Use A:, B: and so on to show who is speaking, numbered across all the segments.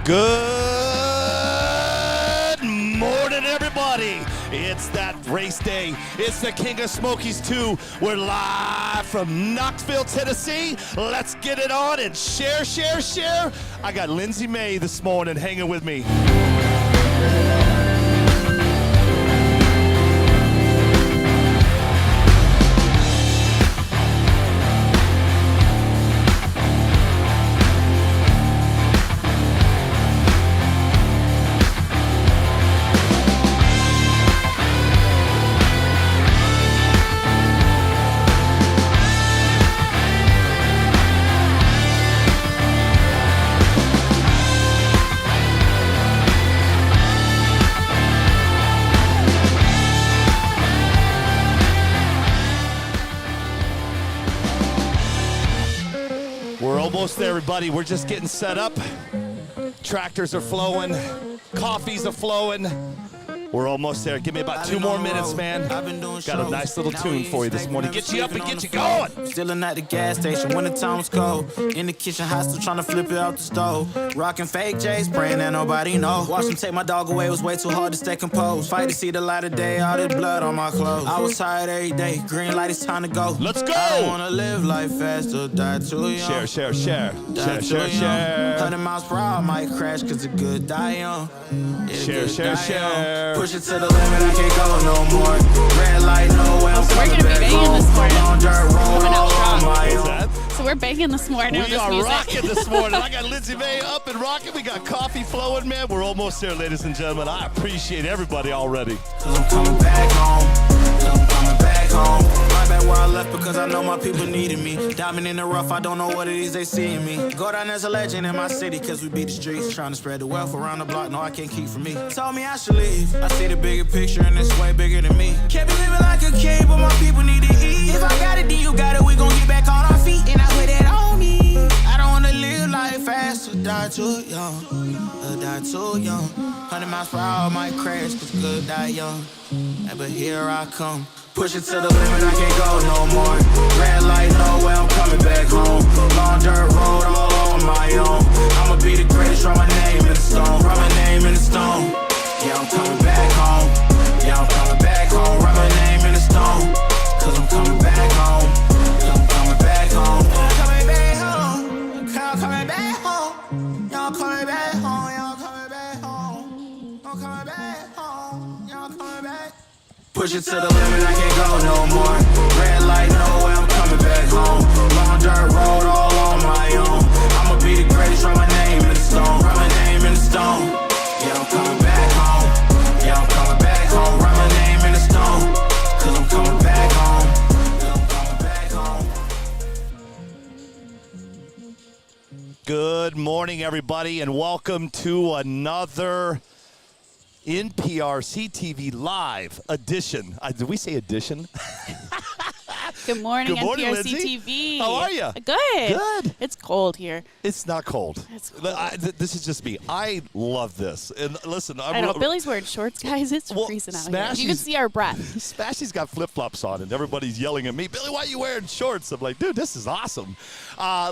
A: Good morning, everybody. It's that race day. It's the King of Smokies 2. We're live from Knoxville, Tennessee. Let's get it on and share. I got Lindsay May this morning hanging with me. We're almost there, everybody. We're just getting set up. Tractors are flowing. Coffees are flowing. We're almost there. Give me about 2 more minutes, man. Got a nice little tune for you this morning. Get you up and get you going.
B: Chillin' at the gas station when the time was cold. In the kitchen, hot, still trying to flip it out the stove. Rockin' fake J's, praying that nobody know. Watch them take my dog away, it was way too hard to stay composed. Fight to see the light of day, all this blood on my clothes. I was tired every day, green light, it's time to go.
A: Let's go.
B: I don't wanna live life fast or die too young.
A: Share.
B: 100 miles per hour, might crash cause it good die young.
A: Share.
B: Push it to the limit, I can't go no more. Red light, no way, I'm
C: So we're
B: coming
C: gonna be
B: back
C: banging
B: home.
C: this morning.
B: On dirt road,
C: Coming out
B: all
C: strong.
B: on my
A: What's
B: own.
A: that?
C: So we're banging this morning with
A: We
C: this
A: are
C: music.
A: rocking this morning. I got Lindsay May up and rocking. We got coffee flowing, man. We're almost there, ladies and gentlemen. I appreciate everybody already.
B: Cause I'm coming back home. I'm coming back home. Right back where I left because I know my people needed me. Diamond in the rough, I don't know what it is they see in me. Go down as a legend in my city cause we beat the streets. Trying to spread the wealth around the block, no I can't keep from me. Told me I should leave. I see the bigger picture and it's way bigger than me. Can't be living like a king, but my people need to eat. If I got it, then you got it, we gon' get back on our feet. And I put it on me. I don't wanna live life fast or die too young. Or die too young. 100 miles per hour might crash cause good die young. But here I come. Push it to the limit, I can't go no more. Red light, no way, I'm coming back home. Long dirt road, all on my own. I'ma be the greatest, write my name in the stone. Write my name in the stone. Yeah, I'm coming back home. Yeah, I'm coming back home. Write my name in the stone. Cause I'm coming back home. I'm coming back home. I'm coming back home. I'm coming back home. Y'all coming back home. Y'all coming back home. I'm coming back home. Y'all coming back. Push it to the limit, I can't go no more. Red light, no way, I'm coming back home. Long dirt road, all on my own. I'ma be the greatest, write my name in the stone. Write my name in the stone. Yeah, I'm coming back home. Yeah, I'm coming back home. Write my name in the stone. Cause I'm coming back home. Yeah, I'm coming back home.
A: Good morning, everybody, and welcome to another NPRCTV live edition. Did we say edition?
C: Good morning,
A: Good morning,
C: NPRCTV.
A: How are you?
C: Good. It's cold here.
A: It's not cold.
C: It's cold.
A: This is just me. I love this. And listen,
C: I know. Billy's wearing shorts, guys. It's freezing out here. You can see our breath.
A: Smashy's got flip-flops on, and everybody's yelling at me, Billy, why are you wearing shorts? I'm like, dude, this is awesome.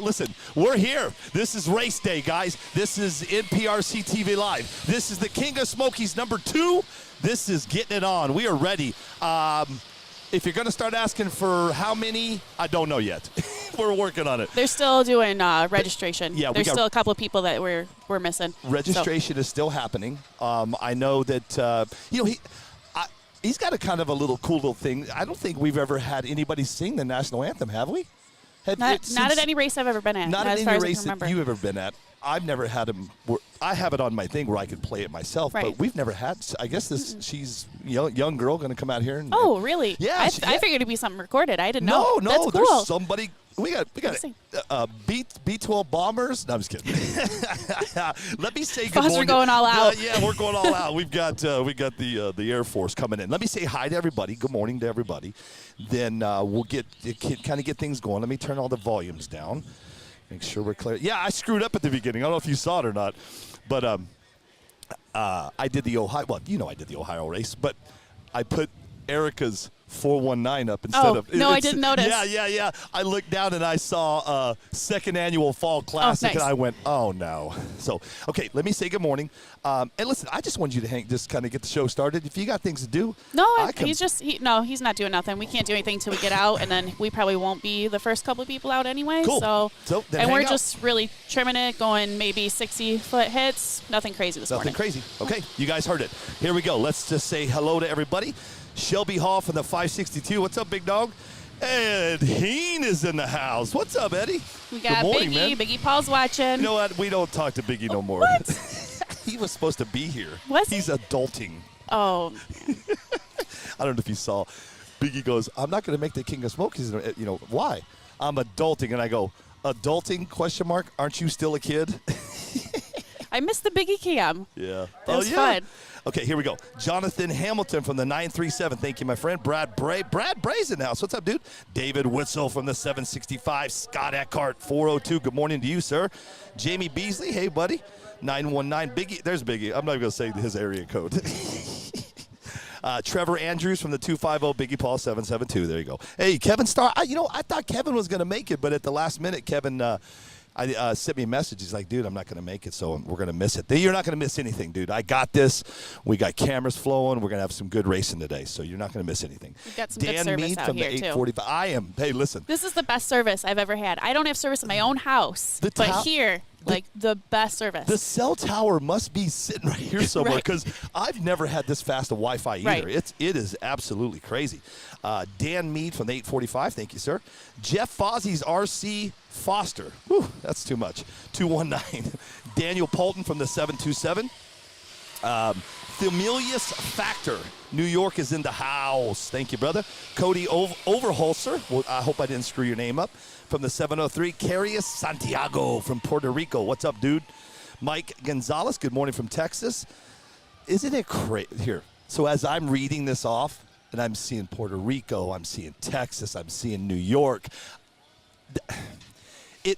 A: Listen, we're here. This is race day, guys. This is NPRCTV Live. This is the King of Smokies #2. This is getting it on. We are ready. If you're going to start asking for how many, I don't know yet. We're working on it.
C: They're still doing registration.
A: Yeah,
C: There's still a couple of people that we're missing.
A: Registration is still happening. I know that, he's got a kind of a cool little thing. I don't think we've ever had anybody sing the national anthem, have we?
C: Not at any race I've ever been at.
A: Not at
C: as far
A: any
C: as I
A: race
C: can
A: that
C: remember.
A: you've ever been at. I've never had him. I have it on my thing where I can play it myself,
C: Right.
A: but we've never had. I guess she's young girl going to come out here. And,
C: Oh, really?
A: Yeah.
C: I figured it'd be something recorded. I didn't know.
A: No,
C: That's cool.
A: there's somebody. We got
C: Interesting.
A: B-12 bombers. No, I'm just kidding. Let me say good
C: Foster
A: morning.
C: going all out.
A: Yeah, we're going all out. We got the Air Force coming in. Let me say hi to everybody. Good morning to everybody. Then we'll get things going. Let me turn all the volumes down. Make sure we're clear. Yeah, I screwed up at the beginning. I don't know if you saw it or not, but I did the Ohio. Well, I did the Ohio race, but I put Erica's 419 up instead of.
C: No, I didn't notice.
A: Yeah. I looked down and I saw second annual fall classic,
C: nice.
A: and I went, oh no. So okay, let me say good morning. And listen, I just wanted you to just kind of get the show started. If you got things to do.
C: No, he's not doing nothing. We can't do anything till we get out, and then we probably won't be the first couple of people out anyway.
A: Cool.
C: So
A: then
C: and we're
A: hang out.
C: just really trimming it, going maybe 60-foot hits. Nothing crazy this morning.
A: Nothing crazy. Okay, you guys heard it. Here we go. Let's just say hello to everybody. Shelby Hall from the 562. What's up, big dog? Ed Heen is in the house. What's up, Eddie?
C: We got
A: Good morning,
C: Biggie.
A: man.
C: Biggie Paul's watching.
A: You know what? We don't talk to Biggie no more.
C: What?
A: He was supposed to be here.
C: Was he?
A: He's adulting.
C: Oh.
A: I don't know if you saw. Biggie goes, I'm not going to make the King of Smokies. You know, why? I'm adulting. And I go, adulting, question mark? Aren't you still a kid?
C: I missed the Biggie cam.
A: Yeah.
C: That was fun.
A: Okay, here we go. Jonathan Hamilton from the 937. Thank you, my friend. Brad Bray's in the house. What's up, dude? David Witzel from the 765. Scott Eckhart, 402. Good morning to you, sir. Jamie Beasley. Hey, buddy. 919. Biggie. There's Biggie. I'm not even going to say his area code. Trevor Andrews from the 250. Biggie Paul 772. There you go. Hey, Kevin Starr. I thought Kevin was going to make it, but at the last minute, Kevin sent me a message. He's like, dude, I'm not going to make it, so we're going to miss it. You're not going to miss anything, dude. I got this. We got cameras flowing. We're going to have some good racing today, so you're not going to miss anything.
C: We've got some
A: Dan
C: good service
A: Mead
C: out
A: from
C: here,
A: the
C: too.
A: 845. I am. Hey, listen.
C: This is the best service I've ever had. I don't have service in my own house, but here, the best service.
A: The cell tower must be sitting right here somewhere because I've never had this fast a Wi-Fi either.
C: Right.
A: It is absolutely crazy. Dan Mead from the 845. Thank you, sir. Jeff Fozzie's RC Foster. Whew, that's too much. 219. Daniel Polton from the 727. Themelius Factor. New York is in the house. Thank you, brother. Cody Overholzer. Well, I hope I didn't screw your name up. From the 703. Carius Santiago from Puerto Rico. What's up, dude? Mike Gonzalez. Good morning from Texas. Isn't it crazy? Here. So as I'm reading this off, and I'm seeing Puerto Rico, I'm seeing Texas, I'm seeing New York. It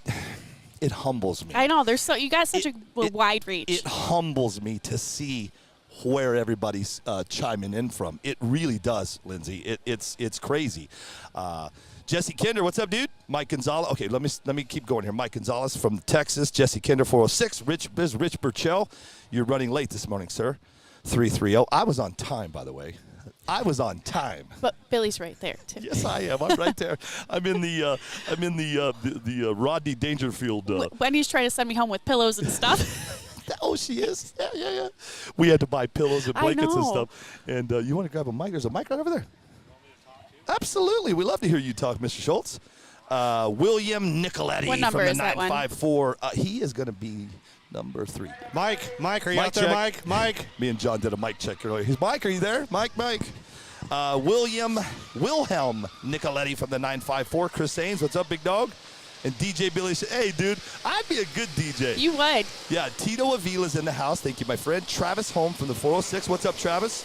A: humbles me.
C: I know. You got such a wide reach.
A: It humbles me to see where everybody's chiming in from. It really does, Lindsay. It's crazy. Jesse Kinder, what's up, dude? Mike Gonzalez. Okay, let me keep going here. Mike Gonzalez from Texas. Jesse Kinder, 406. Rich Burchell. You're running late this morning, sir. 330. I was on time, by the way. I was on time.
C: But Billy's right there too.
A: Yes, I am. I'm right there. I'm in the Rodney Dangerfield.
C: Wendy's trying to send me home with pillows and stuff.
A: Oh, she is. Yeah. We had to buy pillows and blankets and
C: know.
A: stuff. And you want to grab a mic? There's a mic right over there. Absolutely. We love to hear you talk, Mr. Schultz. William Nicoletti
C: What number
A: from the
C: is that one?
A: 954. He is going to be number 3.
D: Mike, are you
A: Mic
D: out there,
A: check.
D: Mike?
A: Me and John did a mic check earlier. Mike, are you there? Mike. Wilhelm Nicoletti from the 954. Chris Ains, what's up, big dog? And DJ Billy said, hey, dude, I'd be a good DJ.
C: You would.
A: Yeah, Tito Avila's in the house. Thank you, my friend. Travis Holm from the 406. What's up, Travis?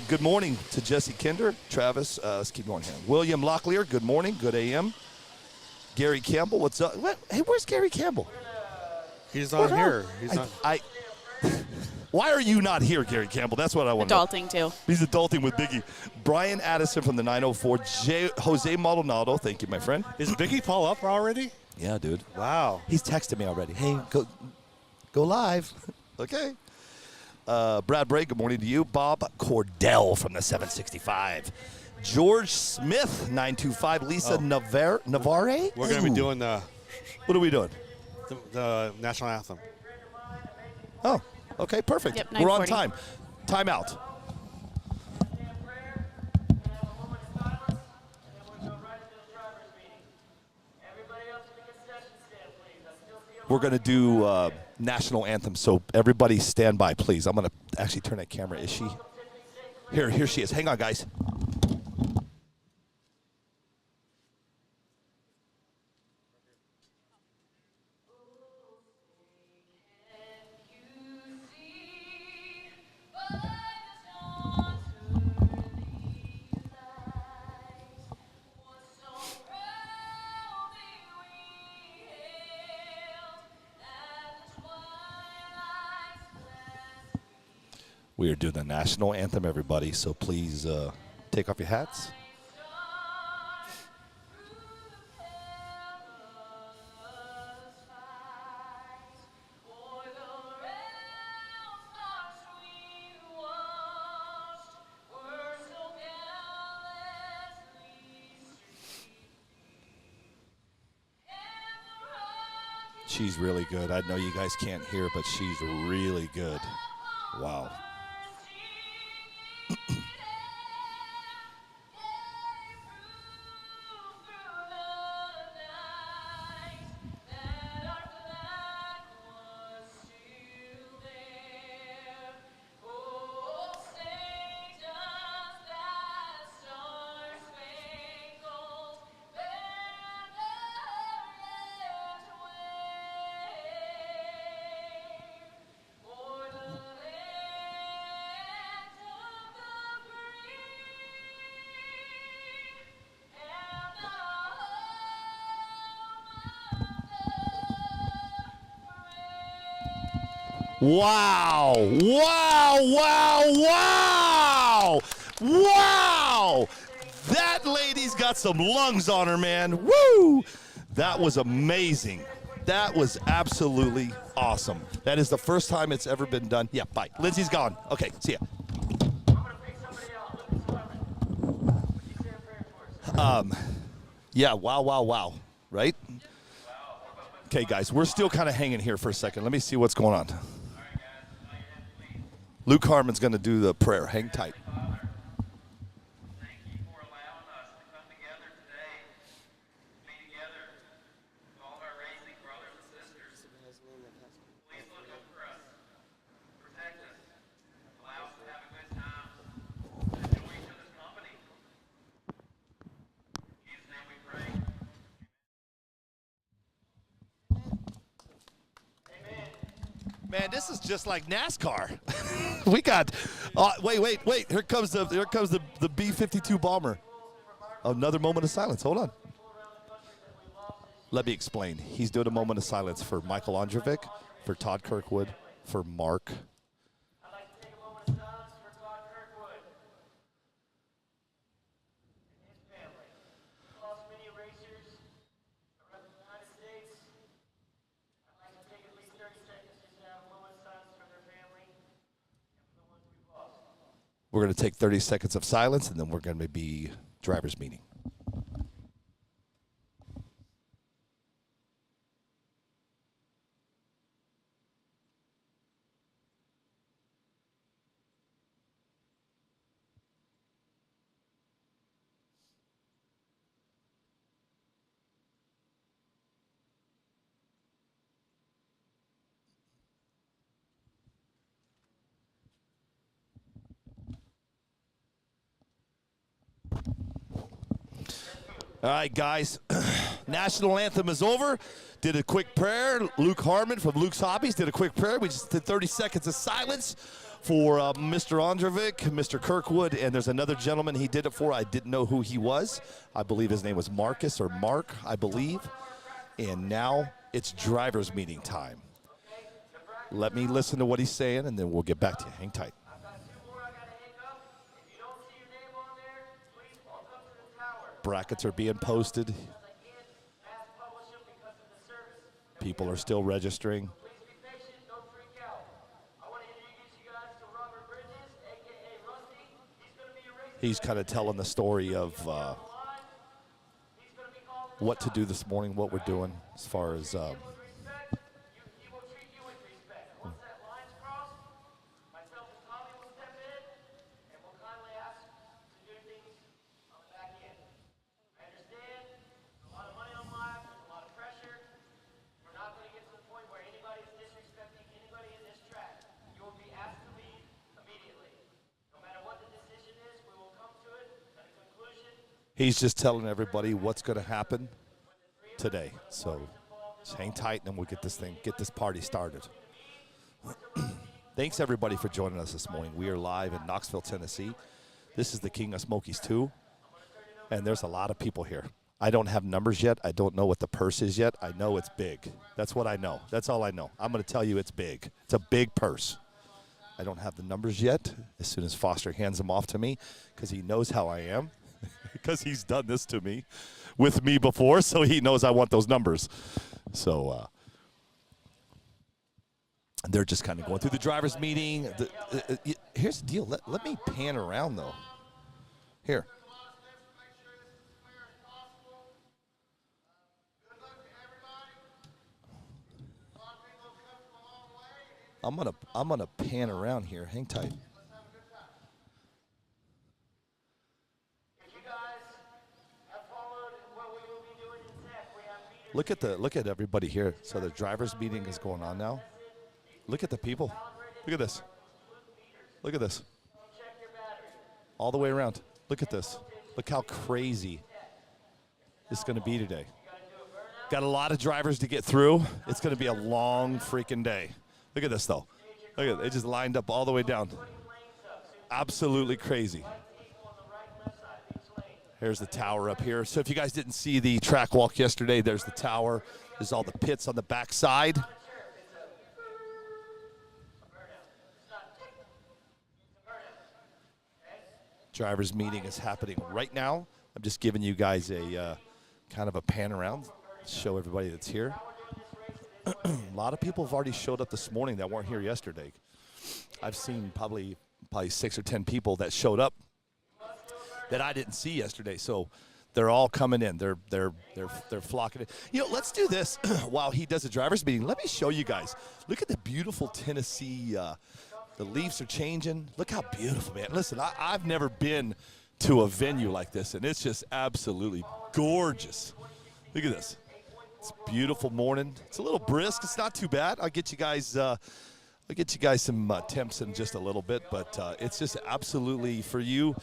A: Good morning to Jesse Kinder. Travis, let's keep going here. William Locklear, good morning. Good AM. Gary Campbell, what's up? Hey, where's Gary Campbell?
D: He's not here. He's not.
A: Why are you not here, Gary Campbell? That's what I want to know.
C: Adulting too.
A: He's adulting with Biggie. Brian Addison from the 904. Jose Maldonado, thank you, my friend.
D: Is Biggie Paul up already?
A: Yeah, dude.
D: Wow.
A: He's texted me already. Hey, go live. Okay. Brad Bray, good morning to you. Bob Cordell from the 765. George Smith, 925. Lisa Navarre.
D: We're going to be doing
A: What are we doing?
D: the national anthem.
A: Oh, okay, perfect.
C: Yep,
A: We're on
C: 9:40.
A: time. Time out. We're going to do national anthem, so everybody stand by, please. I'm going to actually turn that camera. Is she? Here she is. Hang on, guys. We are doing the national anthem, everybody, so please take off your hats. She's really good. I know you guys can't hear, but she's really good. Wow. Wow. Wow, wow, wow. Wow. That lady's got some lungs on her, man. Woo. That was amazing. That was absolutely awesome. That is the first time it's ever been done. Yeah, bye. Lindsay's gone. Okay, see ya. Yeah, wow, wow, wow, right? Okay, guys, we're still kind of hanging here for a second. Let me see what's going on. Luke Harmon's going to do the prayer. Hang tight.
E: Thank you for allowing us to come together today, be together with all of our racing brothers and sisters. Please look up for us, protect us, allow us to have a good time, enjoy each other's company. In Jesus' name we pray.
A: Man, this is just like NASCAR. We got, wait. Here comes the B-52 bomber. Another moment of silence. Hold on. Let me explain. He's doing a moment of silence for Michael Ondrovic, for Todd Kirkwood, for Mark.
E: I'd like to take a moment of silence for Todd Kirkwood and his family. We've lost many racers around the United States. I'd like to take at least 30 seconds just to have a moment of silence for their family and for the ones we've lost.
A: We're going to take 30 seconds of silence, and then we're going to be driver's meeting. All right, guys. National anthem is over. Did a quick prayer. Luke Harmon from Luke's Hobbies did a quick prayer. We just did 30 seconds of silence for Mr. Ondrovic, Mr. Kirkwood, and there's another gentleman he did it for. I didn't know who he was. I believe his name was Marcus or Mark, I believe. And now it's driver's meeting time. Let me listen to what he's saying, and then we'll get back to you. Hang tight.
E: I've got two more I gotta hang up. If you don't see your name on there, please walk up to the tower.
A: Brackets are being posted.
E: Because I can't mass publish them because of the service.
A: People are still registering.
E: Please be patient, don't freak out. I want to introduce you guys to Robert Bridges, aka Rusty. He's going to be a racer.
A: He's kind of telling the story of
E: He's going to be calling the
A: what to do this morning, what we're doing as far as
E: with respect. He will treat you with respect. Once that line's crossed, myself and Tommy will step in and we'll kindly ask to do things on the back end. I understand there's a lot of money on the line, there's a lot of pressure. We're not going to get to the point where anybody is disrespecting anybody in this track. You will be asked to leave immediately. No matter what the decision is, we will come to it at a conclusion.
A: he's just telling everybody what's going to happen today. So just hang tight, and then we'll get this party started. Thanks everybody for joining us this morning. We are live in Knoxville, Tennessee. This is the King of Smokies 2, and there's a lot of people here. I don't have numbers yet. I don't know what the purse is yet. I know it's big. That's what I know. That's all I know. I'm going to tell you it's big. It's a big purse. I don't have the numbers yet. As soon as Foster hands them off to me, because he knows how I am, because he's done this to me, with me before, so he knows I want those numbers. So they're just kind of going through the driver's meeting. Here's the deal. Let me pan around, though. Here. I'm gonna pan around here. Hang tight.
E: If you guys have followed what we will be doing in tech, we have meters.
A: Look at everybody here. So the drivers' meeting is going on now. Look at the people. Look at this. Look at this. All the way around. Look at this. Look how crazy it's going to be today. Got a lot of drivers to get through. It's going to be a long freaking day. Look at this, though. Look at it. They just lined up all the way down. Absolutely crazy. Here's the tower up here. So if you guys didn't see the track walk yesterday, there's the tower. There's all the pits on the back side. Drivers meeting is happening right now. I'm just giving you guys a kind of a pan around, show everybody that's here. A lot of people have already showed up this morning that weren't here yesterday. I've seen probably 6 or 10 people that showed up that I didn't see yesterday. So they're all coming in. They're flocking in. You know, let's do this while he does the drivers meeting. Let me show you guys. Look at the beautiful Tennessee. The leaves are changing. Look how beautiful, man. Listen, I've never been to a venue like this, and it's just absolutely gorgeous. Look at this. It's a beautiful morning. It's a little brisk. It's not too bad. I'll get you guys some temps in just a little bit, but it's just absolutely for you.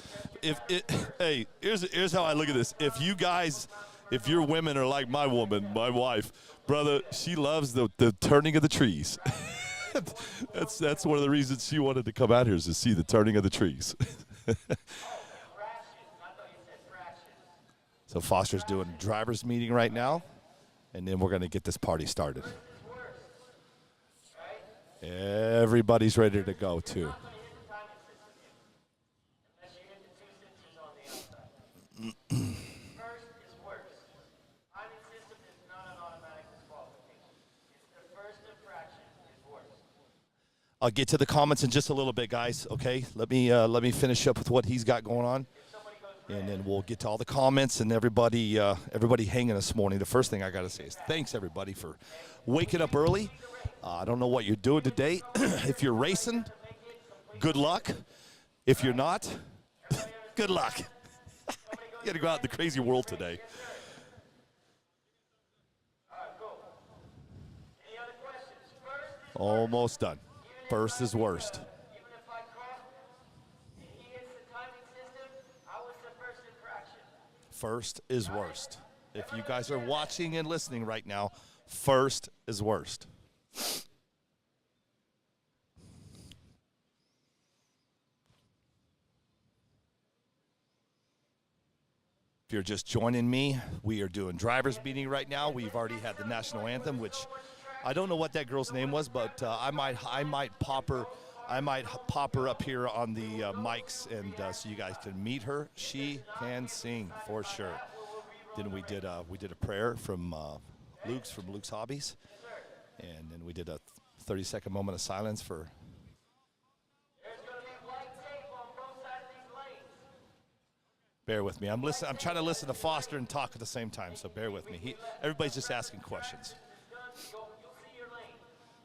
A: Hey, here's how I look at this. If your women are like my woman, my wife, brother, she loves the turning of the trees. That's one of the reasons she wanted to come out here is to see the turning of the trees. So Foster's doing driver's meeting right now, and then we're going to get this party started. Everybody's ready to go, too. I'll get to the comments in just a little bit, guys. Okay, let me finish up with what he's got going on, and then we'll get to all the comments and everybody hanging this morning. The first thing I got to say is thanks everybody for waking up early. I don't know what you're doing today. If you're racing, good luck. If you're not, good luck. You got to go out in the crazy world today. Almost done. First is worst.
E: Even if I cross and he hits the timing system, I was the first infraction.
A: First is worst. If you guys are watching and listening right now, first is worst. If you're just joining me, we are doing driver's meeting right now. We've already had the national anthem, which I don't know what that girl's name was, but I might pop her up here on the mics, and so you guys can meet her. She can sing for sure. Then we did a prayer from Luke's Hobbies, and then we did a 30-second moment of silence for.
E: There's going to be white tape on both sides of these lanes.
A: Bear with me. I'm trying to listen to Foster and talk at the same time, so bear with me. Everybody's just asking questions.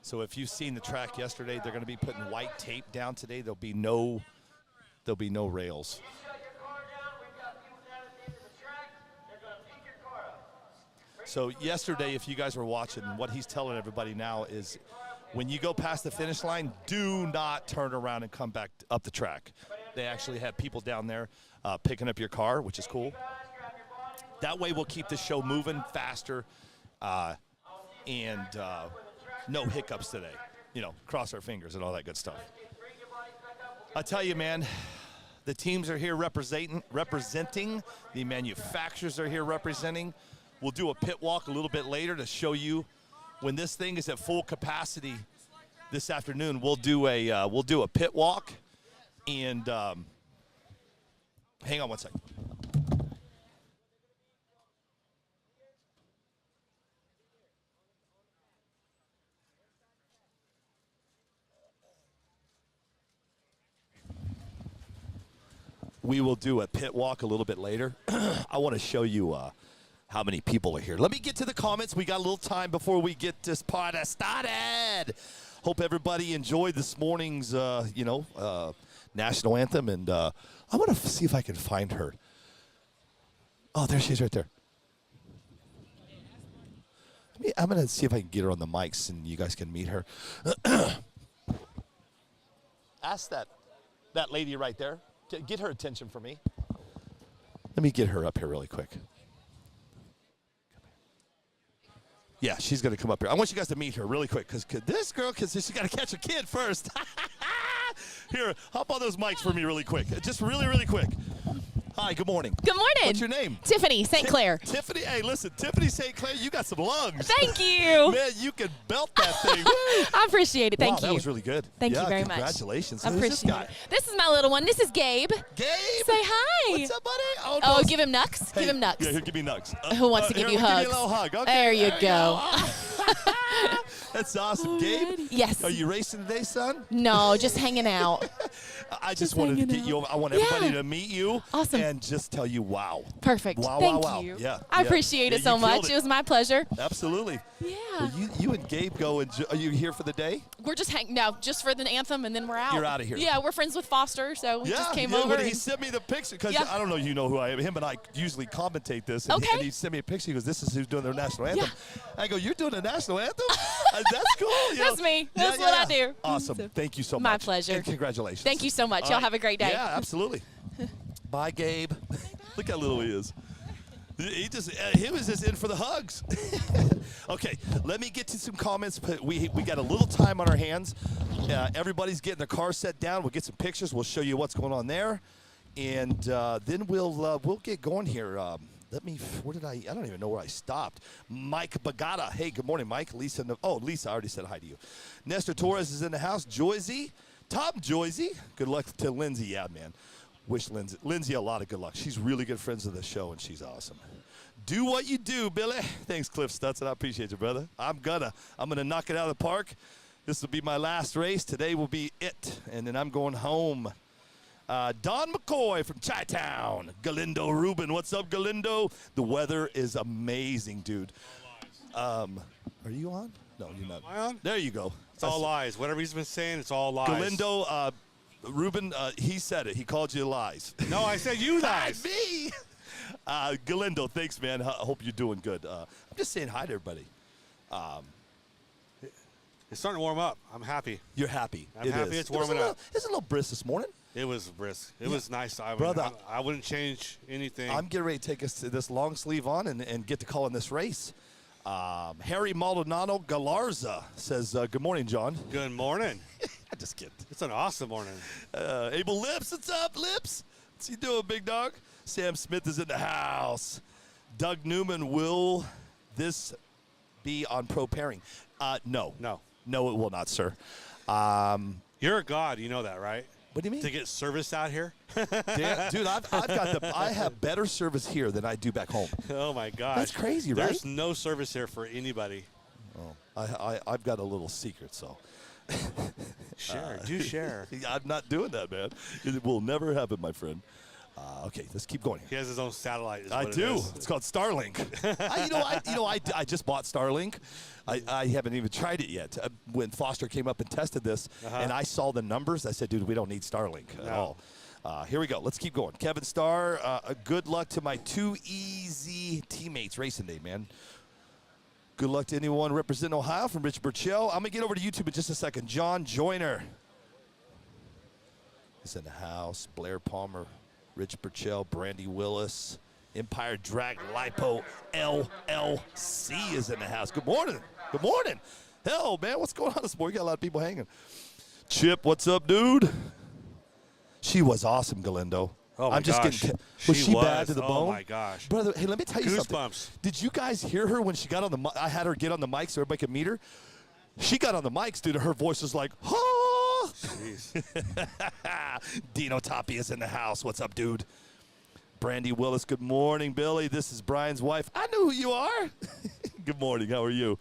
A: So if you've seen the track yesterday, they're going to be putting white tape down today. There'll be no rails. So yesterday, if you guys were watching, what he's telling everybody now is when you go past the finish line, do not turn around and come back up the track. They actually have people down there picking up your car, which is cool. That way we'll keep the show moving faster and no hiccups today. You know, cross our fingers and all that good stuff. I tell you, man, the teams are here representing. The manufacturers are here representing. We'll do a pit walk a little bit later to show you when this thing is at full capacity this afternoon. We'll do a pit walk, and hang on one second. We will do a pit walk a little bit later. I want to show you how many people are here. Let me get to the comments. We got a little time before we get this party started. Hope everybody enjoyed this morning's, national anthem. And I want to see if I can find her. Oh, there she is right there. I'm going to see if I can get her on the mics and you guys can meet her. Ask that lady right there. Get her attention for me. Let me get her up here really quick. Yeah, she's going to come up here. I want you guys to meet her really quick because this girl, because she's got to catch a kid first. Here, hop on those mics for me really quick. Just really, really quick. Hi, good morning.
F: Good morning.
A: What's your name?
F: Tiffany St. Clair.
A: Tiffany, hey, listen, Tiffany St. Clair, you got some lungs.
F: Thank you.
A: Man, you can belt that thing.
F: I appreciate it. Thank
A: wow,
F: you.
A: That was really good.
F: Thank you very
A: congratulations.
F: much.
A: Who's this
F: Appreciate
A: guy?
F: it. This is my little one. This is Gabe.
A: Gabe.
F: Say hi.
A: What's up, buddy?
F: Oh,
A: no.
F: give him nucks.
A: Hey,
F: give him nucks.
A: Yeah, here, give me nugs.
F: Who wants to give you
A: we'll
F: hugs?
A: Give you a little hug. Okay,
F: there you go.
A: That's awesome. Gabe,
F: Yes.
A: are you racing today, son?
F: No, just hanging out.
A: I just wanted to get you over. I want everybody
F: Yeah.
A: to meet you.
F: Awesome.
A: And just tell you, wow.
F: Perfect.
A: Wow,
F: Thank
A: wow, wow.
F: you.
A: Yeah.
F: I
A: yeah.
F: appreciate it
A: Yeah,
F: so
A: you killed
F: much. It was my pleasure.
A: Absolutely.
F: Yeah.
A: Well, you and Gabe go and are you here for the day?
F: We're just hanging out just for the anthem, and then we're out.
A: You're outta here.
F: Yeah, we're friends with Foster, so we just came
A: yeah,
F: over.
A: When he
F: and-
A: sent me the picture, because
F: Yeah.
A: I don't know you know who I am. Him and I usually commentate this. And,
F: Okay.
A: and he sent me a picture. He goes, this is who's doing their national anthem.
F: Yeah.
A: I go, you're doing the national anthem? That's cool. You
F: That's
A: know?
F: me. That's what I do.
A: Awesome.
F: So-
A: Thank you so much.
F: My pleasure.
A: And congratulations.
F: Thank you so much.
A: All
F: Y'all
A: right.
F: have a great day.
A: Yeah, absolutely. Bye, Gabe. Look how little he is. He was just in for the hugs. Okay, let me get to some comments. But we got a little time on our hands. Everybody's getting their car set down. We'll get some pictures. We'll show you what's going on there, and then we'll get going here. Where did I don't even know where I stopped. Mike Bagata. Hey, good morning, Mike. Lisa, Lisa, I already said hi to you. Nestor Torres is in the house. Joyzy, Tom Joyzy. Good luck to Lindsay. Yeah, man. Wish Lindsay a lot of good luck. She's really good friends of the show, and she's awesome. Do what you do, Billy. Thanks, Cliff Stutson. I appreciate you, brother. I'm gonna knock it out of the park. This will be my last race. Today will be it, and then I'm going home. Don McCoy from Chi-Town. Galindo Rubin. What's up, Galindo? The weather is amazing, dude. Are you on? No, you're not.
D: Am I on?
A: There you go.
D: It's all lies. Whatever he's been saying, it's all lies.
A: Galindo, Ruben, he said it. He called you lies.
D: No, I said you
A: Not
D: lies.
A: me. Galindo, thanks, man. I hope you're doing good. I'm just saying hi to everybody.
D: It's starting to warm up. I'm happy.
A: You're happy.
D: I'm happy it's warming up.
A: It's a little brisk this morning.
D: It was brisk. It was nice.
A: Brother.
D: I wouldn't change anything.
A: I'm getting ready to take us to this long sleeve on and get to call in this race. Harry Maldonado Galarza says, good morning, John.
D: Good morning.
A: I just kidding.
D: It's an awesome morning.
A: Abel Lips, what's up, Lips? What's he doing, big dog? Sam Smith is in the house. Doug Newman, will this be on pro pairing? No. No, it will not, sir.
D: You're a god. You know that, right?
A: What do you mean?
D: To get service out here?
A: Damn, dude, I have better service here than I do back home.
D: Oh, my gosh.
A: That's crazy, right?
D: There's no service here for anybody.
A: Oh, I've got a little secret, so.
D: Share. Do share.
A: I'm not doing that, man. It will never happen, my friend. Okay, let's keep going.
D: He has his own satellite. Is
A: I
D: what it
A: do.
D: is.
A: It's called Starlink. I just bought Starlink. I haven't even tried it yet. When Foster came up and tested this, and I saw the numbers, I said, dude, we don't need Starlink at all. Here we go. Let's keep going. Kevin Starr, good luck to my 2 easy teammates racing day, man. Good luck to anyone representing Ohio from Rich Burchell. I'm going to get over to YouTube in just a second. John Joyner is in the house. Blair Palmer, Rich Burchell, Brandy Willis, Empire Drag Lipo LLC is in the house. Good morning. Good morning. Hell, man, what's going on this morning? We got a lot of people hanging. Chip, what's up, dude? She was awesome, Galindo.
D: Oh, my
A: I'm just
D: gosh.
A: getting. Was she bad
D: was.
A: to the
D: Oh,
A: bone?
D: my gosh.
A: Brother, hey, let me tell you
D: Goosebumps.
A: something. Did you guys hear her when she got on the mic? I had her get on the mic so everybody could meet her. She got on the mics, dude, and her voice was like, oh. Dino Toppy is in the house. What's up, dude? Brandy Willis, good morning, Billy. This is Brian's wife. I know who you are. Good morning. How are you?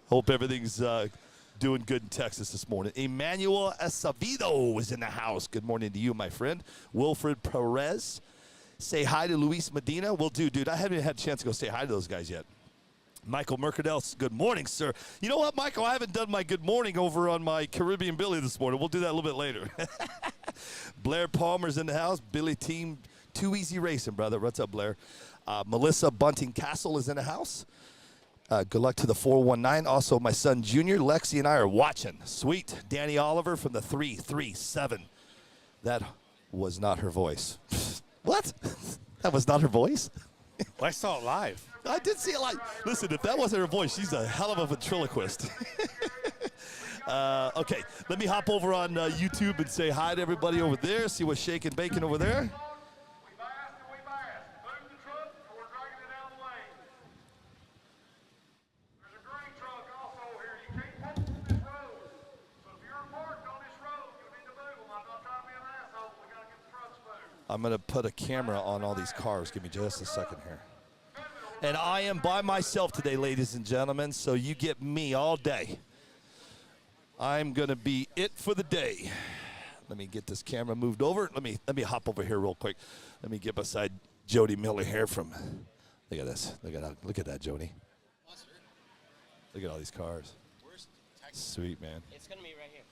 A: Hope everything's doing good in Texas this morning. Emmanuel Acevedo is in the house. Good morning to you, my friend. Wilfred Perez. Say hi to Luis Medina. Will do, dude. I haven't even had a chance to go say hi to those guys yet. Michael Mercadell, good morning, sir. You know what, Michael? I haven't done my good morning over on my Caribbean Billy this morning. We'll do that a little bit later. Blair Palmer's in the house. Billy Team, Too Easy Racing, brother. What's up, Blair? Melissa Bunting Castle is in the house. Good luck to the 419. Also, my son Junior, Lexi, and I are watching. Sweet. Danny Oliver from the 337. That was not her voice. What? That was not her voice?
D: Well, I saw it live.
A: I did see it live. Listen, if that wasn't her voice, she's a hell of a ventriloquist. Okay, let me hop over on YouTube and say hi to everybody over there. See what's shaking bacon over there.
E: We biased and we biased. Move the truck or we're dragging it down the lane. There's a grain truck also here. You can't pull on this road. So if you're parked on this road, you need to move them. I'm not trying to be an asshole. We got to get the trucks moved.
A: I'm going to put a camera on all these cars. Give me just a second here. And I am by myself today, ladies and gentlemen, so you get me all day. I'm going to be it for the day. Let me get this camera moved over. Let me hop over here real quick. Let me get beside Jody Miller here from. Look at this. Look at that, Jody. Look at all these cars. Sweet, man.
G: It's going to be right here.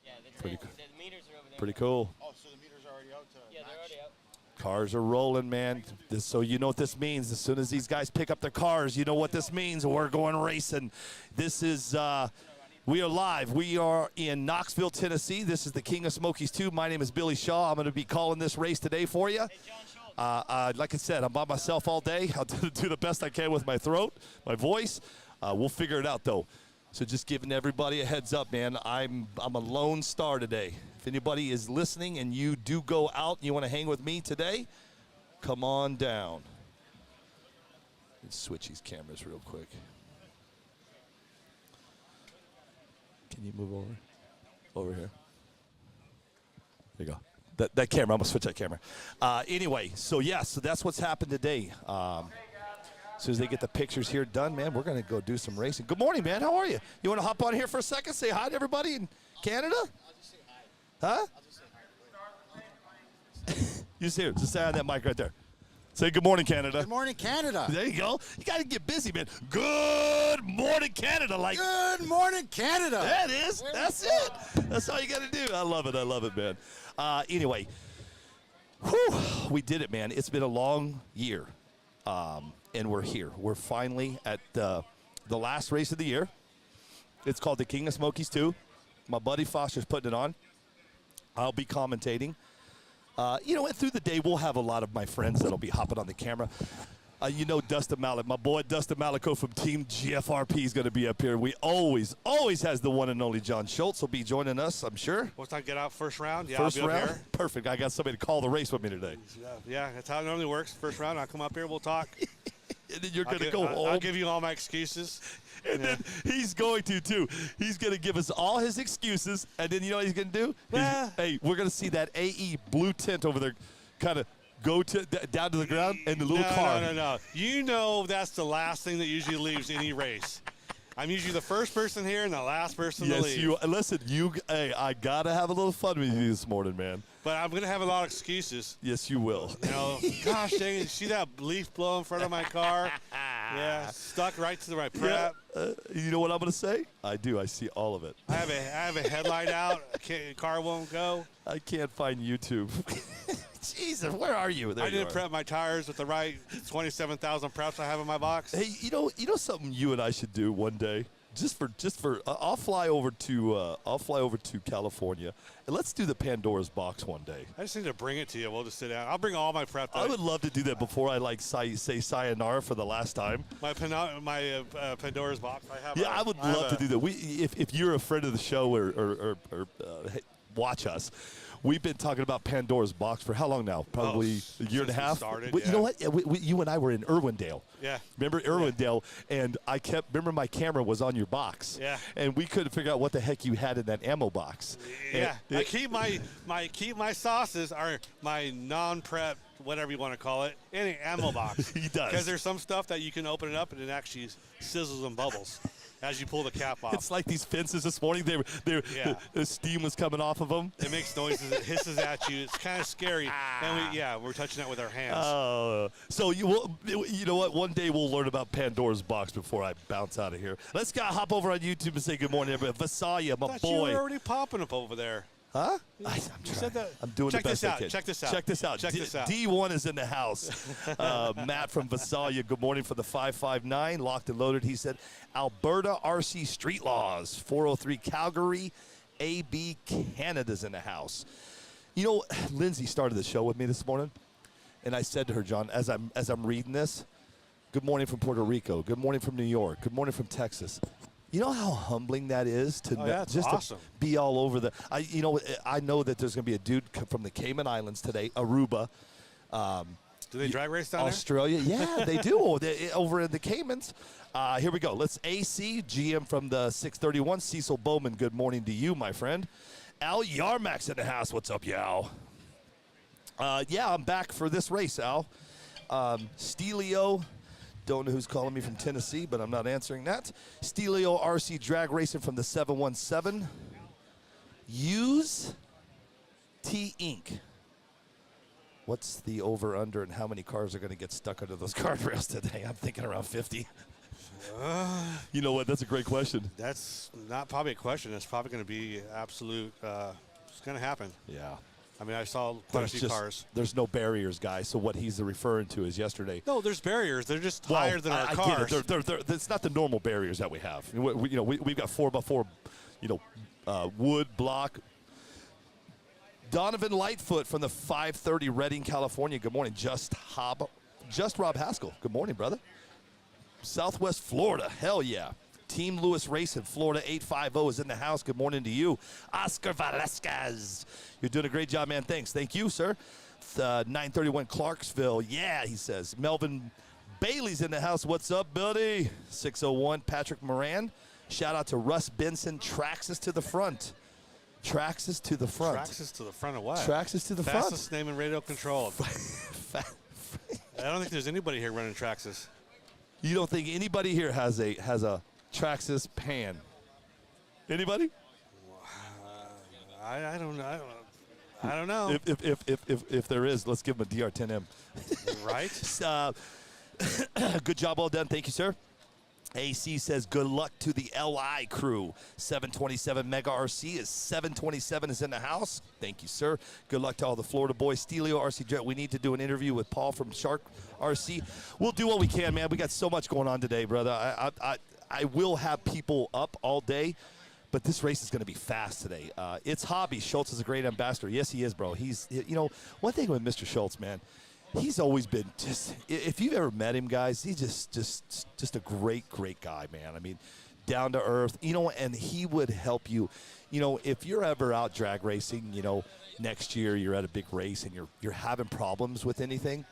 G: Yeah,
A: Pretty
G: the meters are over there.
A: Pretty cool.
H: Oh, so the meter's already out to
G: Yeah, they're already out.
A: Cars are rolling, man. So you know what this means. As soon as these guys pick up their cars, you know what this means. We're going racing. This is, we are live. We are in Knoxville, Tennessee. This is the King of Smokies 2. My name is Billy Shaw. I'm going to be calling this race today for you. Like I said, I'm by myself all day. I'll do the best I can with my throat, my voice. We'll figure it out, though. So just giving everybody a heads up, man. I'm a lone star today. If anybody is listening and you do go out and you want to hang with me today, come on down. Let's switch these cameras real quick. Can you move over here? There you go. That camera, I'm going to switch that camera. Anyway, so that's what's happened today. As soon as they get the pictures here done, man, we're going to go do some racing. Good morning, man. How are you? You want to hop on here for a second, say hi to everybody in Canada?
H: I'll just say hi.
A: Huh?
H: I'll just say hi.
A: You see, just say on that mic right there. Say good morning, Canada.
H: Good morning, Canada.
A: There you go. You got to get busy, man. Good morning, Canada. Like
H: Good morning, Canada.
A: that is. That's it. That's all you got to do. I love it, man. Anyway, we did it, man. It's been a long year, and we're here. We're finally at the last race of the year. It's called the King of Smokies 2. My buddy Foster's putting it on. I'll be commentating. And through the day, we'll have a lot of my friends that'll be hopping on the camera. Dustin Mallett, my boy Dustin Malico from Team GFRP is going to be up here. We always has the one and only John Schultz will be joining us, I'm sure.
D: Once I get out first round, yeah,
A: First
D: I'll be
A: round?
D: up here.
A: Perfect. I got somebody to call the race with me today.
D: Yeah, that's how it normally works. First round, I'll come up here, we'll talk.
A: And then you're going to go home.
D: I'll give you all my excuses.
A: And then he's going to, too. He's going to give us all his excuses. And then you know what he's going to do? Hey, we're going to see that AE blue tint over there kind of go down to the ground and the little car.
D: No. You know that's the last thing that usually leaves any race. I'm usually the first person here and the last person to leave.
A: Yes, listen, I got to have a little fun with you this morning, man.
D: But I'm going to have a lot of excuses.
A: Yes, you will.
D: Gosh dang it, see that leaf blow in front of my car? Yeah, stuck right to my prep.
A: You know what I'm going to say? I do. I see all of it.
D: I have a headlight out. Car won't go.
A: I can't find YouTube. Jesus, where are you? There
D: I
A: you
D: didn't
A: are.
D: prep my tires with the right 27,000 preps I have in my box.
A: Hey, you know something you and I should do one day? Just for I'll fly over to California and let's do the Pandora's box one day.
D: I just need to bring it to you. We'll just sit down. I'll bring all my prep.
A: I would love to do that before I say sayonara for the last time.
D: My Pandora's box.
A: I would love to do that. If you're a friend of the show or watch us. We've been talking about Pandora's box for how long now? Probably a year and a half.
D: Started,
A: You know what? You and I were in Irwindale.
D: Yeah.
A: Remember Irwindale? And remember my camera was on your box.
D: Yeah.
A: And we couldn't figure out what the heck you had in that ammo box.
D: Yeah.
A: And
D: I keep my sauces are my non-prep, whatever you want to call it, in an ammo box.
A: He does.
D: Because there's some stuff that you can open it up and it actually sizzles and bubbles. as you pull the cap off.
A: It's like these fences this morning.
D: Yeah.
A: The steam was coming off of them.
D: It makes noises. It hisses at you. It's kind of scary. And we're touching that with our hands.
A: So you know what? One day we'll learn about Pandora's box before I bounce out of here. Let's hop over on YouTube and say good morning, everybody. Visalia, my
D: I thought
A: boy.
D: you were already popping up over there.
A: Huh?
D: You
A: I'm
D: said that.
A: I'm doing
D: Check
A: the best
D: this
A: I
D: out.
A: can.
D: Check this out.
A: Check this out.
D: Check this out.
A: D1 is in the house. Matt from Visalia, good morning for the 559. Locked and loaded. He said, Alberta RC Street Laws, 403 Calgary, AB Canada's in the house. You know, Lindsay started the show with me this morning, and I said to her, John, as I'm reading this, good morning from Puerto Rico. Good morning from New York. Good morning from Texas. You know how humbling that is to
D: that's awesome.
A: to be all over the. I know that there's going to be a dude from the Cayman Islands today, Aruba.
D: Do they drag race down
A: Australia? Yeah, they do. Over in the Caymans. Here we go. Let's AC GM from the 631. Cecil Bowman. Good morning to you, my friend. Al Yarmack's in the house. What's up, Al? Yeah, I'm back for this race, Al. Stelio. Don't know who's calling me from Tennessee, but I'm not answering that. Stelio RC Drag Racing from the 717. Use T Inc. What's the over-under and how many cars are going to get stuck under those guardrails today? I'm thinking around 50. You know what? That's a great question.
D: That's not probably a question. It's probably going to be absolute. It's going to happen.
A: Yeah.
D: I mean, I saw quite a few cars.
A: There's no barriers, guys. So what he's referring to is yesterday.
D: No, there's barriers. They're just higher than our cars.
A: I get it. It's not the normal barriers that we have. We've got 4x4, wood block. Donovan Lightfoot from the 530 Redding, California. Good morning. Just Rob Haskell. Good morning, brother. Southwest Florida. Hell yeah. Team Lewis Racing, Florida 850 is in the house. Good morning to you. Oscar Velasquez. You're doing a great job, man. Thanks. Thank you, sir. 931 Clarksville. Yeah, he says. Melvin Bailey's in the house. What's up, buddy? 601 Patrick Moran. Shout out to Russ Benson. Traxxas to the front. Traxxas to the front.
D: Traxxas to the front of what?
A: Traxxas to the front.
D: Fastest name in radio control. I don't think there's anybody here running Traxxas.
A: You don't think anybody here has a Traxxas pan? Anybody?
D: I don't know. I don't know.
A: If there is, let's give him a DR10M.
D: Right?
A: Good job, all done. Thank you, sir. AC says good luck to the LI crew. 727 Mega RC is 727 is in the house. Thank you, sir. Good luck to all the Florida boys. Stelio RC Jet. We need to do an interview with Paul from Shark RC. We'll do what we can, man. We got so much going on today, brother. I will have people up all day, but this race is going to be fast today. It's hobbies. Schultz is a great ambassador. Yes, he is, bro. He's, one thing with Mr. Schultz, man, he's always been just, if you've ever met him, guys, he's just a great guy, man. I mean, down to earth, and he would help you. If you're ever out drag racing, next year you're at a big race and you're having problems with anything,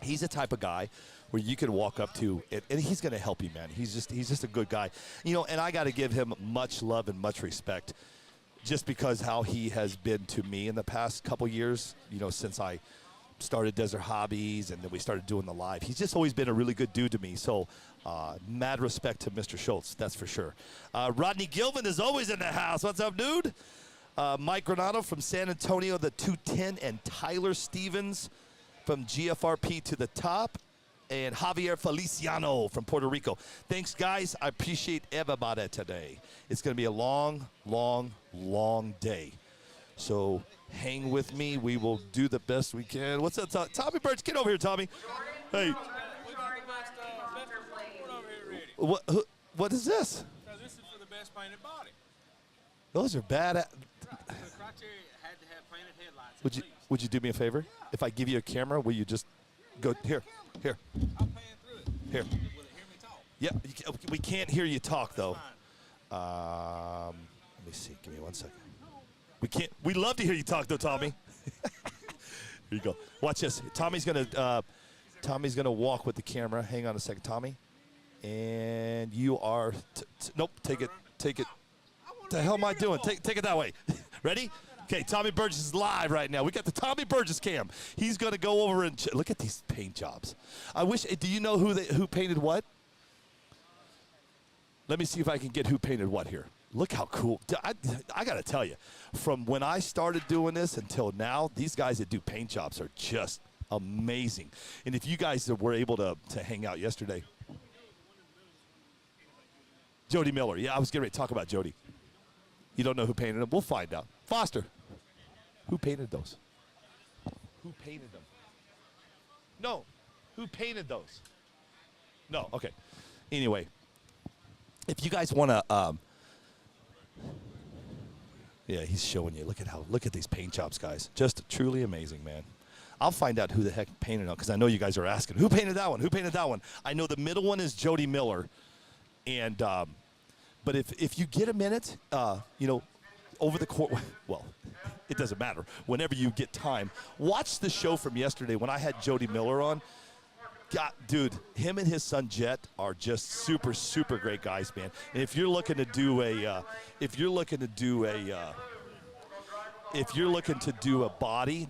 A: he's the type of guy where you can walk up to and he's going to help you, man. He's just a good guy. And I got to give him much love and much respect just because how he has been to me in the past couple years, since I started Desert Hobbies and then we started doing the live. He's just always been a really good dude to me. So mad respect to Mr. Schultz, that's for sure. Rodney Gilvin is always in the house. What's up, dude? Mike Granato from San Antonio, the 210, and Tyler Stevens from GFRP to the top, and Javier Feliciano from Puerto Rico. Thanks, guys. I appreciate everybody today. It's going to be a long, long, long day. So hang with me. We will do the best we can. What's up, Tommy Birch? Get over here, Tommy. Hey. What is this?
I: This is for the best painted body.
A: Those are bad.
I: The criteria had to have painted headlights.
A: Would you do me a favor? If I give you a camera, will you just go here?
I: I'm paying through it.
A: Here.
I: Will it hear me talk?
A: Yeah, we can't hear you talk though. Let me see. Give me 1 second. We'd love to hear you talk though, Tommy. Here you go. Watch this. Tommy's gonna walk with the camera. Hang on a second, Tommy. And you are. Nope. Take it. What the hell am I doing? Take it that way. Ready? Okay, Tommy Burgess is live right now. We got the Tommy Burgess cam. He's going to go over and look at these paint jobs. I wish. Do you know who painted what? Let me see if I can get who painted what here. Look how cool. I got to tell you, from when I started doing this until now, these guys that do paint jobs are just amazing. And if you guys were able to hang out yesterday. Jody Miller. Yeah, I was getting ready to talk about Jody. You don't know who painted them? We'll find out. Foster, who painted those? Who painted them? No. Who painted those? No. Okay. Anyway, if you guys want to, yeah, he's showing you. Look at these paint jobs, guys. Just truly amazing, man. I'll find out who the heck painted them because I know you guys are asking who painted that one. Who painted that one? I know the middle one is Jody Miller, and but if you get a minute, over the course, well, it doesn't matter. Whenever you get time, watch the show from yesterday when I had Jody Miller on. God, dude, him and his son Jet are just super, super great guys, man. And if you're looking to do a body,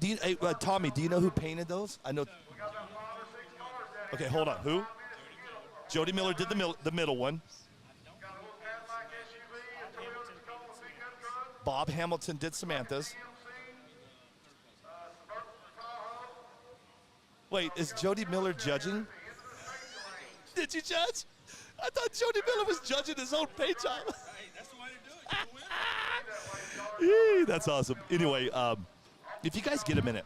A: Tommy, do you know who painted those? I know. Okay, hold on. Who? Jody Miller did the middle one. Bob Hamilton did Samantha's. Wait, is Jody Miller judging? Did you judge? I thought Jody Miller was judging his own paint job.
I: Hey, that's the way to do it.
A: Yee, that's awesome. Anyway, if you guys get a minute,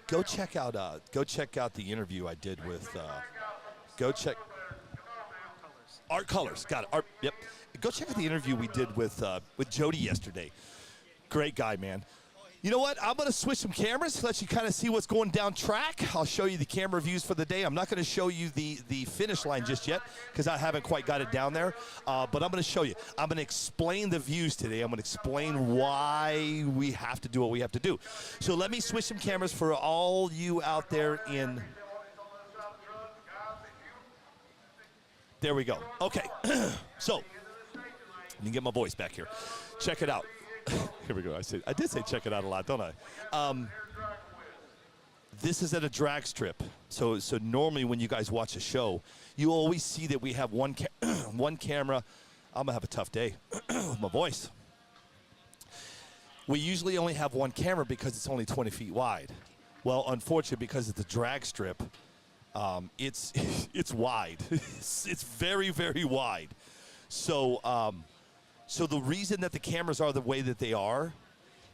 A: go check out the interview I did with. Go check. Art Colors, got it. Art, yep. Go check out the interview we did with Jody yesterday. Great guy, man. You know what? I'm going to switch some cameras, let you kind of see what's going down track. I'll show you the camera views for the day. I'm not going to show you the finish line just yet because I haven't quite got it down there. But I'm going to show you. I'm going to explain the views today. I'm going to explain why we have to do what we have to do. So let me switch some cameras for all you out there in. There we go. Okay. So let me get my voice back here. Check it out. Here we go. I did say check it out a lot, don't I? This is at a drag strip. So normally when you guys watch a show, you always see that we have one camera. I'm going to have a tough day with my voice. We usually only have one camera because it's only 20 feet wide. Well, unfortunately, because it's a drag strip, it's wide. It's very, very wide. So the reason that the cameras are the way that they are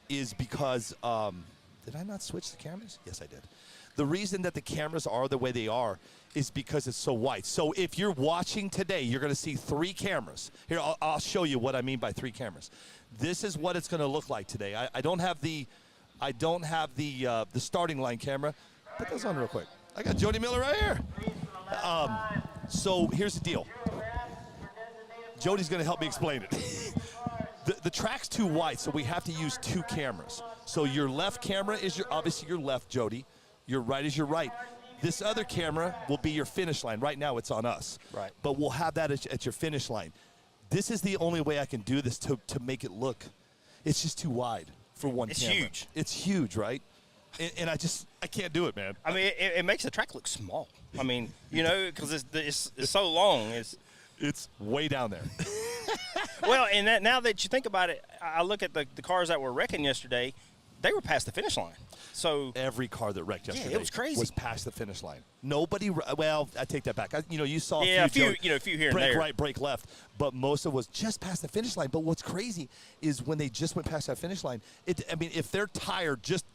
A: is because, did I not switch the cameras? Yes, I did. The reason that the cameras are the way they are is because it's so wide. So if you're watching today, you're going to see 3 cameras. Here, I'll show you what I mean by 3 cameras. This is what it's going to look like today. I don't have the starting line camera. Put those on real quick. I got Jody Miller right here. So here's the deal. Jody's going to help me explain it. The track's too wide, so we have to use 2 cameras. So your left camera is obviously your left, Jody. Your right is your right. This other camera will be your finish line. Right now it's on us.
J: Right.
A: But we'll have that at your finish line. This is the only way I can do this to make it look. It's just too wide for one camera.
J: It's huge.
A: It's huge, right? And I can't do it, man.
J: I mean, it makes the track look small. I mean, because it's so long.
A: It's way down there.
J: Well, and now that you think about it, I look at the cars that were wrecking yesterday. They were past the finish line. So
A: every car that wrecked yesterday
J: it was crazy.
A: Was past the finish line. Nobody. Well, I take that back. You saw
J: a few here and
A: break
J: there.
A: Right, break left, but most of it was just past the finish line. But what's crazy is when they just went past that finish line. If their tire just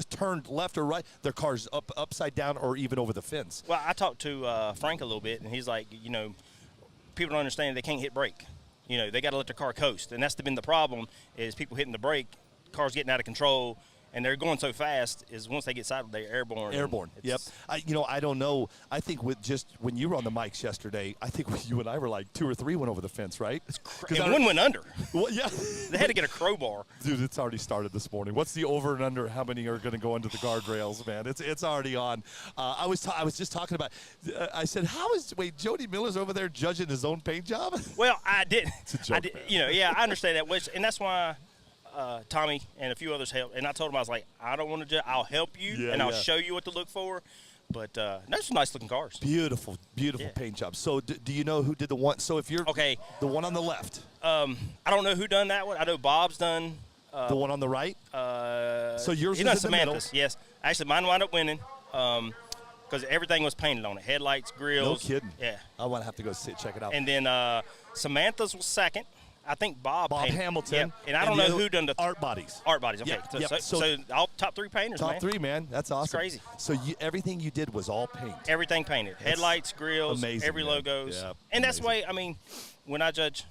A: turned left or right, their car's upside down or even over the fence.
J: Well, I talked to Frank a little bit, and he's like, people don't understand they can't hit brake. They got to let their car coast, and that's been the problem is people hitting the brake, cars getting out of control, and they're going so fast is once they get sighted, they're airborne.
A: Airborne. Yep. I don't know. I think with just when you were on the mics yesterday, I think you and I were like 2 or 3 went over the fence, right?
J: And one went under.
A: Well, yeah.
J: They had to get a crowbar.
A: Dude, it's already started this morning. What's the over and under? How many are going to go under the guardrails, man? It's already on. I was just talking about. I said, Jody Miller's over there judging his own paint job?
J: Well, I did.
A: It's a joke,
J: I did. I understand that, and that's why. Tommy and a few others helped, and I told him I was like, I don't want to. I'll help you, and I'll show you what to look for. But no, some nice looking cars.
A: Beautiful, beautiful
J: Yeah.
A: paint job. So do you know who did the one? So if you're
J: Okay.
A: the one on the left,
J: I don't know who done that one. I know Bob's done.
A: the one on the right. So yours
J: he
A: was
J: done
A: in the middle.
J: Samantha's. Yes, actually, mine wound up winning because everything was painted on it. Headlights, grills.
A: No kidding.
J: Yeah.
A: I want to have to go check it out.
J: And then Samantha's was second. I think Bob painted.
A: Hamilton.
J: Yep. And I don't
A: the
J: know
A: other-
J: who done the
A: art bodies.
J: art bodies. Okay.
A: Yep, yep.
J: So all top 3 painters,
A: Top
J: man.
A: 3, man. That's awesome.
J: crazy.
A: So everything you did was all paint.
J: Everything painted. Headlights, grills,
A: amazing,
J: every
A: man.
J: logos.
A: Yeah,
J: And that's the
A: amazing.
J: way, I mean, when I judge.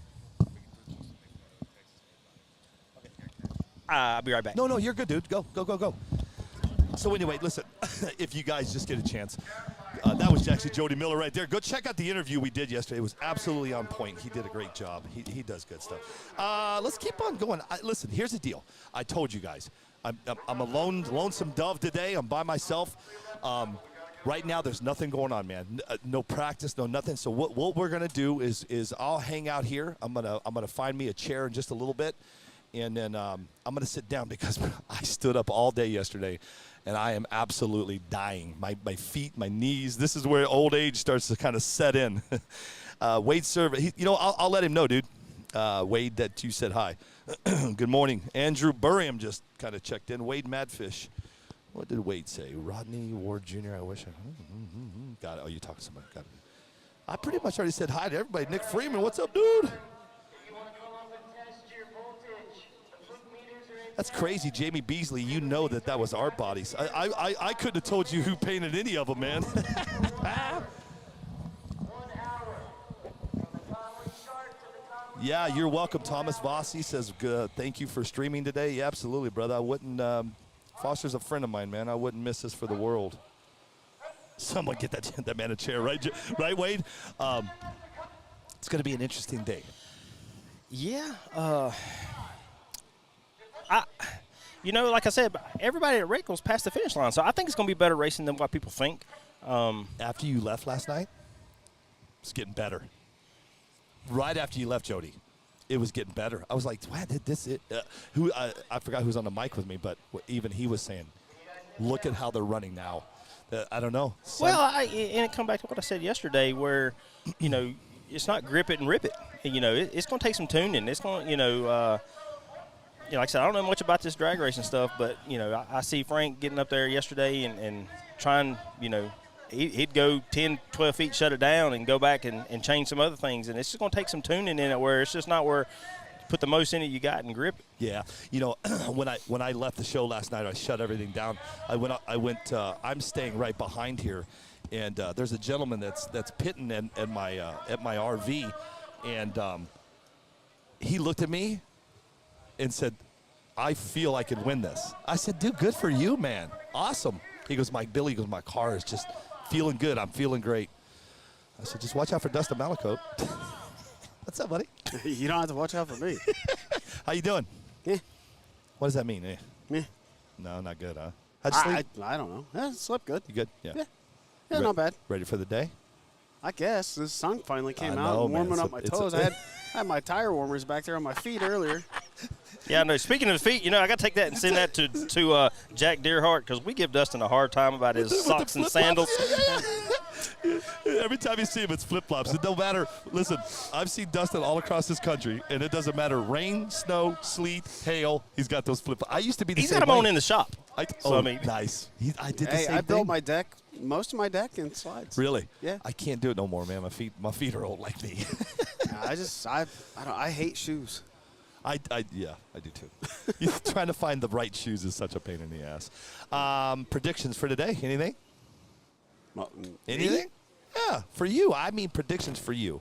J: I'll be right back.
A: No, you're good, dude. Go. So anyway, listen, if you guys just get a chance, that was actually Jody Miller right there. Go check out the interview we did yesterday. It was absolutely on point. He did a great job. He does good stuff. Let's keep on going. Listen, here's the deal. I told you guys, I'm a lonesome dove today. I'm by myself. Right now, there's nothing going on, man. No practice, no nothing. So what we're gonna do is I'll hang out here. I'm gonna find me a chair in just a little bit. And then I'm going to sit down because I stood up all day yesterday, and I am absolutely dying. My feet, my knees, this is where old age starts to kind of set in. Wade Server, I'll let him know, dude. Wade, that you said hi. Good morning. Andrew Burriam just kind of checked in. Wade Madfish. What did Wade say? Rodney Ward Jr., I wish I... Got it. Oh, you're talking to somebody. Got it. I pretty much already said hi to everybody. Nick Freeman, what's up, dude? That's crazy, Jamie Beasley. You know that was art bodies. I couldn't have told you who painted any of them, man. Yeah, you're welcome. Thomas Vossi says, thank you for streaming today. Yeah, absolutely, brother. I wouldn't. Foster's a friend of mine, man. I wouldn't miss this for the world. Someone get that man a chair, right, Wade? It's going to be an interesting day.
J: Yeah. Like I said, everybody at Rickles passed the finish line, so I think it's going to be better racing than what people think.
A: After you left last night, it's getting better. Right after you left, Jody, it was getting better. I was like, "Wow, did this?" I forgot who was on the mic with me, but even he was saying, "Look at how they're running now." I don't know.
J: And it come back to what I said yesterday, where it's not grip it and rip it. It's going to take some tuning. It's going, like I said, I don't know much about this drag racing stuff, but, I see Frank getting up there yesterday and trying, he'd go 10, 12 feet, shut it down, and go back and change some other things. And it's just going to take some tuning in it where it's just not where put the most in it you got and grip it.
A: Yeah. When I left the show last night, I shut everything down. I'm staying right behind here, and there's a gentleman that's pitting at my RV, and he looked at me and said, I feel I could win this. I said, dude, good for you, man. Awesome. He goes, my car is just feeling good. I'm feeling great. I said, just watch out for Dustin Malacote. What's up, buddy?
K: You don't have to watch out for me.
A: How you doing?
K: Yeah.
A: What does that mean?
K: Yeah.
A: No, not good, huh? How'd you sleep?
K: I don't know. Yeah, slept good.
A: You good? Yeah.
K: Yeah, not bad.
A: Ready for the day?
K: I guess. The sun finally came
A: I
K: out
A: know,
K: and warming
A: man.
K: up my toes. I had my tire warmers back there on my feet earlier.
J: Yeah, no. Speaking of feet, I got to take that and send that to Jack Deerhart because we give Dustin a hard time about his socks and sandals.
A: Every time you see him, it's flip-flops. It don't matter. Listen, I've seen Dustin all across this country, and it doesn't matter. Rain, snow, sleet, hail, he's got those flip-flops. I used to be the
J: He's
A: same
J: got them
A: way.
J: on in the shop.
A: Nice. I did the same
K: I built
A: thing.
K: my deck, most of my deck in slides.
A: Really?
K: Yeah.
A: I can't do it no more, man. My feet are old like me.
K: I hate shoes.
A: I do too. Trying to find the right shoes is such a pain in the ass. Predictions for today? Anything? Anything? Yeah, for you. I mean predictions for you.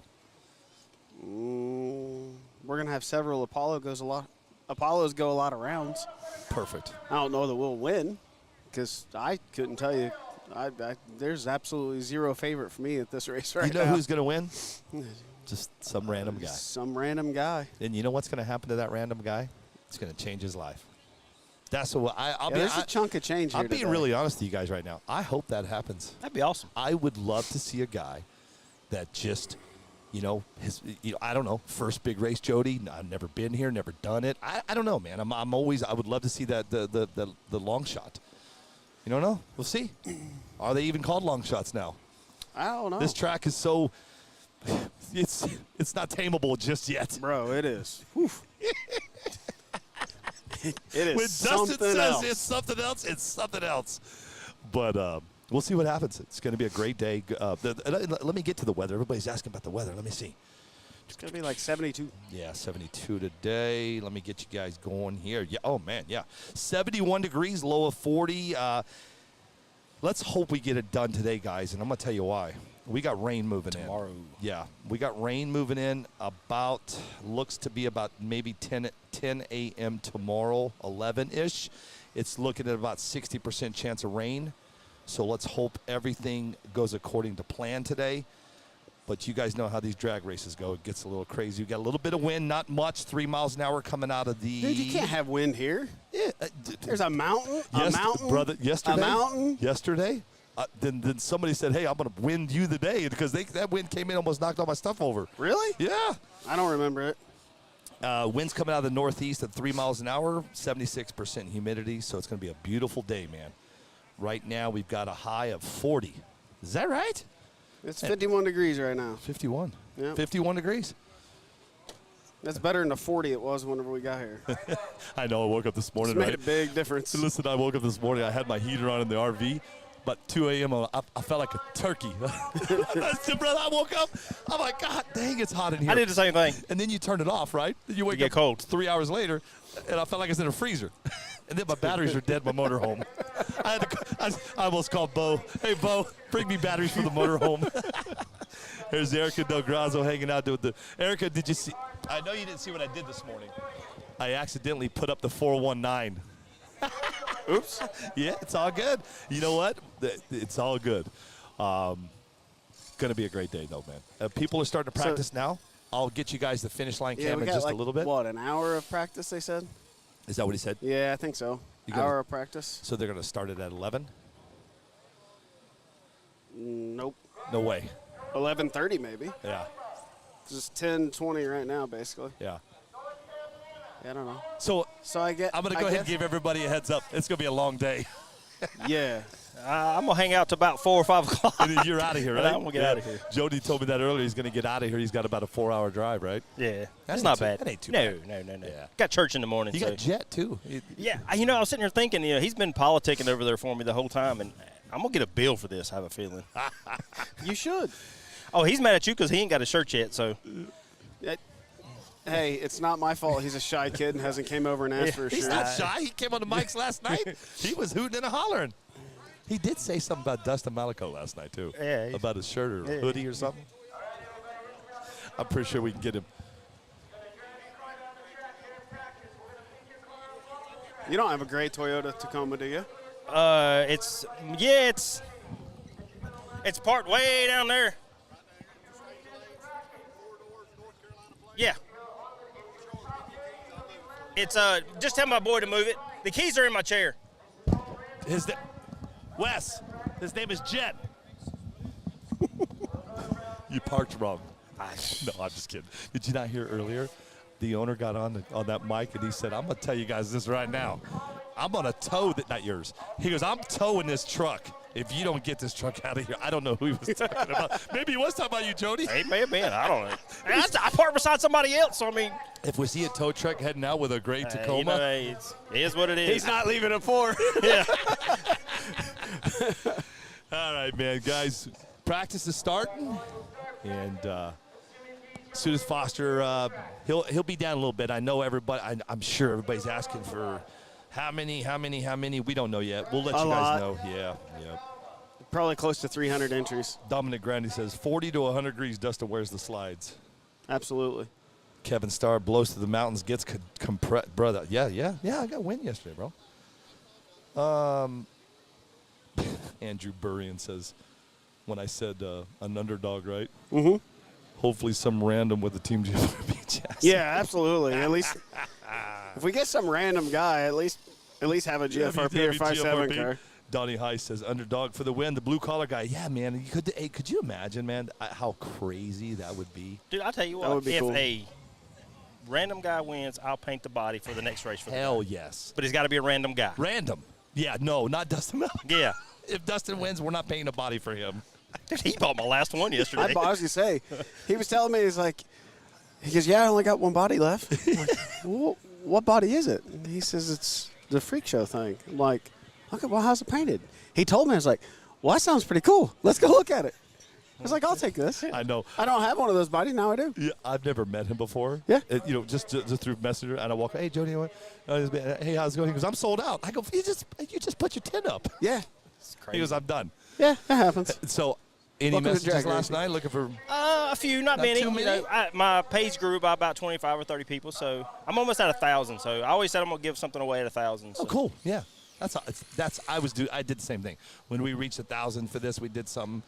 K: We're gonna have several Apollos go a lot of rounds.
A: Perfect.
K: I don't know that we'll win, because I couldn't tell you. There's absolutely zero favorite for me at this race right now.
A: You know who's going to win? Just some random guy.
K: Some random guy.
A: And you know what's going to happen to that random guy? It's going to change his life. That's what I'll be.
K: There's a chunk of change here
A: I'm being
K: today.
A: really honest with you guys right now. I hope that happens.
J: That'd be awesome.
A: I would love to see a guy that just, I don't know, first big race, Jody. I've never been here, never done it. I don't know, man. I would love to see that the long shot. You don't know? We'll see. Are they even called long shots now?
K: I don't know.
A: This track is so it's not tameable just yet.
K: Bro, it is. It is
A: When Dustin
K: something
A: says
K: else.
A: it's something else, it's something else. But we'll see what happens. It's going to be a great day. Let me get to the weather. Everybody's asking about the weather. Let me see.
K: It's going to be like 72.
A: Yeah, 72 today. Let me get you guys going here. Yeah. Oh, man, yeah. 71 degrees, low of 40. Let's hope we get it done today, guys, and I'm going to tell you why. We got rain moving
J: Tomorrow.
A: in. Yeah, we got rain moving in about, looks to be about maybe 10 a.m. tomorrow, 11-ish. It's looking at about 60% chance of rain. So let's hope everything goes according to plan today. But you guys know how these drag races go. It gets a little crazy. You got a little bit of wind, not much, 3 miles an hour coming out of the...
K: Dude, you can't have wind here.
A: Yeah.
K: There's a mountain,
A: Brother, yesterday,
K: a mountain.
A: Yesterday, then somebody said, hey, I'm going to wind you the day because that wind came in, almost knocked all my stuff over.
K: Really?
A: Yeah.
K: I don't remember it.
A: Winds coming out of the northeast at 3 miles an hour, 76% humidity, so it's going to be a beautiful day, man. Right now, we've got a high of 40. Is that right?
K: It's 51 degrees right now.
A: 51.
K: Yeah.
A: 51 degrees.
K: That's better than the 40 it was whenever we got here.
A: I know. I woke up this morning,
K: It's made
A: right?
K: a big difference.
A: Listen, I woke up this morning. I had my heater on in the RV. But 2 a.m., I felt like a turkey. Brother, I woke up. I'm like, God dang, it's hot in here.
J: I did the same thing.
A: And then you turn it off, right? You wake
J: get
A: up
J: cold.
A: 3 hours later, and I felt like I was in a freezer. And then my batteries are dead in my motorhome. I almost called Bo. Hey, Bo, bring me batteries for the motorhome. There's Erica Del Grazzo hanging out with the... Erica, did you see... I know you didn't see what I did this morning. I accidentally put up the 419. Oops. Yeah, it's all good. You know what? It's all good. Going to be a great day, though, man. People are starting to practice now. I'll get you guys the finish line cam in just
K: like,
A: a little bit.
K: What, an hour of practice, they said?
A: Is that what he said?
K: Yeah, I think so. Hour of practice.
A: So they're going to start it at 11?
K: Nope.
A: No way.
K: 11:30 maybe.
A: Yeah.
K: Just 10:20 right now, basically.
A: Yeah.
K: Yeah, I don't know.
A: So
K: I'm
A: going to go ahead and give everybody a heads up. It's going to be a long day.
K: Yeah.
J: I'm going to hang out till about 4 or 5 o'clock.
A: And then you're out of here, right?
J: I'm going to get out of here.
A: Jody told me that earlier. He's going to get out of here. He's got about a 4-hour drive, right?
J: Yeah.
A: That's
J: not bad.
A: That ain't too bad.
J: No.
A: Yeah.
J: Got church in the morning.
A: You
J: so.
A: got Jet, too.
J: Yeah. I was sitting here thinking, he's been politicking over there for me the whole time, and I'm going to get a bill for this, I have a feeling.
K: You should.
J: Oh, he's mad at you because he ain't got a shirt yet, so.
K: Hey, it's not my fault. He's a shy kid and hasn't came over and asked for a shirt.
A: He's not shy. He came on the mics last night. He was hooting and hollering. He did say something about Dustin Malico last night, too.
J: Yeah.
A: About his shirt or hoodie or something. I'm pretty sure we can get him.
K: You don't have a gray Toyota Tacoma, do you?
J: It's parked way down there. Yeah. It's just tell my boy to move it. The keys are in my chair.
A: Wes, his name is Jet. You parked wrong. No, I'm just kidding. Did you not hear earlier? The owner got on that mic and he said, I'm going to tell you guys this right now. I'm going to tow that, not yours. He goes, I'm towing this truck if you don't get this truck out of here. I don't know who he was talking about. Maybe he was talking about you, Jody.
J: He may have been. I don't know. I parked beside somebody else, so I mean.
A: If we see a tow truck heading out with a gray Tacoma.
J: It is what it is.
K: He's not leaving at 4.
J: Yeah.
A: All right, man, guys. Practice is starting. And as soon as Foster, he'll be down a little bit. I know everybody. I'm sure everybody's asking for how many. We don't know yet. We'll let you guys know. Yeah.
K: Probably close to 300 entries.
A: Dominic Grandi says 40 to 100 degrees. Dustin wears the slides.
K: Absolutely.
A: Kevin Starr blows to the mountains, gets compressed. Brother, yeah. I got wind yesterday, bro. Andrew Burrian says, when I said an underdog, right?
K: Mm-hmm.
A: Hopefully some random with the Team GFRP chassis.
K: Yeah, absolutely. At least if we get some random guy, at least have a GFRP or 5.7 car.
A: Donnie Heiss says, underdog for the win. The blue-collar guy. Yeah, man. Could you imagine, man, how crazy that would be?
J: Dude, I'll tell you what.
K: That would be cool.
J: If a random guy wins, I'll paint the body for the next race.
A: Hell yes.
J: But he's got to be a random guy.
A: Random. Yeah, no, not Dustin Miller.
J: Yeah.
A: If Dustin wins, we're not paying a body for him.
J: Dude, he bought my last one yesterday.
K: I was going to say, he was telling me, he goes, yeah, I only got one body left. I'm like, well, what body is it? And he says, it's the freak show thing. I'm like, okay, well, how's it painted? He told me, I was like, well, that sounds pretty cool. Let's go look at it. I was like, I'll take this.
A: I know.
K: I don't have one of those bodies. Now I do.
A: Yeah, I've never met him before.
K: Yeah.
A: Just through Messenger, and I walk, hey, Jody, hey, how's it going? He goes, I'm sold out. I go, you just put your tent up.
K: Yeah.
A: He goes, I'm done.
K: Yeah, that happens.
A: So, any
K: Welcome to
A: messages
K: Drag
A: last
K: Racing.
A: night looking for?
J: A few, not many.
A: too
J: You
A: many?
J: know, my page grew by about 25 or 30 people, so I'm almost at 1,000. So I always said I'm gonna give something away at 1,000. So.
A: Oh, cool. Yeah. I did the same thing. When we reached 1,000 for this, we did something.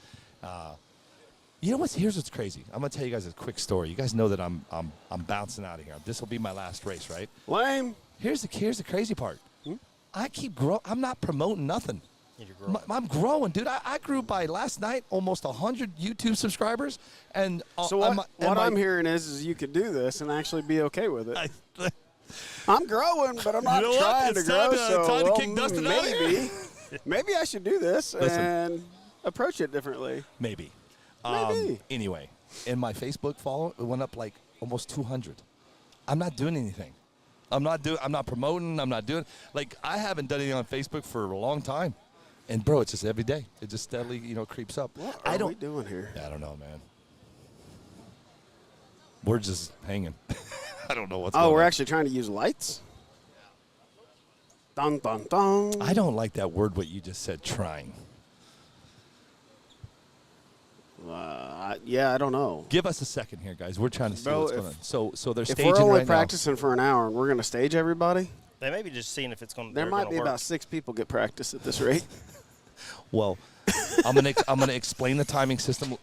A: You know here's what's crazy. I'm gonna tell you guys a quick story. You guys know that I'm bouncing out of here. This will be my last race, right?
K: Lame.
A: Here's the crazy part. I keep growing. I'm not promoting nothing. I'm growing, dude. I grew by last night almost 100 YouTube subscribers, and
K: So what I'm hearing is you could do this and actually be okay with it. I'm growing, but I'm not
A: You know what?
K: trying
A: It's
K: to grow.
A: time to
K: So
A: kick Dustin out of here.
K: maybe I should do this
A: Listen.
K: and approach it differently.
A: Maybe.
K: Maybe.
A: Anyway, in my Facebook follow, it went up like almost 200. I'm not doing anything. I'm not promoting. I'm not doing I haven't done anything on Facebook for a long time. And bro, it's just every day. It just steadily, creeps up.
K: What are we doing here?
A: I don't know, man. We're just hanging. I don't know what's going on.
K: Oh, we're actually trying to use lights? Dun, dun, dun.
A: I don't like that word, what you just said, trying.
K: Yeah, I don't know.
A: Give us a second here, guys. We're trying to see
K: Bro,
A: what's going on. So they're
K: If
A: staging
K: we're only
A: right
K: practicing for an hour and we're going to stage everybody,
J: They may be just seeing if it's gonna.
K: there
J: they're
K: might
J: gonna
K: be
J: work.
K: about 6 people get practice at this rate.
A: Well, I'm gonna explain the timing system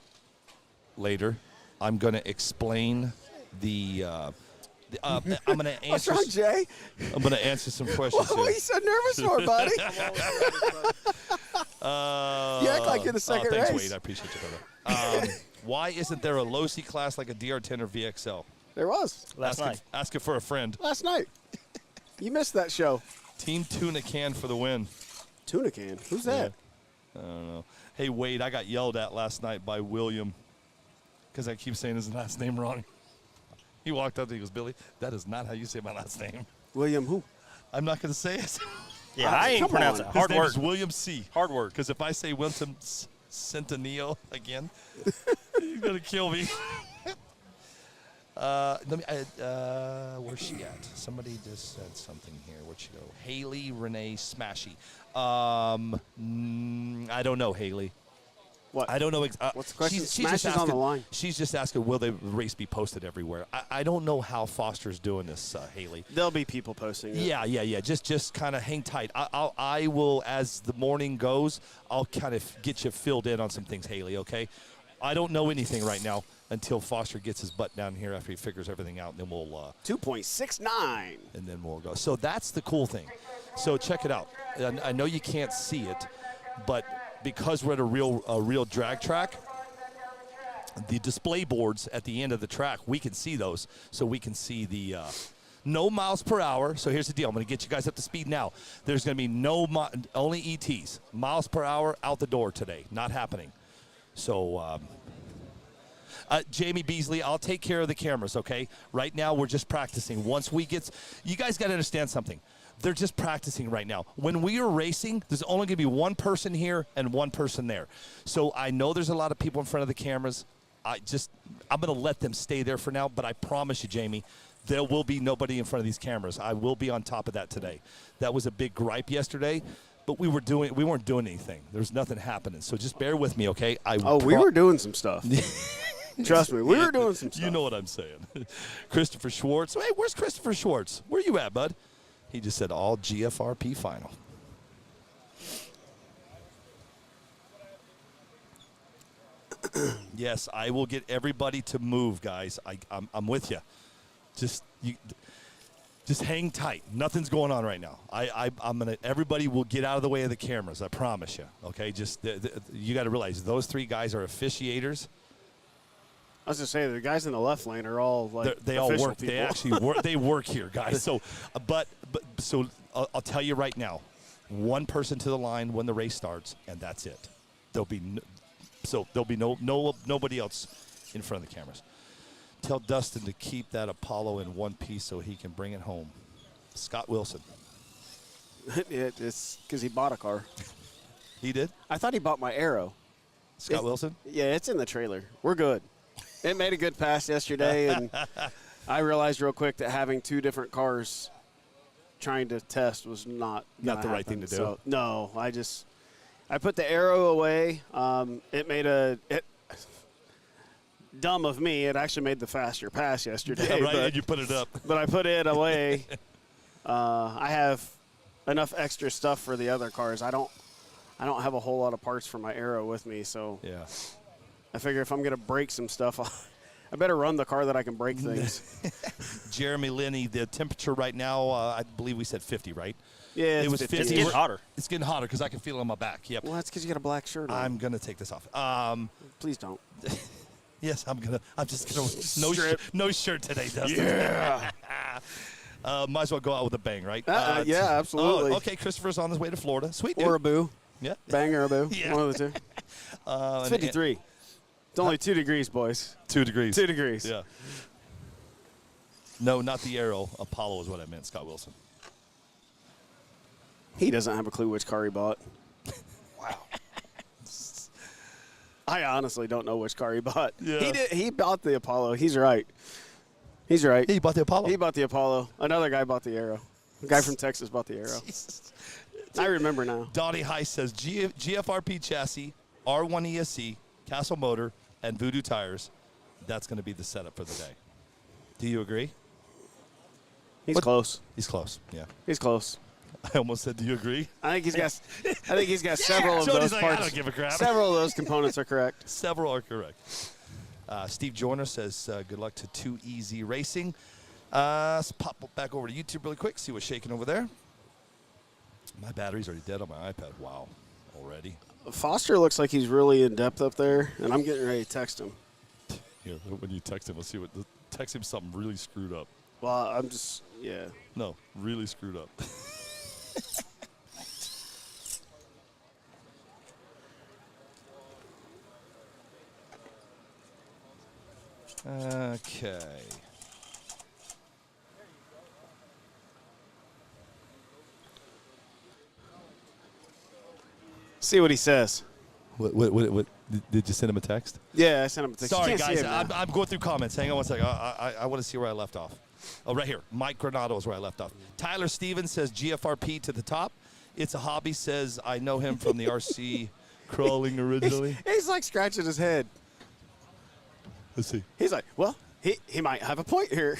A: later. I'm gonna explain the. I'm gonna
K: What's
A: answer.
K: wrong, Jay?
A: I'm gonna answer some questions
K: What are
A: here.
K: you so nervous for, buddy? You act like you're the second
A: thanks,
K: race.
A: Wade. I appreciate you, brother. Why isn't there a low C class like a DR10 or VXL?
K: There was.
J: Last night.
A: Ask it for a friend.
K: Last night. You missed that show.
A: Team Tuna Can for the win.
K: Tuna Can? Who's that?
A: I don't know. Hey, Wade, I got yelled at last night by William because I keep saying his last name wrong. He walked up to me, he goes, Billy, that is not how you say my last name.
K: William who?
A: I'm not going to say it.
J: Yeah, I ain't
K: come
J: pronounce
K: on.
J: it.
A: His
J: Hard
A: name
J: work.
A: is William C.
J: Hard work.
A: Because if I say William Centennial again, he's going to kill me. Where's she at? Somebody just said something here. Where'd she go? Haley Renee Smashy. I don't know, Haley.
K: What?
A: I don't know.
K: What's the question?
A: She's
K: Smash
A: just
K: is on
A: asking,
K: the line.
A: She's just asking, will the race be posted everywhere? I don't know how Foster's doing this, Haley.
K: There'll be people posting it.
A: Yeah. Just kind of hang tight. I will, as the morning goes, I'll kind of get you filled in on some things, Haley, okay? I don't know anything right now until Foster gets his butt down here after he figures everything out, and then we'll
K: 2.69.
A: and then we'll go. So that's the cool thing. So check it out. I know you can't see it, but because we're at a real drag track, the display boards at the end of the track, we can see those. So we can see the no miles per hour. So here's the deal. I'm going to get you guys up to speed now. There's going to be only ETs. Miles per hour out the door today. Not happening. So Jamie Beasley, I'll take care of the cameras, okay? Right now we're just practicing. Once we get – you guys got to understand something. They're just practicing right now. When we are racing, there's only going to be one person here and one person there. So I know there's a lot of people in front of the cameras. I'm going to let them stay there for now, but I promise you, Jamie, there will be nobody in front of these cameras. I will be on top of that today. That was a big gripe yesterday, but we weren't doing anything. There's nothing happening. So just bear with me, okay?
K: We were doing some stuff. Trust me, we were doing some stuff.
A: You know what I'm saying. Christopher Schwartz. Hey, where's Christopher Schwartz? Where you at, bud? He just said all GFRP final. Yes, I will get everybody to move, guys. I'm with you. Just hang tight. Nothing's going on right now. Everybody will get out of the way of the cameras. I promise you. Okay, you got to realize those three guys are officiators.
K: I was just saying, the guys in the left lane are all like
A: they all work.
K: people.
A: They actually work. They work here, guys. So, so I'll tell you right now, one person to the line when the race starts, and that's it. There'll be nobody else in front of the cameras. Tell Dustin to keep that Apollo in one piece so he can bring it home. Scott Wilson.
K: It's because he bought a car.
A: He did?
K: I thought he bought my Arrow.
A: Scott Wilson?
K: Yeah, it's in the trailer. We're good. It made a good pass yesterday, and I realized real quick that having two different cars trying to test was not
A: the right thing to do.
K: So, no, I put the Arrow away. It made dumb of me. It actually made the faster pass yesterday.
A: Yeah, right,
K: but,
A: and you put it up.
K: But I put it away. I have enough extra stuff for the other cars. I don't have a whole lot of parts for my Arrow with me, so
A: yeah.
K: I figure if I'm going to break some stuff, I better run the car that I can break things.
A: Jeremy Linney, the temperature right now, I believe we said 50, right?
K: Yeah,
A: it was
K: 50.
A: 50.
J: It's getting hotter.
A: It's getting hotter because I can feel it on my back. Yep.
K: Well, that's because you got a black shirt on.
A: I'm gonna take this off.
K: Please don't.
A: Yes, I'm just gonna no shirt today, Dustin.
K: Yeah.
A: Might as well go out with a bang, right?
K: Yeah, absolutely.
A: Oh, okay, Christopher's on his way to Florida. Sweet, dude.
K: Or a boo.
A: Yeah.
K: Bang or a boo.
A: Yeah.
K: One of the two. It's 53. It's only 2 degrees, boys.
A: 2 degrees.
K: 2 degrees.
A: Yeah. No, not the Arrow. Apollo is what I meant, Scott Wilson.
K: He doesn't have a clue which car he bought.
A: Wow.
K: I honestly don't know which car he bought.
A: Yeah.
K: He bought the Apollo. He's right. He's right.
A: He bought the Apollo.
K: He bought the Apollo. Another guy bought the Arrow. A guy from Texas bought the Arrow.
A: Jesus.
K: I remember now.
A: Donnie Heiss says GFRP chassis, R1 ESC, Castle motor, and Voodoo tires. That's going to be the setup for the day. Do you agree?
K: He's close.
A: He's close. Yeah.
K: He's close.
A: I almost said, do you agree?
K: I think he's got several of
A: Jody's
K: those
A: like,
K: parts.
A: I don't give a crap.
K: Several of those components are correct.
A: Several are correct. Steve Joyner says, good luck to 2 Easy Racing. Let's pop back over to YouTube really quick, see what's shaking over there. My battery's already dead on my iPad. Wow, already.
K: Foster looks like he's really in depth up there, and I'm getting ready to text him.
A: Here, when you text him, let's see what. Text him something really screwed up.
K: Well, I'm just, yeah.
A: No, really screwed up. Okay.
K: See what he says.
A: What did you send him a text?
K: Yeah, I sent him a text.
A: Sorry,
K: You can't see
A: guys.
K: him now.
A: I'm going through comments. Hang on one second. I want to see where I left off. Oh, right here. Mike Granado is where I left off. Tyler Stevens says GFRP to the top. It's a Hobby says I know him from the RC crawling originally.
K: He's like scratching his head.
A: Let's see.
K: He's like, well, he might have a point here.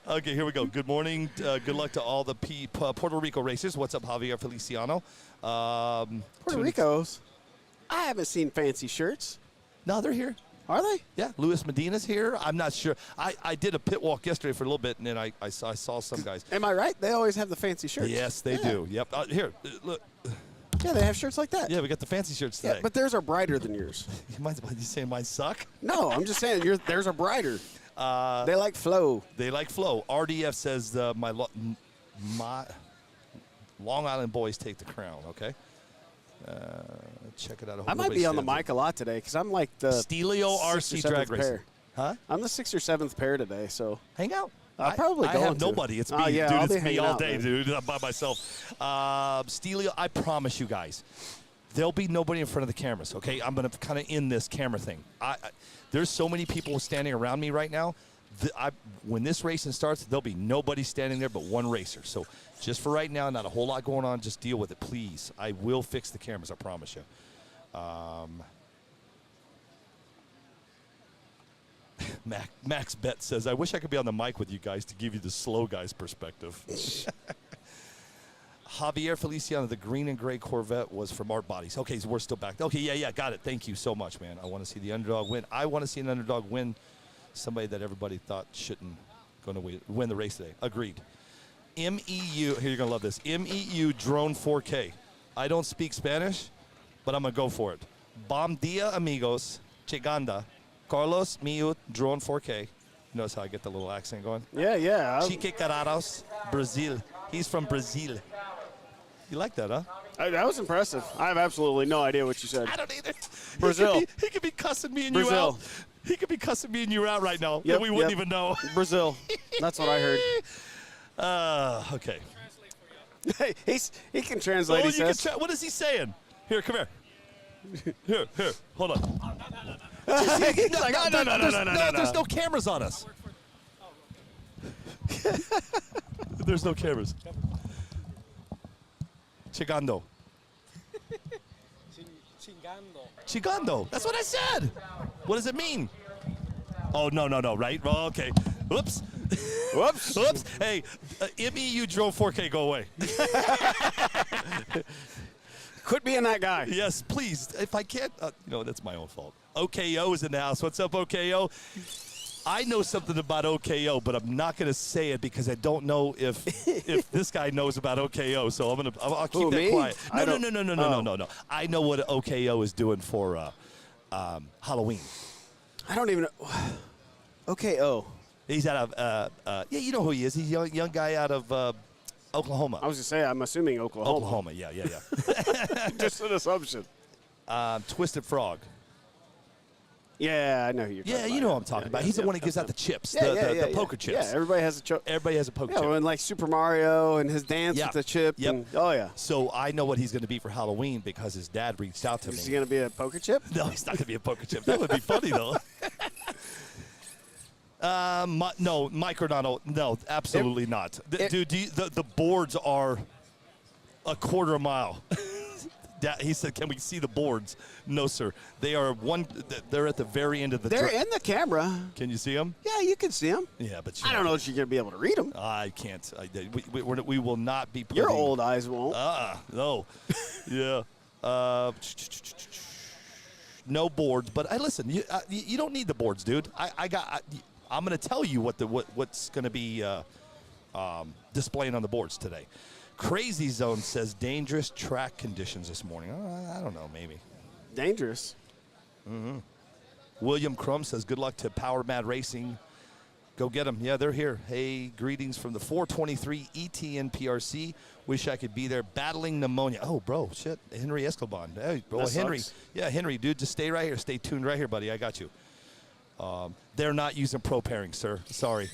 A: Okay, here we go. Good morning. Good luck to all the Puerto Rico racers. What's up, Javier Feliciano?
K: Puerto Rico's. I haven't seen fancy shirts.
A: No, they're here.
K: Are they?
A: Yeah, Luis Medina's here. I'm not sure. I did a pit walk yesterday for a little bit, and then I saw some guys.
K: Am I right? They always have the fancy shirts.
A: Yes, they do. Yep. Here, look.
K: Yeah, they have shirts like that.
A: Yeah, we got the fancy shirts today.
K: Yeah, but theirs are brighter than yours.
A: You saying mine suck?
K: No, I'm just saying theirs are brighter. They like flow.
A: They like flow. RDF says my Long Island boys take the crown. Okay. Check it out.
K: I might be on the mic a lot today because I'm like the
A: Stelio RC drag racer. Huh?
K: I'm the 6th or 7th pair today, so
A: hang out.
K: I'll probably go.
A: I have nobody. It's me, dude.
K: I'll
A: It's
K: be
A: me all
K: out,
A: day,
K: man.
A: dude. I'm by myself. Stelio, I promise you guys, there'll be nobody in front of the cameras. Okay, I'm gonna kind of end this camera thing. There's so many people standing around me right now. When this racing starts, there'll be nobody standing there but one racer. So just for right now, not a whole lot going on. Just deal with it, please. I will fix the cameras. I promise you. Max Bet says, I wish I could be on the mic with you guys to give you the slow guys perspective. Javier Feliciano, the green and gray Corvette was from Art Bodies. Okay, so we're still back. Okay, yeah, got it. Thank you so much, man. I want to see the underdog win. I want to see an underdog win somebody that everybody thought shouldn't going to win the race today. Agreed. MEU, here you're going to love this. MEU Drone 4K. I don't speak Spanish, but I'm going to go for it. Bom dia, amigos. Cheganda. Carlos Miu Drone 4K. Notice how I get the little accent going?
K: Yeah.
A: Chique Carados, Brazil. He's from Brazil. You like that, huh?
K: That was impressive. I have absolutely no idea what you said.
A: I don't either.
K: Brazil.
A: He could be cussing me and
K: Brazil.
A: you out. He could be cussing me and you out right now.
K: Yep,
A: and we wouldn't
K: yep.
A: even know.
K: Brazil. That's what I heard.
A: Okay.
K: Hey, he can translate, he says.
A: What is he saying? Here, come here. Here, hold on.
K: He's like, no.
A: There's no cameras on us. There's no cameras. Chigando. Chigando. That's what I said. What does it mean? Oh, no, right? Oh, okay. Whoops. Whoops. Hey, MEU drone 4K, go away.
K: Quit being that guy.
A: Yes, please. If I can't, that's my own fault. OKO is in the house. What's up, OKO? I know something about OKO, but I'm not going to say it because I don't know if this guy knows about OKO. So I'll keep that quiet. No. I know what OKO is doing for Halloween.
K: I don't even know. OKO.
A: He's out of you know who he is. He's a young guy out of Oklahoma.
K: I was going to say, I'm assuming Oklahoma.
A: Oklahoma, yeah.
K: Just an assumption.
A: Twisted Frog.
K: Yeah, I know who you're talking about.
A: You know what I'm talking about. He's the one who gives out the chips,
K: Yeah,
A: the poker chips.
K: Yeah, everybody has a chip.
A: Everybody has a poker
K: Yeah,
A: chip.
K: and like Super Mario and his dance with the chip.
A: Yep.
K: And, oh, yeah.
A: So I know what he's going to be for Halloween because his dad reached out to me.
K: Is he going to be a poker chip?
A: No, he's not going to be a poker chip. That would be funny, though. No, Mike Ornano, no, absolutely not. Dude, the boards are a quarter mile. He said, "Can we see the boards?" No, sir. They are they're at the very end of the.
K: They're in the camera.
A: Can you see them?
K: Yeah, you can see them.
A: Yeah, but
K: I don't know if you're going to be able to read them.
A: I can't. We will not be.
K: Your old eyes won't.
A: No. Yeah. No boards, but listen. You don't need the boards, dude. I'm going to tell you what's going to be displaying on the boards today. Crazy Zone says dangerous track conditions this morning. I don't know, maybe.
K: Dangerous.
A: Mm-hmm. William Crum says good luck to Power Mad Racing. Go get them. Yeah, they're here. Hey, greetings from the 423 NPRC. Wish I could be there battling pneumonia. Oh, bro, shit. Henry Escoban. Hey, bro,
K: That
A: Henry.
K: sucks.
A: Yeah, Henry, dude, just stay right here. Stay tuned right here, buddy. I got you. They're not using pro pairings, sir. Sorry.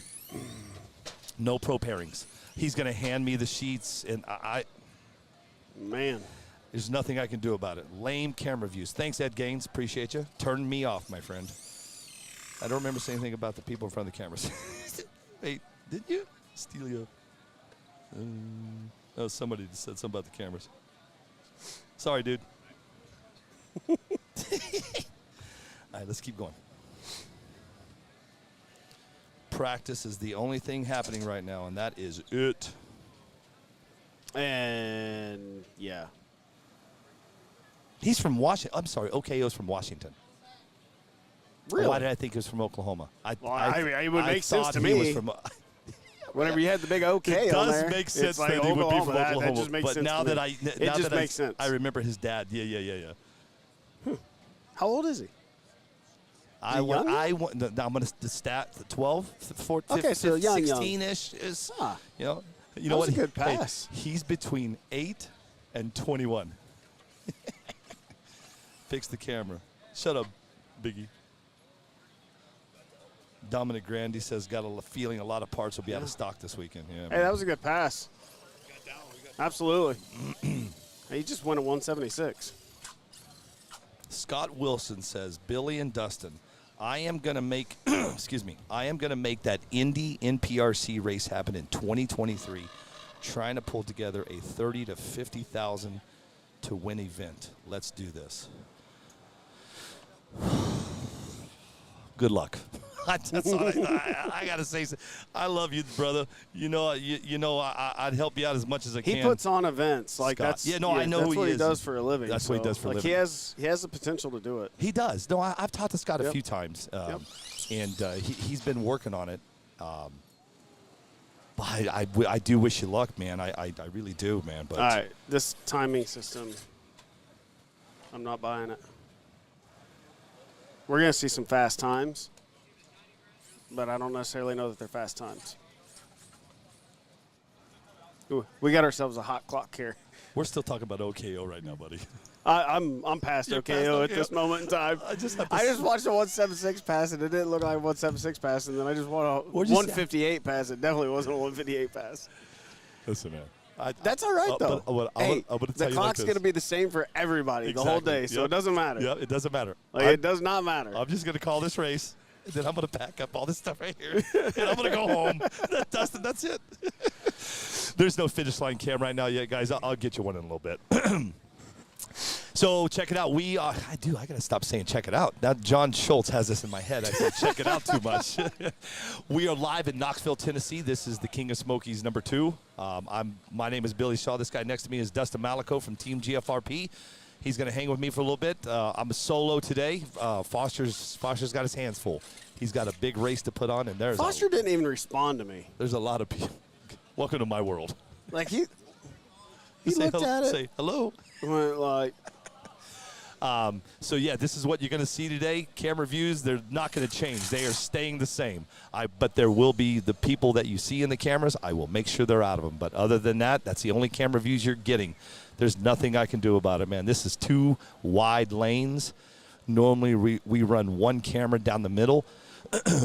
A: No pro pairings. He's going to hand me the sheets, and
K: Man.
A: there's nothing I can do about it. Lame camera views. Thanks, Ed Gaines. Appreciate you. Turn me off, my friend. I don't remember saying anything about the people in front of the cameras. Wait, did you? Steal you. Oh, somebody just said something about the cameras. Sorry, dude. All right, let's keep going. Practice is the only thing happening right now, and that is it.
K: And, yeah.
A: He's from Washington. I'm sorry, OKO's from Washington.
K: Really?
A: Why did I think he was from Oklahoma?
K: It would make sense to
A: he
K: me.
A: was from,
K: Whenever you had the big OK
A: it
K: on
A: does
K: there,
A: make sense
K: it's like
A: that he would be from Oklahoma.
K: That just makes
A: but
K: sense
A: now
K: to
A: that
K: me.
A: I
K: makes sense.
A: I remember his dad. Yeah.
K: How old is he?
A: I'm going to stat 12, 14,
K: Okay, so young.
A: 16-ish is, you know
K: That
A: what?
K: was a good
A: Hey,
K: pass.
A: he's between 8 and 21. Fix the camera. Shut up, Biggie. Dominic Grandy says, got a feeling a lot of parts will be out of stock this weekend. Yeah,
K: Hey, that was a good pass. Absolutely. He just went at 176.
A: Scott Wilson says, Billy and Dustin, I am going to make, I am going to make that Indy NPRC race happen in 2023, trying to pull together a 30 to 50,000 to win event. Let's do this. Good luck. That's all I got to say. I love you, brother. You know, I'd help you out as much as I can.
K: He puts on events like
A: Scott.
K: that's.
A: I know
K: that's
A: who he
K: what
A: is.
K: he does for a living.
A: That's what he does for a living.
K: He has the potential to do it.
A: He does. No, I've talked to Scott a few times, and he's been working on it. But I do wish you luck, man. I really do, man. But
K: all right, this timing system, I'm not buying it. We're gonna see some fast times, but I don't necessarily know that they're fast times. We got ourselves a hot clock here.
A: We're still talking about OKO right now, buddy.
K: I'm past
A: You're
K: OKO
A: past
K: at this
A: OKO.
K: moment in time.
A: I just have to
K: I just watched a 176 pass, and it didn't look like a 176 pass, and then I just watched a
A: What'd you say?
K: 158 pass. It definitely wasn't a 158 pass.
A: Listen, man.
K: That's all right, though.
A: But I'm
K: Hey,
A: gonna
K: the
A: tell you like
K: clock's
A: this.
K: going to be the same for everybody the whole day, so
A: Yep.
K: it doesn't matter.
A: Yeah, it doesn't matter.
K: Like, it does not matter.
A: I'm just going to call this race, and then I'm going to pack up all this stuff right here, and I'm going to go home. Dustin, that's it. There's no finish line cam right now yet, guys. I'll get you one in a little bit. So check it out. I got to stop saying check it out. Now John Schultz has this in my head. I said check it out too much. We are live in Knoxville, Tennessee. This is the King of Smokies #2. My name is Billy Shaw. This guy next to me is Dustin Malico from Team GFRP. He's going to hang with me for a little bit. I'm a solo today. Foster's got his hands full. He's got a big race to put on, and
K: Foster didn't even respond to me.
A: there's a lot of people. Welcome to my world.
K: Like, he
A: Say
K: looked at it.
A: Say hello.
K: Went like,
A: So yeah, this is what you're going to see today. Camera views, they're not going to change. They are staying the same. But there will be the people that you see in the cameras. I will make sure they're out of them. But other than that, that's the only camera views you're getting. There's nothing I can do about it, man. This is 2 wide lanes. Normally we run 1 camera down the middle,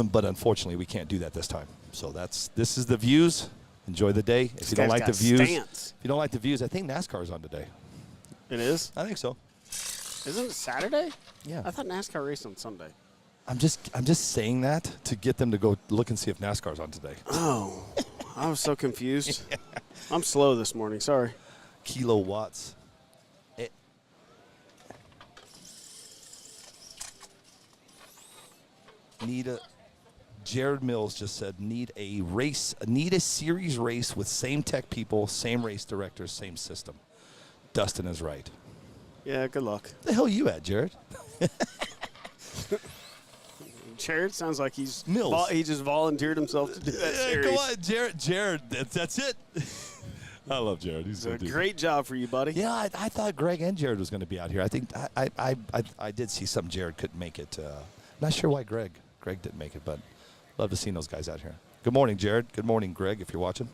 A: but unfortunately we can't do that this time. So this is the views. Enjoy the day. If you don't like the views, I think NASCAR's on today.
K: it is?
A: I think so.
K: Isn't it Saturday?
A: Yeah.
K: I thought NASCAR raced on Sunday.
A: I'm just saying that to get them to go look and see if NASCAR's on today.
K: Oh, I was so confused. I'm slow this morning. Sorry.
A: Kilowatts. Jared Mills just said need a series race with same tech people, same race directors, same system. Dustin is right.
K: Yeah, good luck.
A: The hell you at, Jared?
K: Jared sounds like he just volunteered himself to do that series.
A: Come on, Jared. That's it. I love Jared. He's
K: a great job for you, buddy.
A: Yeah, I thought Greg and Jared was going to be out here. I think I did see some Jared couldn't make it. Not sure why Greg didn't make it, but love to see those guys out here. Good morning, Jared. Good morning, Greg, if you're watching.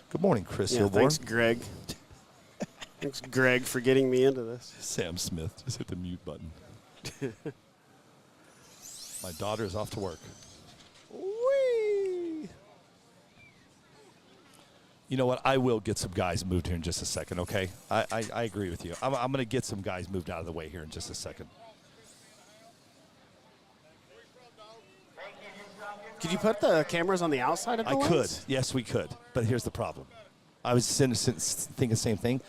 A: Good morning, Chris Hilborn.
K: Thanks, Greg. Thanks, Greg, for getting me into this.
A: Sam Smith, just hit the mute button. My daughter is off to work. Whee! You know what? I will get some guys moved here in just a second, okay? I agree with you. I'm going to get some guys moved out of the way here in just a second.
K: Could you put the cameras on the outside of the
A: I could.
K: lanes?
A: Yes, we could. But here's the problem. I was thinking the same thing.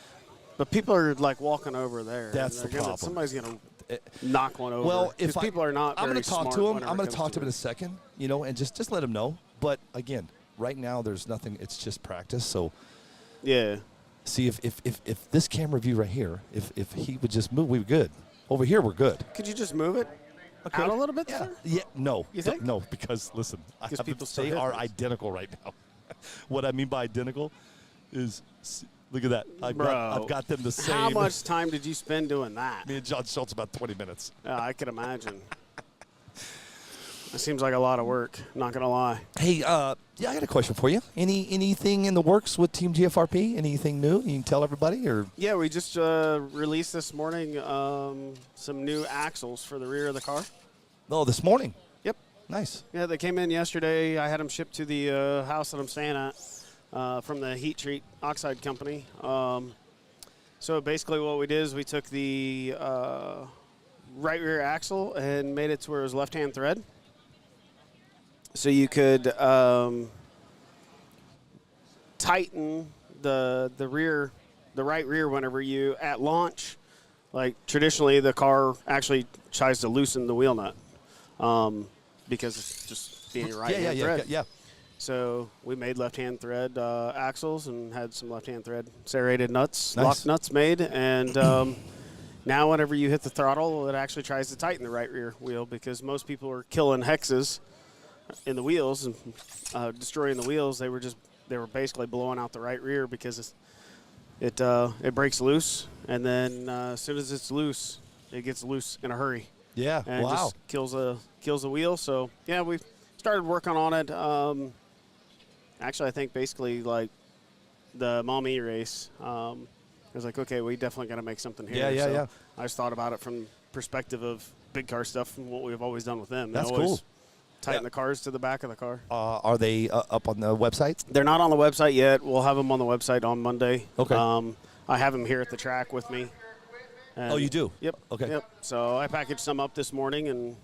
K: But people are like walking over there.
A: That's the problem.
K: Somebody's going to knock one over.
A: Well, if
K: people are not
A: I'm
K: very
A: going to talk
K: smart
A: to him.
K: whenever
A: I'm going
K: it
A: to
K: comes
A: talk to him in a second, and just let him know. But again, right now there's nothing. It's just practice. So
K: yeah.
A: See if this camera view right here, if he would just move, we're good. Over here, we're good.
K: Could you just move it out a little bit?
A: Yeah.
K: Sir?
A: Yeah. No.
K: You think?
A: No, because listen, they are identical right now. What I mean by identical is, look at that. I've got them the same.
K: How much time did you spend doing that?
A: Me and John Schultz about 20 minutes.
K: I could imagine. That seems like a lot of work. Not gonna lie.
A: Hey, I got a question for you. Anything in the works with Team GFRP? Anything new? You can tell everybody, or
K: yeah, we just released this morning some new axles for the rear of the car.
A: Oh, this morning.
K: Yep.
A: Nice.
K: Yeah, they came in yesterday. I had them shipped to the house that I'm staying at from the Heat Treat Oxide Company. So basically, what we did is we took the right rear axle and made it to where it was left-hand thread. So you could tighten the right rear whenever you, at launch, like traditionally the car actually tries to loosen the wheel nut because it's just being right-hand thread.
A: Yeah.
K: So we made left-hand thread axles and had some left-hand thread serrated nuts,
A: Nice.
K: lock nuts made, and now whenever you hit the throttle, it actually tries to tighten the right rear wheel because most people are killing hexes in the wheels and destroying the wheels. They were basically blowing out the right rear because it breaks loose, and then as soon as it's loose, it gets loose in a hurry.
A: Yeah.
K: And
A: Wow.
K: just kills the wheel. So yeah, we started working on it. Actually, I think basically like the Maumee race. I was like, okay, we definitely got to make something here.
A: Yeah.
K: I just thought about it from perspective of big car stuff and what we've always done with them.
A: That's
K: They always
A: cool.
K: Tighten the cars to the back of the car.
A: Are they up on the website?
K: They're not on the website yet. We'll have them on the website on Monday.
A: Okay.
K: I have them here at the track with me. And
A: Oh, you do?
K: Yep.
A: Okay.
K: Yep. So I packaged some up this morning, and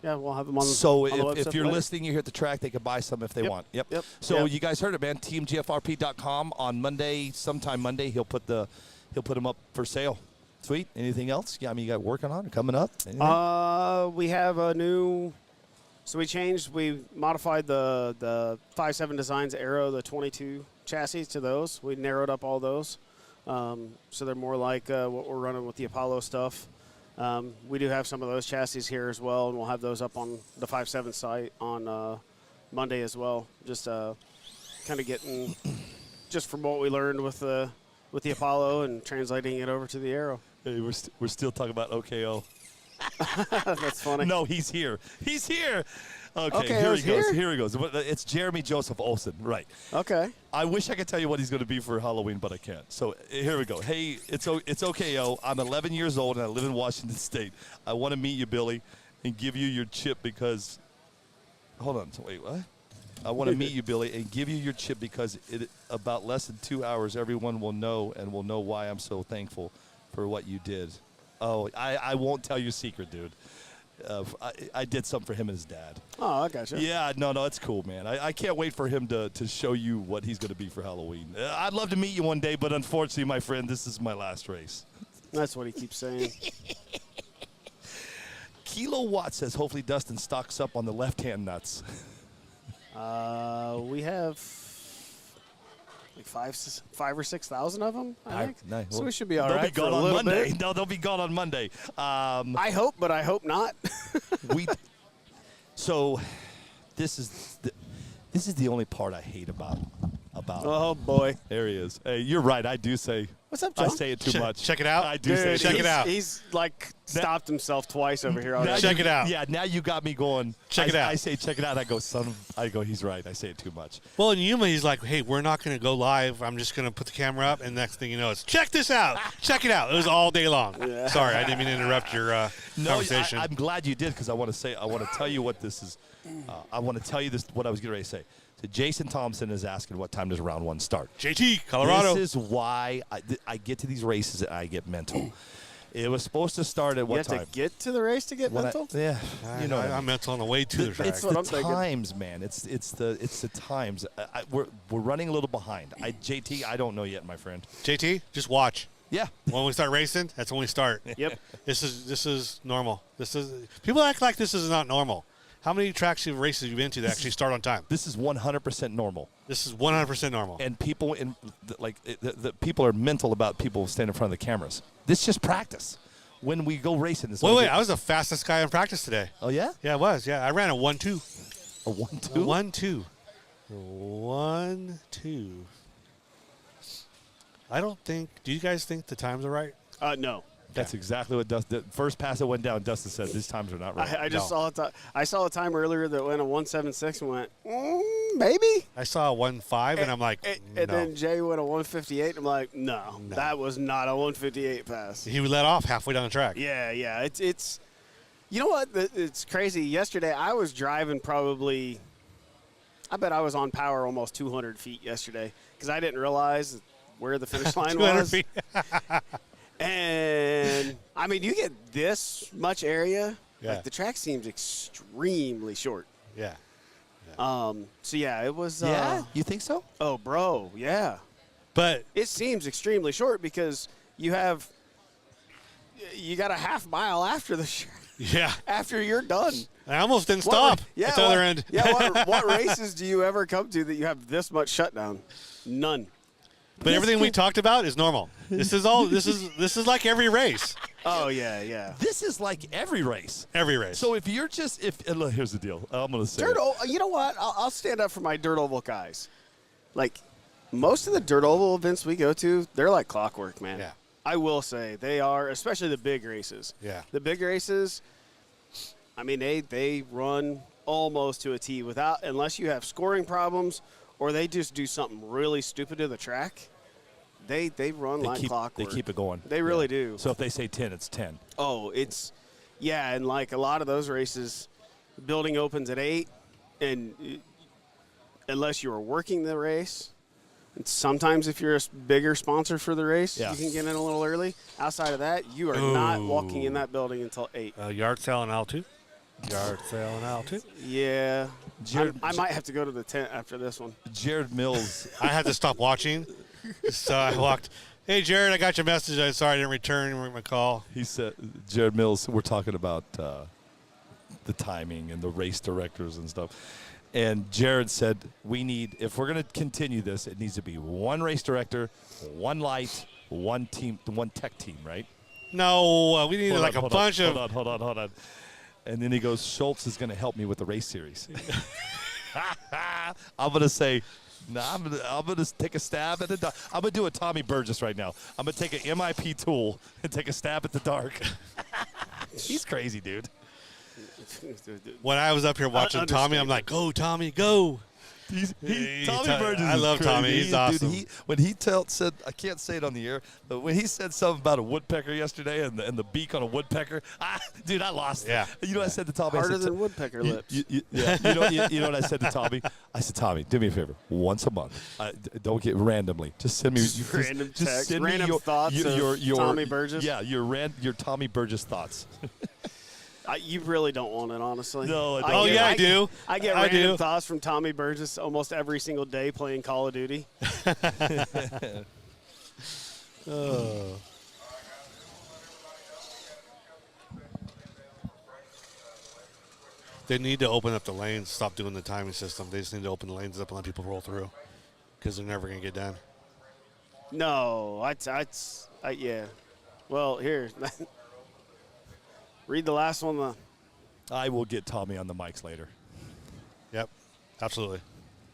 K: yeah, we'll have them on.
A: So
K: on the website
A: if you're
K: later.
A: listening, you're here at the track, they can buy some if they
K: Yep.
A: want. Yep.
K: Yep.
A: So
K: Yep.
A: you guys heard it, man. TeamGFRP.com on Monday, sometime Monday. He'll put them up for sale. Sweet. Anything else? Yeah, I mean, you got working on or coming up? Anything?
K: We have a new. So we modified the 5.7 Designs Aero, the 22 chassis to those. We narrowed up all those. So they're more like what we're running with the Apollo stuff. We do have some of those chassis here as well, and we'll have those up on the 5.7 site on Monday as well. Just kind of getting, just from what we learned with the Apollo and translating it over to the Aero.
A: Hey, we're still talking about OKO.
K: That's funny.
A: No, he's here. He's here. Okay,
K: Okay,
A: here
K: he's
A: he goes.
K: here?
A: Here he goes. It's Jeremy Joseph Olsen. Right.
K: Okay.
A: I wish I could tell you what he's going to be for Halloween, but I can't. So here we go. Hey, it's OKO. I'm 11 years old, and I live in Washington State. I want to meet you, Billy, and give you your chip because – hold on. Wait, what? I want to meet you, Billy, and give you your chip because about less than 2 hours, everyone will know and will know why I'm so thankful for what you did. Oh, I won't tell your secret, dude. I did something for him and his dad.
K: Oh, I gotcha.
A: Yeah, no, it's cool, man. I can't wait for him to show you what he's going to be for Halloween. I'd love to meet you one day, but unfortunately, my friend, this is my last race.
K: That's what he keeps saying.
A: Kilowatt says hopefully Dustin stocks up on the left-hand nuts.
K: We have like 5 or 6,000 of them, I think.
A: Nice.
K: So we should be all right
A: They'll be gone
K: for a
A: on
K: little
A: Monday.
K: bit.
A: No, they'll be gone on Monday.
K: I hope, but I hope not.
A: So this is the only part I hate about.
K: Oh boy.
A: There he is. Hey, you're right. I do say.
K: What's up, John?
A: I say it too much.
D: Check it out.
A: I do
K: Dude,
A: say it.
D: check it out.
K: He's like stopped himself twice over here
A: Now
K: already.
D: Check it out.
A: Yeah, now you got me going.
D: Check it out.
A: I say check it out. I go, he's right. I say it too much.
D: Well, in Yuma, he's like, hey, we're not going to go live. I'm just going to put the camera up, and next thing you know, it's check this out. Check it out. It was all day long.
K: Yeah.
D: Sorry, I didn't mean to interrupt your conversation.
A: I'm glad you did because I want to tell you what this is. I want to tell you what I was getting ready to say. So Jason Thompson is asking what time does round one start.
D: JT, Colorado.
A: This is why I get to these races and I get mental. It was supposed to start at what
K: You have
A: time?
K: to get to the race to get mental?
A: Yeah, you know.
D: I'm mental on the way to the track.
A: It's
K: what
A: the
K: I'm thinking.
A: times, man. It's the times. We're running a little behind. JT, I don't know yet, my friend.
D: JT, just watch.
A: Yeah.
D: When we start racing, that's when we start.
K: Yep.
D: This is normal. People act like this is not normal. How many tracks and races have you been to that actually start on time?
A: This is 100% normal.
D: This is 100% normal.
A: And people the people are mental about people standing in front of the cameras. This is just practice. When we go racing,
D: Wait, I was the fastest guy in practice today.
A: Oh yeah?
D: Yeah, I was. Yeah, I ran a 1-2.
A: A 1-2?
D: 1-2. I don't think. Do you guys think the times are right?
K: No.
A: That's exactly what Dustin. The first pass that went down, Dustin said these times are not right.
K: I just saw I saw a time earlier that went a 1.76 and went, maybe?
D: I saw a 1.5 and I'm like,
K: And
D: no.
K: then Jay went a 1.58. I'm like, no, that was not a 1.58 pass.
D: He would let off halfway down the track.
K: Yeah. It's you know what? It's crazy. Yesterday, I was driving probably, I bet I was on power almost 200 feet yesterday because I didn't realize where the finish line
D: 200
K: was.
D: feet.
K: And, I mean, you get this much area.
D: Yeah.
K: Like, the track seems extremely short.
D: Yeah.
K: So, yeah, it was.
A: Yeah? You think so?
K: Oh, bro, yeah.
D: But
K: It seems extremely short because you got a half mile after
D: yeah,
K: after you're done.
D: I almost didn't stop at the other end.
K: Yeah, what races do you ever come to that you have this much shutdown? None.
D: But everything we talked about is normal. This is like every race.
K: Oh, yeah.
A: This is like every race.
D: Every race.
A: So if you're just look, here's the deal. I'm gonna say
K: Dirt you know what? I'll stand up for my dirt oval guys. Like, most of the dirt oval events we go to, they're like clockwork, man.
D: Yeah.
K: I will say they are, especially the big races.
D: Yeah.
K: The big races, I mean, they run almost to a T unless you have scoring problems or they just do something really stupid to the track. They run like clockwork.
A: They keep it going.
K: They really do.
A: So if they say 10, it's 10.
K: Oh, it's yeah, and like a lot of those races, building opens at 8, and unless you are working the race, and sometimes if you're a bigger sponsor for the race, you can get in a little early. Outside of that, you are not walking in that building until 8.
D: Yard sale and L2. Yard sale and L2.
K: Yeah, I might have to go to the tent after this one.
A: Jared Mills.
D: I had to stop watching, so I walked. Hey, Jared, I got your message. I'm sorry I didn't return my call.
A: He said, Jared Mills, we're talking about the timing and the race directors and stuff. And Jared said, we need, if we're going to continue this, it needs to be one race director, one light, one team, one tech team, right?
D: No, we need a bunch of.
A: Hold on. And then he goes, Schultz is going to help me with the race series. I'm going to say, I'm gonna take a stab at the dark. I'm gonna do a Tommy Burgess right now. I'm gonna take an MIP tool and take a stab at the dark. He's crazy, dude.
D: When I was up here watching Tommy, I'm like, go, Tommy, go.
A: Tommy Burgess.
D: I love
A: crazy.
D: Tommy. He's awesome.
A: Dude, when he said, I can't say it on the air, but when he said something about a woodpecker yesterday and the beak on a woodpecker, dude, I lost it.
D: Yeah.
A: You know what I said to Tommy?
K: Harder than woodpecker lips.
A: You know what I said to Tommy? I said, Tommy, do me a favor. Once a month, don't get randomly. Just send me
K: random text,
A: just send
K: random
A: me
K: thoughts
A: your
K: Tommy Burgess.
A: Yeah, your Tommy Burgess thoughts.
K: You really don't want it, honestly.
A: No,
D: I do.
K: I get random thoughts from Tommy Burgess almost every single day playing Call of Duty.
D: They need to open up the lanes, stop doing the timing system. They just need to open the lanes up and let people roll through because they're never going to get done.
K: No, yeah. Well, here. Read the last one.
A: I will get Tommy on the mics later.
D: Yep, absolutely.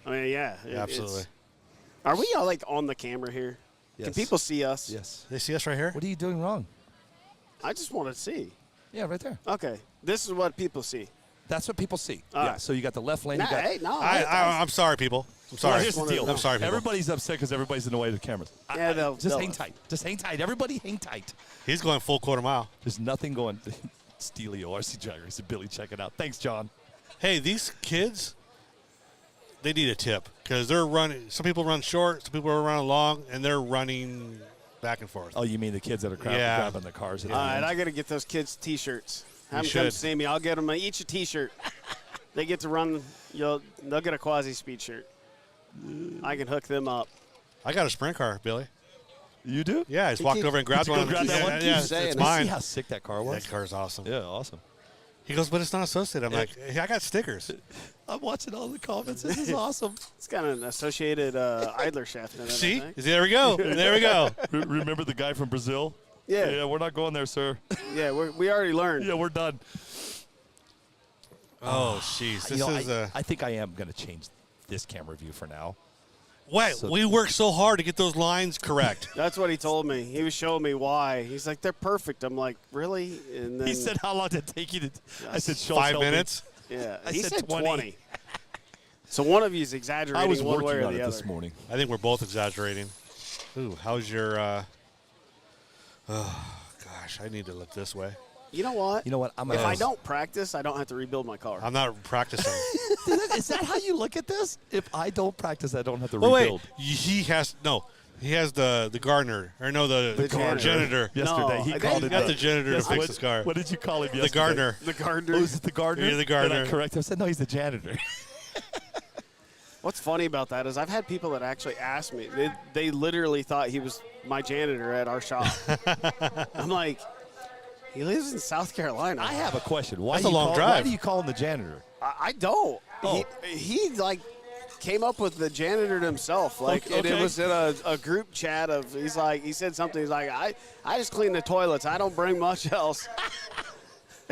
K: I mean, yeah.
D: Absolutely.
K: Are we all like on the camera here?
A: Yes.
K: Can people see us?
A: Yes.
D: They see us right here?
A: What are you doing wrong?
K: I just want to see.
A: Yeah, right there.
K: Okay. This is what people see.
A: That's what people see.
K: All
A: yeah.
K: right.
A: So you got the left lane.
D: I'm sorry, people. I'm sorry.
A: Well, here's the deal.
D: I'm sorry, people.
A: Everybody's upset because everybody's in the way of the cameras.
K: Yeah,
A: just hang tight. Just hang tight. Everybody hang tight.
D: He's going full quarter mile.
A: There's nothing going. Steely ORC Drag Race and Billy, check it out. Thanks, John.
D: Hey, these kids, they need a tip because they're running. Some people run short, some people are running long, and they're running back and forth.
A: Oh, you mean the kids that are grabbing the cars?
K: All right, I got to get those kids T-shirts. Have them come see me. I'll get them each a T-shirt. They get to run. They'll get a quasi-speed shirt. I can hook them up.
D: I got a sprint car, Billy.
A: You do?
D: Yeah, I just walked over and grabbed one.
A: Grab that one?
D: Yeah, it's mine.
A: See how sick that car was?
D: That car's awesome.
A: Yeah, awesome.
D: He goes, but it's not associated. I'm like, hey, I got stickers.
A: I'm watching all the comments. This is awesome.
K: It's got an associated idler shaft in it.
D: See? There we go. There we go.
A: Remember the guy from Brazil?
K: Yeah.
A: Yeah, we're not going there, sir.
K: Yeah, we already learned.
A: Yeah, we're done.
D: Oh, jeez.
A: I think I am going to change this camera view for now.
D: Wait, we worked so hard to get those lines correct.
K: That's what he told me. He was showing me why. He's like, they're perfect. I'm like, really? And then
A: he said, how long did it take you to? I said,
D: 5 minutes.
K: Yeah,
A: I
K: he said 20.20. So one of you is exaggerating
A: I was
K: one
A: working
K: way or
A: on
K: the
A: it
K: other.
A: this morning.
D: I think we're both exaggerating. Ooh, how's your? Oh gosh, I need to look this way.
K: You know what?
A: If
K: I don't practice, I don't have to rebuild my car.
D: I'm not practicing.
A: Is that how you look at this? If I don't practice, I don't have to
D: Oh
A: rebuild.
D: wait, he has the gardener or no the janitor.
A: Yesterday he called it.
D: Got the janitor to fix his car.
A: What did you call him yesterday?
D: The gardener.
K: The gardener.
A: Oh, is it the gardener?
D: Yeah, the gardener.
A: Did I correct him? I said no, he's the janitor.
K: What's funny about that is I've had people that actually ask me. They literally thought he was my janitor at our shop. I'm like, he lives in South Carolina.
A: I have a question. Why
D: That's a long drive.
A: Why do you call him the janitor?
K: I don't.
A: Oh.
K: He like came up with the janitor himself. Like and it was in a group chat of he said something. He's like, I just clean the toilets. I don't bring much else.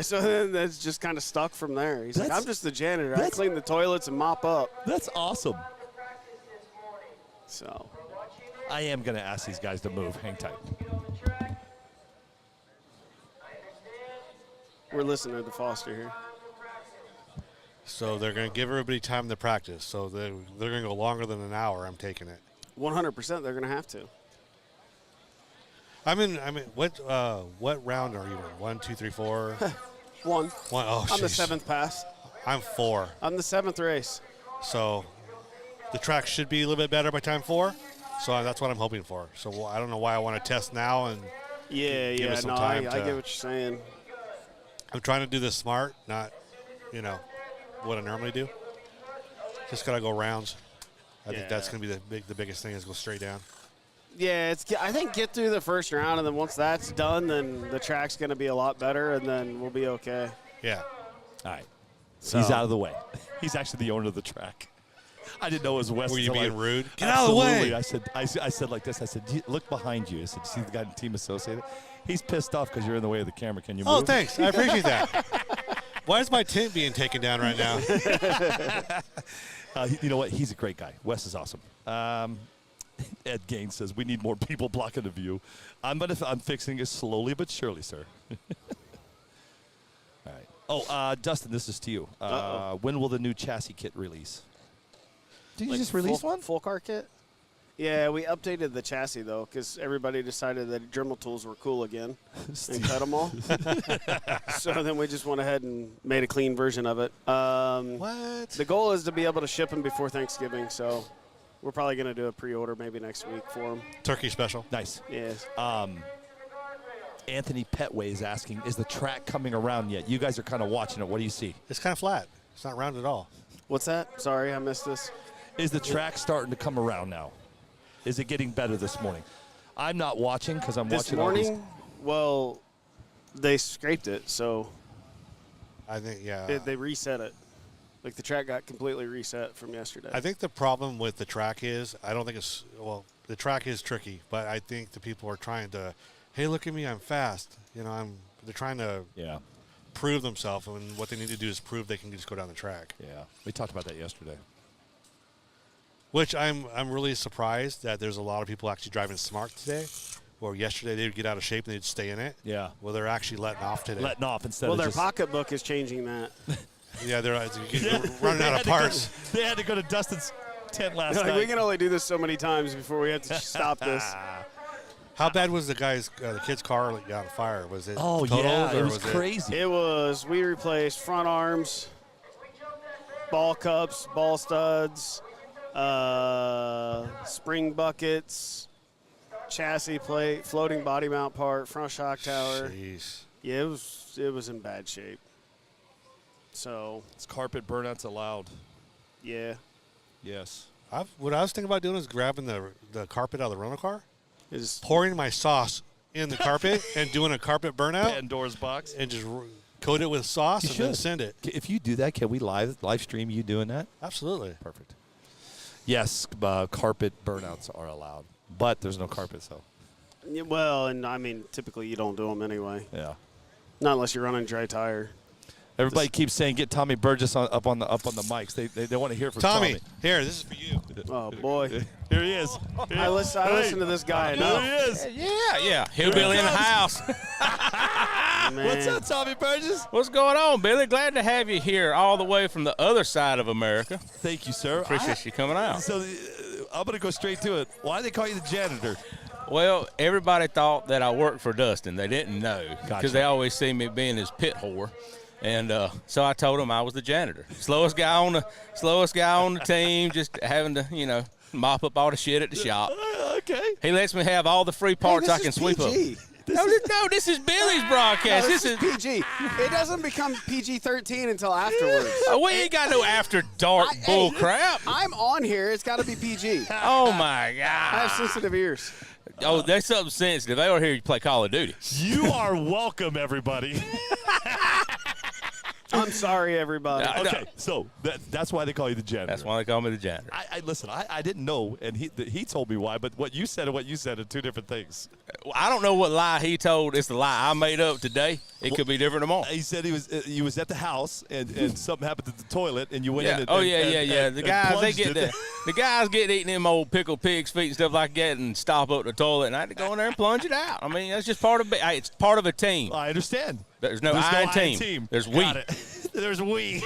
K: So then that's just kind of stuck from there. He's like, I'm just the janitor. I clean the toilets and mop up.
A: That's awesome.
K: So
A: I am going to ask these guys to move. Hang tight.
K: we're listening to Foster here.
D: So they're going to give everybody time to practice. So they're going to go longer than an hour. I'm taking it.
K: 100%, they're going to have to.
D: I mean, what round are you in? 1, 2, 3, 4.
K: One.
D: Oh,
K: I'm the
D: jeez.
K: 7th pass.
D: I'm 4.
K: I'm the 7th race.
D: So the track should be a little bit better by time 4. So that's what I'm hoping for. So I don't know why I want to test now and give us some time
K: I get what you're saying.
D: I'm trying to do this smart, not, what I normally do. Just got to go rounds. I think that's going to be the biggest thing is go straight down.
K: Yeah, I think get through the first round, and then once that's done, then the track's going to be a lot better, and then we'll be okay.
D: Yeah.
A: All right.
K: So.
A: He's out of the way. He's actually the owner of the track. I didn't know it was Wes.
D: Were you
A: until
D: being rude?
A: Get out of the way. I said like this. I said, look behind you. I said, see the guy in Team Associated? He's pissed off because you're in the way of the camera. Can you move?
D: Oh, thanks. I appreciate that. Why is my tent being taken down right now?
A: You know what? He's a great guy. Wes is awesome. Ed Gaines says, we need more people blocking the view. I'm fixing it slowly but surely, sir. All right. Oh, Dustin, this is to you. When will the new chassis kit release? Did you just release one?
K: Full car kit? Yeah, we updated the chassis, though, because everybody decided that Dremel tools were cool again and cut them all. So then we just went ahead and made a clean version of it.
D: What?
K: The goal is to be able to ship them before Thanksgiving, so we're probably going to do a pre-order maybe next week for them.
D: Turkey special.
A: Nice.
K: Yes.
A: Anthony Petway is asking, is the track coming around yet? You guys are kind of watching it. What do you see?
D: It's kind of flat. It's not round at all.
K: What's that? Sorry, I missed this.
A: Is the track starting to come around now? Is it getting better this morning? I'm not watching because I'm
K: This
A: watching
K: morning,
A: all these.
K: well, they scraped it, so
D: I think, yeah.
K: they reset it. Like the track got completely reset from yesterday.
D: I think the problem with the track is, I don't think it's, well, the track is tricky, but I think the people are trying to, hey, look at me, I'm fast. They're trying to prove themselves, and what they need to do is prove they can just go down the track.
A: Yeah, we talked about that yesterday.
D: Which I'm really surprised that there's a lot of people actually driving smart today. Or yesterday they would get out of shape and they'd stay in it.
A: Yeah.
D: Well, they're actually letting off today.
A: Letting off instead
K: well,
A: of
K: their
A: just
K: pocketbook is changing that.
D: Yeah, they're running out of parts.
A: They had to go to Dustin's tent last
K: Like,
A: night.
K: we can only do this so many times before we have to stop this.
D: How bad was the kid's car that got on fire? Was it
A: Oh,
D: totaled,
A: yeah,
D: or
A: it was crazy.
K: We replaced front arms, ball cups, ball studs, spring buckets, chassis plate, floating body mount part, front shock tower.
D: Jeez.
K: Yeah, it was in bad shape. So
A: It's carpet burnouts allowed.
K: yeah,
A: Yes.
D: What I was thinking about doing is grabbing the carpet out of the rental car,
K: is
D: pouring my sauce in the carpet and doing a carpet burnout
A: Pandora's box.
D: and just coat it with sauce
A: You
D: and then
A: should.
D: send it.
A: If you do that, can we live stream you doing that?
D: Absolutely.
A: Perfect. Yes, carpet burnouts are allowed, but there's no carpet, so.
K: yeah, well, and I mean typically you don't do them anyway,
A: Yeah.
K: not unless you're running dry tire.
A: Everybody keeps saying get Tommy Burgess up on the mics. They want to hear from Tommy.
D: Here, this is for you.
K: Oh boy,
A: Here he is.
K: I listen to this guy enough.
A: There he is.
L: Yeah. Hillbilly in the house.
K: Man.
A: What's up, Tommy Burgess?
L: What's going on, Billy? Glad to have you here all the way from the other side of America.
A: Thank you, sir.
L: Appreciate you coming out.
A: So I'm going to go straight to it. Why do they call you the janitor?
L: Well, everybody thought that I worked for Dustin. They didn't know because
A: Gotcha.
L: they always see me being his pit whore. And so I told them I was the janitor. Slowest guy on the team, just having to, mop up all the shit at the shop.
A: Okay.
L: He lets me have all the free parts I can sweep up. No, this is Billy's broadcast.
K: This is PG. It doesn't become PG-13 until afterwards.
L: We ain't got no after dark bull crap.
K: I'm on here. It's got to be PG.
L: Oh my
K: I
L: God.
K: have sensitive ears.
L: Oh, there's something sensitive. They don't hear you play Call of Duty.
A: You are welcome, everybody.
K: I'm sorry, everybody.
A: Okay, so that's why they call you the janitor.
L: That's why they call me the janitor.
A: Listen, I didn't know, and he told me why, but what you said and what you said are two different things.
L: I don't know what lie he told. It's the lie I made up today. It could be different tomorrow.
A: He said he was at the house and something happened at the toilet and you went in. And,
L: yeah. The guys
A: plunged
L: the guys get eating them old pickled pig's feet and stuff like that and stop up the toilet, and I had to go in there and plunge it out. I mean, that's just part of it. It's part of a team.
A: I understand.
L: There's no I in team. There's we.
A: Got it. There's we.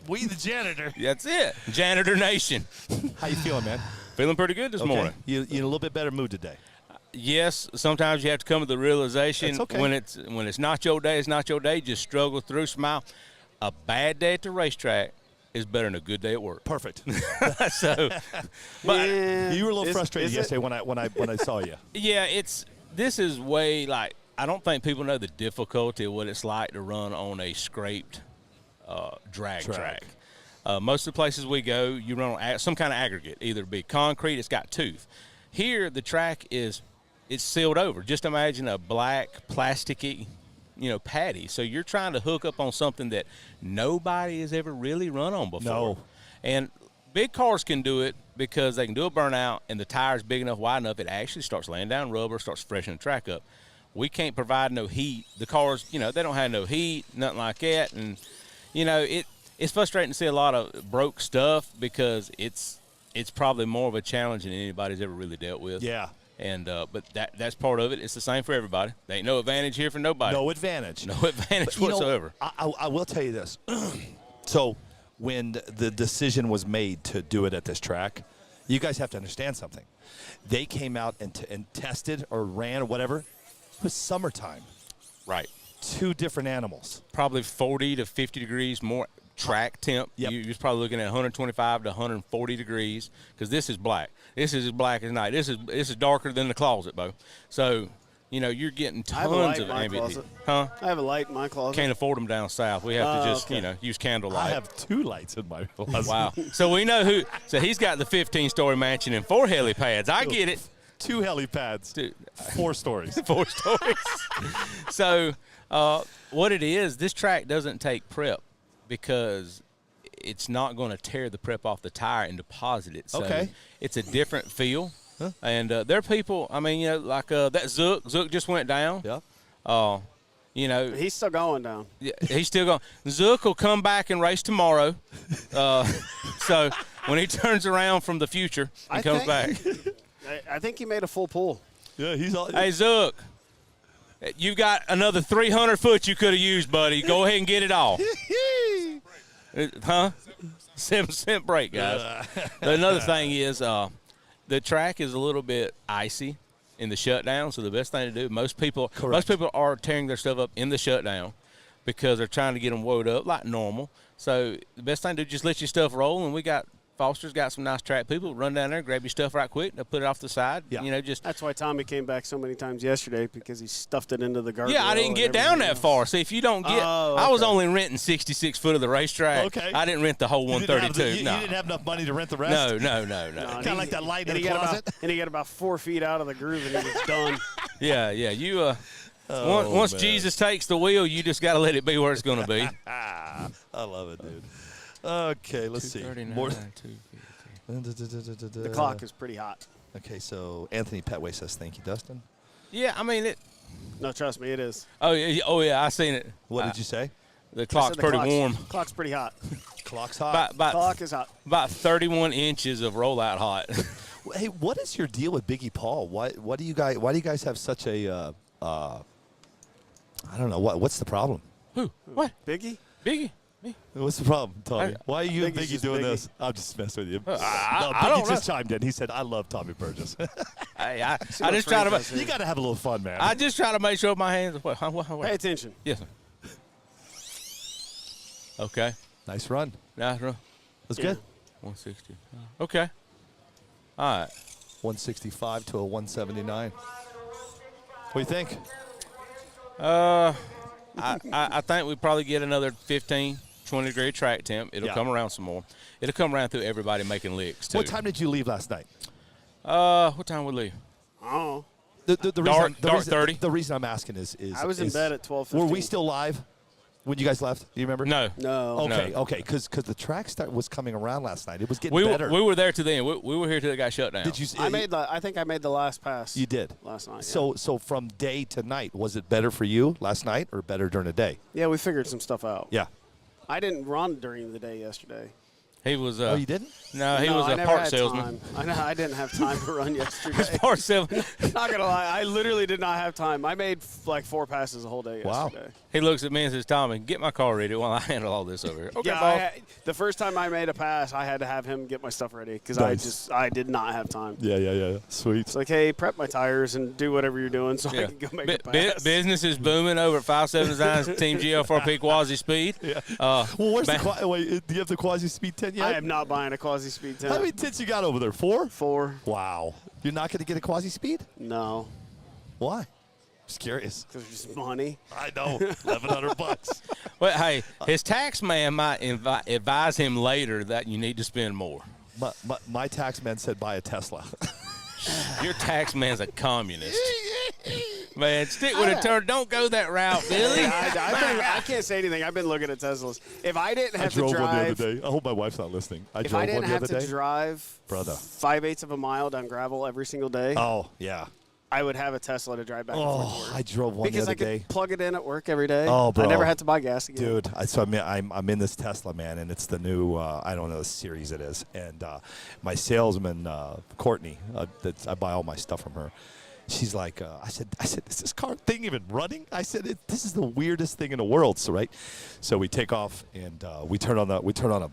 A: We the janitor.
L: That's it. Janitor Nation.
A: How you feeling, man?
L: Feeling pretty good this morning.
A: You in a little bit better mood today.
L: yes, sometimes you have to come to the realization
A: That's okay.
L: when it's not your day, it's not your day. Just struggle through, smile. A bad day at the racetrack is better than a good day at work.
A: Perfect.
L: So, but
A: you were a little frustrated yesterday when I saw you.
L: yeah, this is way like I don't think people know the difficulty of what it's like to run on a scraped drag track. Most of the places we go, you run on some kind of aggregate, either be concrete, it's got tooth. Here, the track it's sealed over. Just imagine a black, plasticky, patty. So you're trying to hook up on something that nobody has ever really run on before.
A: No.
L: And big cars can do it because they can do a burnout, and the tire's big enough, wide enough, it actually starts laying down rubber, starts freshening the track up. We can't provide no heat. The cars, they don't have no heat, nothing like that. And, it's frustrating to see a lot of broke stuff because it's probably more of a challenge than anybody's ever really dealt with.
A: Yeah.
L: And but that's part of it. It's the same for everybody. There ain't no advantage here for nobody.
A: No advantage.
L: No advantage whatsoever.
A: I will tell you this. So when the decision was made to do it at this track, you guys have to understand something. They came out and tested or ran or whatever. It was summertime.
L: Right.
A: 2 different animals.
L: Probably 40 to 50 degrees more track temp.
A: Yep.
L: You're probably looking at 125 to 140 degrees because this is black. This is as black as night. This is darker than the closet, Bo. So, you're getting tons of ambient heat. Huh?
K: I have a light in my closet.
L: Can't afford them down south. We have to just, use candlelight.
A: I have 2 lights in my closet.
L: Wow. So we know who. So he's got the 15-story mansion and 4 helipads. I get it.
A: 2 helipads.
L: Dude.
A: 4 stories.
L: 4 stories. So what it is, this track doesn't take prep because it's not going to tear the prep off the tire and deposit it. So
A: Okay.
L: It's a different feel. Huh? And there are people, like that Zook. Zook just went down.
A: Yeah.
K: He's still going down.
L: Yeah, he's still going. Zook will come back and race tomorrow. So when he turns around from the future and comes back.
K: I think he made a full pull.
A: Yeah, he's all.
L: Hey, Zook, you got another 300 foot you could have used, buddy. Go ahead and get it all. Huh? 7% break, guys. Another thing is the track is a little bit icy in the shutdown, so the best thing to do, most people are tearing their stuff up in the shutdown because they're trying to get them woed up like normal. So the best thing to do is just let your stuff roll, and Foster's got some nice track people. Run down there, grab your stuff right quick. They'll put it off the side.
A: Yeah.
K: That's why Tommy came back so many times yesterday because he stuffed it into the guardrail.
L: Yeah, I didn't get down that far. See, if you don't get, I was only renting 66 foot of the racetrack.
A: Okay.
L: I didn't rent the whole 132.
A: You didn't have enough money to rent the rest?
L: No.
A: Kind of like that light in the closet?
K: And he got about 4 feet out of the groove and he was done.
L: Yeah. You, once Jesus takes the wheel, you just got to let it be where it's going to be.
A: I love it, dude. Okay, let's see.
K: The clock is pretty hot.
A: Okay, so Anthony Petway says thank you, Dustin.
L: Yeah, I mean it.
K: No, trust me, it is.
L: Oh yeah, I seen it.
A: What did you say?
L: The clock's pretty warm.
K: Clock's pretty hot.
A: Clock's hot.
K: Clock is hot.
L: About 31 inches of rollout hot.
A: Hey, what is your deal with Biggie Paul? Why do you guys have such a I don't know, what's the problem?
L: Who? What?
K: Biggie?
L: Biggie? Me?
A: What's the problem, Tommy? Why are you and
K: Biggie's
A: Biggie
K: just
A: doing
K: Biggie.
A: this? I'm just messing with you.
L: I don't
A: Biggie just chimed in. He said, I love Tommy Burgess.
L: Hey, I just try to.
A: You got to have a little fun, man.
L: I just try to make sure my hands. What?
K: Pay attention.
L: Yes, sir. Okay.
A: Nice run.
L: Nice run.
A: That's good.
L: 160. Okay. All right.
A: 165 to a 179. What do you think?
L: I think we probably get another 15, 20 degree track temp. It'll come around some more. It'll come around through everybody making licks, too.
A: What time did you leave last night?
L: What time we leave?
K: Oh.
L: Dark 30.
A: The reason I'm asking is
K: I was in bed at 12:15.
A: Were we still live when you guys left? Do you remember?
L: No.
A: Okay, because the track was coming around last night. It was getting
L: we
A: better.
L: We were there to the end. We were here till it got shut down.
A: Did you?
K: I think I made the last pass.
A: You did
K: last night.
A: So from day to night, was it better for you last night or better during the day?
K: Yeah, we figured some stuff out.
A: Yeah.
K: I didn't run during the day yesterday.
L: He was.
A: Oh, you didn't?
L: No, he was
K: I
L: a
K: never
L: part
K: had
L: salesman.
K: time. I didn't have time to run yesterday.
L: Part salesman.
K: Not gonna lie, I literally did not have time. I made like 4 passes a whole day yesterday.
L: He looks at me and says, "Tommy, get my car ready while I handle all this over here." Okay,
K: Yeah,
L: boss.
K: the first time I made a pass, I had to have him get my stuff ready because
A: Nice.
K: I did not have time.
A: Yeah. Sweet.
K: It's like, hey, prep my tires and do whatever you're doing so I can go make a pass.
L: Business is booming over at 57 Designs Team GL4P Quasi Speed.
A: Yeah. Well, where's wait, do you have the Quasi Speed 10 yet?
K: I am not buying a Quasi Speed 10.
A: How many tits you got over there? 4?
K: 4.
A: Wow. You're not going to get a Quasi Speed?
K: No.
A: Why? Just curious.
K: Because it's just money.
A: I know. $1,100.
L: Well, hey, his tax man might advise him later that you need to spend more.
A: My tax man said buy a Tesla.
L: Your tax man's a communist. Man, stick with it, turn. Don't go that route, Billy.
K: I can't say anything. I've been looking at Teslas. If I didn't have
A: I drove
K: to drive,
A: one the other day. I hope my wife's not listening. I
K: if
A: drove
K: I didn't
A: one the
K: have
A: other
K: to
A: day.
K: drive
A: Brother.
K: 5/8 of a mile down gravel every single day,
A: Oh, yeah.
K: I would have a Tesla to drive back and forth to work.
A: I drove one
K: Because
A: the
K: I
A: other
K: could
A: day.
K: plug it in at work every day.
A: Oh, bro.
K: I never had to buy gas again.
A: Dude, I'm in this Tesla, man, and it's the new, I don't know the series it is. And my salesman, Courtney, I buy all my stuff from her. She's like, I said, is this car thing even running? I said, this is the weirdest thing in the world. So so we take off and we turn on a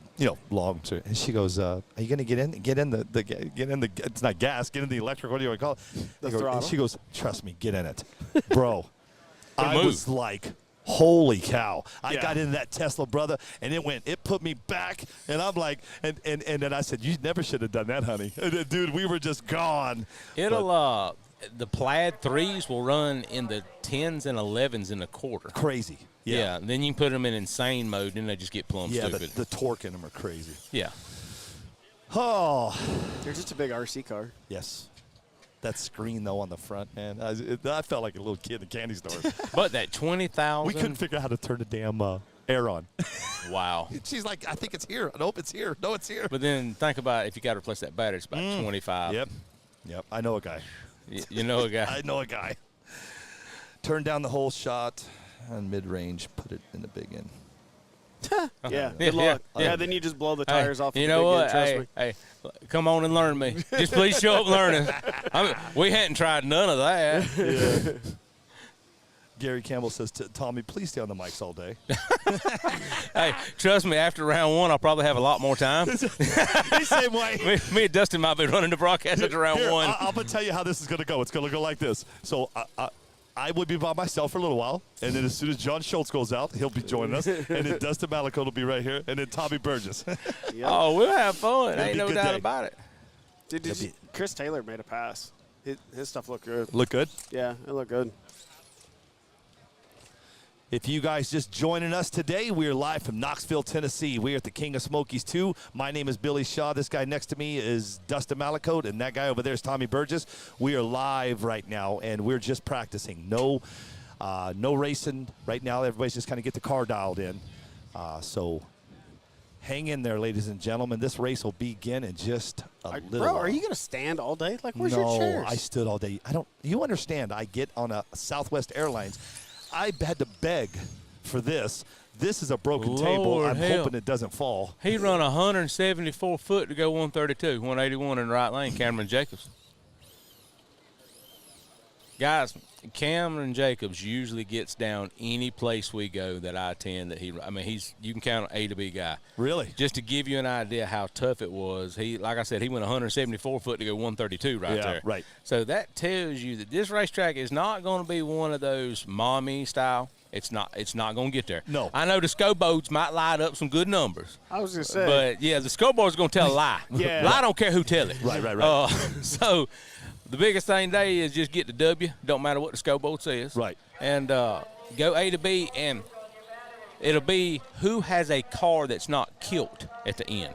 A: long. And she goes, are you gonna get in the it's not gas, get in the electric. What do you want to call it?
K: The
A: And
K: throttle.
A: she goes, trust me, get in it, bro. I
L: move.
A: was like, holy cow. I
K: Yeah.
A: got into that Tesla, brother, and it put me back, and I'm like, and then I said, you never should have done that, honey. And then, dude, we were just gone.
L: It'll the Plaid 3s will run in the 10s and 11s in a quarter.
A: Crazy.
L: Yeah. Then you can put them in insane mode, and they just get plumb
A: Yeah,
L: stupid.
A: the torque in them are crazy.
L: Yeah.
A: Oh,
K: They're just a big RC car.
A: yes. That screen, though, on the front, man. I felt like a little kid in a candy store.
L: But that 20,000.
A: We couldn't figure out how to turn the damn air on.
L: Wow.
A: She's like, I think it's here. Nope, it's here. No, it's here.
L: But then think about if you got to replace that battery, it's about 25.
A: Yep. I know a guy.
L: You know a guy.
A: I know a guy. Turn down the whole shot on mid-range, put it in the big end.
K: Yeah, good luck. Yeah, then you just blow the tires off.
L: You
K: the
L: know
K: big
L: what?
K: end, trust me.
L: Hey, come on and learn me. Just please show up learning. We hadn't tried none of that.
A: Gary Campbell says, Tommy, please stay on the mics all day.
L: Hey, trust me, after round 1, I'll probably have a lot more time.
A: The same way.
L: Me and Dustin might be running the broadcast after round
A: Here,
L: 1.
A: I'm going to tell you how this is going to go. It's going to go like this. So I would be by myself for a little while, and then as soon as John Schultz goes out, he'll be joining us, and then Dustin Malico will be right here, and then Tommy Burgess.
L: Oh, we'll have fun.
A: It'll
L: Ain't
A: be
L: no
A: a good
L: doubt
A: day.
L: about it.
K: Chris Taylor made a pass. His stuff looked good.
A: Look good?
K: Yeah, it looked good.
A: If you guys just joining us today, we are live from Knoxville, Tennessee. We are at the King of Smokies 2. My name is Billy Shaw. This guy next to me is Dustin Malicote, and that guy over there is Tommy Burgess. We are live right now, and we're just practicing. No racing right now. Everybody's just kind of get the car dialed in. So hang in there, ladies and gentlemen. This race will begin in just a little
K: Bro,
A: while.
K: are you going to stand all day? Like, where's
A: No,
K: your chairs?
A: I stood all day. You understand, I get on a Southwest Airlines. I had to beg for this. This is a broken table.
L: Lord
A: I'm
L: hell.
A: hoping it doesn't fall.
L: He run 174 foot to go 132, 181 in the right lane, Cameron Jacobs. Guys, Cameron Jacobs usually gets down any place we go that I attend. You can count an A to B guy.
A: Really?
L: Just to give you an idea how tough it was, like I said, he went 174 foot to go 132 right there.
A: Right.
L: So that tells you that this racetrack is not going to be one of those mommy style. It's not going to get there.
A: No.
L: I know the Scoboats might light up some good numbers.
K: I was going to say.
L: But, yeah, the Scoboat's going to tell a lie.
K: Yeah.
L: Lie don't care who tell it.
A: Right.
L: So the biggest thing today is just get the W. Don't matter what the Scoboat says.
A: Right.
L: And go A to B, and it'll be who has a car that's not killed at the end.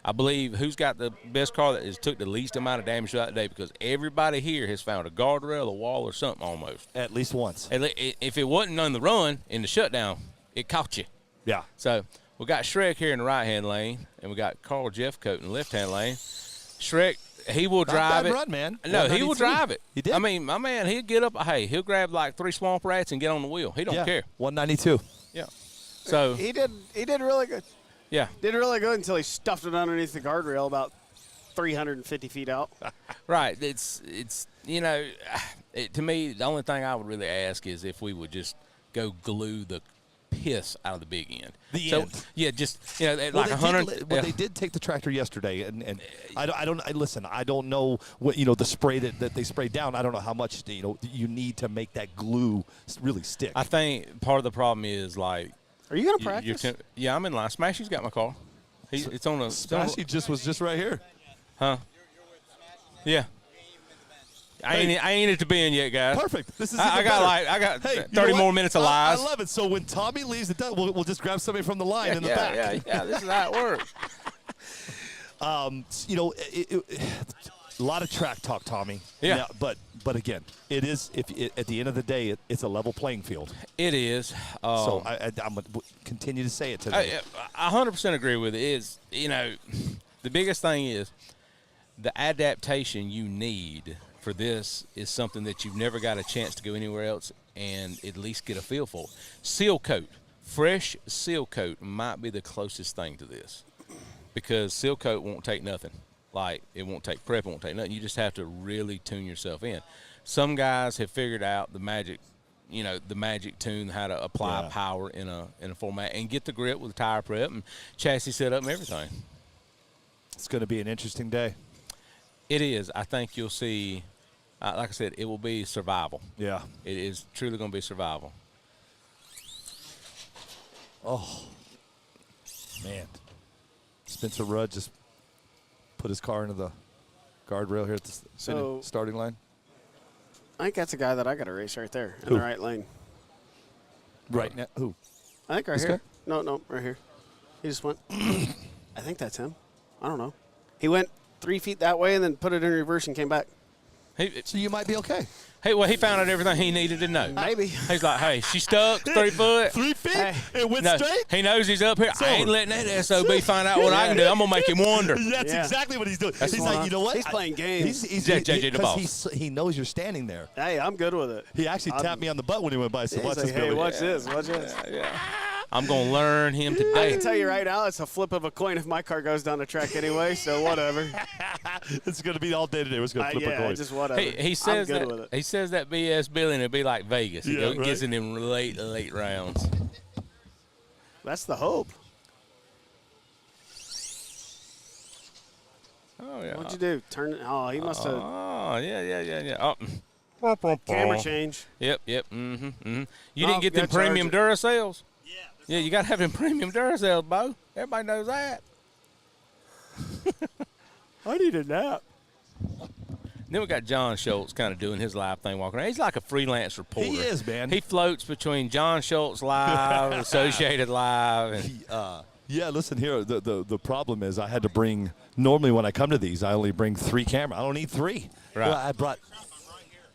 L: I believe who's got the best car that has took the least amount of damage throughout the day, because everybody here has found a guardrail, a wall, or something almost.
A: At least once.
L: If it wasn't on the run in the shutdown, it caught you.
A: Yeah.
L: So we got Shrek here in the right-hand lane, and we got Carl Jeffcoat in the left-hand lane. Shrek, he will drive
A: bad
L: it.
A: run, man.
L: No, he will
A: 193.
L: drive it.
A: He did.
L: I mean, my man, he'll get up. Hey, he'll grab like 3 swamp rats and get on the wheel. He don't care.
A: 192.
L: Yeah. So
K: he did really good.
L: Yeah.
K: Did really good until he stuffed it underneath the guardrail about 350 feet out.
L: Right. It's to me, the only thing I would really ask is if we would just go glue the piss out of the big end.
A: The end.
L: Yeah, just
A: Well,
L: like 100.
A: They did take the tractor yesterday, and I don't know what the spray that they sprayed down. I don't know how much you need to make that glue really stick.
L: I think part of the problem is like.
K: Are you gonna practice?
L: Yeah, I'm in line. Smashy's got my car. It's on a.
A: Smashy was just right here.
L: Huh? Yeah. I ain't at the bend yet, guys.
A: Perfect. This is.
L: I got 30 more minutes of lies.
A: I love it. So when Tommy leaves the we'll just grab somebody from the line in the back.
L: Yeah. This is how it works.
A: A lot of track talk, Tommy.
L: Yeah.
A: Now, but again, it is at the end of the day, it's a level playing field.
L: It is.
A: So I'm going to continue to say it today.
L: I 100% agree with it. Is the biggest thing is the adaptation you need for this is something that you've never got a chance to go anywhere else and at least get a feel for. Seal coat, fresh seal coat might be the closest thing to this because seal coat won't take nothing. Like it won't take prep, it won't take nothing. You just have to really tune yourself in. Some guys have figured out the magic tune, how to apply power in a format and get the grip with tire prep and chassis setup and everything.
A: It's going to be an interesting day.
L: It is. I think you'll see, like I said, it will be survival.
A: Yeah.
L: It is truly going to be survival.
A: Oh, man. Spencer Rudd just put his car into the guardrail here at the starting line.
K: I think that's a guy that I got to race right there in the right lane.
A: Right now? Who?
K: I think right
A: This
K: here.
A: guy?
K: No, right here. He just went. I think that's him. I don't know. He went 3 feet that way and then put it in reverse and came back.
A: So you might be okay.
L: Hey, well, he found out everything he needed to know.
K: Maybe.
L: He's like, hey, she stuck 3 foot.
A: 3 feet?
K: Hey.
A: It went
L: No,
A: straight?
L: he knows he's up here. I ain't letting that SOB find out what I can do. I'm going to make him wonder.
A: That's exactly what he's doing.
L: That's
A: He's
L: why-
A: like, you know what?
K: He's playing games.
L: JJ the boss.
A: He knows you're standing there.
K: Hey, I'm good with it.
A: He actually tapped me on the butt when he went by. So
K: He's
A: watch
K: like,
A: this,
K: hey,
A: Billy.
K: watch this. Watch this.
L: I'm going to learn him
K: I
L: today.
K: can tell you right now, it's a flip of a coin if my car goes down the track anyway, so whatever.
A: It's going to be all day today. We're just going to flip a coin.
K: Just whatever.
L: He says
K: I'm good with
L: that
K: it.
L: he says that BS Billy and it'll be like Vegas. He
A: Yeah,
L: gets
A: right.
L: in them late rounds.
K: That's the hope.
L: Oh yeah.
K: What'd you do? Turn it. Oh, he must have.
L: Oh yeah. Oh.
K: Camera change.
L: Yep. You
K: Oh,
L: didn't get them
K: gotta charge
L: premium
K: it.
L: Duracells? Yeah, you got to have them premium Duracells, Bo. Everybody knows that.
K: I need a nap.
L: Then we got John Schultz kind of doing his live thing, walking around. He's like a freelance reporter.
A: He is, man.
L: He floats between John Schultz Live, Associated Live, and
A: Yeah, listen here. The problem is I had to bring. Normally, when I come to these, I only bring 3 cameras. I don't need 3.
L: Right.
A: Well,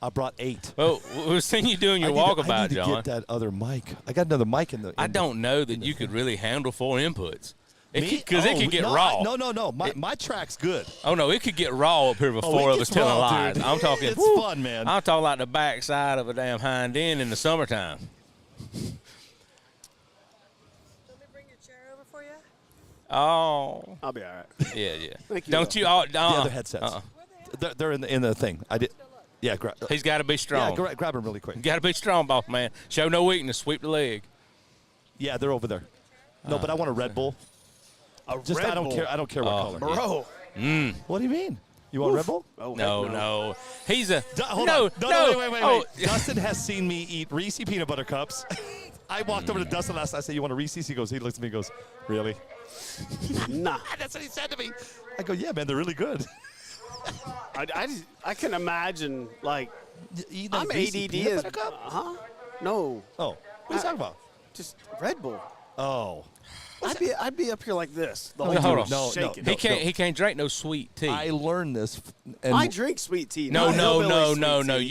A: I brought 8.
L: well, we've seen you doing your walkabout,
A: I need to
L: John.
A: get that other mic. I got another mic in the.
L: I don't know that you could really handle 4 inputs. Because it
A: Oh,
L: could get
A: no,
L: raw.
A: No. My track's good.
L: Oh, no, it could get raw up here with
A: Oh,
L: 4
A: it
L: of us
A: gets
L: telling
A: raw,
L: lies.
A: dude.
L: I'm talking.
A: It's
L: whoo,
A: fun, man.
L: I'm talking like the backside of a damn hind end in the summertime.
M: Let me bring your chair over for you.
L: Oh.
K: I'll be all right.
L: Yeah.
K: Thank you,
L: Don't
K: though.
L: you all?
A: The other headsets. They're in the thing. I did. Yeah,
L: He's got to be strong.
A: Yeah, grab them really quick.
L: Got to be strong, boss man. Show no weakness. Sweep the leg.
A: Yeah, they're over there. No, but I want a Red Bull. I don't care. I don't care what color.
K: Bro.
A: What do you mean? You want Red Bull?
K: Oh,
L: No. He's a
A: Hold
L: no.
A: on. No, wait.
L: Oh.
A: Dustin has seen me eat Reese peanut butter cups. I walked over to Dustin last night. I said, "You want a Reese?" He looks at me and goes, "Really?"
K: Nah.
A: That's what he said to me. I go, "Yeah, man, they're really good."
K: I can imagine, like,
A: Eat
K: I'm
A: Reese
K: ADD
A: peanut
K: as.
A: butter cup?
K: Huh? No.
A: Oh, what are you talking about?
K: Just Red Bull.
A: Oh.
K: I'd be up here like this. The
L: No,
K: whole
L: hold
K: time,
L: on.
K: shaking.
L: He can't drink no sweet tea.
A: I learned this. And
K: I drink sweet tea.
L: No.
K: not hillbilly sweet tea.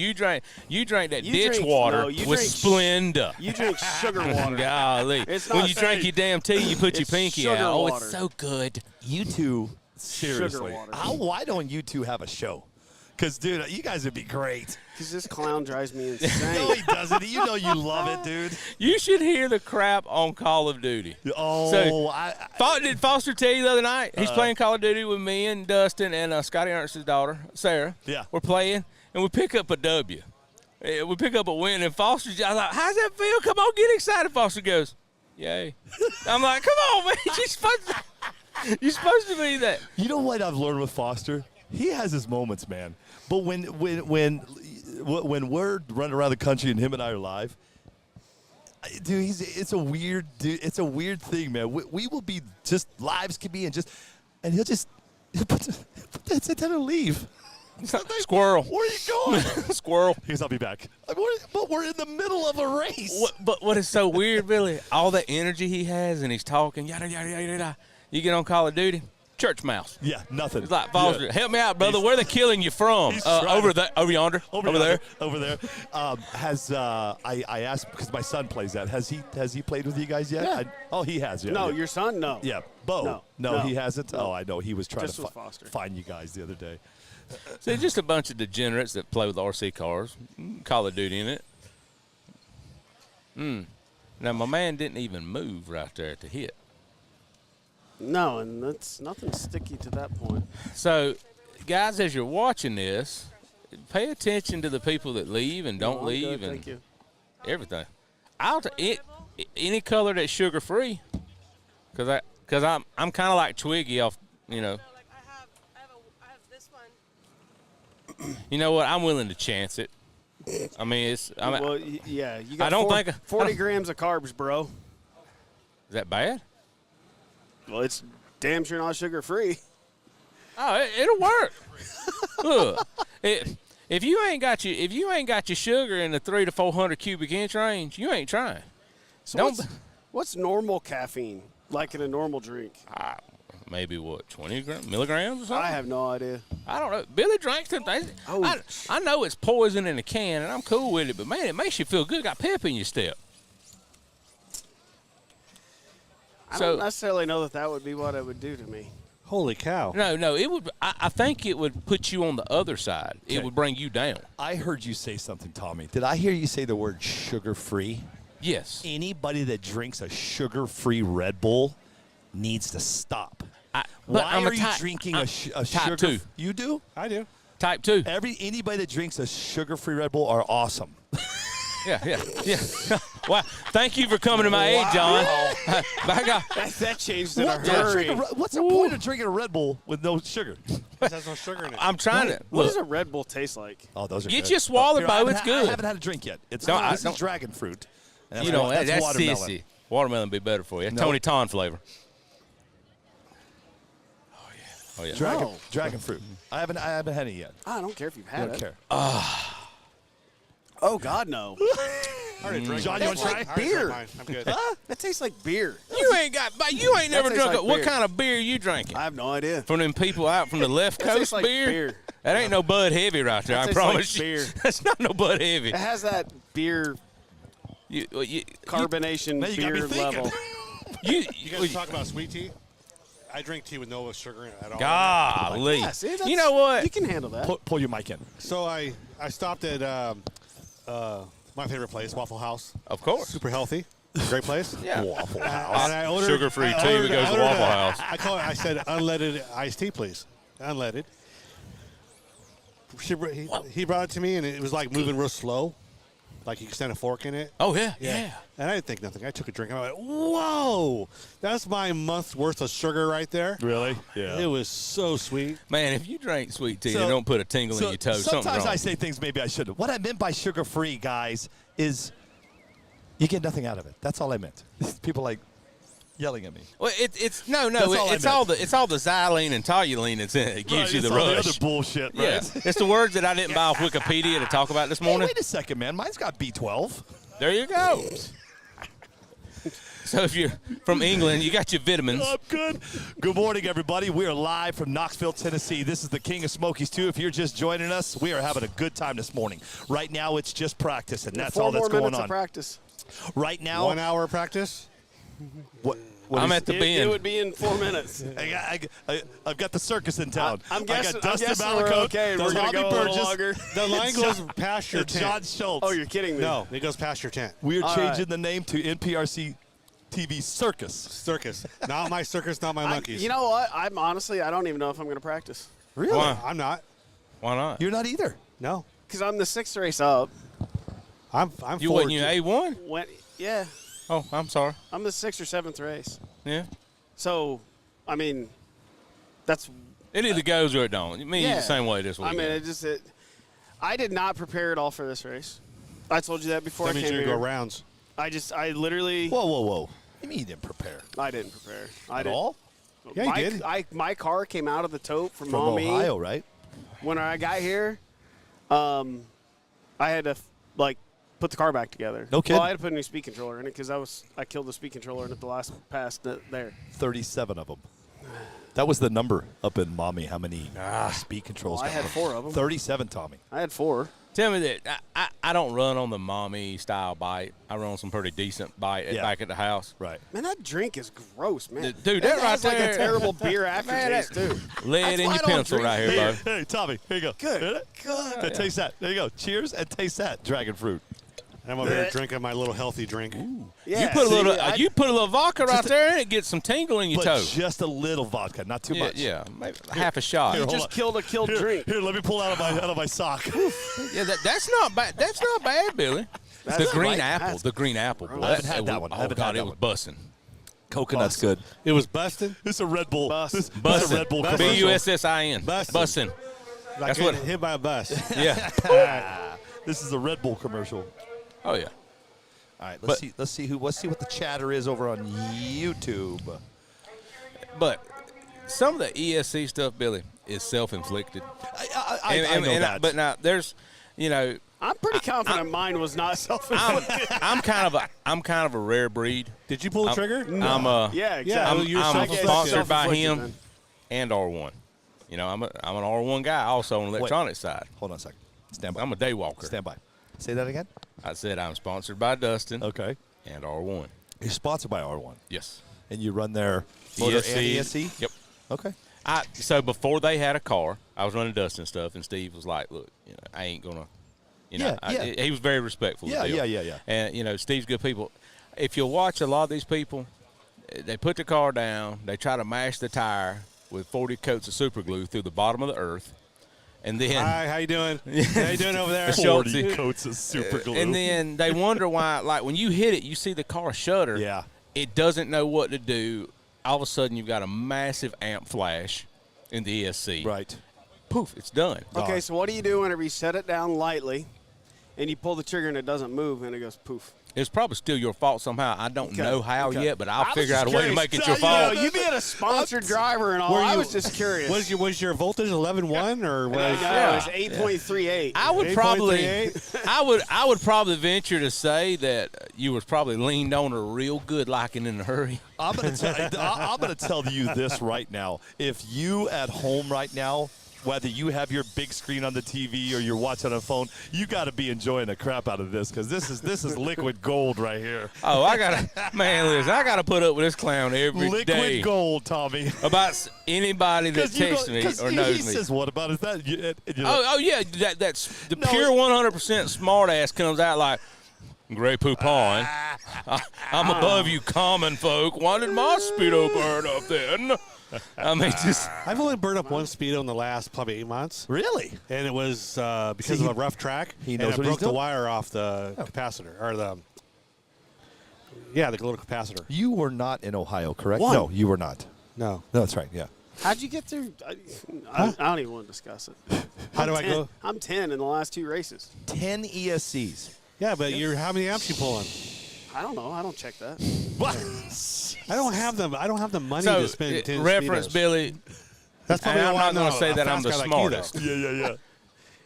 L: You drank that
K: You
L: ditch
K: drink-
L: water
K: no, you
L: with
K: drink-
L: Splenda.
K: You drink sugar water.
L: Golly.
K: It's
L: When
K: not
L: you drink
K: fake.
L: your damn tea, you put your
K: It's
L: pinky
K: sugar
L: out. Oh,
K: water.
L: it's so good.
A: You two, seriously,
K: water.
A: why don't you two have a show? Because, dude, you guys would be great.
K: Because this clown drives me insane.
A: No, he doesn't. You know you love it, dude.
L: You should hear the crap on Call of Duty.
A: Oh,
L: did Foster tell you the other night? He's playing Call of Duty with me and Dustin and Scotty Ernst's daughter, Sarah.
A: Yeah.
L: We're playing, and we pick up a W. We pick up a win, and Foster's I was like, how's that feel? Come on, get excited. Foster goes, yay. I'm like, come on, man. You're supposed to be that.
A: You know what I've learned with Foster? He has his moments, man. But when we're running around the country and him and I are live, dude, it's a weird thing, man. We will be just lives can be and he'll put that down and leave.
L: Squirrel.
A: Where are you going?
L: Squirrel.
A: He goes, I'll be back. But we're in the middle of a race.
L: But what is so weird, Billy? All the energy he has, and he's talking, yada, yada, yada, yada. You get on Call of Duty, church mouse.
A: Yeah, nothing.
L: It's like, Foster, help me out, brother. Where they killing you from? Over yonder. Over there.
A: Over there. I asked because my son plays that. Has he played with you guys yet?
K: Yeah.
A: He has. Yeah.
K: No,
A: yeah.
K: your son? No.
A: Yeah, Bo. No, he hasn't.
K: No.
A: Oh, I know. He was trying
K: Just
A: to
K: with Foster.
A: find you guys the other day.
L: So just a bunch of degenerates that play with RC cars, Call of Duty in it. Now, my man didn't even move right there to hit.
K: No, and that's nothing sticky to that point.
L: So, guys, as you're watching this, pay attention to the people that leave and don't leave
K: good,
L: and
K: thank you.
L: everything. Any color that's sugar-free, because I'm kind of like Twiggy off,
M: I have this one.
L: You know what? I'm willing to chance it. I mean,
K: Well, yeah, you got
L: I don't think
K: 40 grams of carbs, bro.
L: Is that bad?
K: Well, it's damn sure not sugar-free.
L: Oh, it'll work. Look, if you ain't got your sugar in the 300 to 400 cubic inch range, you ain't trying.
K: So what's normal caffeine like in a normal drink?
L: Maybe what, 20 milligrams or something?
K: I have no idea.
L: I don't know. Billy drinks them things. I know it's poison in a can, and I'm cool with it, but, man, it makes you feel good. Got pep in your step.
K: I don't necessarily know that would be what it would do to me.
D: Holy cow.
L: No, it would. I think it would put you on the other side.
A: Okay.
L: It would bring you down.
A: I heard you say something, Tommy. Did I hear you say the word sugar-free?
L: Yes.
A: Anybody that drinks a sugar-free Red Bull needs to stop.
L: But
A: Why
L: I'm
A: are you drinking a
L: type
A: sugar?
L: 2.
A: You do?
D: I do.
L: Type 2.
A: Anybody that drinks a sugar-free Red Bull are awesome.
L: Yeah. Well, thank you for coming to my aid, John. By God.
K: That changed in a hurry.
A: What's the point of drinking a Red Bull with no sugar?
D: It has no sugar in it.
L: I'm trying to.
K: What
L: Look,
K: does a Red Bull taste like?
A: Oh, those are
L: get
A: good.
L: you swallowed, Bo. It's good.
A: I haven't had a drink yet. This is dragon fruit. And
L: You know, that's
A: watermelon.
L: sissy. Watermelon would be better for you. That's Tony Ton flavor. Oh, yeah.
A: Dragon fruit. I haven't had it yet.
K: I don't care if you've
A: I
K: had
A: don't
K: it.
A: care.
K: Oh, God, no.
A: John, you want to try?
K: Beer.
D: I'm good.
K: That tastes like beer.
L: You ain't never
K: tastes
L: drunk
K: like
L: it. What
K: beer.
L: kind of beer you drinking?
K: I have no idea.
L: From them people out from the left
K: That
L: coast
K: tastes like beer.
L: That ain't no Bud Heavy right there.
K: That
L: I
K: tastes
L: promise
K: like
L: you.
K: beer.
L: That's not no Bud Heavy.
K: It has that beer carbonation
A: Now you got me
K: beer
A: thinking.
K: level.
D: You guys talk about sweet tea? I drink tea with no sugar in it at all.
L: Golly.
K: Yeah, see,
L: You know what?
K: You can handle that.
A: Pull your mic in.
D: So I stopped at my favorite place, Waffle House.
L: Of course.
D: Super healthy. Great place.
L: Yeah.
A: Waffle House.
D: And I ordered
L: Sugar-free tea, we go to Waffle House.
D: I said unleaded iced tea, please. Unleaded. He brought it to me, and it was like moving real slow. Like you can stand a fork in it.
L: Oh, yeah.
D: And I didn't think nothing. I took a drink, and I went, whoa, that's my month's worth of sugar right there.
A: Really? Yeah.
D: It was so sweet.
L: Man, if you drink sweet tea
A: So-
L: and don't put a tingle in your toe, something's
A: sometimes
L: wrong.
A: I say things maybe I shouldn't. What I meant by sugar-free, guys, is you get nothing out of it. That's all I meant. People like yelling at me.
L: Well, it's
A: That's all I
L: it's all the
A: meant.
L: xylene and toluene that's in it. It gives you
A: It's
L: the
A: all
L: rush.
A: The other bullshit, right?
L: Yeah, it's the words that I didn't buy off Wikipedia to talk about this
A: Hey,
L: morning.
A: wait a second, man. Mine's got B12.
L: There you go. So if you're from England, you got your vitamins.
A: I'm good. Good morning, everybody. We are live from Knoxville, Tennessee. This is the King of Smokies, too. If you're just joining us, we are having a good time this morning. Right now, it's just practice, and that's all that's
K: 4 more
A: going
K: minutes
A: on.
K: of practice.
A: Right now,
D: 1 hour of practice?
A: What?
L: I'm at the
K: It
L: bend.
K: would be in 4 minutes.
A: I've got the circus in town.
K: I'm guessing,
A: I got Dustin
K: we're
A: Malakote,
K: okay. We're
A: Tommy
K: going to go a little
A: Burgess,
K: longer.
D: The line goes past your
A: and
D: tent.
A: John Schultz.
K: Oh, you're kidding me.
D: No, it goes past your tent.
A: We are
K: All
A: changing
K: right.
A: the name to NPRC TV Circus.
D: Circus. Not my circus, not my monkeys.
K: You know what? I don't even know if I'm going to practice.
A: Really?
L: Why?
D: I'm not.
L: Why not?
A: You're not either.
D: No.
K: Because I'm the 6th race up.
D: I'm
L: You
D: forward
L: wasn't you
D: to-
L: A1?
K: Yeah.
L: Oh, I'm sorry.
K: I'm the 6th or 7th race.
L: Yeah.
K: So, I mean, that's.
L: It either goes or it don't. Me
K: Yeah.
L: the same way this week.
K: I mean, I did not prepare at all for this race. I told you that before
D: That
K: I
D: means
K: came
D: you
K: here.
D: go rounds.
K: I literally.
A: Whoa. You mean you didn't prepare?
K: I didn't prepare.
A: At all?
D: Yeah, you did.
K: My car came out of the tote from
A: From
K: Mommy.
A: Ohio, right?
K: When I got here, I had to put the car back together.
A: No kidding.
K: Well, I had to put a new speed controller in it because I killed the speed controller in it the last pass there.
A: 37 of them. That was the number up in Mommy. How many speed controls?
K: Well, I had 4 of them.
A: 37, Tommy.
K: I had 4.
L: Tell me that I don't run on the mommy style bite. I run on some pretty decent bite back at the house.
A: Right.
K: Man, that drink is gross, man.
L: Dude, that right
K: has like
L: there.
K: a terrible beer aftertaste too.
L: Lead in
K: why I
L: your
K: don't
L: pencil
K: drink
L: right here,
K: beer.
L: bud.
A: Hey, Tommy, here you go.
K: Good.
A: And taste that. There you go. Cheers and taste that dragon fruit.
D: I'm over here drinking my little healthy drink.
K: Yeah,
L: You put a little,
K: see,
L: you put a little vodka right there, and it gets some tingle in your
A: But
L: toe.
A: just a little vodka, not too much.
L: Yeah, maybe half a shot.
A: Here,
K: You
A: hold
K: just
A: on.
K: killed a killed drink.
A: Here, let me pull out of my sock.
L: Yeah, that's not bad. That's not bad, Billy. The
K: That's
L: green
K: right.
L: apple.
K: That's-
L: The green apple. Boy,
A: I haven't had that one. I
L: Oh
A: haven't
L: God,
A: had that
L: it was
A: one.
L: busting.
A: Coconut's good.
D: It was busted.
A: This is a Red Bull.
K: Bus.
A: This is a
L: Bussin'.
A: Red Bull commercial.
L: B-U-S-S-I-N.
D: Bussin'.
L: Bussin'.
D: Like
L: That's
D: getting
L: what-
D: hit by a bus.
L: Yeah.
A: This is a Red Bull commercial.
L: Oh yeah.
A: All right, let's see what the chatter is over on YouTube.
L: But some of the ESC stuff, Billy, is self-inflicted.
A: I know that.
L: But now there's,
K: I'm pretty confident mine was not self-inflicted.
L: I'm kind of a rare breed.
D: Did you pull the trigger?
K: Yeah, exactly.
D: you're
L: I'm
D: self-inflicted.
L: sponsored by
K: Self-inflicted,
L: him
K: man.
L: and R1. I'm an R1 guy also on the electronic side.
A: Hold on a second. Stand by.
L: I'm a day walker.
A: Stand by. Say that again.
L: I said I'm sponsored by Dustin
A: Okay.
L: and R1.
A: You're sponsored by R1.
L: Yes.
A: And you run their motor and
L: ESC.
A: ESC?
L: Yep.
A: Okay.
L: So before they had a car, I was running Dustin stuff, and Steve was like, "Look, I ain't gonna." He was very respectful. of the deal.
A: Yeah.
L: And Steve's good people. If you'll watch a lot of these people, they put the car down, they try to mash the tire with 40 coats of super glue through the bottom of the earth, and then
D: Hi, how you doing? How you doing over there?
A: 40 coats of super glue.
L: and then they wonder why, like when you hit it, you see the car shudder.
A: Yeah.
L: It doesn't know what to do. All of a sudden, you've got a massive amp flash in the ESC.
A: Right.
L: Poof, it's done.
K: Okay, so what do you do whenever you set it down lightly and you pull the trigger and it doesn't move and it goes poof?
L: It's probably still your fault somehow. I don't know how
K: Okay.
L: yet, but I'll
K: was
L: figure
K: just
L: out a way to
K: curious.
L: make it
K: So,
L: your fault.
K: You being a sponsored driver and all, I was just curious.
D: Was your voltage 11.1 or was?
K: No, it's 8.38.
L: I would
D: 8.38?
L: I would probably venture to say that you was probably leaned on her real good, like in a hurry.
A: I'm gonna tell you this right now. If you at home right now, whether you have your big screen on the TV or you're watching on a phone, you got to be enjoying the crap out of this because this is liquid gold right here.
L: Oh, I gotta put up with this clown every
A: Liquid
L: day.
A: gold, Tommy.
L: About anybody that texts me or knows
A: he
L: me.
A: says, "What about is that?"
L: Oh yeah, that's the pure 100% smart ass comes out like, Grey Poupon, I'm above you common folk. Why did my Speedo burn up then? I mean, just
D: I've only burned up one Speedo in the last probably 8 months.
A: Really?
D: And it was because of a rough track.
A: He knows
D: and
A: what
D: it
A: he's
D: broke the
A: doing.
D: wire off the capacitor or the little capacitor.
A: You were not in Ohio, correct?
K: One.
A: No, you were not.
D: No.
A: No, that's right. Yeah.
K: How'd you get through? I don't even want to discuss it.
D: How do I go?
K: I'm 10 in the last 2 races.
A: 10 ESCs.
D: Yeah, but how many amps you pulling?
K: I don't know. I don't check that.
A: What?
D: I don't have them. I don't have the money
L: so
D: to spend 10
L: reference
D: Speedos.
L: Billy.
D: That's probably
L: And I'm
D: why
L: not going
D: a
L: to say that I'm
D: fast
L: the
D: guy like you, though.
L: smartest.
A: Yeah.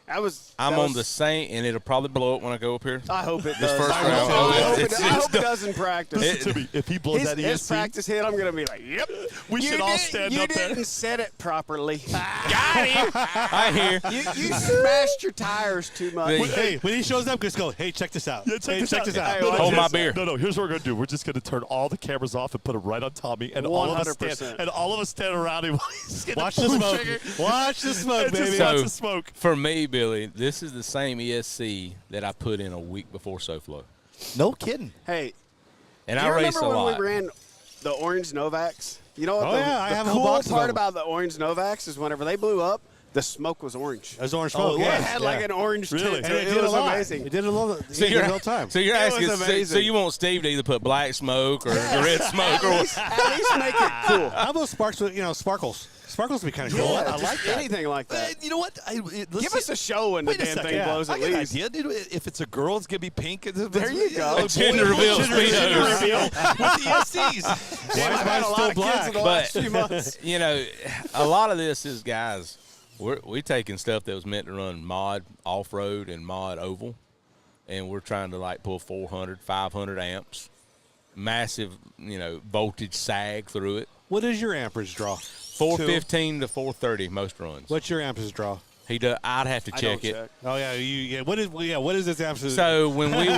L: I'm on the same, and it'll probably blow up when I go up here.
K: I hope it
L: This
K: does.
L: first round.
K: I hope it does in practice.
A: Listen to me. If he blows that
K: His
A: ESC,
K: practice hit, I'm going to be like, yep.
A: we should all stand up there.
K: You didn't set it properly.
L: Got him. I hear.
K: You smashed your tires too much.
D: Hey, when he shows up, just go, hey, check this out.
A: Yeah, check this out.
K: No,
L: Hold my beer.
A: No, here's what we're gonna do. We're just gonna turn all the cameras off and put them right on Tommy, and all of us
K: 100%.
A: stand around him.
D: Watch the smoke. Watch the smoke, baby.
A: Watch the smoke.
L: For me, Billy, this is the same ESC that I put in a week before SoFlo.
A: No kidding.
K: Hey,
L: And
K: do
L: I
K: you
L: race a
K: remember when
L: lot.
K: we ran the Orange Novaks? You know what?
D: Oh, yeah, I have a whole
K: cool
D: box of
K: part
D: them.
K: about the Orange Novaks is whenever they blew up, the smoke was orange.
D: There's orange
A: Oh,
D: smoke.
A: it
K: It
A: was.
K: had like an orange
A: Really?
K: tint
D: And
K: to
D: it
K: it.
D: did
K: It was
D: a lot.
K: amazing.
D: It did a lot.
L: So
D: It all the time.
L: So you're
K: It was
L: asking, so
K: amazing.
L: you want Steve to either put black smoke or red smoke or
K: At least make it cool.
D: How about sparks with, sparkles? Sparkles would be kind of cool.
A: Yeah, I
K: Just
A: like that.
K: anything like that.
A: You know what?
K: Give us a show when the
A: Wait a
K: damn
A: second.
K: thing blows
A: I
K: at
A: got an
K: least.
A: idea. Dude, if it's a girl, it's gonna be pink.
K: There you go.
L: Gender reveal speedos.
A: with the ESCs.
K: Damn, I've had a lot of kids in the last few months.
L: You know, a lot of this is, guys, we're taking stuff that was meant to run mod off-road and mod oval, and we're trying to, like, pull 400, 500 amps, massive, voltage sag through it.
D: What is your amperage draw?
L: 415 to 430 most runs.
D: What's your amperage draw?
L: He does. I'd have to
K: I
L: check
K: don't
L: it.
K: check.
D: Oh yeah, what is this amperage?
L: So when we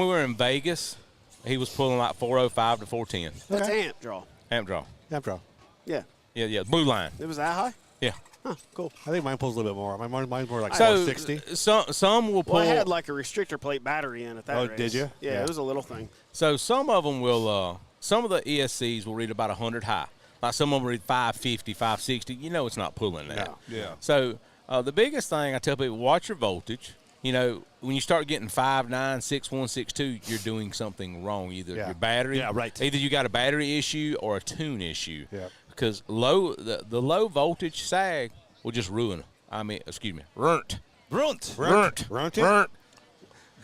L: were in Vegas, he was pulling like 405 to 410
K: That's amp draw.
L: amp draw.
D: amp draw.
K: Yeah.
L: Yeah, blue line.
K: It was that high?
L: Yeah.
K: Huh, cool.
D: I think mine pulls a little bit more. Mine's more like
L: So
D: 460.
L: some will pull.
K: Well, I had like a restrictor plate battery in at that
D: Oh,
K: race.
D: did you?
K: Yeah,
D: Yeah.
K: it was a little thing.
L: So some of them will. Some of the ESCs will read about 100 high. Like some of them read 550, 560. You know it's not pulling that.
K: No.
A: Yeah.
L: So the biggest thing I tell people, watch your voltage. When you start getting 5.9, 6.1, 6.2, you're doing something wrong. Either your battery, either you got a battery issue or a tune issue.
D: Yeah.
L: Because the low voltage sag will just ruin it. Runt.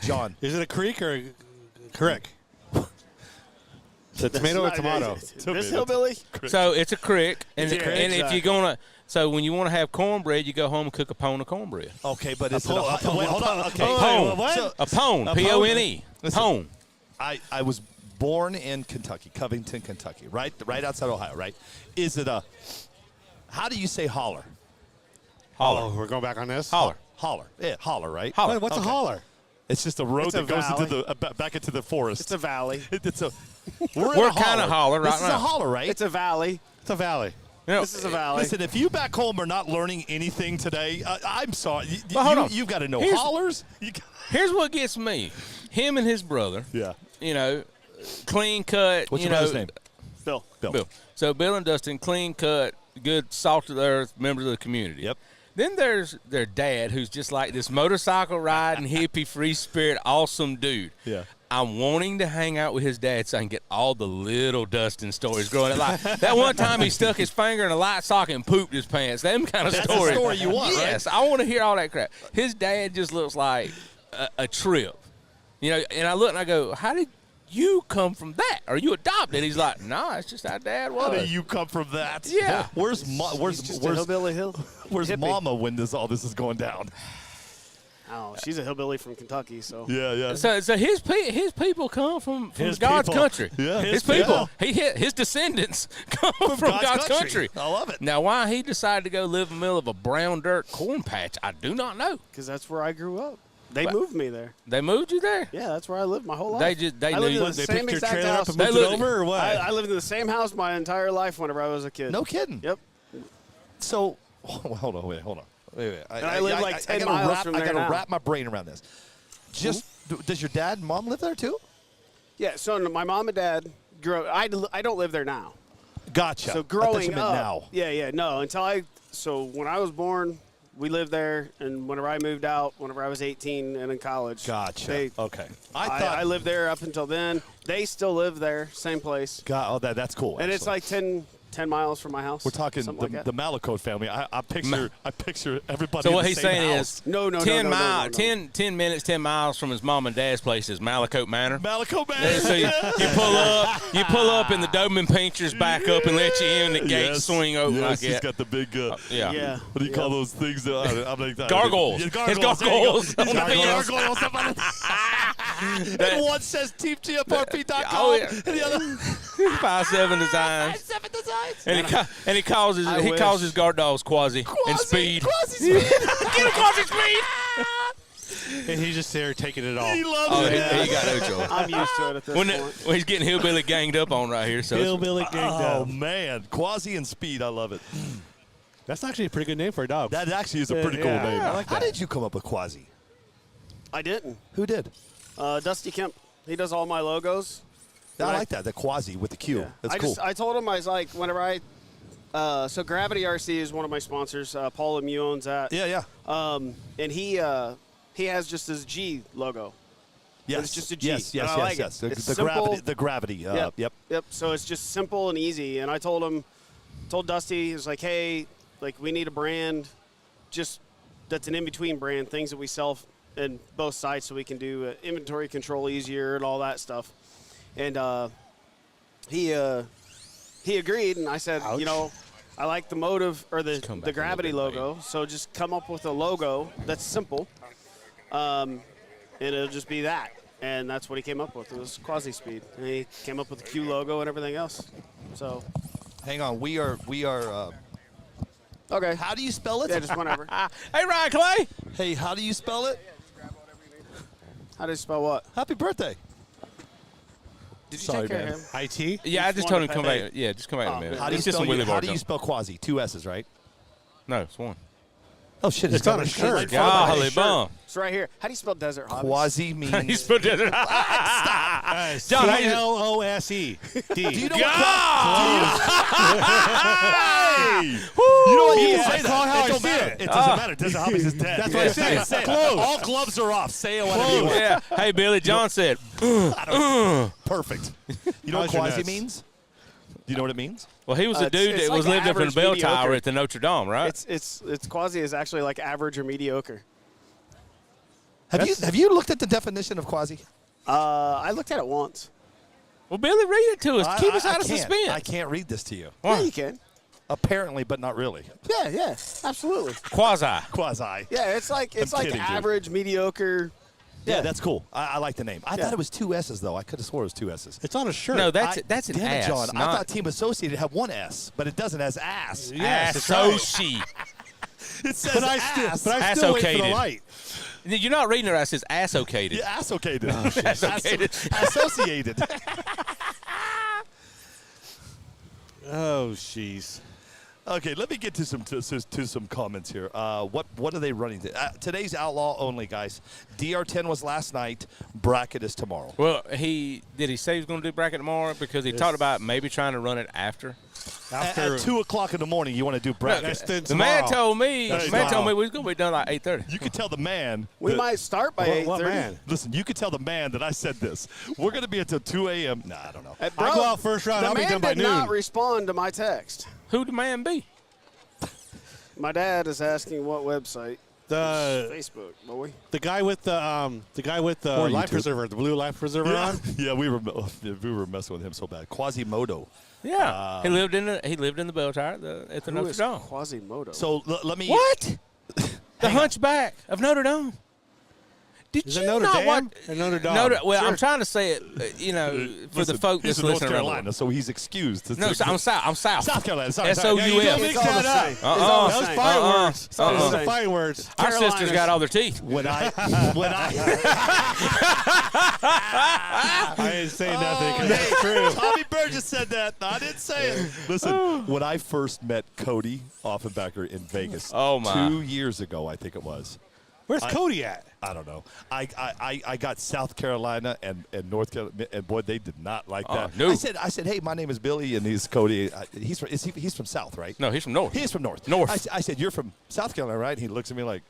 A: John.
D: Is it a creek or a crick? It's a tomato or tomato?
K: This hillbilly?
L: So it's a crick, and
K: It's a crick,
L: if
K: exactly.
L: you're gonna, so when you want to have cornbread, you go home and cook a pone of cornbread.
A: Okay, but is it
D: pone-
A: a wait, hold on. Okay.
L: Pone.
D: what?
A: So,
L: A pone.
A: A
L: P-O-N-E.
A: Listen.
L: Pone.
A: I was born in Kentucky, Covington, Kentucky, right outside Ohio, right? Is it a? How do you say holler?
D: Oh, we're going back on this?
L: Holler.
A: Holler. Yeah, holler, right?
L: Holler.
D: What's a
A: Okay.
D: holler?
A: It's just a road
K: It's a
A: that goes into
K: valley.
A: the back into the forest.
K: It's a valley.
A: It's a.
L: We're kind of holler right
A: This is
L: now.
A: a holler, right?
K: It's a valley.
D: It's a valley.
K: This is a valley.
A: Listen, if you back home are not learning anything today, I'm sorry.
L: Well, hold on.
A: You've got to know
L: Here's-
A: hollers.
L: Here's what gets me. Him and his brother,
A: Yeah.
L: clean cut.
A: What's your brother's name?
K: Bill.
L: Bill. So Bill and Dustin, clean cut, good, salt of the earth members of the community.
A: Yep.
L: Then there's their dad, who's just like this motorcycle riding, hippie, free spirit, awesome dude.
A: Yeah.
L: I'm wanting to hang out with his dad so I can get all the little Dustin stories growing up. Like that one time he stuck his finger in a light socket and pooped his pants. Them kind of
A: That's the
L: stories.
A: story you want, right?
L: Yes, I want to hear all that crap. His dad just looks like a trip. And I look and I go, how did you come from that? Are you adopted? He's like, no, it's just how Dad was.
A: How do you come from that?
L: Yeah.
A: Where's
K: Just a hillbilly hill.
A: where's
K: hippie.
A: Mama when all this is going down?
K: Oh, she's a hillbilly from Kentucky, so.
A: Yeah.
L: So his people come from
A: His
L: God's
A: people.
L: country.
A: Yeah.
L: His people. His descendants come from God's country.
A: I love it.
L: Now, why he decided to go live in the middle of a brown dirt corn patch, I do not know.
K: Because that's where I grew up. They
L: But-
K: moved me there.
L: They moved you there.
K: Yeah, that's where I lived my whole life.
L: They
K: I lived
L: knew
K: in the
D: They
K: same
D: picked your
K: exact
D: trailer
K: house.
D: up and
L: They
D: moved it
L: lived-
D: over, or what?
K: I lived in the same house my entire life whenever I was a kid.
A: No kidding.
K: Yep.
A: So, hold on. Wait.
K: I live like 10
A: gotta
K: miles
A: wrap,
K: from
A: I
K: there
A: gotta
K: now.
A: wrap my brain around this. Does your dad and mom live there too?
K: Yeah, so my mom and dad grew up. I don't live there now.
A: Gotcha.
K: So
A: I thought
K: growing
A: you meant
K: up.
A: now.
K: Yeah, no. So when I was born, we lived there, and whenever I moved out, whenever I was 18 and in college.
A: Gotcha. Okay.
K: I lived there up until then. They still live there, same place.
A: That's cool.
K: And it's
A: actually.
K: like 10, 10 miles from my house.
A: We're talking
K: something like that.
A: the Malakote family. I picture everybody.
L: So
A: in
L: what
A: the
L: he's
A: same
L: saying
A: house.
L: is,
K: No,
L: 10 minutes, 10 miles from his mom and dad's place is Malakote Manor.
A: Malakote Manor.
L: So you pull up, and the Doberman Pinchers back up and let you in, and the gates swing open
A: yes,
L: like
A: he's
L: that.
A: got the big.
K: Yeah.
A: What do you call those things? I'm like
L: Gargoyles.
A: Yeah,
L: His
A: gargoyles.
L: gargoyles.
A: There you go. He's got
L: Gargoyles.
A: gargoyles. And one says teamtmprp.com.
L: Oh, yeah.
A: And the other
L: 5'7" designs.
A: 5'7" designs.
L: And he calls his guard dogs Quasi and Speed.
A: Quasi Speed.
L: Get a Quasi Speed.
D: And he's just there taking it all.
A: He loves it.
L: He got no choice.
K: I'm used to it at this point.
L: When he's getting hillbilly ganged up on right here. So
D: Hillbilly ganged
A: Oh
D: up.
A: man, Quasi and Speed. I love it.
D: That's actually a pretty good name for a dog.
A: That actually is a pretty cool name.
D: I like
A: How
D: that.
A: did you come up with Quasi?
K: I didn't.
A: Who did?
K: Dusty Kemp. He does all my logos.
A: I like that. The Quasi with the Q.
K: Yeah.
A: That's cool.
K: I told him, I was like, whenever so Gravity RC is one of my sponsors. Paul Lemieux owns that.
A: Yeah.
K: And he has just his G logo.
A: Yes.
K: It's just a G.
A: Yes.
K: And I like it.
A: Yes.
K: It's
A: The
K: simple.
A: gravity. The gravity. Yep.
K: So it's just simple and easy. And I told Dusty, he was like, hey, like we need a brand, just that's an in-between brand, things that we sell in both sites so we can do inventory control easier and all that stuff. And he agreed, and I said,
D: Ouch.
K: you know, I like the motive or the Gravity logo, so just come up with a logo that's simple, and it'll just be that. And that's what he came up with. It was Quasi Speed. And he came up with the Q logo and everything else. So,
A: Hang on. We are.
K: okay.
A: How do you spell it?
K: Yeah, just whenever.
L: Hey, Ryan Clay.
A: Hey, how do you spell it?
K: How do you spell what?
A: Happy birthday.
K: Did you
A: Sorry,
K: take care
A: man.
K: of him?
D: IT?
L: Yeah, I just told him to come back. Yeah, just come back in a
K: Oh,
L: minute.
A: How do you
L: Let's get
A: spell?
L: some Willy
A: How
L: Bar
A: do you
L: Jones.
A: spell Quasi? 2 S's, right?
L: No, it's one.
A: Oh shit!
D: It's on a shirt.
L: Golly bum.
K: It's right here. How do you spell Desert Hobbies?
A: Quasi
L: He
A: means.
L: spelled it. John, how you-
D: C-L-O-S-E.
A: Do you
D: D.
A: know what? Hey! You know what? You can say
D: That's all
A: that.
D: how
A: It
D: I
A: don't
D: see
A: matter.
D: it.
A: It doesn't matter. Desert Hobbies is dead.
D: That's what I said.
A: Say it.
D: Close.
A: All gloves are off. Say it whatever you want.
L: Yeah. Hey, Billy. John said.
A: Perfect. You know what
D: How's your
A: Quasi
D: nuts?
A: means? Do you know what it means?
L: Well, he was the
K: It's-
L: dude
K: it's
L: that was
K: like
L: lived up in the
K: average
L: bell tower
K: mediocre.
L: at the Notre Dame, right?
K: It's Quasi is actually like average or mediocre.
A: Have you looked at the definition of Quasi?
K: I looked at it once.
L: Well, Billy, read it to us. Keep us out of
A: can't.
L: suspense.
A: I can't read this to you.
K: Yeah, you can.
A: Apparently, but not really.
K: Yeah, absolutely.
L: Quasi.
A: Quasi.
K: Yeah, it's like
A: I'm kidding, dude.
K: average, mediocre.
A: Yeah, that's cool. I like the name. I
K: Yeah.
A: thought it was 2 S's, though. I could have swore it was 2 S's.
D: It's on a shirt.
L: No, that's an
A: Damn it,
L: ass.
A: John. I
L: not
A: thought Team Associated had 1 S, but it doesn't as ass.
D: Yes, it's right.
L: Associ.
A: It says
D: But I
A: ass.
D: still wait for the
L: Assocated.
D: light.
L: You're not reading it right. It says assocated.
A: Yeah, associated.
L: Associated.
A: Associated.
D: Oh, jeez.
A: Okay, let me get to some comments here. What are they running? Today's outlaw only, guys. DR10 was last night. Bracket is tomorrow.
L: Well, did he say he was going to do bracket tomorrow? Because he talked about maybe trying to run it after.
A: At 2 o'clock in the morning, you want to do bracket.
L: The man told me.
A: That's
L: The man told me
A: tomorrow.
L: we was going to be done like 8:30.
A: You could tell the man.
K: We
A: that-
K: might start by
D: What
K: 8:30.
D: man?
A: Listen, you could tell the man that I said this. We're going to be until 2 a.m. Nah, I don't know.
K: Bro,
D: I go out first round.
K: The
D: I'll be
K: man
D: done by
K: did not
D: noon.
K: respond to my text.
L: Who the man be?
K: My dad is asking what website. Facebook, boy.
D: The guy with the
A: Or
D: life
A: YouTube.
D: preserver, the blue life preserver on.
A: Yeah, we were messing with him so bad. Quasimodo.
L: Yeah, he lived in the bell tower at the
K: Who
L: Notre
K: is
L: Dame.
K: Quasimodo?
A: So let me.
L: What? The Hunchback of Notre Dame. Did
D: Is
L: you
D: it Notre
L: not
D: Dame
L: watch
D: or Notre Dame?
L: Well,
D: Sure.
L: I'm trying to say it, for
A: Listen,
L: the folk
A: he's
L: that's
A: in North
L: listening around the
A: Carolina,
L: world.
A: so he's excused.
L: No, I'm south. I'm south.
A: South Carolina. Sorry.
L: S-O-U-F.
D: Yeah, you don't mix
K: all
D: that
K: the
D: up.
K: same. It's
L: Uh-uh.
K: all the
D: Those
K: same.
D: fighting
L: Uh-uh.
D: words.
K: Uh-uh.
D: Those are fighting words.
L: Our
K: Carolina's-
L: sisters got all their teeth.
A: When I
D: I didn't say nothing. 'cause
A: Hey,
D: that's true.
A: Tommy Burgess said that. I didn't say it. Listen, when I first met Cody Offenbacher in Vegas,
L: Oh, my.
A: 2 years ago, I think it was.
D: Where's Cody at?
A: I don't know. I got South Carolina and North Carolina, and boy, they did not like that.
L: no.
A: I said, hey, my name is Billy, and he's Cody. He's from South, right?
L: No, he's from North.
A: He is from North.
L: North.
A: I said, you're from South Carolina, right? And he looks at me like,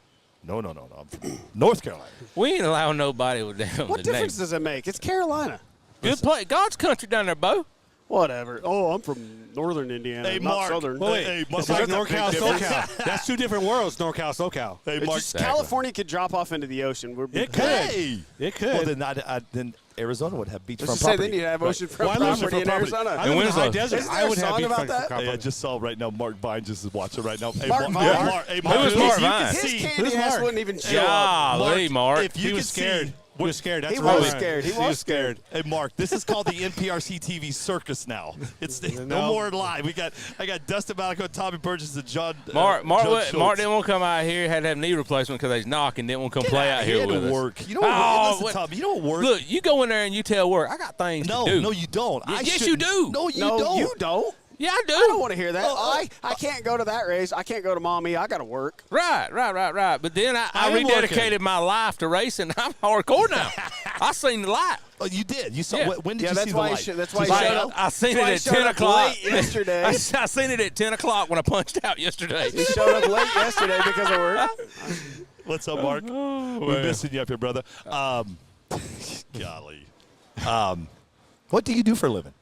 A: no, I'm from North Carolina.
L: We ain't allowing nobody with them.
K: What difference does it make? It's Carolina.
L: Good play. God's country down there, Bo.
K: Whatever. Oh, I'm from northern Indiana,
A: Hey,
K: not
A: Mark.
K: southern.
D: Well, wait,
A: Hey, Mark,
D: it's like
K: that's a big
D: NorCal,
K: difference.
D: SoCal. That's two different worlds, NorCal, SoCal.
A: Hey,
K: It's
A: Mark.
K: just California could drop off into the ocean.
D: It could.
A: Hey.
D: It could.
A: Well, then Arizona would have beachfront
K: Let's just say
A: property.
K: then you'd have oceanfront
D: Well, I live
K: property in
D: property.
K: Arizona.
D: I live in the high
L: Winslow.
D: desert.
K: Isn't
D: I
K: there
D: would
K: a
D: have
K: song
D: beachfront
K: about that?
D: property.
A: Hey, I just saw right now Mark Vine just is watching right now. Hey,
K: Mark Vine?
A: Yeah, Mark, hey, Mark,
L: Who was
A: if
L: Mark
A: you
L: Vine?
A: can
K: His
A: see-
K: candy ass
A: Mark?
K: wouldn't even show up.
L: Golly, Mark.
A: If you
D: He
A: can
D: was scared.
A: see,
D: He was scared. That's
K: He
D: right.
K: was scared. He was scared.
A: Hey, Mark, this is called the NPRC TV circus now. It's no more live. I got Dustin Malico, Tommy Burgess, and John.
L: Mark
A: Schultz.
L: didn't want to come out here. Had to have knee replacement because he's knocking. Didn't want to come
A: Get
L: play
A: out
L: out
A: here
L: here
A: to
L: with us.
A: work. You know what?
L: Oh,
A: Listen, Tommy, you know what work?
L: Look, you go in there and you tell work. I got things to do.
A: No, you don't. I
L: Yes, you
A: shouldn't.
L: do.
A: No, you
K: No,
A: don't.
K: you don't.
L: Yeah, I do.
K: I don't want to hear that. I can't go to that race. I can't go to mommy. I got to work.
L: Right. But then I
D: am
L: rededicated
D: working.
L: my life to racing. I'm hardcore now. I seen the light.
A: Oh, you did. You saw.
L: Yeah.
A: When did
K: Yeah,
A: you
K: that's
A: see the
K: why he
A: light?
K: should- that's why he
L: Like,
K: showed up.
L: I seen it
K: That's
L: at
K: why he
L: 10
K: showed up
L: o'clock
K: late yesterday.
L: I seen it at 10 o'clock when I punched out yesterday.
K: He showed up late yesterday because of work.
A: What's up, Mark? We're missing you up here, brother. Golly. What do you do for a living?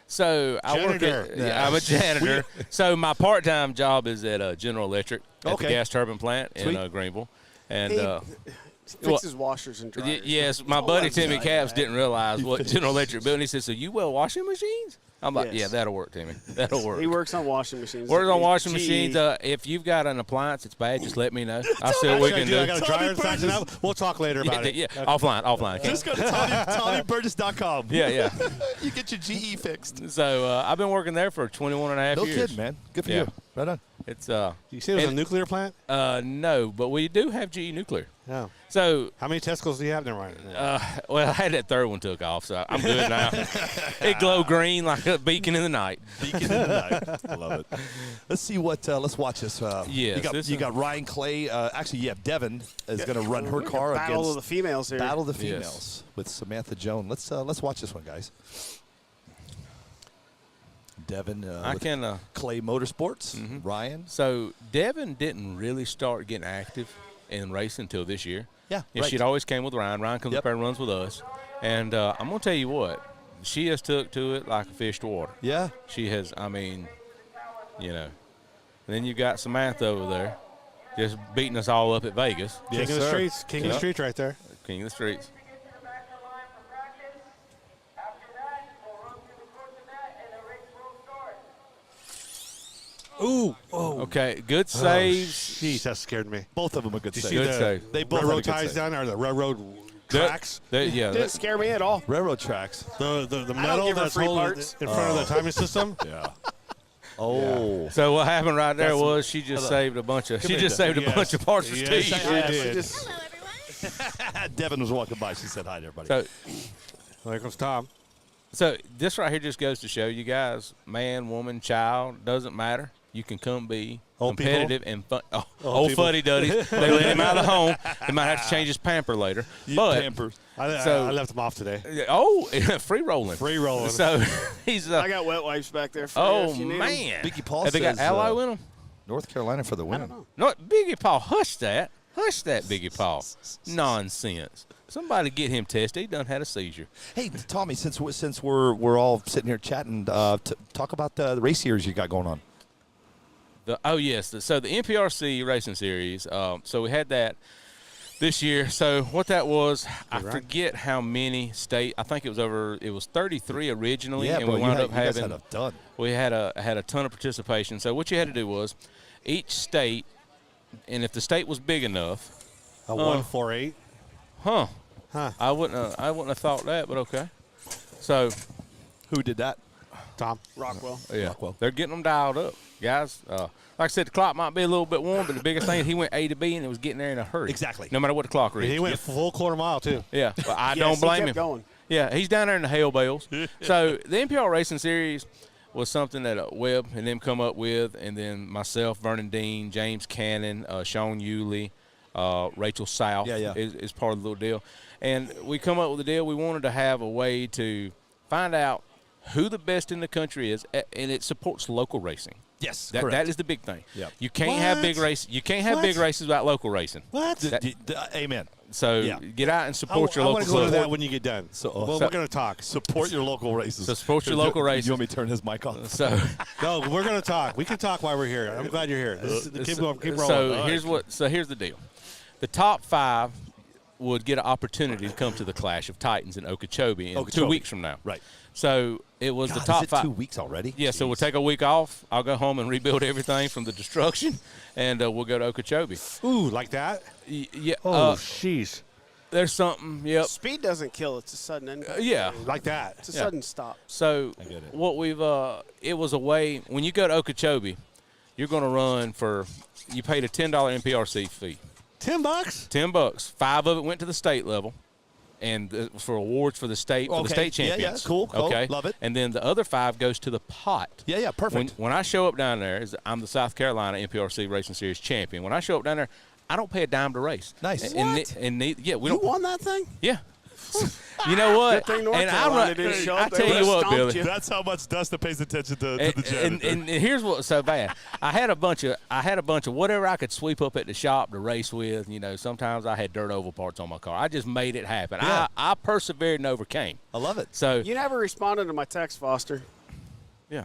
L: So I work
D: Janitor.
L: at, I'm a janitor. So my part-time job is at General Electric at the gas turbine plant
A: Sweet.
L: in Greenville. And
K: He fixes washers and dryers.
L: yes, my buddy Timmy Capps didn't realize what General Electric built. He said, "So you well washing machines?" I'm like,
K: Yes.
L: "Yeah, that'll work, Timmy. That'll work."
K: He works on washing machines.
L: Works on washing
K: GE.
L: machines. If you've got an appliance that's bad, just let me know. I'll see what we can
D: I
L: do.
D: got a dryer that's up. We'll talk later about it.
L: Yeah, offline.
A: Just go to TommyBurgess.com.
L: Yeah.
A: You get your GE fixed.
L: So I've been working there for 21 and a half
A: No
L: years.
A: kidding, man. Good for
L: Yeah.
A: you. Right on.
L: It's
D: You say it was a nuclear plant?
L: no, but we do have GE nuclear.
D: No.
L: So
D: How many testicles do you have? Never mind.
L: well, I had that third one took off, so I'm good now. It glow green like a beacon in the night.
A: Beacon in the night. I love it. Let's see what. Let's watch this.
L: Yes,
A: you got Ryan Clay. Actually, yeah, Devin is going to run her car
K: Battle
A: against
K: of the females here.
A: Battle of the
L: Yes.
A: Females with Samantha Jones. Let's watch this one, guys. Devin.
L: I
A: with
L: can.
A: Clay Motorsports. Ryan.
L: So Devin didn't really start getting active in racing until this year.
A: Yeah,
L: Yeah,
A: right.
L: she'd always came with Ryan. Ryan comes
A: Yep.
L: up there and runs with us. And I'm going to tell you what, she has took to it like a fish to water.
A: Yeah.
L: She has, I mean, you know. And then you got Samantha over there just beating us all up at Vegas.
D: King of the
A: sir.
D: streets. King of the
L: Yeah.
D: streets right there.
L: King of the streets.
D: Ooh. Oh.
L: Okay, good saves.
D: Jeez, that scared me.
A: Both of them are good
D: Did you
A: saves.
D: see
L: Good
D: the
L: save.
A: They both had a
D: railroad
A: good
D: ties
A: save.
D: down there, the railroad tracks?
L: Yeah,
K: Didn't scare me at all.
A: Railroad tracks.
D: The metal
K: give her
D: that's
K: free
D: holding
K: parts.
D: in front of the timing system?
A: Yeah. Oh.
L: So what happened right there
D: That's-
L: was she just saved a bunch of
D: Yes.
L: bunch of parts for
D: Yes,
L: Steve.
D: she
K: Yeah,
D: did.
K: she just,
A: Devin was walking by. She said hi to everybody.
L: So
D: There comes Tom.
L: So this right here just goes to show you guys, man, woman, child, doesn't matter. You can come be
D: Old people?
L: competitive and fun. Oh,
D: Old
L: old
D: people?
L: fuddy-duddies. They let him out of the home. They might have to change his pamper later. But
A: Pampers.
L: So-
D: I left him off today.
L: free rolling.
D: Free rolling.
L: So he's
K: I got wet wipes back there for you if you need 'em.
L: man.
A: Biggie Paul
L: Have they got
A: says,
L: alloy with them?
A: North Carolina for the win.
L: No, Biggie Paul, hush that, Biggie Paul. Nonsense. Somebody get him tested. He done had a seizure.
A: Hey, Tommy, since we're all sitting here chatting, talk about the race series you got going on.
L: So the NPRC Racing Series. So we had that this year. So what that was, I forget how many state. I think it was 33 originally,
A: Yeah,
L: and
A: bro,
L: we wound up
A: you guys
L: having.
A: had a ton.
L: We had a ton of participation. So what you had to do was, each state, and if the state was big enough,
D: A 148.
L: huh?
D: Huh.
L: I wouldn't have thought that, but okay. So
A: Who did that?
D: Tom.
K: Rockwell.
L: yeah,
A: Rockwell.
L: they're getting them dialed up, guys. Like I said, the clock might be a little bit warm, but the biggest thing is he went A to B and it was getting there in a hurry.
A: Exactly.
L: No matter what the clock reads.
D: He went full quarter mile, too.
L: Yeah, but I
K: Yes,
L: don't
K: he
L: blame
K: kept
L: him.
K: going.
L: Yeah, he's down there in the hail bales. So the NPR Racing Series was something that Webb and them come up with, and then myself, Vernon Dean, James Cannon, Sean Yulee, Rachel South is part of the little deal. And we come up with a deal. We wanted to have a way to find out who the best in the country is, and it supports local racing.
A: Yes,
L: That is the big thing.
A: Yep.
L: You can't have big races. You can't have big races without local racing.
D: What?
A: Amen.
L: So get out and support your
D: I
L: local
D: want to go to
L: club.
D: that when you get done. Well, we're going to talk.
A: Support your local races.
L: So support your local races.
A: You want me to turn his mic off?
L: So
D: no, we're going to talk. We can talk while we're here. I'm glad you're here. Keep rolling.
L: So here's the deal. The top 5 would get an opportunity to come to the Clash of Titans in Okeechobee in 2 weeks from now.
A: Right.
L: So it was
A: God,
L: the top
A: is it
L: 5.
A: 2 weeks already?
L: Yeah, so we'll take a week off. I'll go home and rebuild everything from the destruction, and we'll go to Okeechobee.
D: Ooh, like that?
L: Yeah.
D: Oh, jeez.
L: There's something, yep.
K: Speed doesn't kill. It's a sudden end.
L: Yeah.
D: Like that.
K: It's a sudden stop.
L: So what we've it was a way, when you go to Okeechobee, you're going to run for, you paid a $10 NPRC fee.
D: $10?
L: $10. 5 of it went to the state level, and for awards for the state for the state champions.
A: Yeah, cool.
L: Okay,
A: Love it.
L: And then the other 5 goes to the pot.
A: Yeah, perfect.
L: When I show up down there, I'm the South Carolina NPRC Racing Series champion. When I show up down there, I don't pay a dime to race.
A: Nice.
K: You won that thing?
L: Yeah. You know what?
K: Good thing North
L: And
K: Carolina didn't show up.
L: I tell you what, Billy.
A: That's how much Dustin pays attention to the janitor.
L: And here's what's so bad. I had a bunch of whatever I could sweep up at the shop to race with. You know, sometimes I had dirt oval parts on my car. I just made it happen.
A: Yeah.
L: I persevered and overcame.
A: I love it.
L: So
K: You never responded to my text, Foster.
L: yeah.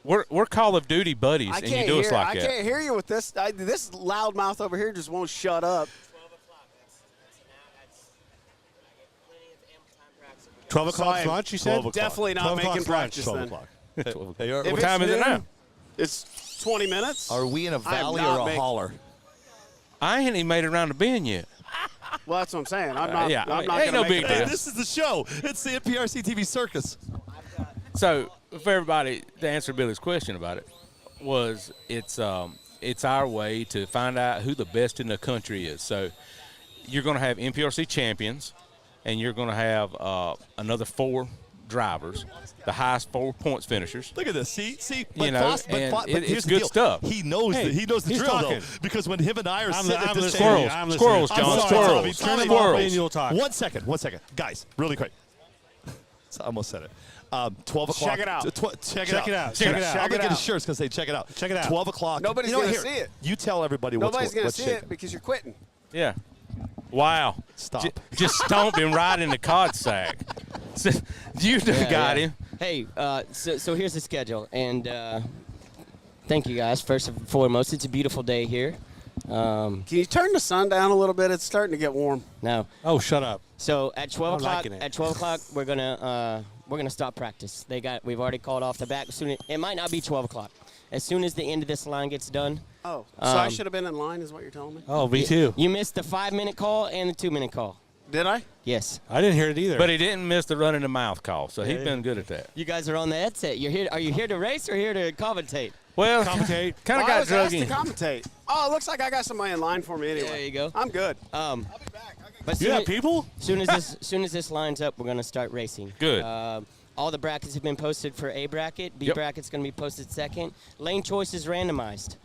L: We're Call of Duty buddies, and you do us like that.
K: I can't hear you with this. This loudmouth over here just won't shut up.
D: 12 o'clock lunch, you said?
K: Definitely not
D: 12 o'clock
K: making practice
A: 12
K: then.
A: o'clock. Hey,
L: What time is it now?
K: It's 20 minutes.
A: Are we in a
K: I am
A: valley
K: not
A: or a
K: making-
A: holler?
L: I ain't even made it around the bend yet.
K: Well, that's what I'm saying. I'm not.
L: yeah,
K: I'm not
L: ain't
K: gonna
L: no
K: make
L: big
K: it
L: deal.
K: up.
A: This is the show. It's the NPRCTV circus.
L: So for everybody, to answer Billy's question about it, was it's our way to find out who the best in the country is. So you're going to have NPRC champions, and you're going to have another 4 drivers, the highest 4 points finishers.
A: Look at this. See, but
L: You know, and
A: here's
L: it's
A: the
L: good
A: deal.
L: stuff.
A: He knows the
D: he's
A: drill
D: talking.
A: though, because when him and I are
D: I'm
A: sitting at this
D: listening.
A: table,
D: I'm
L: Squirrels,
D: listening.
L: John,
A: I'm sorry,
L: squirrels.
A: Tommy.
D: Turn him
L: Squirrels.
D: off and you'll talk.
A: 1 second, guys, really quick. I almost said it. 12 o'clock.
K: Check it out.
A: Check it
D: Check it out.
A: out.
D: Check it out.
A: I'm
K: Check
A: gonna
K: it
A: get his
K: out.
A: shirts because they check it out.
D: Check it out.
A: 12 o'clock.
K: Nobody's
A: You know,
K: gonna
A: here,
K: see it.
A: You tell everybody
K: Nobody's going to
A: what's
K: see
A: shaking.
K: it because you're quitting.
L: Yeah. Wow.
A: Stop.
L: Just stomp him right in the cod sack. So, you got him.
G: Hey, so here's the schedule, and thank you guys. First and foremost, it's a beautiful day here.
K: Can you turn the sun down a little bit? It's starting to get warm.
G: No.
D: Oh, shut up.
G: So at 12
D: I'm
G: o'clock,
D: liking it.
G: at 12 o'clock, we're gonna stop practice. We've already called off the back. It might not be 12 o'clock. As soon as the end of this line gets done.
K: Oh, so I should have been in line, is what you're telling me?
D: Oh, me too.
G: You missed the 5-minute call and the 2-minute call.
K: Did I?
G: Yes.
D: I didn't hear it either.
L: But he didn't miss the run in the mouth call, so he's been good at that.
G: You guys are on the headset. You're here. Are you here to race or here to commentate?
L: Well,
D: Commentate.
L: kind
K: Well,
L: of
K: I
L: got
K: was
L: drug
K: asked to
L: in.
K: commentate. Oh, it looks like I got somebody in line for me anyway.
G: There you go.
K: I'm good.
G: But
D: You have people?
G: Soon as this lines up, we're gonna start racing.
L: Good.
G: All the brackets have been posted for A bracket. B
L: Yep.
G: bracket's gonna be posted second. Lane choice is randomized.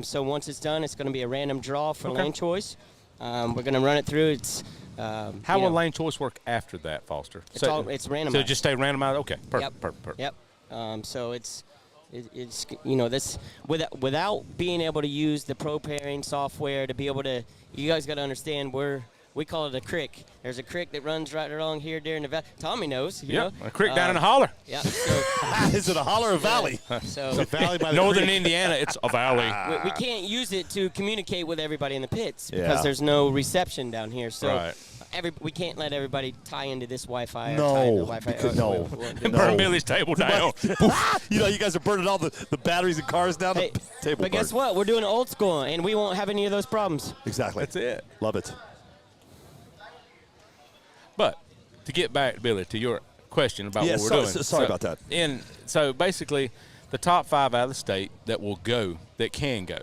G: So once it's done, it's gonna be a random draw for lane choice. We're gonna run it through. It's
L: How will lane choice work after that, Foster?
G: It's randomized.
L: So just stay randomized? Okay, perfect,
G: Yep.
L: perfect.
G: Yep. So it's this without being able to use the pro pairing software to be able to. You guys got to understand we call it a crick. There's a crick that runs right along here during the valley. Tommy knows. You know?
L: A creek down in the holler.
G: Yeah. So,
A: Is it a holler or valley?
G: so
D: The valley by the
L: Northern
D: creek.
L: Indiana, it's a valley.
G: we can't use it to communicate with everybody in the pits
A: Yeah.
G: because there's no reception down here. So
L: Right.
G: we can't let everybody tie into this Wi-Fi.
A: No.
G: Or tie into Wi-Fi.
A: No.
L: Burn Billy's table down.
A: You know, you guys are burning all the batteries and cars down
G: Hey,
A: the table.
G: but guess what? We're doing it old school, and we won't have any of those problems.
A: Exactly.
L: That's it.
A: Love it.
L: But to get back, Billy, to your question about
A: Yeah,
L: what we're
A: sorry-
L: doing.
A: sorry about that.
L: And so basically, the top 5 out of the state that will go, that can go.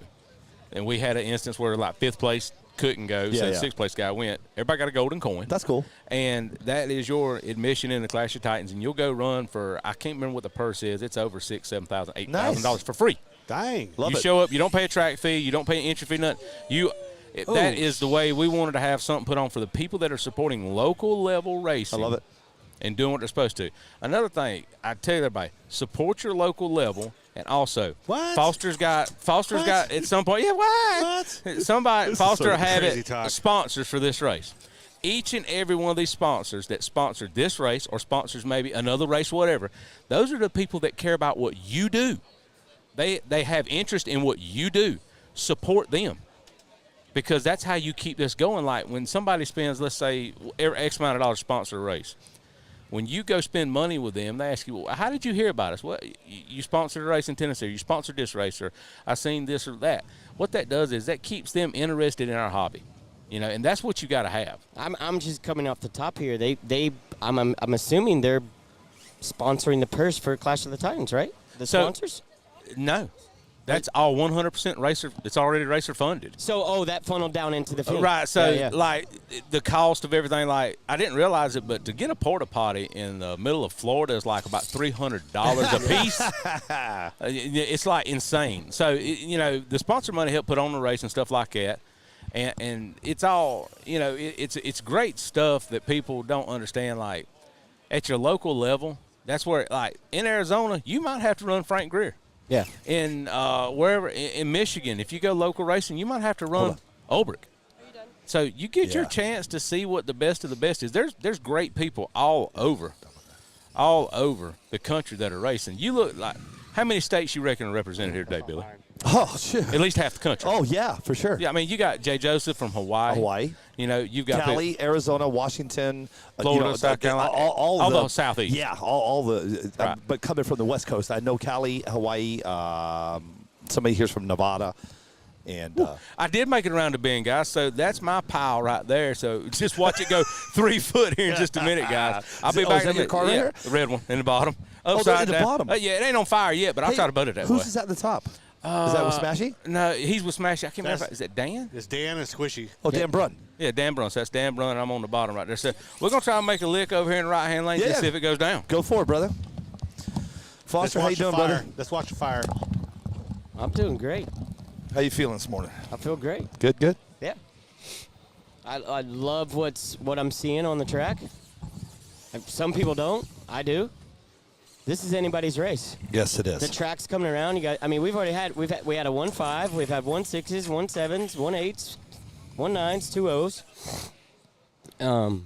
L: And we had an instance where like 5th place couldn't go, so the 6th place guy went. Everybody got a golden coin.
A: That's cool.
L: And that is your admission in the Clash of Titans, and you'll go run for, I can't remember what the purse is. It's over $6,000, $7,000, $8,000 for free.
D: Dang.
A: Love
L: You
A: it.
L: show up, you don't pay a track fee, you don't pay an entry fee, nothing. That is the way we wanted to have something put on for the people that are supporting local level racing.
A: I love it.
L: And doing what they're supposed to. Another thing, I tell everybody, support your local level And also,
D: What?
L: Foster's got at some point. Yeah, what? Somebody Foster had
D: crazy
L: it
D: talk.
L: sponsors for this race. Each and every one of these sponsors that sponsored this race or sponsors maybe another race, whatever, those are the people that care about what you do. They have interest in what you do. Support them, because that's how you keep this going. Like when somebody spends, let's say, X amount of dollars to sponsor a race. When you go spend money with them, they ask you, well, how did you hear about us? Well, you sponsored a race in Tennessee, or you sponsored this race, or I seen this or that. What that does is that keeps them interested in our hobby, and that's what you got to have.
G: I'm just coming off the top here. I'm assuming they're sponsoring the purse for Clash of the Titans, right? The sponsors?
L: No. That's all 100% racer. It's already racer funded.
G: So, that funneled down into the field.
L: Right. So,
G: Yeah.
L: like, the cost of everything, like, I didn't realize it, but to get a porta potty in the middle of Florida is like about $300 a piece. It's like insane. So, the sponsor money helped put on the race and stuff like that. And it's all, it's great stuff that people don't understand. Like, at your local level, that's where, like, in Arizona, you might have to run Frank Greer.
G: Yeah.
L: In wherever in Michigan, if you go local racing, you might have to run Ulbrich. So you get your chance to see what the best of the best is. There's great people all over the country that are racing. You look like, how many states you reckon are represented here today, Billy?
A: Oh, shit.
L: At least half the country.
A: Oh, yeah, for sure.
L: Yeah, I mean, you got Jay Joseph from Hawaii. You've got
A: Cali, Arizona, Washington,
L: Florida, South Carolina,
A: all
L: the Southeast.
A: Yeah, all the.
L: Right.
A: But coming from the West Coast, I know Cali, Hawaii. Somebody here's from Nevada, and
L: I did make it around to Bend, guys. So that's my pile right there. So just watch it go 3 foot here in just a minute, guys. I'll be back.
A: Is that your car right here?
L: The red one in the bottom.
A: Upside
L: in
A: the bottom.
L: Yeah, it ain't on fire yet, but I'll try to boat it that way.
A: Who's is at the top? Is that with Smashy?
L: No, he's with Smashy. I can't remember. Is that Dan?
D: It's Dan and Squishy.
A: Oh, Dan Brun.
L: Yeah, Dan Brun. So that's Dan Brun, and I'm on the bottom right there. So we're going to try and make a lick over here in the right-hand lane and see if it goes down.
A: Go for it, brother. Foster, how you doing, brother?
D: Let's watch the fire.
G: I'm doing great.
A: How you feeling this morning?
G: I feel great.
A: Good?
G: Yeah. I love what I'm seeing on the track. Some people don't. I do. This is anybody's race.
A: Yes, it is.
G: The track's coming around. We had a 1.5, we had a 1.5, we've had 1.6s, 1.7s, 1.8s, 1.9s, 2.0s.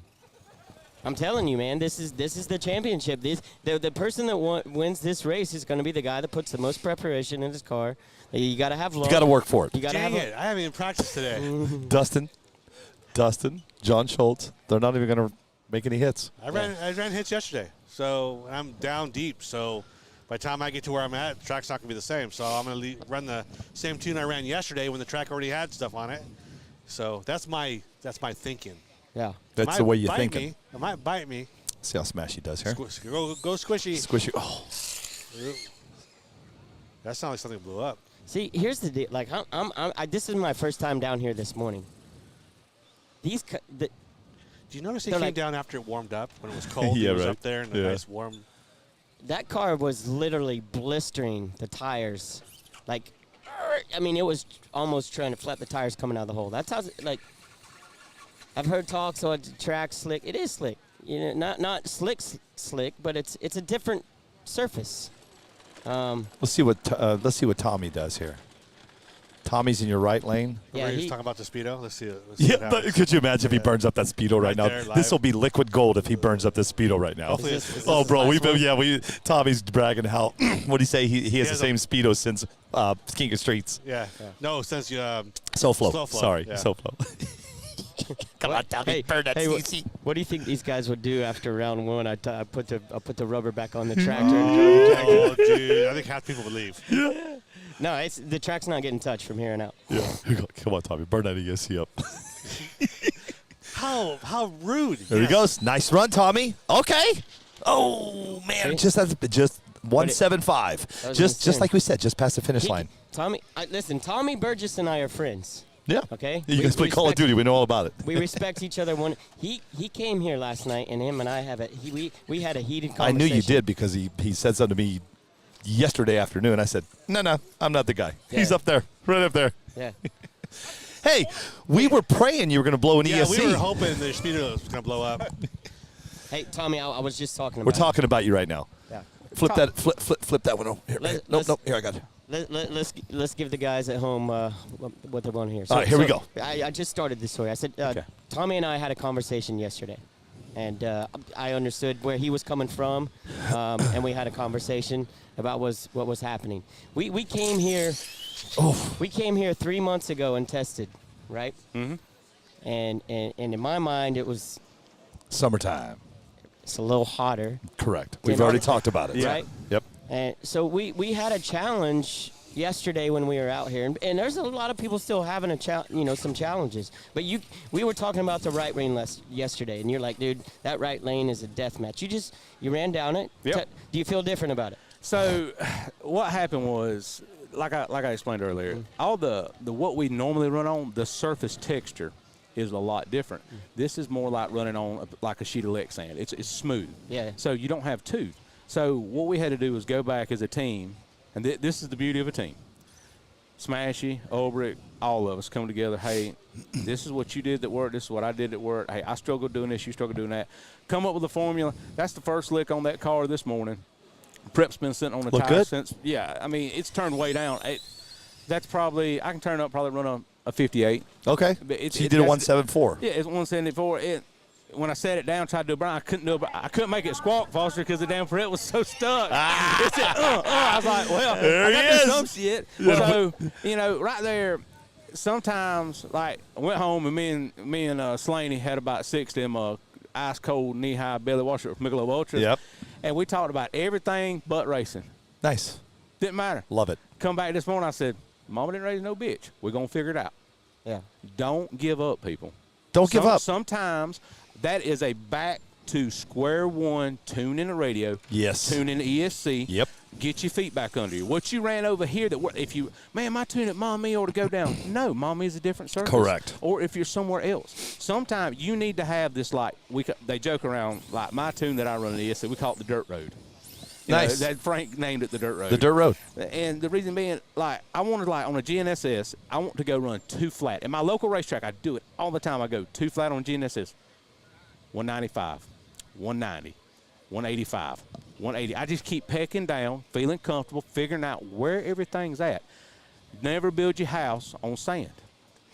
G: I'm telling you, man, this is the championship. The person that wins this race is going to be the guy that puts the most preparation in his car. You got to have luck.
A: You got to work for it.
G: You got to have
D: Dang it! I haven't even practiced today.
A: Dustin, John Schultz. They're not even going to make any hits.
D: I ran hits yesterday, so I'm down deep. So by the time I get to where I'm at, the track's not going to be the same. So I'm going to run the same tune I ran yesterday when the track already had stuff on it. So that's my thinking.
G: Yeah.
A: That's the way you're thinking.
D: It might bite me.
A: See how Smashy does here.
D: Go Squishy.
A: Squishy. Oh.
D: That sounds like something blew up.
G: See, here's the deal. Like, this is my first time down here this morning.
D: Do you notice he came down after it warmed up when it was cold?
A: Yeah,
D: he was
A: right.
D: up there in the nice warm.
G: That car was literally blistering the tires. Like, I mean, it was almost trying to flap the tires coming out of the hole. That's how, like, I've heard talk, so the track's slick. It is slick. Not slick, but it's a different surface.
A: Let's see what Tommy does here. Tommy's in your right lane.
D: Yeah, he's talking about the Speedo. Let's see.
A: Could you imagine if he burns up that Speedo right now? This will be liquid gold if he burns up this Speedo right now. Oh, bro, Tommy's bragging how. What do you say? He has the same Speedo since King of Streets.
D: Yeah. No, since you.
A: SoFlo. Sorry,
D: yeah.
A: SoFlo.
G: Come on, Tommy, burn that CC. What do you think these guys would do after round one? I put the rubber back on the tractor.
D: Oh, dude, I think half people would leave.
A: Yeah.
G: No, the track's not getting touched from here on out.
A: Yeah. Come on, Tommy, burn that ESC up.
D: How rude.
A: There he goes. Nice run, Tommy. Okay. Oh man, just 175. Just like we said, just past the finish line.
G: Tommy, listen. Tommy Burgess and I are friends.
A: Yeah.
G: Okay.
A: You guys play Call of Duty. We know all about it.
G: We respect each other. He came here last night, and him and I we had a heated conversation.
A: I knew you did because he said something to me yesterday afternoon. I said, no, I'm not the guy. Yeah. He's up there, right up there.
G: Yeah.
A: Hey, we were praying you were going to blow an ESC.
D: Yeah, we were hoping the Speedo was going to blow up.
G: Hey, Tommy, I was just talking about
A: We're talking about you right now.
G: Yeah.
A: Flip that one over. Here, nope. Here, I got it.
G: Let's give the guys at home what they're going to hear.
A: All right, here we go.
G: I just started this story. I said, Tommy and I had a conversation yesterday, and I understood where he was coming from, and we had a conversation about what was happening. We came here. We came here 3 months ago and tested, right?
A: Mm-hmm.
G: And in my mind, it was
A: summertime.
G: It's a little hotter.
A: Correct. We've already talked about it.
G: Right?
A: Yep.
G: And so we had a challenge yesterday when we were out here, and there's a lot of people still having some challenges. But we were talking about the right lane yesterday, and you're like, dude, that right lane is a death match. You ran down it.
L: Yep.
G: Do you feel different about it?
L: So, what happened was, like I explained earlier, all the what we normally run on, the surface texture is a lot different. This is more like running on like a sheet of lick sand. It's smooth.
G: Yeah.
L: So you don't have two. So what we had to do was go back as a team, and this is the beauty of a team. Smashy, Ulbrich, all of us come together. Hey, this is what you did that worked. This is what I did that worked. Hey, I struggled doing this. You struggled doing that. Come up with a formula. That's the first lick on that car this morning. Prep's been sitting on the tire since. Yeah, I mean, it's turned way down. That's probably, I can turn up, probably run a 58.
A: Okay. So you did a 174.
L: Yeah, it's 174. When I set it down, tried to do a burn, I couldn't make it squawk, Foster, because the damn Prep was so stuck. It said, I was like, well,
A: there
L: I got
A: he
L: to
A: is.
L: do some shit. So, right there, sometimes, like, I went home and me and Slaney had about 6 of them ice cold knee-high belly washer with Michelob Ultra.
A: Yep.
L: And we talked about everything but racing.
A: Nice.
L: Didn't matter.
A: Love it.
L: Come back this morning, I said, Mama didn't raise no bitch. We're going to figure it out.
G: Yeah.
L: Don't give up, people.
A: Don't give up.
L: Sometimes that is a back to square one, tune in the radio.
A: Yes.
L: Tune in the ESC.
A: Yep.
L: Get your feet back under you. What you ran over here, my tune at Mommy ought to go down. No, Mommy is a different surface.
A: Correct.
L: Or if you're somewhere else. Sometimes you need to have this, like, they joke around, like my tune that I run in the ESC, we call it the dirt road.
A: Nice.
L: That Frank named it the dirt road.
A: The dirt road.
L: And the reason being, like, I wanted, like, on a GNSS, I want to go run 2 flat. In my local racetrack, I do it all the time. I go 2 flat on GNSS, 195, 190, 185, 180. I just keep pecking down, feeling comfortable, figuring out where everything's at. Never build your house on sand.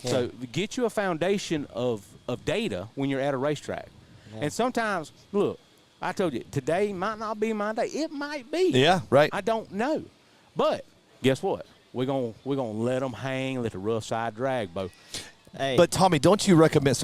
L: Yeah. So get you a foundation of data when you're at a racetrack. Yeah. And sometimes, look, I told you, today might not be my day. It might be.
A: Yeah, right.
L: I don't know. But guess what? We're gonna let them hang, let the rough side drag, Bo.
G: Hey.
A: But, Tommy, don't you recommend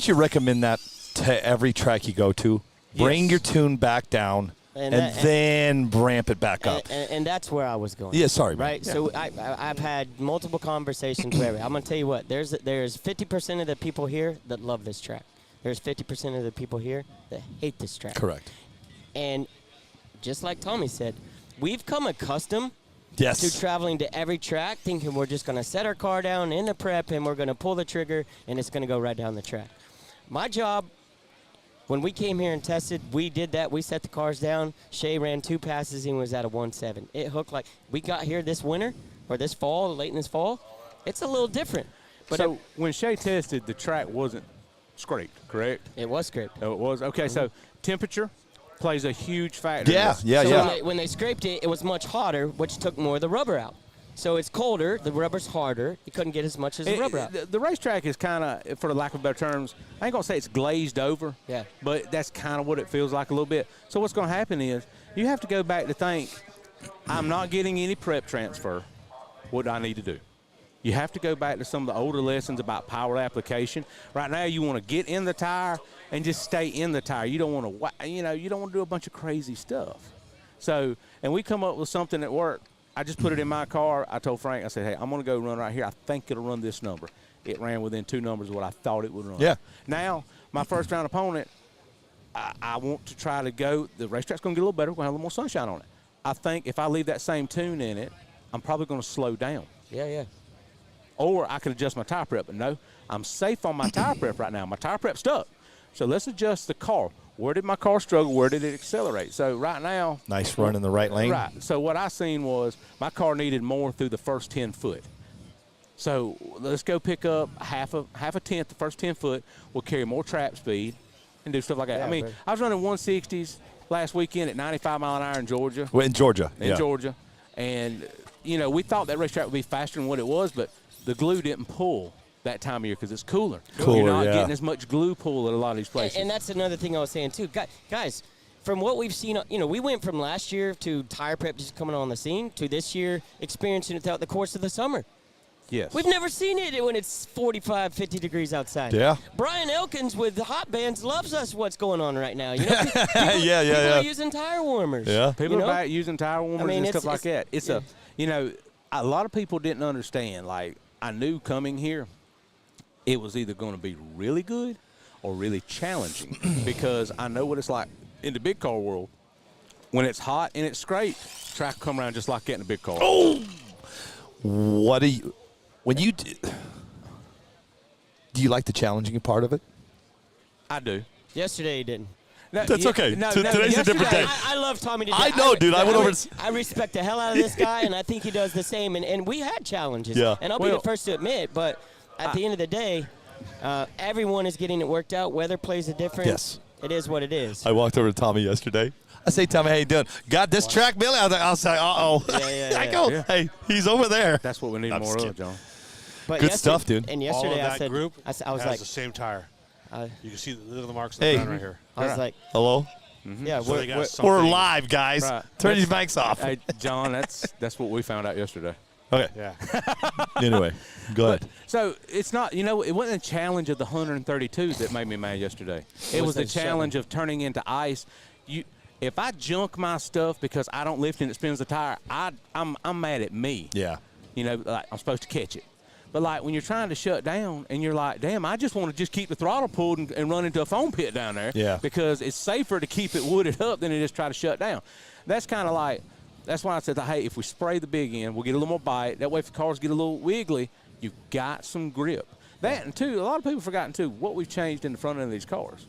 A: you recommend that to every track you go to? Bring your tune back down and then ramp it back up.
G: And that's where I was going.
A: Yeah, sorry.
G: Right?
A: Yeah.
G: So I've had multiple conversations with I'm going to tell you what. There's 50% of the people here that love this track. There's 50% of the people here that hate this track.
A: Correct.
G: And just like Tommy said, we've come accustomed
A: to
G: traveling to every track thinking we're just going to set our car down in the prep and we're going to pull the trigger and it's going to go right down the track. My job, when we came here and tested, we did that. We set the cars down. Shay ran 2 passes and was at a 1.7. It hooked like we got here this winter or this fall, late in this fall. It's a little different. But
L: so when Shay tested, the track wasn't scraped, correct?
G: It was scraped.
L: Oh, it was? Okay, so temperature plays a huge factor.
G: So when they scraped it, it was much hotter, which took more of the rubber out. So it's colder, the rubber's harder. You couldn't get as much as the rubber out.
L: The racetrack is kind of, for the lack of better terms, I ain't going to say it's glazed over, but that's kind of what it feels like a little bit. So what's going to happen is you have to go back to think, I'm not getting any prep transfer. What do I need to do? You have to go back to some of the older lessons about power application. Right now, you want to get in the tire and just stay in the tire. You don't want to, you don't want to do a bunch of crazy stuff. So, and we come up with something that worked. I just put it in my car. I told Frank, I said, hey, I'm going to go run right here. I think it'll run this number. It ran within 2 numbers of what I thought it would run.
A: Yeah.
L: Now, my first round opponent, I want to try to go. The racetrack's going to get a little better. We're going to have a little more sunshine on it. I think if I leave that same tune in it, I'm probably going to slow down.
G: Yeah.
L: Or I could adjust my tire prep. But no, I'm safe on my tire prep right now. My tire prep's stuck. So let's adjust the car. Where did my car struggle? Where did it accelerate? So right now.
A: Nice run in the right lane.
L: Right. So what I seen was my car needed more through the first 10 foot. So let's go pick up half a tenth, the first 10 foot. We'll carry more trap speed and do stuff like that.
G: Yeah,
L: I mean, I was running 160s last weekend at 95 mile an hour in Georgia.
A: Well, in Georgia.
L: In Georgia. And, we thought that racetrack would be faster than what it was, but the glue didn't pull that time of year because it's cooler. You're not getting as much glue pull at a lot of these places.
G: And that's another thing I was saying, too. Guys, from what we've seen, we went from last year to tire prep just coming on the scene to this year experiencing it throughout the course of the summer.
L: Yes.
G: We've never seen it when it's 45, 50 degrees outside.
A: Yeah.
G: Brian Elkins with the hot bands loves us what's going on right now. People
A: Yeah.
G: are using tire warmers.
A: Yeah.
L: People are back using tire warmers and stuff like that. It's
G: yeah.
L: A lot of people didn't understand. Like, I knew coming here, it was either going to be really good or really challenging because I know what it's like in the big car world. When it's hot and it's straight, track will come around just like that in a big car.
A: Oh! What do you – do you like the challenging part of it?
L: I do.
G: Yesterday he didn't.
L: No,
A: That's okay. Today's a different day.
G: I love Tommy to
A: I know, dude. I went over –
G: I respect the hell out of this guy, and I think he does the same. And we had challenges.
A: Yeah.
G: And I'll be the first to admit, but at the end of the day, everyone is getting it worked out. Weather plays a difference.
A: Yes.
G: It is what it is.
A: I walked over to Tommy yesterday. I say, Tommy, how you doing? Got this track, Billy? I was like, uh-oh.
G: Yeah.
A: I go, hey, he's over there.
L: That's what we need more of, John.
G: But
A: Good stuff, dude.
G: And yesterday
D: All of
G: I
D: that
G: said,
D: group
G: I was
D: has
G: like,
D: the same tire. You can see the marks on
A: Hey.
D: the ground right here.
G: I was like,
A: Hello?
G: yeah,
D: So they got
G: we're
D: something.
A: We're live, guys.
L: Right.
A: Turn these mics off.
L: Hey, John, that's what we found out yesterday.
A: Okay.
D: Yeah.
A: Anyway, go ahead.
L: So it's not, it wasn't a challenge of the 132s that made me mad yesterday. It was the challenge of turning into ice. If I junk my stuff because I don't lift and it spins the tire, I'm mad at me.
A: Yeah.
L: Like I'm supposed to catch it. But like when you're trying to shut down and you're like, damn, I just want to just keep the throttle pulled and run into a foam pit down there.
A: Yeah.
L: Because it's safer to keep it wooded up than to just try to shut down. That's kind of like, that's why I said, hey, if we spray the big end, we'll get a little more bite. That way if the cars get a little wiggly, you've got some grip. That and too, a lot of people have forgotten too, what we've changed in the front end of these cars.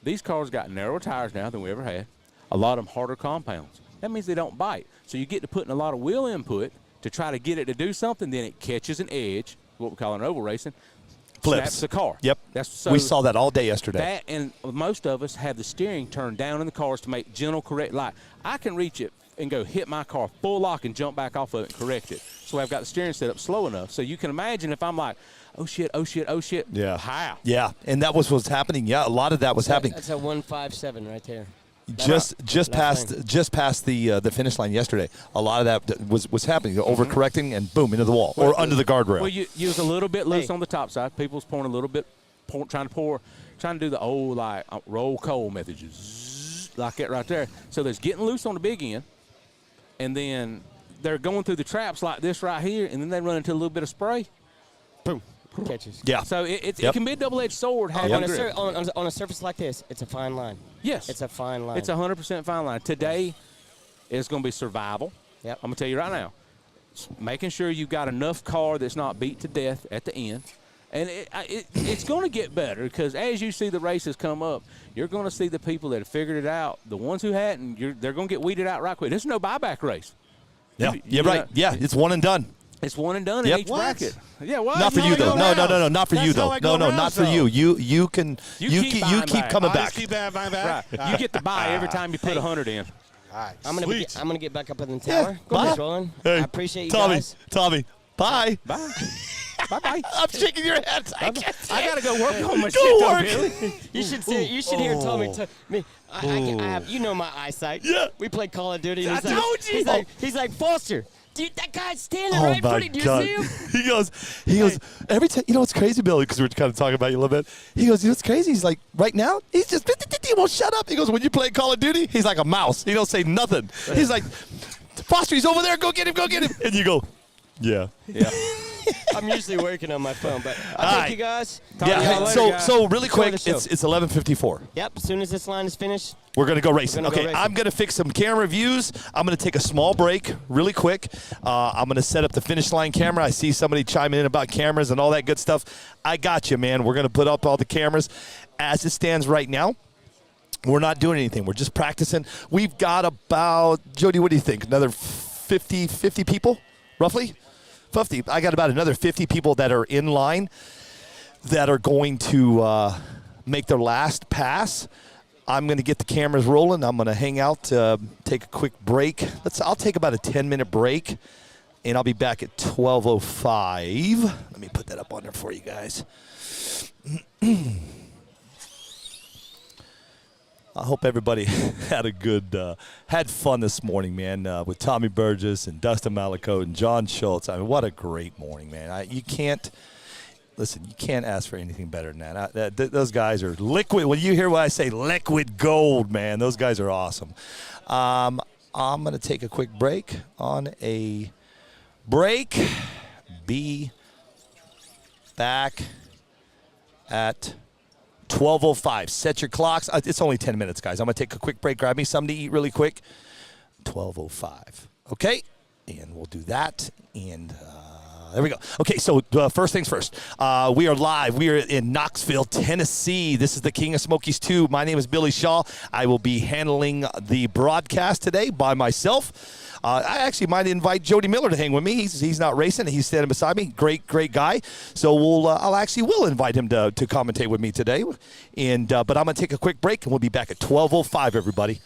L: These cars got narrower tires now than we ever had. A lot of them harder compounds. That means they don't bite. So you get to put in a lot of wheel input to try to get it to do something, then it catches an edge, what we call an oval racing,
A: Flips
L: snaps the car.
A: Yep. We saw that all day yesterday.
L: That and most of us have the steering turned down in the cars to make gentle correct. Like I can reach it and go hit my car full lock and jump back off of it and correct it. So I've got the steering set up slow enough. So you can imagine if I'm like, oh shit.
A: Yeah.
L: How?
A: Yeah, and that was what's happening. Yeah, a lot of that was happening.
G: That's a 157 right there.
A: Just past the finish line yesterday. A lot of that was happening. Overcorrecting and boom into the wall or under the guardrail.
L: Well, you was a little bit loose on the top side. People's pouring a little bit, trying to do the old like roll coal method, just like that right there. So there's getting loose on the big end, and then they're going through the traps like this right here, and then they run into a little bit of spray. Boom.
G: Catches.
A: Yeah.
L: So it can be a double-edged sword.
G: On a surface like this, it's a fine line.
L: Yes.
G: It's a fine line.
L: It's 100% fine line. Today, it's going to be survival.
G: Yep.
L: I'm going to tell you right now. Making sure you've got enough car that's not beat to death at the end. And it's going to get better because as you see the races come up, you're going to see the people that have figured it out. The ones who hadn't, they're going to get weeded out right quick. There's no buyback race.
A: Yeah, right. Yeah, it's one and done.
L: It's one and done in each bracket. Yeah, what?
A: Not for you though. No, not for you though. No, not for you. You keep coming back.
D: Keep buying back.
L: Right. You get to buy every time you put 100 in.
D: Right.
G: I'm gonna get back up in the tower. Go
A: bye.
G: ahead, Roland.
A: Hey,
G: I appreciate you guys.
A: Tommy, bye.
L: Bye. Bye-bye.
A: I'm shaking your head. I
L: got to go work on my shit.
A: Go work.
G: Billy. You should hear Tommy. I have, my eyesight.
A: Yeah.
G: We played Call of Duty. And
A: I told you.
G: He's like, Foster, dude, that guy's standing
A: Oh
G: right in
A: my
G: front of you. Do you
A: God.
G: see him?
A: He goes, every time, what's crazy, Billy, because we're kind of talking about you a little bit. He goes, what's crazy? He's like, right now, he's just, he won't shut up. He goes, when you play Call of Duty, he's like a mouse. He don't say nothing. He's like, Foster, he's over there. Go get him. And you go, yeah.
G: I'm usually working on my phone, but thank you guys.
A: Yeah.
L: later,
A: So really quick,
G: Enjoy the
A: it's 11:54.
G: Yep. As soon as this line is finished,
A: We're going to go racing.
G: We're gonna go
A: Okay,
G: racing.
A: I'm going to fix some camera views. I'm going to take a small break really quick. I'm going to set up the finish line camera. I see somebody chiming in about cameras and all that good stuff. I got you, man. We're going to put up all the cameras. As it stands right now, we're not doing anything. We're just practicing. We've got about, Jody, what do you think? Another 50 people, roughly? 50. I got about another 50 people that are in line that are going to make their last pass. I'm going to get the cameras rolling. I'm going to hang out, take a quick break. I'll take about a 10-minute break, and I'll be back at 12:05. Let me put that up on there for you guys. I hope everybody had fun this morning, man, with Tommy Burgess and Dustin Malakote and John Schultz. I mean, what a great morning, man. You can't ask for anything better than that. Those guys are liquid. When you hear what I say, liquid gold, man, those guys are awesome. I'm going to take a quick break. On a break, be back at 12:05. Set your clocks. It's only 10 minutes, guys. I'm going to take a quick break. Grab me something to eat really quick. 12:05. Okay? And we'll do that. And there we go. Okay, so first things first. We are live. We are in Knoxville, Tennessee. This is the King of Smokies 2. My name is Billy Shaw. I will be handling the broadcast today by myself. I actually might invite Jody Miller to hang with me. He's not racing. He's standing beside me. Great guy. So we'll invite him to commentate with me today. And but I'm going to take a quick break, and we'll be back at 12:05, everybody.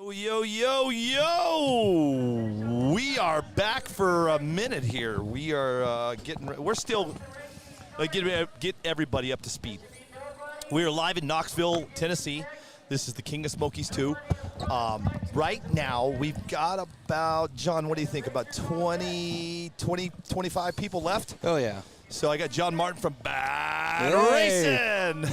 A: Yo, yo, yo! We are back for a minute here. We are we're still get everybody up to speed. We are live in Knoxville, Tennessee. This is the King of Smokies 2. Right now, we've got about, John, what do you think, about 20, 25 people left?
N: Oh, yeah.
A: So I got John Martin from Bad Racing.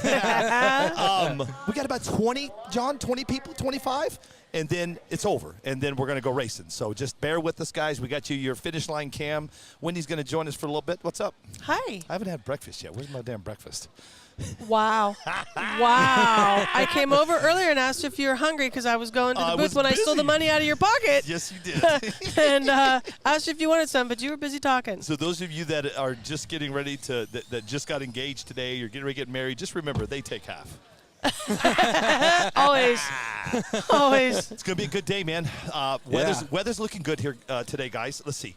A: We got about 20, John, 20 people, 25, and then it's over, and then we're going to go racing. So just bear with us, guys. We got you your finish line cam. Wendy's going to join us for a little bit. What's up?
O: Hi.
A: I haven't had breakfast yet. Where's my damn breakfast?
O: Wow. Wow. I came over earlier and asked if you were hungry because I was going to the booth when I stole the money out of your pocket.
A: Yes, you did.
O: And asked if you wanted some, but you were busy talking.
A: So those of you that are just getting ready to, that just got engaged today, you're getting ready to get married, just remember, they take half.
O: Always. Always.
A: It's going to be a good day, man. Weather's looking good here today, guys. Let's see.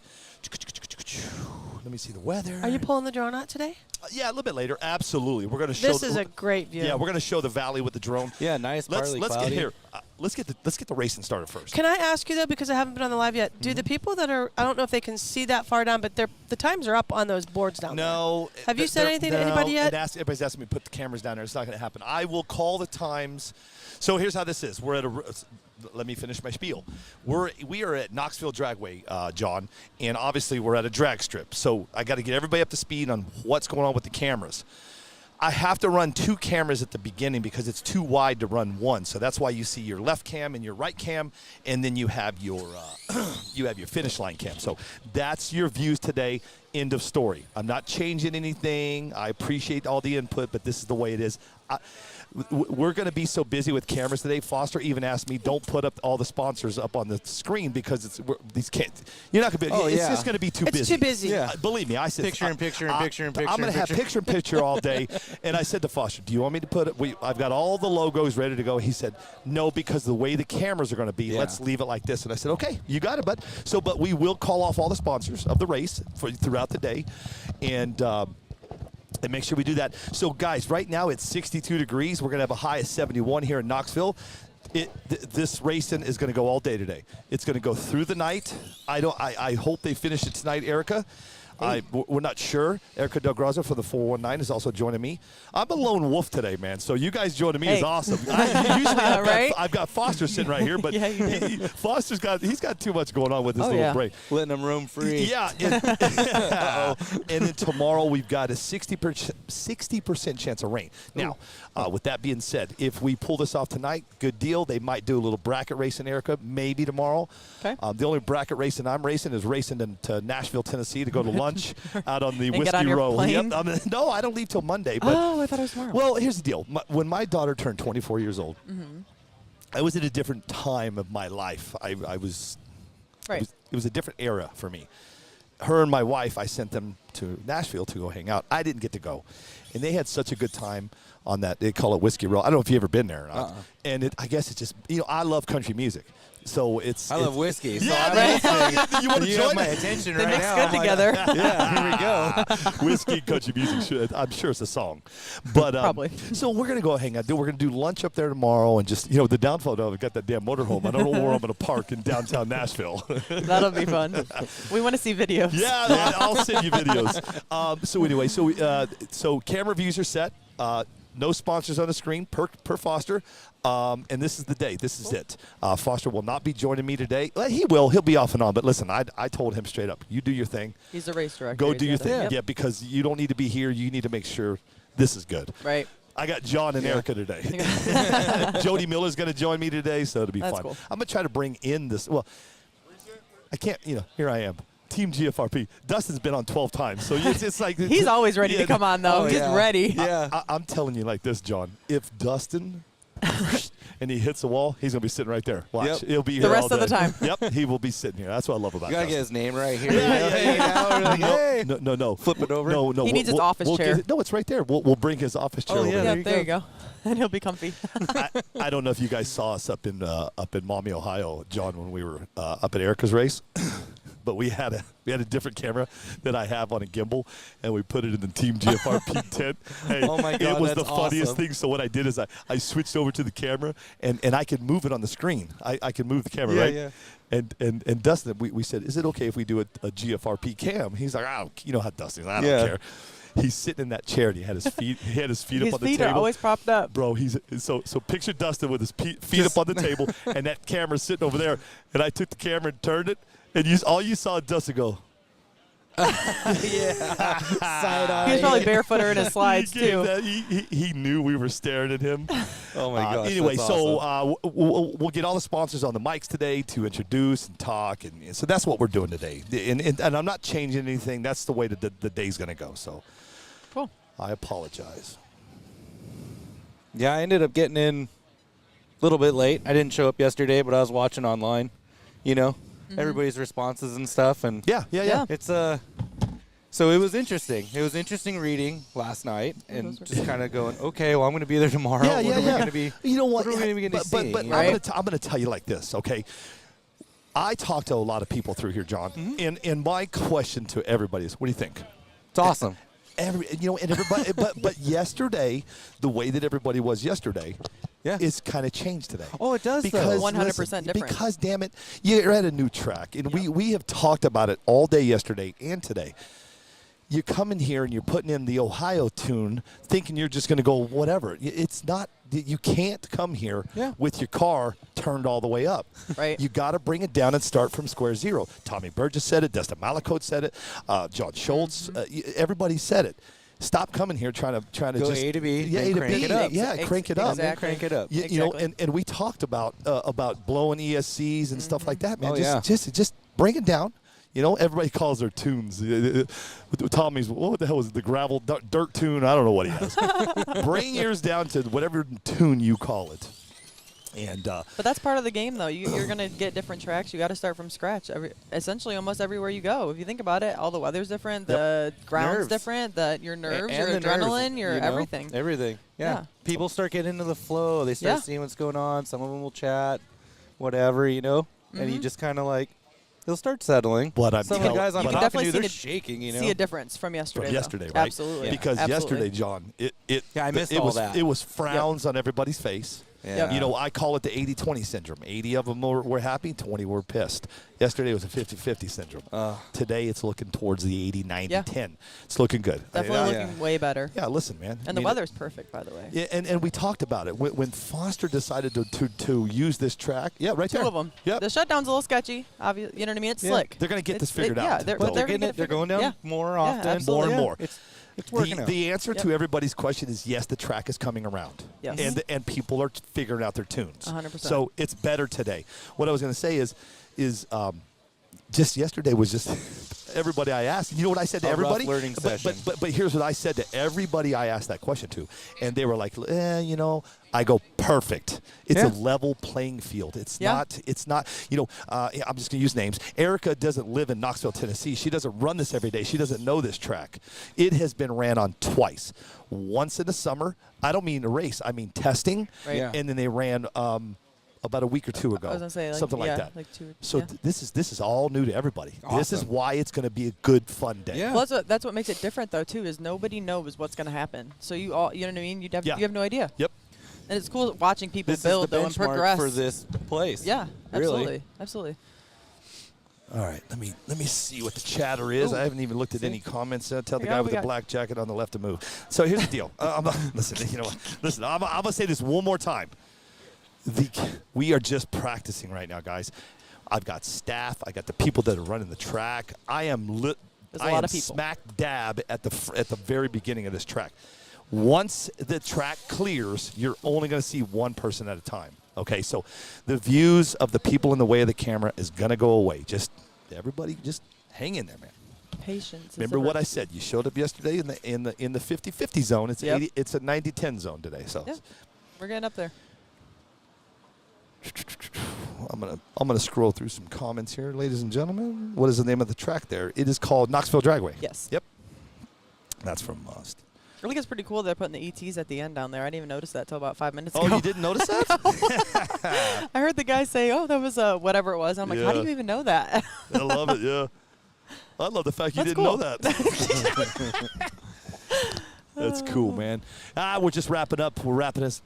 A: Let me see the weather.
O: Are you pulling the drone out today?
A: Yeah, a little bit later. Absolutely. We're going to show.
O: This is a great view.
A: Yeah, we're going to show the valley with the drone.
N: Yeah, nice.
A: Let's get here. Let's get the racing started first.
O: Can I ask you though, because I haven't been on the live yet? Do the people that are, I don't know if they can see that far down, but the times are up on those boards down there.
A: No.
O: Have you said anything to anybody yet?
A: Everybody's asking me to put the cameras down there. It's not going to happen. I will call the times. So here's how this is. We're at let me finish my spiel. We are at Knoxville Dragway, John, and obviously we're at a drag strip. So I got to get everybody up to speed on what's going on with the cameras. I have to run 2 cameras at the beginning because it's too wide to run one. So that's why you see your left cam and your right cam, and then you have your finish line cam. So that's your views today. End of story. I'm not changing anything. I appreciate all the input, but this is the way it is. We're going to be so busy with cameras today. Foster even asked me, don't put up all the sponsors up on the screen because you're not going to be. It's just going to be too busy.
O: It's too busy.
N: Yeah.
A: Believe me, I said
N: picture in picture. I'm
A: going to have picture in picture all day. And I said to Foster, do you want me to put it? I've got all the logos ready to go. He said, no, because the way the cameras are going to be, let's leave it like this. And I said, okay, you got it, bud. But we will call off all the sponsors of the race throughout the day. And make sure we do that. So, guys, right now it's 62 degrees. We're going to have a high of 71 here in Knoxville. This racing is going to go all day today. It's going to go through the night. I hope they finish it tonight, Erica. We're not sure. Erica Del Grazo from the 419 is also joining me. I'm a lone wolf today, man. So you guys joining me is awesome. Usually I've got Foster sitting right here, but Foster's got too much going on with his little break.
N: Letting him roam free.
A: Yeah. And then tomorrow we've got a 60% chance of rain. Now, with that being said, if we pull this off tonight, good deal. They might do a little bracket racing, Erica, maybe tomorrow.
O: Okay.
A: The only bracket racing I'm racing is racing into Nashville, Tennessee to go to lunch out on the
P: and
A: Whiskey
P: get on your
A: Row.
P: plane?
A: Yep. No, I don't leave till Monday. But,
P: I thought it was tomorrow.
A: Well, here's the deal. When my daughter turned 24 years old, I was at a different time of my life. I was
O: Right.
A: It was a different era for me. Her and my wife, I sent them to Nashville to go hang out. I didn't get to go. And they had such a good time on that. They call it Whiskey Row. I don't know if you've ever been there or not. And I guess it's just, I love country music. So I
N: love whiskey. So
A: you want to join
N: my attention
P: they
N: right
P: mix
N: now.
P: good together.
N: Yeah, here we go.
A: Whiskey, country music. I'm sure it's a song. But
P: Probably.
A: So we're going to go hang out. We're going to do lunch up there tomorrow and just, the downfall, I've got that damn motorhome. I don't know where I'm going to park in downtown Nashville.
P: That'll be fun. We want to see videos.
A: Yeah, I'll send you videos. So anyway, so camera views are set. No sponsors on the screen per Foster. And this is the day. This is it. Foster will not be joining me today. He will. He'll be off and on. But listen, I told him straight up, you do your thing.
P: He's a race director.
A: Go do your thing.
P: Yep.
A: Yeah, because you don't need to be here. You need to make sure this is good.
P: Right.
A: I got John and Erica today. Jody Miller's going to join me today, so it'll be fun.
P: Cool.
A: I'm going to try to bring in this. Well, I can't, here I am. Team GFRP. Dustin's been on 12 times, so it's like
P: He's always ready to come on, though. He's ready.
A: Yeah. I'm telling you like this, John. If Dustin and he hits the wall, he's gonna be sitting right there. Watch,
N: Yep.
A: he'll be here
P: The rest
A: all
P: of the
A: day.
P: time.
A: Yep, he will be sitting here. That's what I love about.
N: You gotta
A: Dustin.
N: get his name right here.
A: No.
N: Flip it over.
A: No.
P: He needs his office chair.
A: No, it's right there. We'll bring his office chair.
N: Oh,
A: over
N: yeah.
A: there.
P: Yeah, there you go. And he'll be comfy.
A: I don't know if you guys saw us up in Maumee, Ohio, John, when we were up at Erica's race. but we had a different camera that I have on a gimbal, and we put it in the Team GFRP tent. Hey,
N: Oh my God,
A: it was
N: that's
A: the funniest
N: awesome.
A: thing. So what I did is I switched over to the camera, and I could move it on the screen. I can move the camera,
N: Yeah,
A: right?
N: yeah.
A: And Dustin, we said, is it okay if we do a GFRP cam? He's like, you know how Dustin is. I don't
N: Yeah.
A: care. He's sitting in that chair, and he had his feet up
P: His
A: on the
P: feet
A: table.
P: are always propped up.
A: Bro, so picture Dustin with his feet up on the table, and that camera sitting over there. And I took the camera and turned it, and all you saw Dustin go.
N: Yeah. Side eye.
P: He was probably barefooter in his slides
A: He gave
P: too.
A: that- he knew we were staring at him.
N: Oh my gosh.
A: Anyway,
N: that's
A: so
N: awesome.
A: we'll get all the sponsors on the mics today to introduce and talk, and so that's what we're doing today. And I'm not changing anything. That's the way that the day's going to go. So,
P: Cool.
A: I apologize.
N: Yeah, I ended up getting in a little bit late. I didn't show up yesterday, but I was watching online, everybody's responses and stuff. And
A: yeah.
N: It's so it was interesting. It was interesting reading last night and just kind of going, okay, well, I'm going to be there tomorrow.
A: Yeah.
N: What are we going to be?
A: You know what?
N: What are we going to be getting to see?
A: But I'm going to tell you like this, okay? I talked to a lot of people through here, John, and my question to everybody is, what do you think?
N: It's awesome.
A: And everybody, but yesterday, the way that everybody was yesterday, is kind of changed today.
N: Oh, it does,
A: because
P: 100% different.
A: Because damn it, you're at a new track, and we have talked about it all day yesterday and today. You come in here and you're putting in the Ohio tune, thinking you're just going to go whatever. It's not. You can't come here with your car turned all the way up.
P: Right.
A: You got to bring it down and start from square zero. Tommy Burgess said it. Dustin Malakote said it. John Schultz. Everybody said it. Stop coming here trying to
N: Go
A: just
N: A to B,
A: Yeah,
N: then
A: A to
N: crank
A: B.
N: it up.
A: Yeah, crank it up.
P: Exactly.
N: Crank it up.
A: You know, and we talked about blowing ESCs and stuff like that, man.
N: Oh,
A: Just bring it down. Everybody calls their tunes. Tommy's, what the hell is it? The gravel dirt tune? I don't know what he has. Bring yours down to whatever tune you call it. And
P: But that's part of the game, though. You're going to get different tracks. You got to start from scratch. Essentially, almost everywhere you go. If you think about it, all the weather's different. The ground's
N: Nerves.
P: different. Your nerves,
N: And
P: your
N: the nerves,
P: adrenaline, your everything.
N: Everything. Yeah.
P: Yeah.
N: People start getting into the flow. They start
P: Yeah.
N: seeing what's going on. Some of them will chat, whatever, and you just kind of they'll start settling.
A: But I'm
N: Some of the guys I'm
P: You can
N: talking
P: definitely
N: to, they're
P: see
N: shaking,
P: see a difference from yesterday.
A: from
P: though.
A: yesterday, right?
P: Absolutely.
A: Because
P: Absolutely.
A: yesterday, John,
N: I missed all
A: was,
N: that.
A: It was frowns on everybody's face.
N: Yeah.
P: Yep.
A: I call it the 80-20 syndrome. 80 of them were happy, 20 were pissed. Yesterday was a 50-50 syndrome. Today it's looking towards the 80-90-10. It's looking good.
P: Definitely looking way better.
A: Yeah, listen, man.
P: And the weather's perfect, by the way.
A: Yeah, and we talked about it. When Foster decided to use this track, right
P: Two
A: there.
P: of them.
A: Yep.
P: The shutdown's a little sketchy. Obviously, you know what I mean? It's slick.
A: They're going to get this figured
P: Yeah,
A: out.
P: they're,
N: But they're
P: gonna
N: getting
P: get
N: it. They're
P: figured-
N: going down
P: yeah.
N: more
P: Yeah,
N: often.
P: absolutely.
A: More and
N: Yeah.
A: more.
N: It's working out.
A: The answer to everybody's question is yes, the track is coming around.
P: Yes.
A: And people are figuring out their tunes.
P: 100%.
A: So it's better today. What I was going to say is just yesterday was just everybody I asked. You know what I said to
N: A rough
A: everybody?
N: learning session.
A: But here's what I said to everybody I asked that question to. And they were like, I go, perfect. It's a level playing field. It's not, I'm just going to use names. Erica doesn't live in Knoxville, Tennessee. She doesn't run this every day. She doesn't know this track. It has been ran on twice. Once in the summer. I don't mean a race. I mean testing.
P: Right. Yeah.
A: And then they ran about a week or two ago.
P: I was gonna say,
A: something like that.
P: like 2
A: So
P: yeah.
A: this is all new to everybody.
N: Awesome.
A: This is why it's going to be a good, fun day.
N: Yeah.
P: Well, that's what makes it different, though, too, is nobody knows what's going to happen. So you know what I mean? You have no idea.
A: Yep.
P: And it's cool watching people
N: This
P: build,
N: is the
P: though, and
N: benchmark
P: progress.
N: for this place.
P: Yeah,
N: Really.
P: absolutely. Absolutely.
A: All right, let me see what the chatter is.
P: Ooh.
A: I haven't even looked at any comments. Tell the
P: Yeah,
A: guy
P: we
A: with the
P: got-
A: black jacket on the left to move. So here's the deal. Listen, you know what? Listen, I'm going to say this one more time. We are just practicing right now, guys. I've got staff. I got the people that are running the track. I am
P: There's a lot of people.
A: smack dab at the very beginning of this track. Once the track clears, you're only going to see one person at a time. Okay, so the views of the people in the way of the camera is going to go away. Everybody just hang in there, man.
P: Patience.
A: Remember what I said? You showed up yesterday in the 50-50 zone. It's
P: Yep.
A: 80, it's a 90-10 zone today. So
P: Yeah. We're getting up there.
A: I'm gonna scroll through some comments here, ladies and gentlemen. What is the name of the track there? It is called Knoxville Dragway.
P: Yes.
A: Yep. That's from
P: I think it's pretty cool they're putting the ETs at the end down there. I didn't even notice that till about 5 minutes ago.
A: Oh, you didn't notice that?
P: I heard the guy say, "Oh, that was whatever it was." I'm like, "How do you even know that?"
A: I love it. Yeah, I love the fact you didn't know that. That's cool, man. We're just wrapping up. We're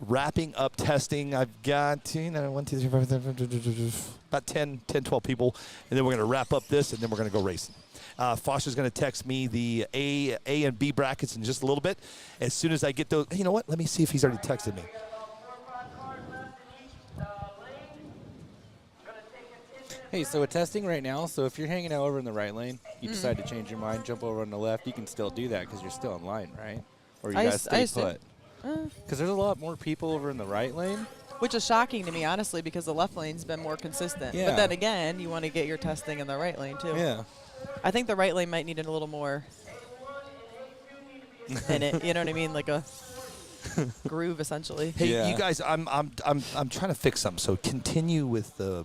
A: wrapping up testing. I've got 1, 2, 3, 4, 5, about 10, 12 people, and then we're going to wrap up this, and then we're going to go racing. Foster's going to text me the A and B brackets in just a little bit. As soon as I get those, you know what? Let me see if he's already texted me.
N: Hey, so we're testing right now. So if you're hanging out over in the right lane, you decide to change your mind, jump over on the left, you can still do that because you're still in line, right? Or you guys stay put. Because there's a lot more people over in the right lane.
P: Which is shocking to me, honestly, because the left lane's been more consistent.
N: Yeah.
P: But then again, you want to get your testing in the right lane, too.
N: Yeah.
P: I think the right lane might need a little more in it. You know what I mean? Like a groove, essentially.
A: Hey, you guys, I'm trying to fix something. So continue with the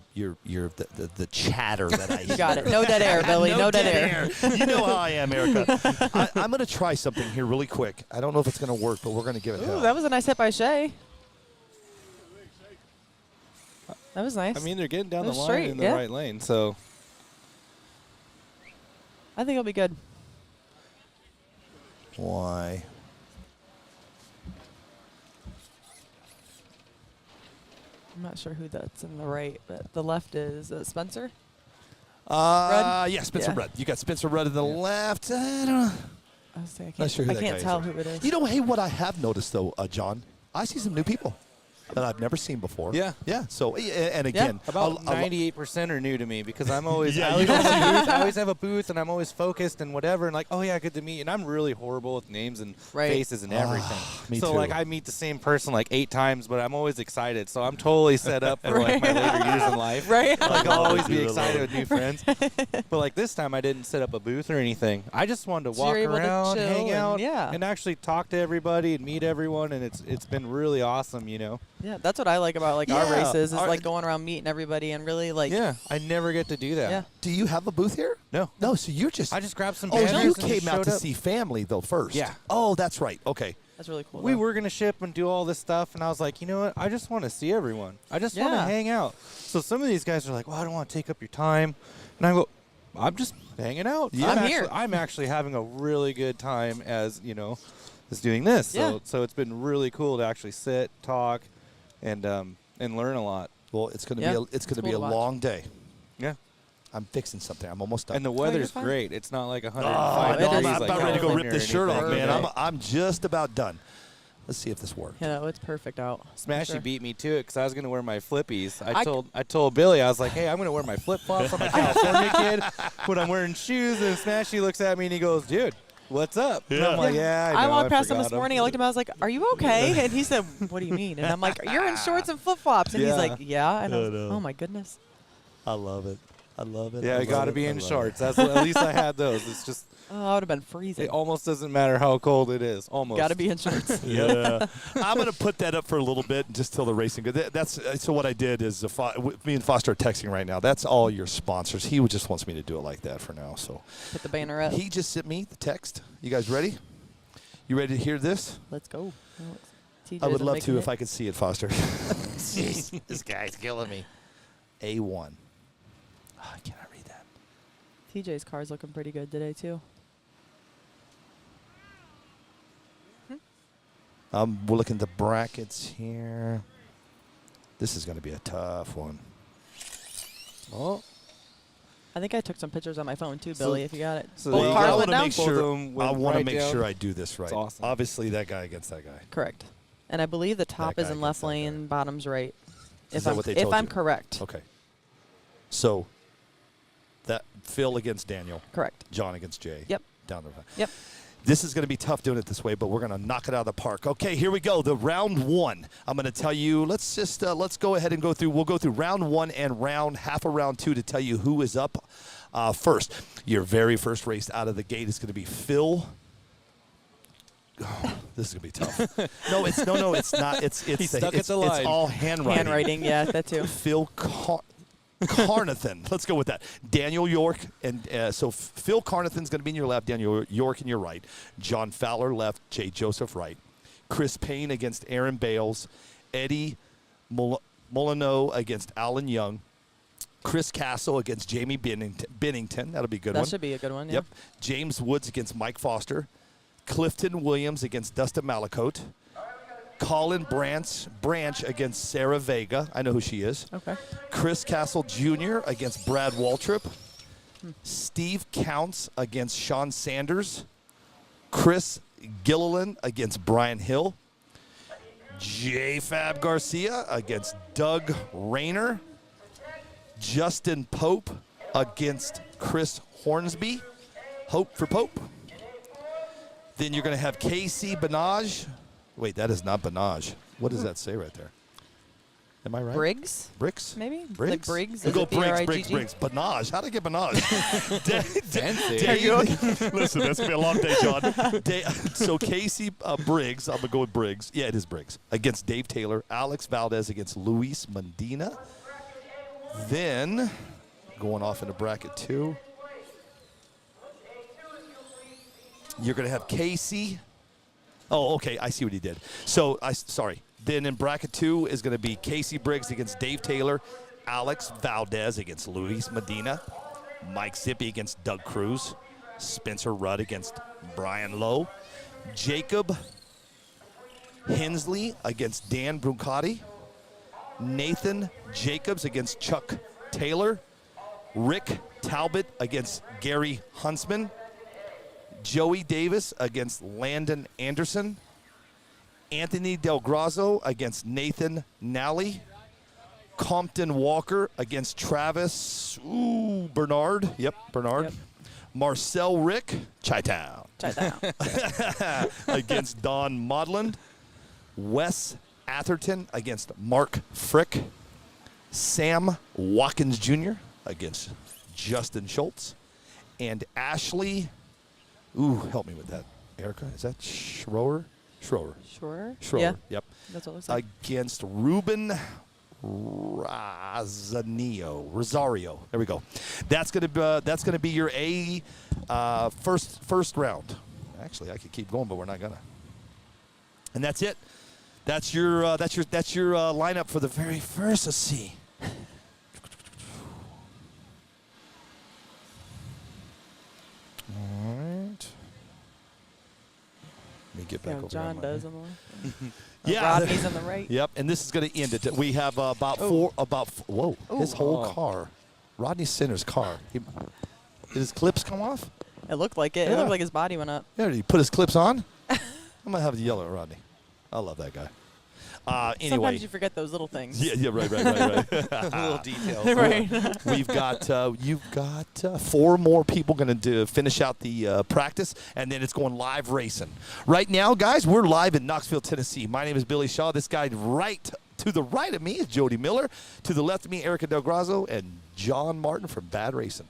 A: chatter that I.
P: You got it. No dead air, Billy. No dead air.
A: You know how I am, Erica. I'm going to try something here really quick. I don't know if it's going to work, but we're going to give it.
P: Ooh, that was a nice hit by Shea. That was nice.
N: I mean, they're getting down the line
P: straight,
N: in the right lane, so.
P: I think it'll be good.
A: Why?
P: I'm not sure who that's in the right, but the left is Spencer?
A: Rudd? Yeah, Spencer Rudd. You got Spencer Rudd in the left. I don't know.
P: I was saying,
A: Not sure who
P: I
A: that
P: can't
A: guy
P: tell
A: is.
P: who it is.
A: You know, hey, what I have noticed, though, John, I see some new people that I've never seen before.
N: Yeah.
A: Yeah. So, and again.
N: About 98% are new to me because I'm always,
A: Yeah,
N: I always have a booth. I always have a booth, and I'm always focused and whatever, and like, oh yeah, good to meet you. And I'm really horrible with names and faces and everything.
A: Me
N: so
A: too.
N: like, I meet the same person like 8 times, but I'm always excited. So I'm totally set up for like my later years in life.
P: Right.
N: Like I'll always be
A: Dude, I
N: excited
A: love
N: with new friends. But like this time, I didn't set up a booth or anything. I just wanted to
P: So
N: walk
P: you're able to
N: around,
P: chill
N: hang out,
P: and
N: actually talk to everybody and meet everyone, and it's been really awesome, you know.
P: Yeah, that's what I like about like our
N: Yeah,
P: races is like going around meeting everybody and really like.
N: Yeah, I never get to do that.
P: Yeah.
A: Do you have a booth here?
N: No.
A: No, so you're just.
N: I just grabbed some
A: Oh,
N: banners
A: you
N: and
A: came
N: just
A: out
N: showed
A: to
N: up.
A: see family, though, first.
N: Yeah.
A: Oh, that's right. Okay.
P: That's really cool.
N: We were going to ship and do all this stuff, and I was like, you know what? I just want to see everyone. I just want to hang out. So some of these guys are like, well, I don't want to take up your time. And I go, I'm just hanging out.
P: Yeah. I'm here.
N: I'm actually having a really good time as, you know, as doing this.
P: Yeah.
N: So it's been really cool to actually sit, talk, and learn a lot.
A: Well, it's going to be a long day.
N: Yeah.
A: I'm fixing something. I'm almost done.
N: And the weather's great. It's not like 105
A: Oh,
N: degrees.
A: I'm
N: like
A: about ready to go
N: California
A: rip
N: or
A: this shirt off,
N: anything.
A: man. I'm just about done. Let's see if this works.
P: Yeah, no, it's perfect out.
N: Smashy beat me to it because I was going to wear my flippies. I told Billy, I was like, hey, I'm going to wear my flip-flops. I'm a California kid when I'm wearing shoes. And Smashy looks at me and he goes, dude, what's up? And I'm like, yeah, I know,
P: walked past him
N: forgot
P: this morning. I looked at him. I was like, "Are you okay?" And he said, "What do you mean?" And I'm like, "You're in shorts and flip flops." And he's like, "Yeah." And I was, oh my goodness.
A: I love it. I love it.
N: Yeah, I got to be in shorts. At least I had those. It's just.
P: Oh, I would have been freezing.
N: It almost doesn't matter how cold it is. Almost.
P: Got to be in shorts.
A: Yeah. I'm going to put that up for a little bit just till the racing. That's so what I did is me and Foster are texting right now. That's all your sponsors. He just wants me to do it like that for now. So
P: put the banner up.
A: He just sent me the text. You guys ready? You ready to hear this?
P: Let's go.
A: I would love to if I could see it, Foster. Jeez, this guy's killing me. A1. Oh, I cannot read that.
P: TJ's car's looking pretty good today too.
A: We're looking at the brackets here. This is going to be a tough one.
N: Oh.
P: I think I took some pictures on my phone too, Billy, if you got it.
A: So
P: Both cars went down?
A: I want to make sure I do this right.
N: That's awesome.
A: Obviously, that guy against that guy.
P: Correct. And I believe the top
A: That
P: is
A: guy
P: in left lane, bottom's right.
A: Is that what they told
P: If I'm
A: you?
P: correct.
A: Okay. So, that Phil against Daniel.
P: Correct.
A: John against Jay.
P: Yep.
A: Down the
P: Yep.
A: This is going to be tough doing it this way, but we're going to knock it out of the park. Okay, here we go. The round one. I'm going to tell you. Let's go ahead and go through. We'll go through round one and half of round two to tell you who is up first. Your very first race out of the gate is going to be Phil. Oh, this is gonna be tough. No, it's not. It's
N: He's stuck at the line.
A: It's all handwriting.
P: Handwriting, yeah, that too.
A: Phil Carnathan. Let's go with that. Daniel York. And so Phil Carnathan's going to be in your left, Daniel York in your right. John Fowler left, Jay Joseph right. Chris Payne against Aaron Bales. Eddie Molyneux against Alan Young. Chris Castle against Jamie Bennington. That'll be a good one.
P: That should be a good one, yeah.
A: Yep. James Woods against Mike Foster. Clifton Williams against Dustin Malacote. Colin Branch against Sarah Vega. I know who she is.
P: Okay.
A: Chris Castle Jr. against Brad Waltrip. Steve Counts against Sean Sanders. Chris Gilliland against Brian Hill. J. Fab Garcia against Doug Rayner. Justin Pope against Chris Hornsby. Hope for Pope. Then you're going to have Casey Benage. Wait, that is not Benage. What does that say right there? Am I right?
P: Briggs?
A: Briggs?
P: Maybe?
A: Briggs?
P: Like Briggs?
A: We'll go
P: Is it
A: Briggs. Benage. How did I get Benage?
N: Fancy.
P: Are you okay?
A: Listen, that's going to be a long day, John. So Casey Briggs, I'm going to go with Briggs. Yeah, it is Briggs. Against Dave Taylor. Alex Valdez against Luis Medina. Then, going off into bracket 2, you're going to have Casey. Oh, okay, I see what he did. So, sorry. Then in bracket 2 is going to be Casey Briggs against Dave Taylor, Alex Valdez against Luis Medina, Mike Zippy against Doug Cruz, Spencer Rudd against Brian Lowe, Jacob Hensley against Dan Bruncati, Nathan Jacobs against Chuck Taylor, Rick Talbot against Gary Huntsman, Joey Davis against Landon Anderson, Anthony Del Grazo against Nathan Nally, Compton Walker against Travis Bernard. Yep, Bernard. Yep. Marcel Rick, Chi-Town. Against Don Modland. Wes Atherton against Mark Frick. Sam Watkins Jr. against Justin Schultz. And Ashley, help me with that. Erica, is that Schroer? Schroer.
P: Yeah.
A: Yep.
P: That's what it looks like.
A: Against Ruben Rosario. There we go. That's gonna be your first round. Actually, I could keep going, but we're not gonna. And that's it. That's your lineup for the very first. Let's see. All right. Let me get back over
P: John
A: on
P: does on the left.
A: Yeah.
P: Rodney's on the right.
A: Yep, and this is going to end it. We have his whole car. Rodney Center's car. Did his clips come off?
P: It looked like it.
A: Yeah.
P: It looked like his body went up.
A: Yeah, did he put his clips on? I'm going to have to yell at Rodney. I love that guy. Anyway.
P: Sometimes you forget those little things.
A: Yeah, right.
N: Little details.
P: Right.
A: You've got 4 more people going to finish out the practice, and then it's going live racing. Right now, guys, we're live in Knoxville, Tennessee. My name is Billy Shaw. This guy right to the right of me is Jody Miller. To the left of me, Erica Del Grazo, and John Martin from Bad Racing.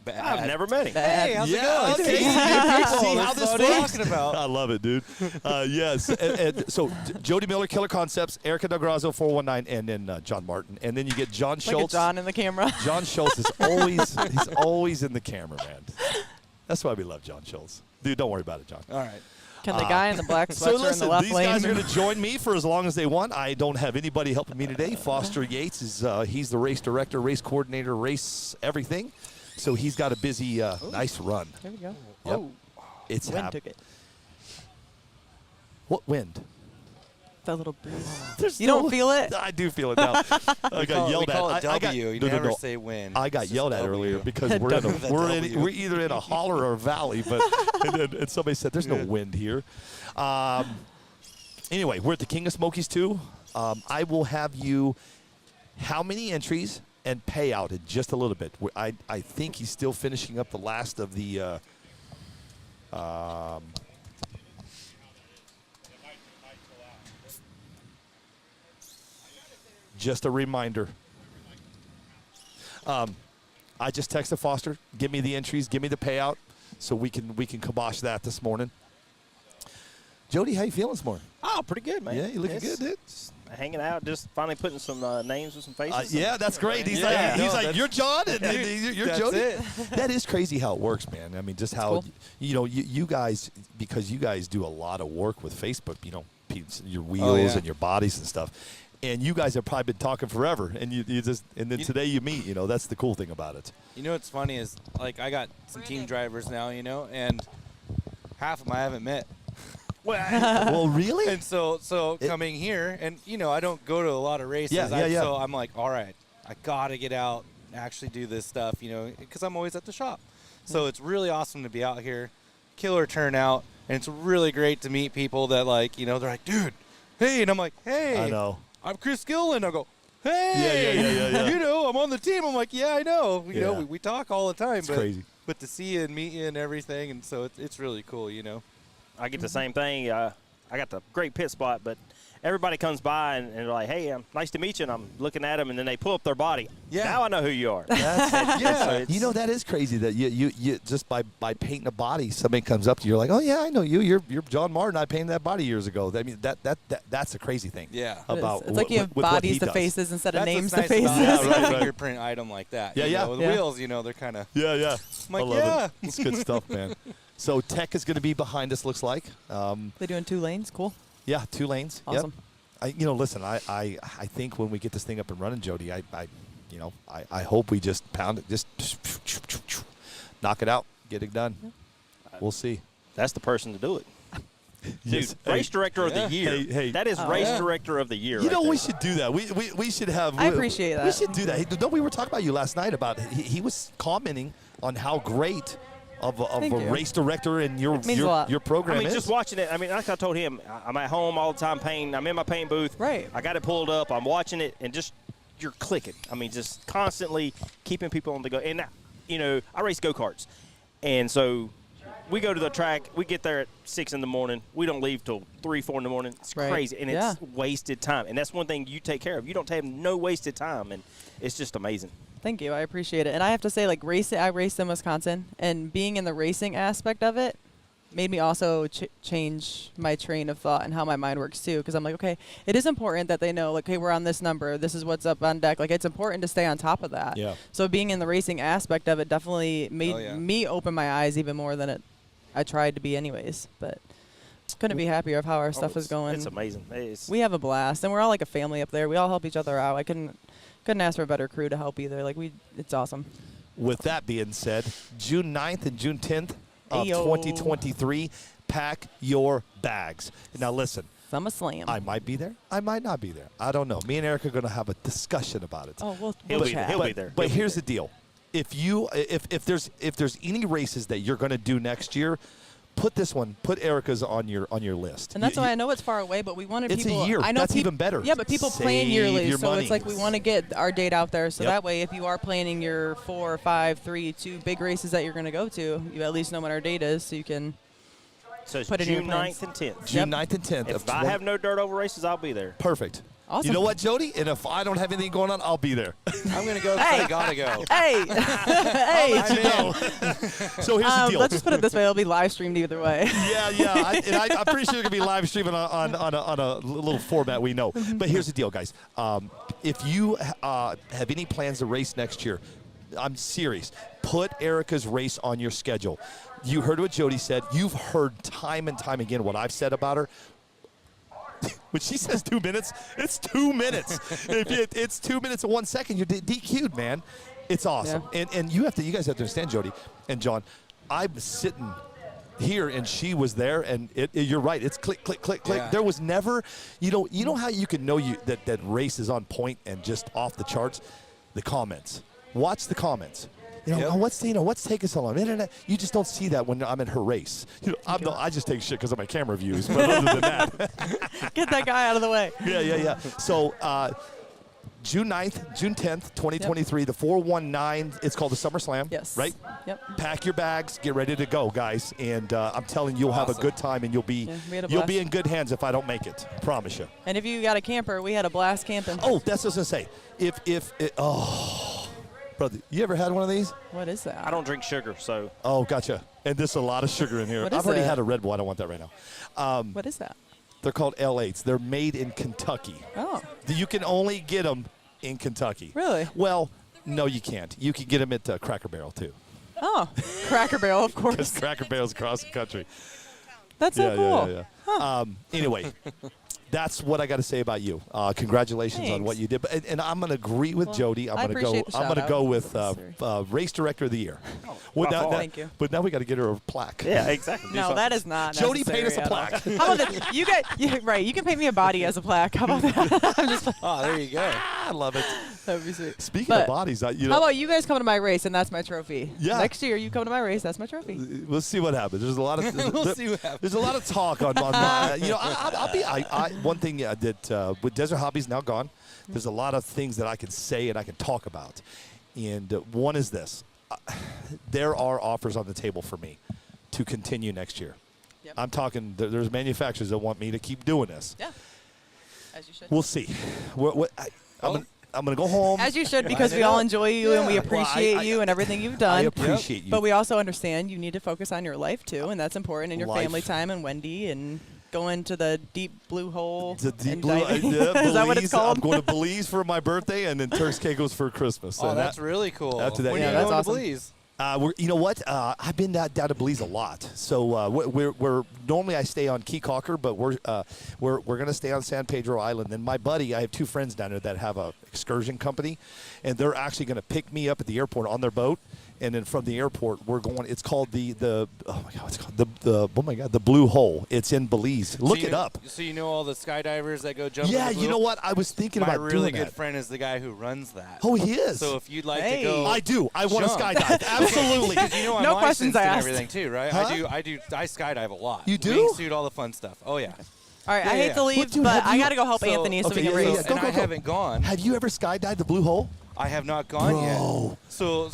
J: I've never met him.
N: Hey, how's it going?
A: Okay.
N: See
A: how this
N: what I'm
A: works?
N: talking about.
A: I love it, dude. Yes. And so Jody Miller, Killer Concepts, Erica Del Grazo, 419, and then John Martin. And then you get John Schultz.
P: Like a John in the camera.
A: John Schultz is always in the camera, man. That's why we love John Schultz. Dude, don't worry about it, John.
N: All right.
P: Can the guy in the black
A: So
P: sweatshirt
A: listen,
P: in the left
A: these
P: lane?
A: guys are going to join me for as long as they want. I don't have anybody helping me today. Foster Yates he's the race director, race coordinator, race everything. So he's got a busy, nice run.
P: There we go.
A: Yep.
P: Oh,
A: It's
P: wind took it.
A: What wind?
P: That little breeze. You don't feel it?
A: I do feel it now. I got yelled
N: we call
A: at.
N: it
A: I got,
N: W. You
A: no,
N: never
A: no.
N: say wind.
A: I got
N: It's
A: yelled
N: just
A: at
N: W.
A: earlier because we're either in a holler or a valley, but and somebody said there's no wind here. Anyway, we're at the King of Smokies 2. I will have you how many entries and payout in just a little bit. I think he's still finishing up the last of the just a reminder. I just texted Foster, give me the entries, give me the payout, so we can kibosh that this morning. Jody, how you feeling this morning?
J: Oh, pretty good, man.
A: Yeah, you looking good, dude.
J: Hanging out, just finally putting some names with some faces.
A: Yeah, that's great. He's like, you're John, and you're Jody. That is crazy how it works, man. I mean, just how you guys, because you guys do a lot of work with Facebook. Your wheels and your bodies and stuff. And you guys have probably been talking forever, and then today you meet. That's the cool thing about it.
N: What's funny is, like, I got some team drivers now, and half of them I haven't met.
A: Well, really?
N: And so coming here, and I don't go to a lot of races. So I'm like, all right, I gotta get out, and actually do this stuff, because I'm always at the shop. So it's really awesome to be out here, killer turnout, and it's really great to meet people that they're like, dude, hey, and I'm like, hey,
A: I know.
N: I'm Chris Gillen. I'll go, hey,
A: yeah.
N: I'm on the team. I'm like, yeah, I know. We talk all the time.
A: It's crazy.
N: But to see you and meet you and everything, and so it's really cool,
J: I get the same thing. I got the great pit spot, but everybody comes by and they're like, hey, nice to meet you. And I'm looking at them, and then they pull up their body. Yeah. Now I know who you are.
A: That is crazy that you just by painting a body, somebody comes up to you, you're like, oh, yeah, I know you. You're John Martin. I painted that body years ago. I mean, that's a crazy thing.
N: Yeah.
A: About
P: it's like you have bodies to faces instead of names to faces.
N: Right. Fingerprint item like that.
A: Yeah.
N: The wheels, they're kind of.
A: Yeah.
N: I'm like,
A: I love it. It's good stuff, man. So Tech is going to be behind us, looks like.
P: They're doing 2 lanes. Cool.
A: Yeah, 2 lanes.
P: Awesome.
A: Yep. Listen, I think when we get this thing up and running, Jody, I hope we just pound it, just knock it out, get it done. We'll see.
J: That's the person to do it.
A: Yes.
J: Dude, race director of the year.
A: Hey.
J: That is race director of the year.
A: We should do that. We should have.
P: I appreciate that.
A: We should do that. Hey, no, we were talking about you last night about he was commenting on how great of a race director in your program is.
J: Just watching it. Like I told him, I'm at home all the time painting. I'm in my paint booth.
P: Right.
J: I got it pulled up. I'm watching it, and just you're clicking. just constantly keeping people on the go. And I race go-karts, and so we go to the track. We get there at 6 in the morning. We don't leave till 3, 4 in the morning. It's crazy, and it's wasted time. And that's one thing you take care of. You don't have no wasted time, and it's just amazing.
P: Thank you. I appreciate it. And I have to say, I raced in Wisconsin, and being in the racing aspect of it made me also change my train of thought and how my mind works too. Because I'm like, okay, it is important that they know, hey, we're on this number. This is what's up on deck. It's important to stay on top of that.
A: Yeah.
P: So being in the racing aspect of it definitely made me open my eyes even more than I tried to be anyways. But couldn't be happier of how our stuff is going.
J: It's amazing.
P: We have a blast, and we're all like a family up there. We all help each other out. I couldn't ask for a better crew to help either. It's awesome.
A: With that being said, June 9th and June 10th of 2023, pack your bags. Now listen.
P: SummerSlam.
A: I might be there. I might not be there. I don't know. Me and Eric are going to have a discussion about it.
P: Oh, we'll chat.
J: He'll be there.
A: But here's the deal. If there's any races that you're going to do next year, put Erica's on your list.
P: And that's why I know it's far away, but we wanted people.
A: It's a year.
P: I know
A: that's even better.
P: Yeah, but people plan yearly, so
A: money.
P: it's like we want to get our date out there, so that way if you are planning your 4, 5, 3, 2 big races that you're going to go to, you at least know what our date is, so you can put it in your plans.
J: June 9th and 10th.
A: June 9th and 10th.
J: If I have no dirt over races, I'll be there.
A: Perfect.
P: Awesome.
A: You know what, Jody? And if I don't have anything going on, I'll be there.
N: I'm going to go because I got to go.
P: Hey.
A: I'll let you know. So here's the deal.
P: Let's just put it this way. It'll be live streamed either way.
A: Yeah. I'm pretty sure it's going to be live streaming on a little format we know. But here's the deal, guys. If you have any plans to race next year, I'm serious. Put Erica's race on your schedule. You heard what Jody said. You've heard time and time again what I've said about her. When she says 2 minutes, it's 2 minutes. If it's 2 minutes and 1 second, you're DQ'd, man. It's awesome.
P: Yeah.
A: And you guys have to understand, Jody and John, I'm sitting here and she was there, and you're right. It's click, click, click, click.
N: Yeah.
A: There was never, you know how you can know that race is on point and just off the charts? The comments. Watch the comments. What's taking so long? Internet, you just don't see that when I'm in her race. I just take shit because of my camera views. But other than that,
P: get that guy out of the way.
A: Yeah. So June 9th, June 10th, 2023, the 419. It's called the SummerSlam.
P: Yes.
A: Right.
P: Yep.
A: Pack your bags, get ready to go, guys. And I'm telling you, you'll have a good time, and you'll be in good hands if I don't make it. Promise you.
P: And if you got a camper, we had a blast camping.
A: Oh, that's what I was gonna say. Brother, you ever had one of these?
P: What is that?
J: I don't drink sugar, so.
A: Oh, gotcha. and there's a lot of sugar in here.
P: What is
A: I've already
P: it?
A: had a Red Bull. I don't want that right now.
P: What is that?
A: They're called L8s. They're made in Kentucky.
P: Oh.
A: You can only get them in Kentucky.
P: Really?
A: Well, no, you can't. You can get them at Cracker Barrel, too.
P: Oh, Cracker Barrel, of
A: Because
P: course.
A: Cracker Barrel's across the country.
P: That's so cool.
A: Yeah. Anyway, that's what I got to say about you. Congratulations on
P: Thanks.
A: what you did. And I'm going to agree with Jody.
P: I appreciate the
A: I'm going to
P: shout-out.
A: go with Race Director of the Year.
P: Thank you.
A: But now we got to get her a plaque.
Q: Yeah, exactly.
P: No, that is not
A: Jody, paint us a
P: necessary
A: plaque.
P: at all. How about this? Right. You can paint me a body as a plaque. How about that? I'm just
N: Oh, there you go.
A: I love it.
P: that would be sweet.
A: Speaking
P: But
A: of bodies,
P: How about you guys come to my race and that's my trophy?
A: Yeah.
P: Next year you come to my race, that's my trophy.
A: we'll see what happens. There's a lot of
N: We'll see what happens.
A: There's a lot of talk on my. One thing that with Desert Hobbies now gone, there's a lot of things that I can say and I can talk about, and one is this: there are offers on the table for me to continue next year.
P: Yep.
A: I'm talking. There's manufacturers that want me to keep doing this.
P: Yeah. As you should.
A: We'll see. I'm gonna go home.
P: As you should, because we all enjoy you and we appreciate you and everything you've done.
A: I appreciate you.
P: But we also understand you need to focus on your life too, and that's important, and your
A: Life.
P: family time and Wendy and going to the deep blue hole.
A: The deep
P: and
A: blue.
P: diving.
A: Is
P: that what it's called?
A: I'm going to Belize for my birthday, and then Turks Caicos for Christmas.
N: Oh,
A: And
N: that's
A: that-
N: really cool.
A: After that,
N: when
A: yeah,
N: are you
A: that's
N: going
P: awesome.
N: to Belize?
A: You know what? I've been down to Belize a lot. So we're normally I stay on Key Calker, but we're going to stay on San Pedro Island. And my buddy, I have two friends down there that have a excursion company, and they're actually going to pick me up at the airport on their boat. And then from the airport, we're going. It's called the Blue Hole. It's in Belize. Look it up.
N: So you know all the skydivers that go jumping?
A: Yeah,
N: the
A: you
N: blue?
A: know what? I was thinking
N: My
A: about
N: really
A: doing
N: good
A: that.
N: friend is the guy who runs that.
A: Oh, he is.
N: So if you'd like
P: Hey.
N: to go,
A: I do. I want to
N: jump.
A: skydive. Absolutely.
N: Because you know I'm
P: No questions
N: licensed and
P: asked.
N: everything too, right?
A: Huh?
N: I skydive a lot.
A: You do?
N: Wingsuit, all the fun stuff. Oh yeah.
P: All right,
N: Yeah,
P: I hate
N: yeah.
P: to leave,
A: Well, dude,
P: but
A: have
P: I
A: you-
P: got to go help Anthony so we can race.
A: Go,
N: and
A: go,
N: I
A: go.
N: haven't gone.
A: Have you ever skydived the Blue Hole?
N: I have not gone
A: Bro.
N: yet. So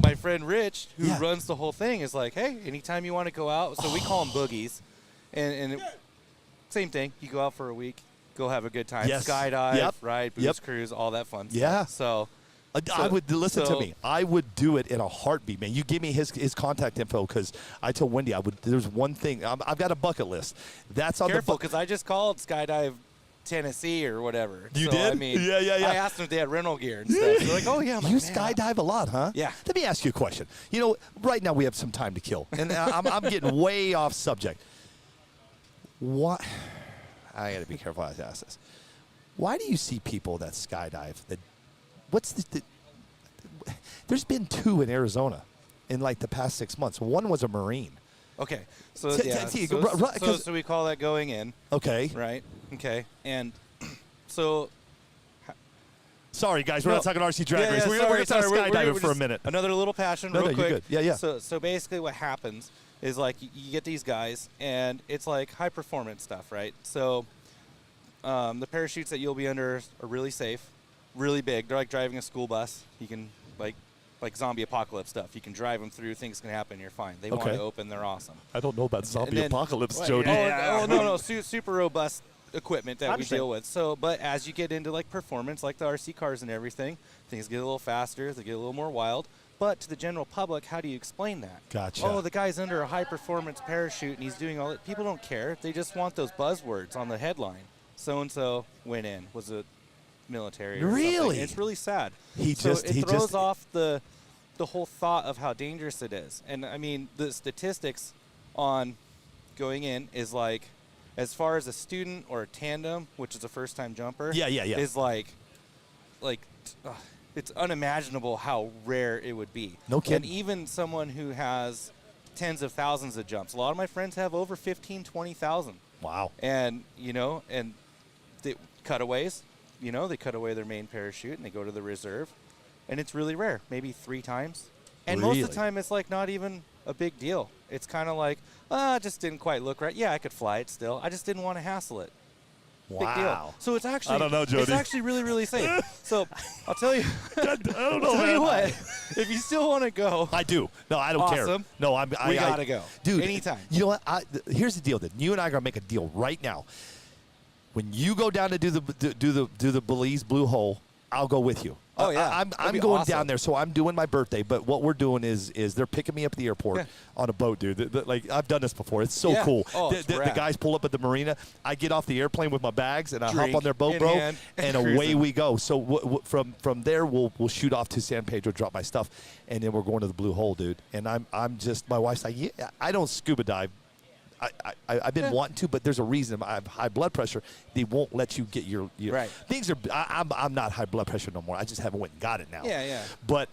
N: my friend Rich, who
A: Yeah.
N: runs the whole thing, is like, hey, anytime you want to go out. So we call them boogies, and same thing. You go out for a week, go have a good time,
A: Yes.
N: skydive,
A: Yep.
N: ride, booze
A: Yep.
N: cruise, all that fun
A: Yeah.
N: stuff. So
A: I would listen
N: so-
A: to me. I would do it in a heartbeat, man. You give me his contact info because I told Wendy I would. There's one thing I've got a bucket list. That's on
N: careful,
A: the
N: because I just called Skydive Tennessee or whatever.
A: You
N: So,
A: did?
N: I mean,
A: Yeah.
N: I asked them if they had rental gear and stuff. They're like, oh yeah. I'm
A: You
N: like, "Man,
A: skydive a lot, huh?
N: Yeah.
A: Let me ask you a question. You know, right now we have some time to kill, and I'm getting way off subject. What? I got to be careful as I ask this. Why do you see people that skydive? There's been two in Arizona in like the past 6 months. One was a Marine.
N: Okay. So
A: T-
N: yeah.
A: t-
N: So,
A: right, 'cause-
N: so we call that going in.
A: Okay.
N: Right. Okay. And so.
A: Sorry, guys, we're not talking RC Drag Race. We're going to talk
N: We're
A: skydiving for a
N: just-
A: minute.
N: Another little passion,
A: No,
N: real
A: no, you're
N: quick.
A: good. Yeah.
N: So basically, what happens is like you get these guys, and it's like high performance stuff, right? So the parachutes that you'll be under are really safe, really big. They're like driving a school bus. You can like zombie apocalypse stuff. You can drive them through. Things can happen. You're fine. They want
A: Okay.
N: to open. They're awesome.
A: I don't know about zombie
N: And then-
A: apocalypse,
N: Well,
A: Jody.
N: Oh, no, super robust equipment that we
Q: understand.
N: deal with. So, but as you get into like performance, like the RC cars and everything, things get a little faster, they get a little more wild. But to the general public, how do you explain that?
A: Gotcha.
N: Oh, the guy's under a high performance parachute and he's doing all that. People don't care. They just want those buzzwords on the headline. So and so went in, was a military. Or something.
A: Really?
N: It's really sad.
A: He
N: so
A: just-
N: it
A: he
N: throws
A: just-
N: off the whole thought of how dangerous it is. And I mean, the statistics on going in is like, as far as a student or a tandem, which is a first-time jumper,
A: Yeah.
N: is it's unimaginable how rare it would be.
A: No kidding.
N: And even someone who has tens of thousands of jumps. A lot of my friends have over 15, 20,000.
A: Wow.
N: And, and the cutaways, they cut away their main parachute and they go to the reserve. And it's really rare, maybe 3 times. And most of
A: Really?
N: the time it's like not even a big deal. It's kind of like, it just didn't quite look right. Yeah, I could fly it still. I just didn't want to hassle it. Big deal.
A: Wow.
N: So it's actually,
A: I don't know, Jody.
N: It's actually really, really safe. So I'll tell you.
A: I don't know,
N: I'll tell
A: man.
N: you what. If you still want to go,
A: I do. No, I don't care.
N: Awesome.
A: No,
N: we gotta go,
A: dude.
N: anytime.
A: You know what? Here's the deal. Then you and I are gonna make a deal right now. When you go down to do the Belize Blue Hole, I'll go with you.
N: Oh, yeah.
A: I'm
N: That'd be
A: going
N: awesome.
A: down there, so I'm doing my birthday. But what we're doing is they're picking me up at the airport on a boat, dude. Like I've done this before. It's so cool.
N: Oh, it's
A: the
N: rad.
A: guys pull up at the marina. I get off the airplane with my bags and I hop
N: Drink
A: on their boat,
N: in
A: bro,
N: hand,
A: and away
N: cruising.
A: we go. So from there we'll shoot off to San Pedro, drop my stuff, and then we're going to the Blue Hole, dude. And I'm just, my wife's like, yeah, I don't scuba dive. I've been wanting to, but there's a reason. I have high blood pressure. They won't let you get your
N: right.
A: Things are. I'm not high blood pressure no more. I just haven't went and got it now.
N: Yeah.
A: But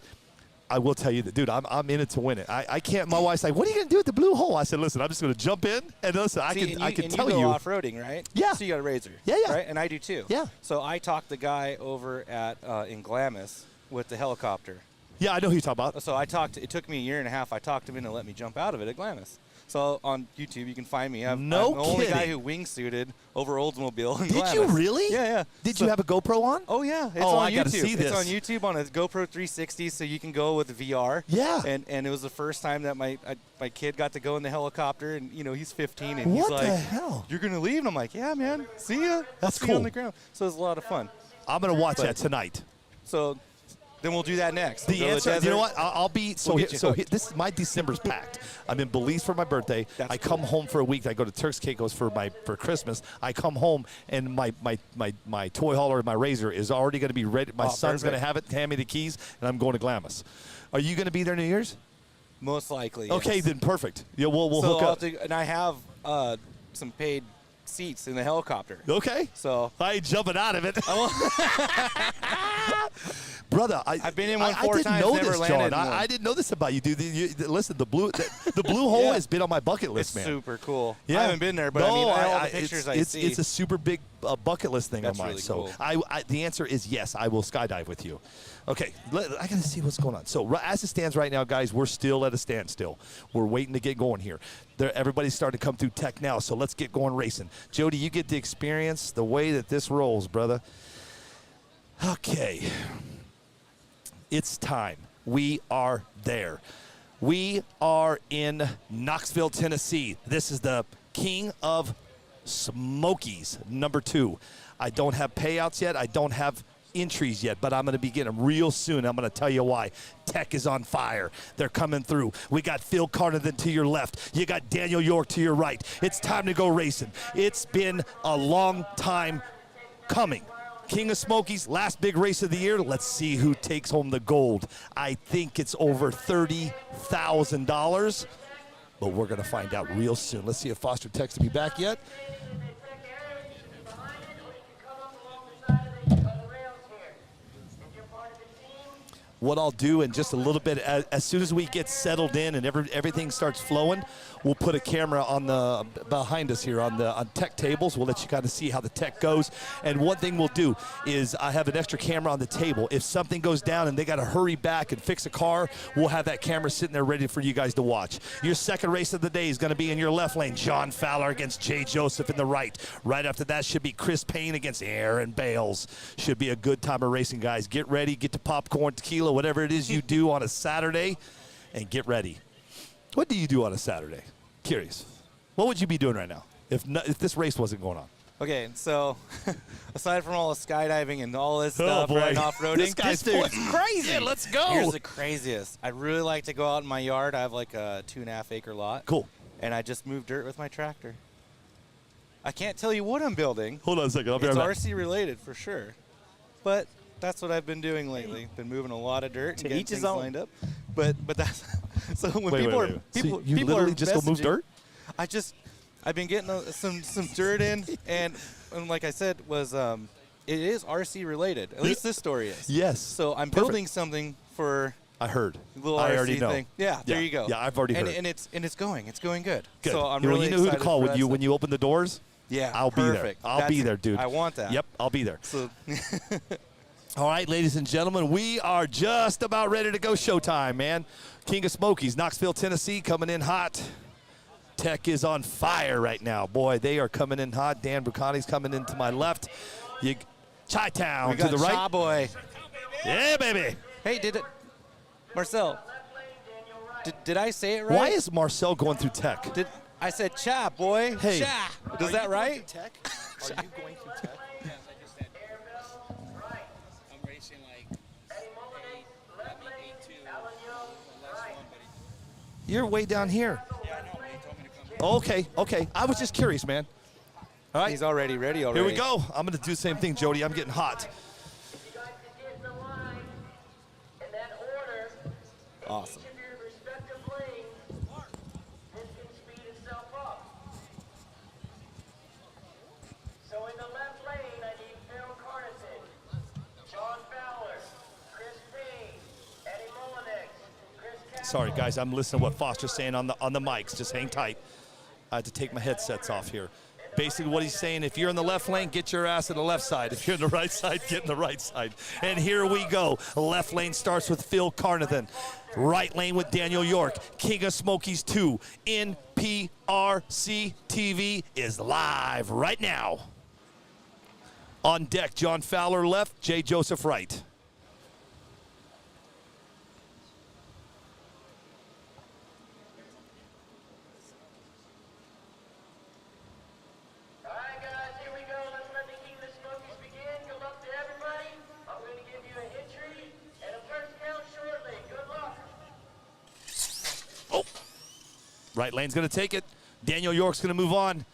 A: I will tell you that, dude, I'm in it to win it. I can't. My wife's like, "What are you gonna do at the Blue Hole?" I said, "Listen, I'm just gonna jump in and listen. I can tell
N: you
A: you."
N: go off-roading, right?
A: Yeah.
N: So you got a Razor.
A: Yeah.
N: Right, and I do too.
A: Yeah.
N: So I talked the guy over at in Glamis with the helicopter.
A: Yeah, I know who you're talking about.
N: So it took me a year and a half. I talked him into let me jump out of it at Glamis. So on YouTube, you can find me. I'm the only guy who wingsuited over Oldsmobile in Glamis.
A: Did you really?
N: Yeah.
A: Did you have a GoPro on?
N: Oh, yeah. It's
A: on
N: on
A: I
N: YouTube.
A: gotta see this.
N: It's on YouTube on a GoPro 360, so you can go with VR.
A: Yeah.
N: And it was the first time that my kid got to go in the helicopter, and he's 15, and he's
A: What
N: like,
A: the hell?
N: "You're gonna leave?" And I'm like, "Yeah, man. See ya."
A: That's
N: See
A: cool.
N: you on the ground. So it was a lot of fun.
A: I'm gonna watch that tonight.
N: So then we'll do that next. We'll
A: The
N: go to
A: answer, you
N: desert.
A: know what? I'll be
N: We'll get you hooked.
A: this is my December's packed. I'm in Belize for my birthday. I come home for a week. I go to Turks Caicos for Christmas. I come home and my toy hauler and my Razor is already going to be ready. My son's going to have it. Hand me the keys, and I'm going to Glamis. Are you going to be there New Year's?
N: Most likely.
A: Okay,
N: yes.
A: then perfect. Yeah, we'll
N: So
A: hook
N: I'll
A: up.
N: and I have some paid seats in the helicopter.
A: Okay.
N: So
A: I ain't jumping out of it. Brother, I've
N: been in one 4 times,
A: I didn't know
N: never
A: this,
N: landed
A: John.
N: in one.
A: I didn't know this about you, dude. Listen, the Blue Hole
N: Yeah.
A: has been on my bucket list,
N: It's
A: man.
N: super cool.
A: Yeah.
N: I haven't been there, but I mean, all the pictures I see.
A: It's a super big bucket list thing
N: That's
A: on mine.
N: really
A: So
N: cool.
A: the answer is yes, I will skydive with you. Okay, I got to see what's going on. So as it stands right now, guys, we're still at a standstill. We're waiting to get going here. Everybody's starting to come through tech now, so let's get going racing. Jody, you get to experience the way that this rolls, brother. Okay. It's time. We are there. We are in Knoxville, Tennessee. This is the King of Smokies, number 2. I don't have payouts yet. I don't have entries yet, but I'm going to begin them real soon. I'm going to tell you why. Tech is on fire. They're coming through. We got Phil Carnathan to your left. You got Daniel York to your right. It's time to go racing. It's been a long time coming. King of Smokies, last big race of the year. Let's see who takes home the gold. I think it's over $30,000, but we're going to find out real soon. Let's see if Foster texted me back yet. What I'll do in just a little bit, as soon as we get settled in and everything starts flowing, we'll put a camera on the behind us here on tech tables. We'll let you kind of see how the tech goes. And one thing we'll do is I have an extra camera on the table. If something goes down and they got to hurry back and fix a car, we'll have that camera sitting there ready for you guys to watch. Your second race of the day is going to be in your left lane. John Fowler against Jay Joseph in the right. Right after that should be Chris Payne against Aaron Bales. Should be a good time of racing, guys. Get ready. Get the popcorn, tequila, whatever it is you do on a Saturday, and get ready. What do you do on a Saturday? Curious. What would you be doing right now if this race wasn't going on?
N: Okay, so aside from all the skydiving and all this stuff,
A: boy.
N: right, and off-roading,
A: This guy's
N: sport's crazy.
A: Yeah, let's go.
N: Here's the craziest. I'd really like to go out in my yard. I have like a 2.5 acre lot.
A: Cool.
N: And I just moved dirt with my tractor. I can't tell you what I'm building.
A: Hold on a second. I'll be
N: It's
A: right back.
N: RC related for sure. But that's what I've been doing lately. Been moving a lot of dirt and getting
G: each his
N: things
G: own.
N: lined up. But that's so when
A: Wait.
N: people
A: So
N: are people
A: you
N: people
A: literally
N: are
A: just go move
N: messaging-
A: dirt?
N: I've been getting some dirt in, and like I said, was it is RC related. At least this story is.
A: Yes.
N: So I'm
A: Perfect.
N: building something for
A: I heard.
N: a little
A: I
N: RC
A: already know.
N: thing. Yeah, there you go.
A: Yeah, I've already heard.
N: And it's going good.
A: Good.
N: So I'm
A: Well,
N: really
A: you know who to
N: excited
A: call
N: for
A: when
N: that
A: you
N: stuff.
A: when you open the doors.
N: Yeah,
A: I'll be there.
N: perfect.
A: I'll be there, dude.
N: I want that.
A: Yep, I'll be there.
N: So
A: All right, ladies and gentlemen, we are just about ready to go showtime, man. King of Smokies, Knoxville, Tennessee, coming in hot. Tech is on fire right now. Boy, they are coming in hot. Dan Brucani's coming in to my left. Chi-Town
N: we
A: to
N: got
A: the right.
N: Cha Boy.
A: Yeah, baby.
N: Hey, Marcel? Did I say it right?
A: Why is Marcel going through tech?
N: I said Cha Boy?
A: Hey.
N: Cha. Is that right?
I: Tech? Are you going through tech? Yes, I just said. I'm racing
A: You're way down here. Okay. I was just curious, man. All right.
N: He's already ready already.
A: Here we go. I'm going to do the same thing, Jody. I'm getting hot.
N: Awesome.
E: So in the left lane, I need Phil Carnison, John Fowler, Chris Payne, Eddie Molinex, Chris Castle.
A: Sorry, guys. I'm listening to what Foster's saying on the mics. Just hang tight. I had to take my headsets off here. Basically what he's saying, if you're in the left lane, get your ass in the left side. If you're in the right side, get in the right side. And here we go. Left lane starts with Phil Carnathan. Right lane with Daniel York. King of Smokies 2. NPRCTV is live right now. On deck, John Fowler left, J. Joseph right. Right lane's going to take it. Daniel York's going to move on.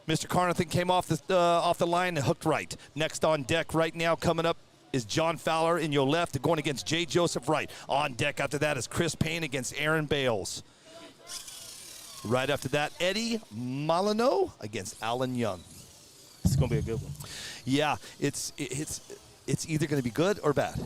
A: Mr. Carnathan came off the line and hooked right. Next on deck right now coming up is John Fowler in your left, going against J. Joseph right. On deck after that is Chris Payne against Aaron Bales. Right after that, Eddie Molyneux against Alan Young.
J: It's going to be a good one.
A: Yeah, it's either going to be good or bad.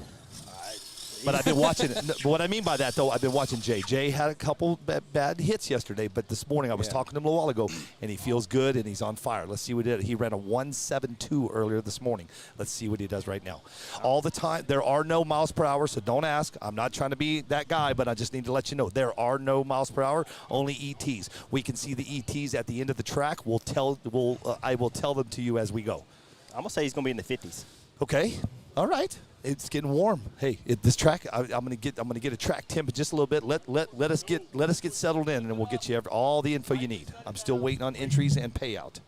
A: But I've been watching it. What I mean by that, though, I've been watching Jay. Jay had a couple bad hits yesterday, but this morning I was talking to him a little while ago, and he feels good, and he's on fire. Let's see what he did. He ran a 1.72 earlier this morning. Let's see what he does right now. All the time, there are no miles per hour, so don't ask. I'm not trying to be that guy, but I just need to let you know. There are no miles per hour, only ETs. We can see the ETs at the end of the track. I will tell them to you as we go.
J: I'm going to say he's going to be in the 50s.
A: Okay. All right. It's getting warm. Hey, this track, I'm gonna get a track temp just a little bit. Let us get settled in, and we'll get you all the info you need. I'm still waiting on entries and payout.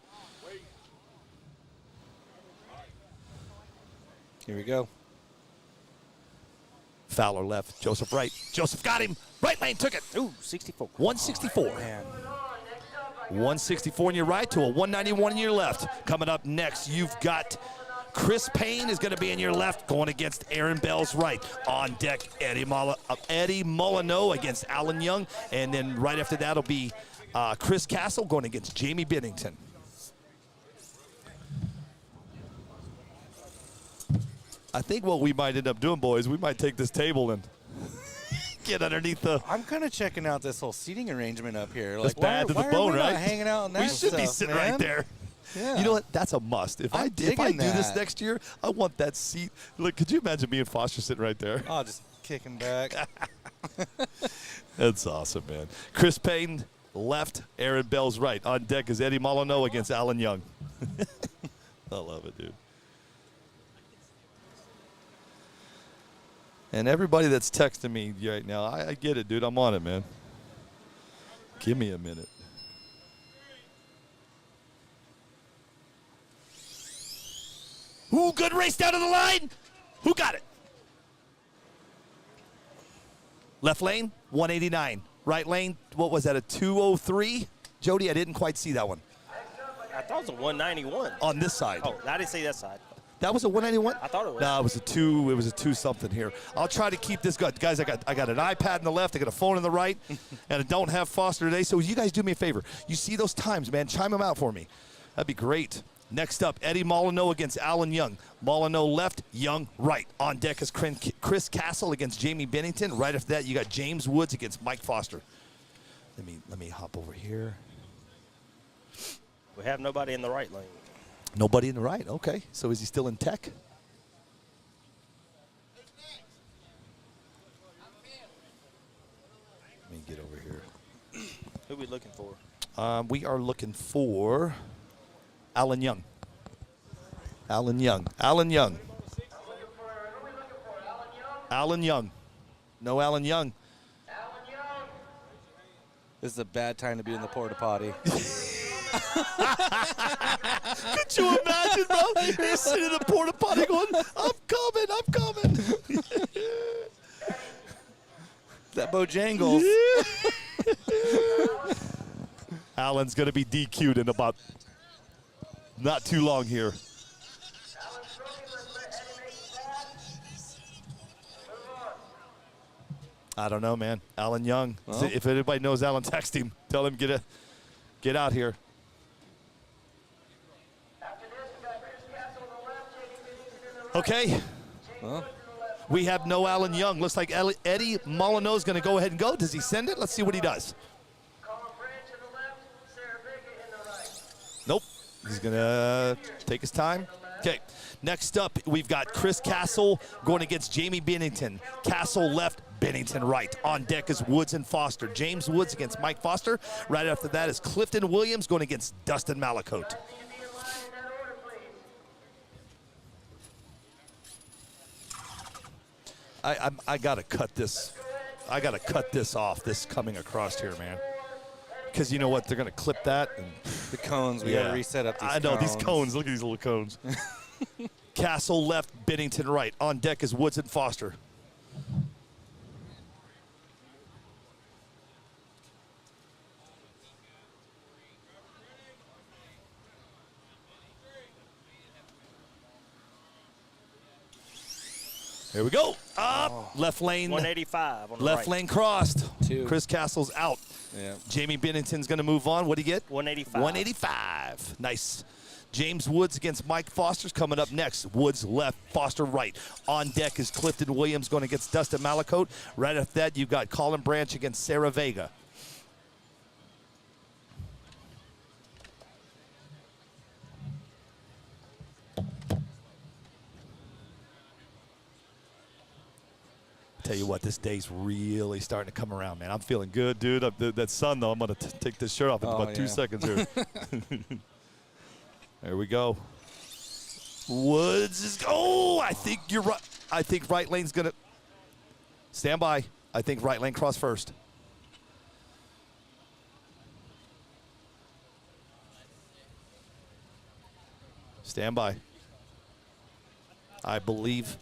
N: Here we go.
A: Fowler left, Joseph right. Joseph got him. Right lane took it.
J: Ooh, 64.
A: 164.
N: Man.
A: 164 on your right to a 191 on your left. Coming up next, you've got Chris Payne is going to be in your left, going against Aaron Bell's right. On deck, Eddie Molyneux against Alan Young. And then right after that will be Chris Castle going against Jamie Bennington. I think what we might end up doing, boys, we might take this table and get underneath the...
N: I'm kind of checking out this whole seating arrangement up here.
A: That's
N: like,
A: bad to the
N: why
A: bone,
N: are we
A: right?
N: Not hanging out in that
A: we should
N: stuff,
A: be sitting
N: man?
A: right there.
N: Yeah.
A: You know what? That's a must. If I do this next year, I want that seat. Look, could you imagine me and Foster sitting right there?
N: Oh, just kicking back.
A: That's awesome, man. Chris Payne left, Aaron Bell's right. On deck is Eddie Molyneux against Alan Young. I love it, dude. And everybody that's texting me right now, I get it, dude. I'm on it, man. Give me a minute. Ooh, good race down to the line. Who got it? Left lane, 189. Right lane, what was that, a 203? Jody, I didn't quite see that one.
J: I thought it was a 191.
A: On this side.
J: Oh, I didn't see that side.
A: That was a 191?
J: I thought it was.
A: No, it was a 2. It was a 2 something here. I'll try to keep this good. Guys, I got an iPad in the left, I got a phone in the right, and I don't have Foster today. So you guys do me a favor. You see those times, man, chime them out for me. That'd be great. Next up, Eddie Molyneux against Alan Young. Molyneux left, Young right. On deck is Chris Castle against Jamie Bennington. Right after that, you got James Woods against Mike Foster. Let me hop over here.
J: We have nobody in the right lane.
A: Nobody in the right. Okay. So is he still in tech? Let me get over here.
J: Who are we looking for?
A: We are looking for Alan Young. Alan Young. Alan Young. Alan Young. No Alan Young.
N: This is a bad time to be in the porta potty.
A: Could you imagine, bro? You're sitting in the porta potty going, I'm coming.
N: That Bojangles.
A: Yeah. Allen's going to be DQ'd in about not too long here. I don't know, man. Alan Young.
N: Well.
A: If anybody knows Alan, text him. Tell him get out here. Okay.
N: Well.
A: We have no Alan Young. Looks like Eddie Molyneux's going to go ahead and go. Does he send it? Let's see what he does. Nope. He's going to take his time. Okay. Next up, we've got Chris Castle going against Jamie Bennington. Castle left, Bennington right. On deck is Woods and Foster. James Woods against Mike Foster. Right after that is Clifton Williams going against Dustin Malacote. I gotta cut this. I gotta cut this off. This coming across here, man. Because you know what? They're gonna clip that. And
N: the cones. We gotta reset up these
A: I know
N: cones.
A: these cones. Look at these little cones. Castle left, Bennington right. On deck is Woods and Foster. Here we go. Up. Left lane.
J: 185 on the
A: left
J: right.
A: lane crossed.
N: 2.
A: Chris Castle's out.
N: Yeah.
A: Jamie Bennington's going to move on. What do you get?
J: 185.
A: 185. Nice. James Woods against Mike Foster's coming up next. Woods left, Foster right. On deck is Clifton Williams going against Dustin Malacote. Right after that, you've got Colin Branch against Sarah Vega. Tell you what, this day's really starting to come around, man. I'm feeling good, dude. That sun, though, I'm going to take this shirt off in about 2 seconds here. There we go. Woods is, I think you're right. I think right lane's going to, stand by. I think right lane cross first. Stand by. I believe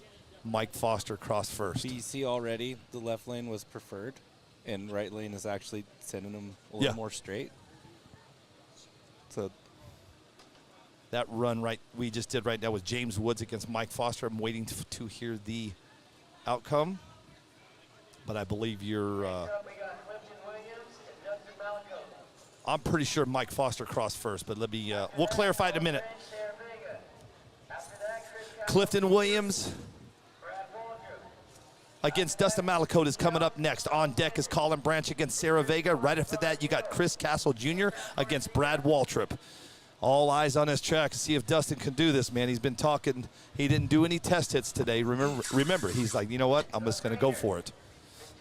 A: Mike Foster crossed first.
N: So you see already the left lane was preferred, and right lane is actually sending them a little more straight. So
A: that run we just did right now with James Woods against Mike Foster. I'm waiting to hear the outcome, but I believe you're. I'm pretty sure Mike Foster crossed first, but let me. We'll clarify in a minute. Clifton Williams against Dustin Malacote is coming up next. On deck is Colin Branch against Sarah Vega. Right after that, you got Chris Castle Jr. against Brad Waltrip. All eyes on this track to see if Dustin can do this, man. He's been talking. He didn't do any test hits today. Remember, he's like, you know what? I'm just going to go for it.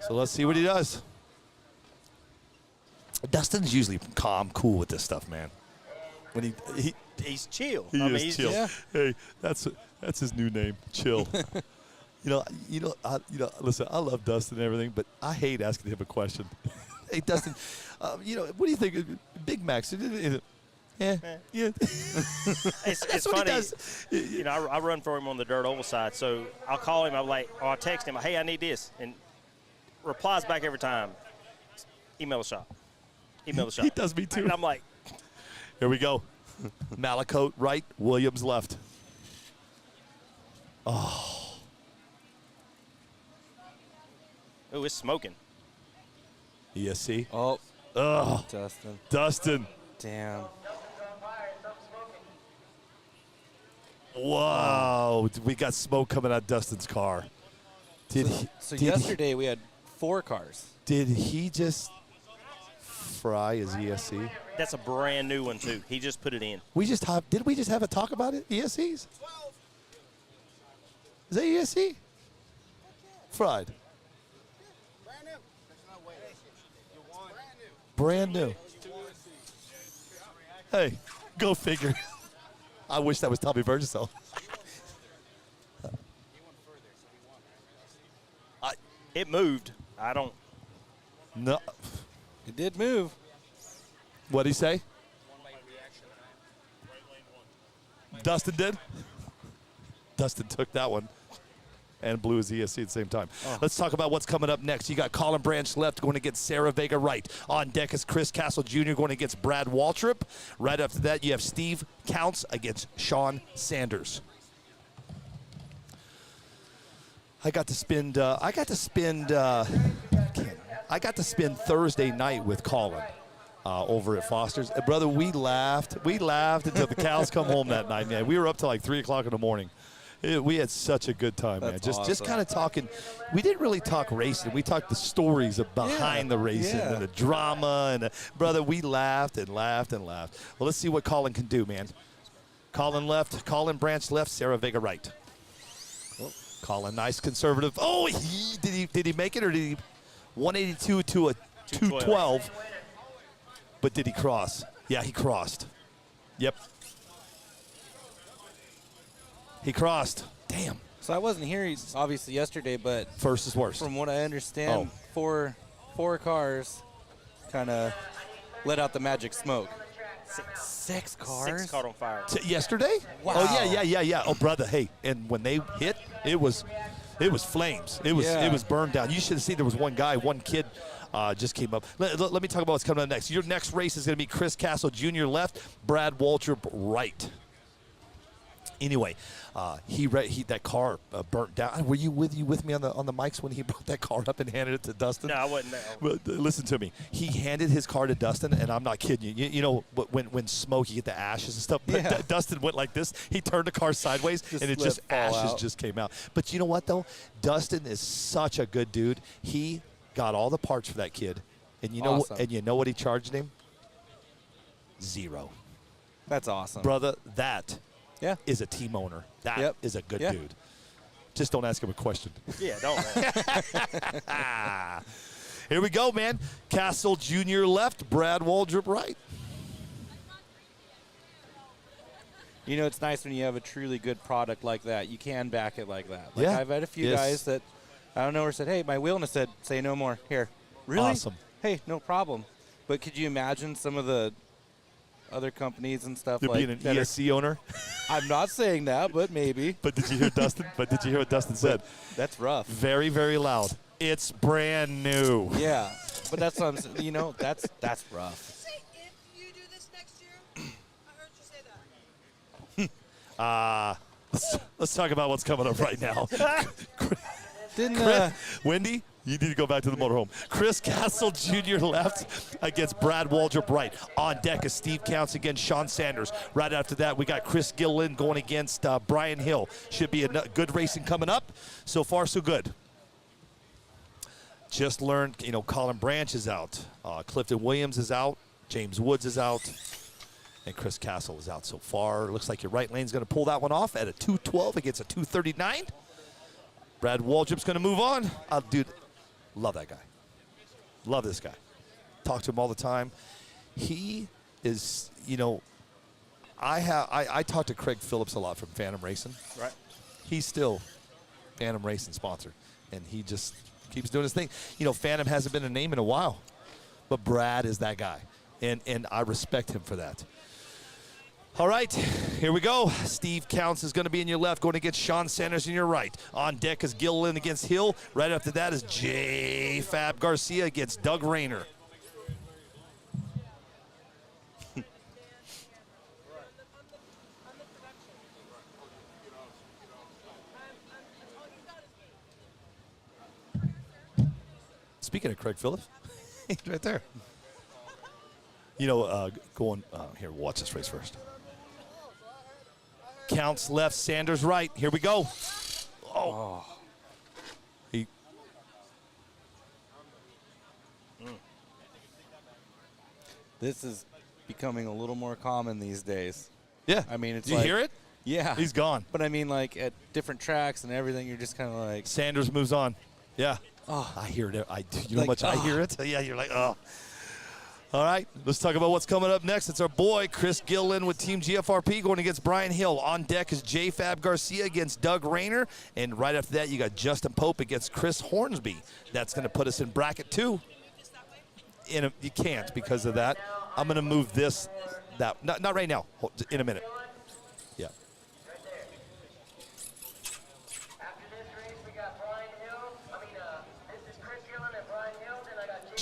A: So let's see what he does. Dustin's usually calm, cool with this stuff, man. When
J: he's chill.
A: He is chill. Yeah. Hey, that's his new name, Chill. Listen, I love Dustin and everything, but I hate asking him a question. Hey, Dustin, what do you think of Big Macs? Yeah.
J: It's funny. You know, I run for him on the dirt oval side, so I'll call him. I'll text him, hey, I need this, and replies back every time. Email the shop. Email the shop.
A: He does me too.
J: And I'm like,
A: here we go. Malacote right, Williams left. Oh,
J: it's smoking.
A: ESC.
N: Oh.
A: Ugh. Dustin.
N: Damn.
A: Wow. We got smoke coming out of Dustin's car.
N: So yesterday we had 4 cars.
A: Did he just fry his ESC?
J: That's a brand new one, too. He just put it in.
A: Did we just have a talk about it? ESCs? Is that ESC? Fried. Brand new. Hey, go figure. I wish that was Tommy Burgess.
J: It moved. I don't.
A: No.
N: It did move.
A: What'd he say? Dustin did? Dustin took that one. and blue as ESC at the same time.
N: Oh.
A: Let's talk about what's coming up next. You got Colin Branch left going against Sarah Vega right. On deck is Chris Castle Jr. going against Brad Waltrip. Right after that, you have Steve Counts against Sean Sanders. I got to spend Thursday night with Colin over at Foster's. Brother, we laughed until the cows come home that night, man. We were up till like 3 o'clock in the morning. We had such a good time, man. Just kind of talking. We didn't really talk racing. We talked the stories behind the racing and the drama. And brother, we laughed and laughed and laughed. Well, let's see what Colin can do, man. Colin left. Colin Branch left. Sarah Vega right. Colin, nice conservative. Oh, did he make it, or did he 182 to a 212? But did he cross? Yeah, he crossed. Yep. He crossed. Damn.
N: So I wasn't here obviously yesterday, but
A: first is worst.
N: From what I understand, four cars kind of let out the magic smoke. Six cars?
J: 6 caught on fire.
A: Yesterday?
N: Wow.
A: Oh yeah. Oh brother, hey, and when they hit, it was flames. It was burned down. You should have seen there was one kid just came up. Let me talk about what's coming up next. Your next race is going to be Chris Castle Jr. left, Brad Waltrip right. Anyway, that car burnt down. Were you with me on the mics when he brought that car up and handed it to Dustin?
J: No, I wasn't there.
A: But listen to me. He handed his car to Dustin, and I'm not kidding you. You know when Smokey get the ashes and stuff.
N: Yeah.
A: Dustin went like this. He turned the car sideways, and it just ashes just came out. But you know what though? Dustin is such a good dude. He got all the parts for that kid, and you know what he charged him? 0.
N: That's awesome,
A: brother. That. Yeah. Is a team owner. That is a good dude. Just don't ask him a question.
J: Yeah, don't.
A: Here we go, man. Castle Jr. left, Brad Waldrop right.
N: You know, it's nice when you have a truly good product like that. You can back it like that. Like I've had a few guys that, I don't know, said, hey, my wheelness said, say no more. Here. Really?
A: Awesome.
N: Hey, no problem. But could you imagine some of the other companies and stuff
A: being an ESC owner?
N: I'm not saying that, but maybe.
A: But did you hear Dustin? What Dustin said?
N: That's rough.
A: Very, very loud. It's brand new.
N: Yeah, but that's what I'm saying. You know, that's rough.
M: Say, if you do this next year, I heard you say that.
A: Let's talk about what's coming up right now. Wendy, you need to go back to the motorhome. Chris Castle Jr. left against Brad Waldrop right. On deck is Steve Counts against Sean Sanders. Right after that, we got Chris Gilliland going against Brian Hill. Should be a good racing coming up. So far, so good. Just learned, Colin Branch is out. Clifton Williams is out. James Woods is out. And Chris Castle is out so far. Looks like your right lane's going to pull that one off at a 212 against a 239. Brad Waldrop's going to move on. Dude, love that guy. Love this guy. Talk to him all the time. He is, I talk to Craig Phillips a lot from Phantom Racing.
J: Right.
A: He's still Phantom Racing sponsor, and he just keeps doing his thing. Phantom hasn't been a name in a while, but Brad is that guy, and I respect him for that. All right, here we go. Steve Counts is going to be in your left, going against Sean Sanders in your right. On deck is Gilliland against Hill. Right after that is J. Fab Garcia against Doug Rayner. Speaking of Craig Phillips, he's right there. Going here, watch this race first. Counts left, Sanders right. Here we go. Oh.
N: This is becoming a little more common these days.
A: Yeah.
N: I mean, it's
A: Do you hear it?
N: Yeah.
A: He's gone.
N: But I mean, like, at different tracks and everything, you're just kind of like.
A: Sanders moves on. Yeah.
N: Oh.
A: I hear it. You know how much I hear it? Yeah, you're like, oh. All right, let's talk about what's coming up next. It's our boy, Chris Gilliland with Team GFRP going against Brian Hill. On deck is J. Fab Garcia against Doug Rayner. And right after that, you got Justin Pope against Chris Hornsby. That's going to put us in bracket 2. You can't because of that. I'm going to move this. Not right now. In a minute. Yeah.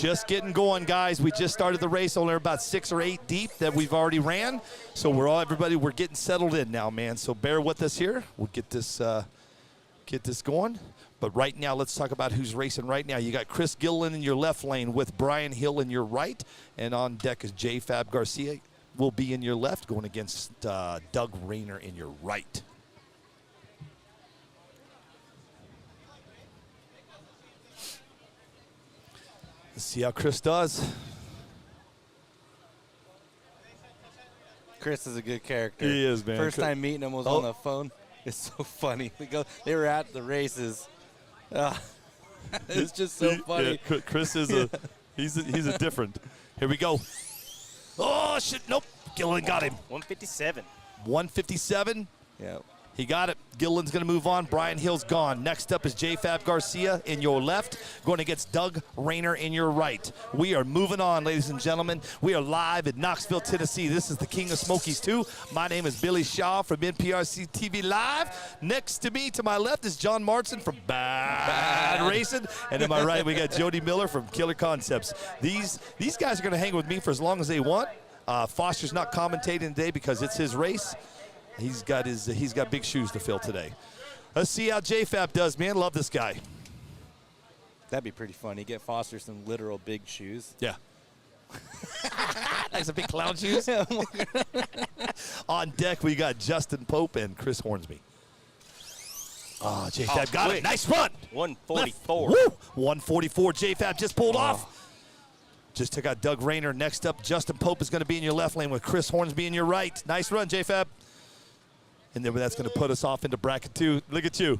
A: just getting going, guys. We just started the race, only about 6 or 8 deep that we've already ran. So we're getting settled in now, man. So bear with us here. We'll get this going. But right now, let's talk about who's racing right now. You got Chris Gillen in your left lane with Brian Hill in your right. And on deck is J-Fab Garcia will be in your left, going against Doug Rayner in your right. Let's see how Chris does.
N: Chris is a good character.
A: He is, man.
N: First time meeting him was on the phone. It's so funny. They were at the races. It's just so funny.
A: Yeah, Chris is he's a different. Here we go. Oh shit! Nope. Gillen got him.
J: 157.
A: 157.
N: Yeah.
A: He got it. Gillen's going to move on. Brian Hill's gone. Next up is J-Fab Garcia in your left, going against Doug Rayner in your right. We are moving on, ladies and gentlemen. We are live in Knoxville, Tennessee. This is the King of Smokies 2. My name is Billy Shaw from NPRCTV Live. Next to me, to my left, is John Martin from Bad Racing. And to my right, we got Jody Miller from Killer Concepts. These guys are going to hang with me for as long as they want. Foster's not commentating today because it's his race. He's got big shoes to fill today. Let's see how J-Fab does, man. Love this guy.
N: That'd be pretty funny. Get Foster some literal big shoes.
A: Yeah. Like some big clown shoes. On deck, we got Justin Pope and Chris Hornsby. Oh, J-Fab got it. Nice run.
J: 144.
A: Woo! 144. J-Fab just pulled off. Just took out Doug Rayner. Next up, Justin Pope is going to be in your left lane with Chris Hornsby in your right. Nice run, J-Fab. And then that's going to put us off into bracket 2. Look at you.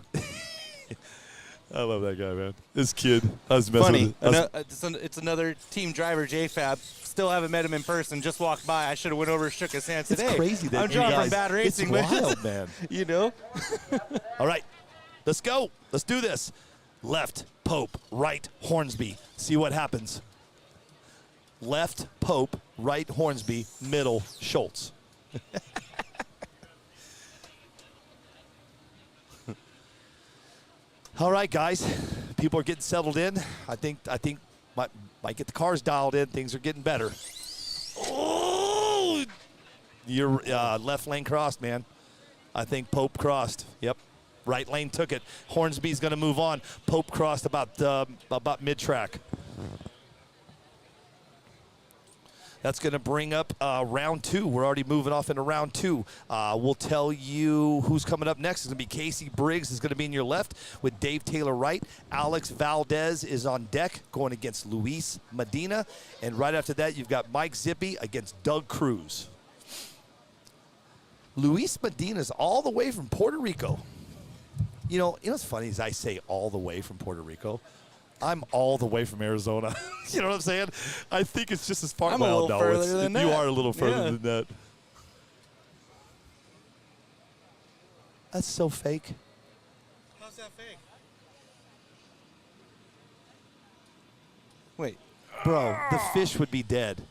A: I love that guy, man. This kid. I was messing with him.
N: It's another team driver, J-Fab. Still haven't met him in person. Just walked by. I should have went over and shook his hand today.
A: It's crazy that
N: I'm John from Bad Racing.
A: It's wild, man.
N: You know?
A: All right. Let's go. Let's do this. Left, Pope. Right, Hornsby. See what happens. Left, Pope. Right, Hornsby. Middle, Schultz. All right, guys. People are getting settled in. I think might get the cars dialed in. Things are getting better. Oh! Your left lane crossed, man. I think Pope crossed. Yep. Right lane took it. Hornsby's going to move on. Pope crossed about mid-track. That's going to bring up round 2. We're already moving off into round 2. We'll tell you who's coming up next. It's going to be Casey Briggs is going to be in your left with Dave Taylor right. Alex Valdez is on deck going against Luis Medina. And right after that, you've got Mike Zippy against Doug Cruz. Luis Medina's all the way from Puerto Rico. You know what's funny is I say all the way from Puerto Rico. I'm all the way from Arizona. You know what I'm saying? I think it's just as far.
N: I'm a little further than that.
A: You are a little further than that. That's so fake.
H: How's that fake?
N: Wait.
A: Bro, the fish would be dead.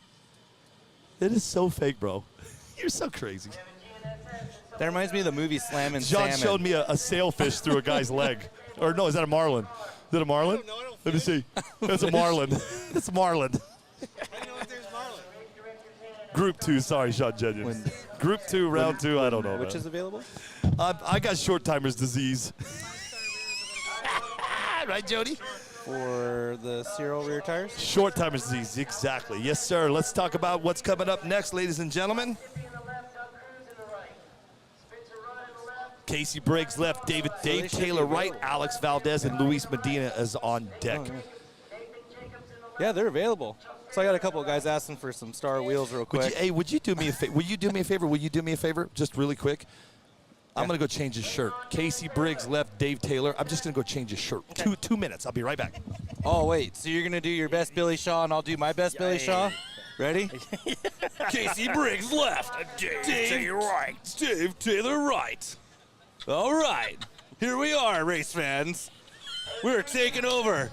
A: It is so fake, bro. You're so crazy.
N: That reminds me of the movie Slam and
A: John
N: Salmon.
A: showed me a sailfish through a guy's leg. Or no, is that a marlin? Is it a marlin? Let me see. That's a marlin. That's a marlin. Group 2, sorry, Sean Jennings. Group 2, round 2, I don't know.
N: Which
A: man.
N: is available?
A: I got short timer's disease. Right, Jody?
N: For the serial rear tires?
A: Short timer's disease, exactly. Yes, sir. Let's talk about what's coming up next, ladies and gentlemen. Casey Briggs left, Dave Taylor right, Alex Valdez and Luis Medina is on deck.
N: Yeah, they're available. So I got a couple of guys asking for some star wheels real quick.
A: Would you do me a favor? Will you do me a favor? Just really quick. I'm going to go change his shirt. Casey Briggs left, Dave Taylor. I'm just going to go change his shirt.
N: Okay.
A: 2 minutes. I'll be right back.
N: Oh, wait. So you're going to do your best Billy Shaw, and I'll do my best Billy Shaw? Ready? Casey Briggs left. Dave Taylor right. Dave Taylor right. All right. Here we are, race fans. We're taking over.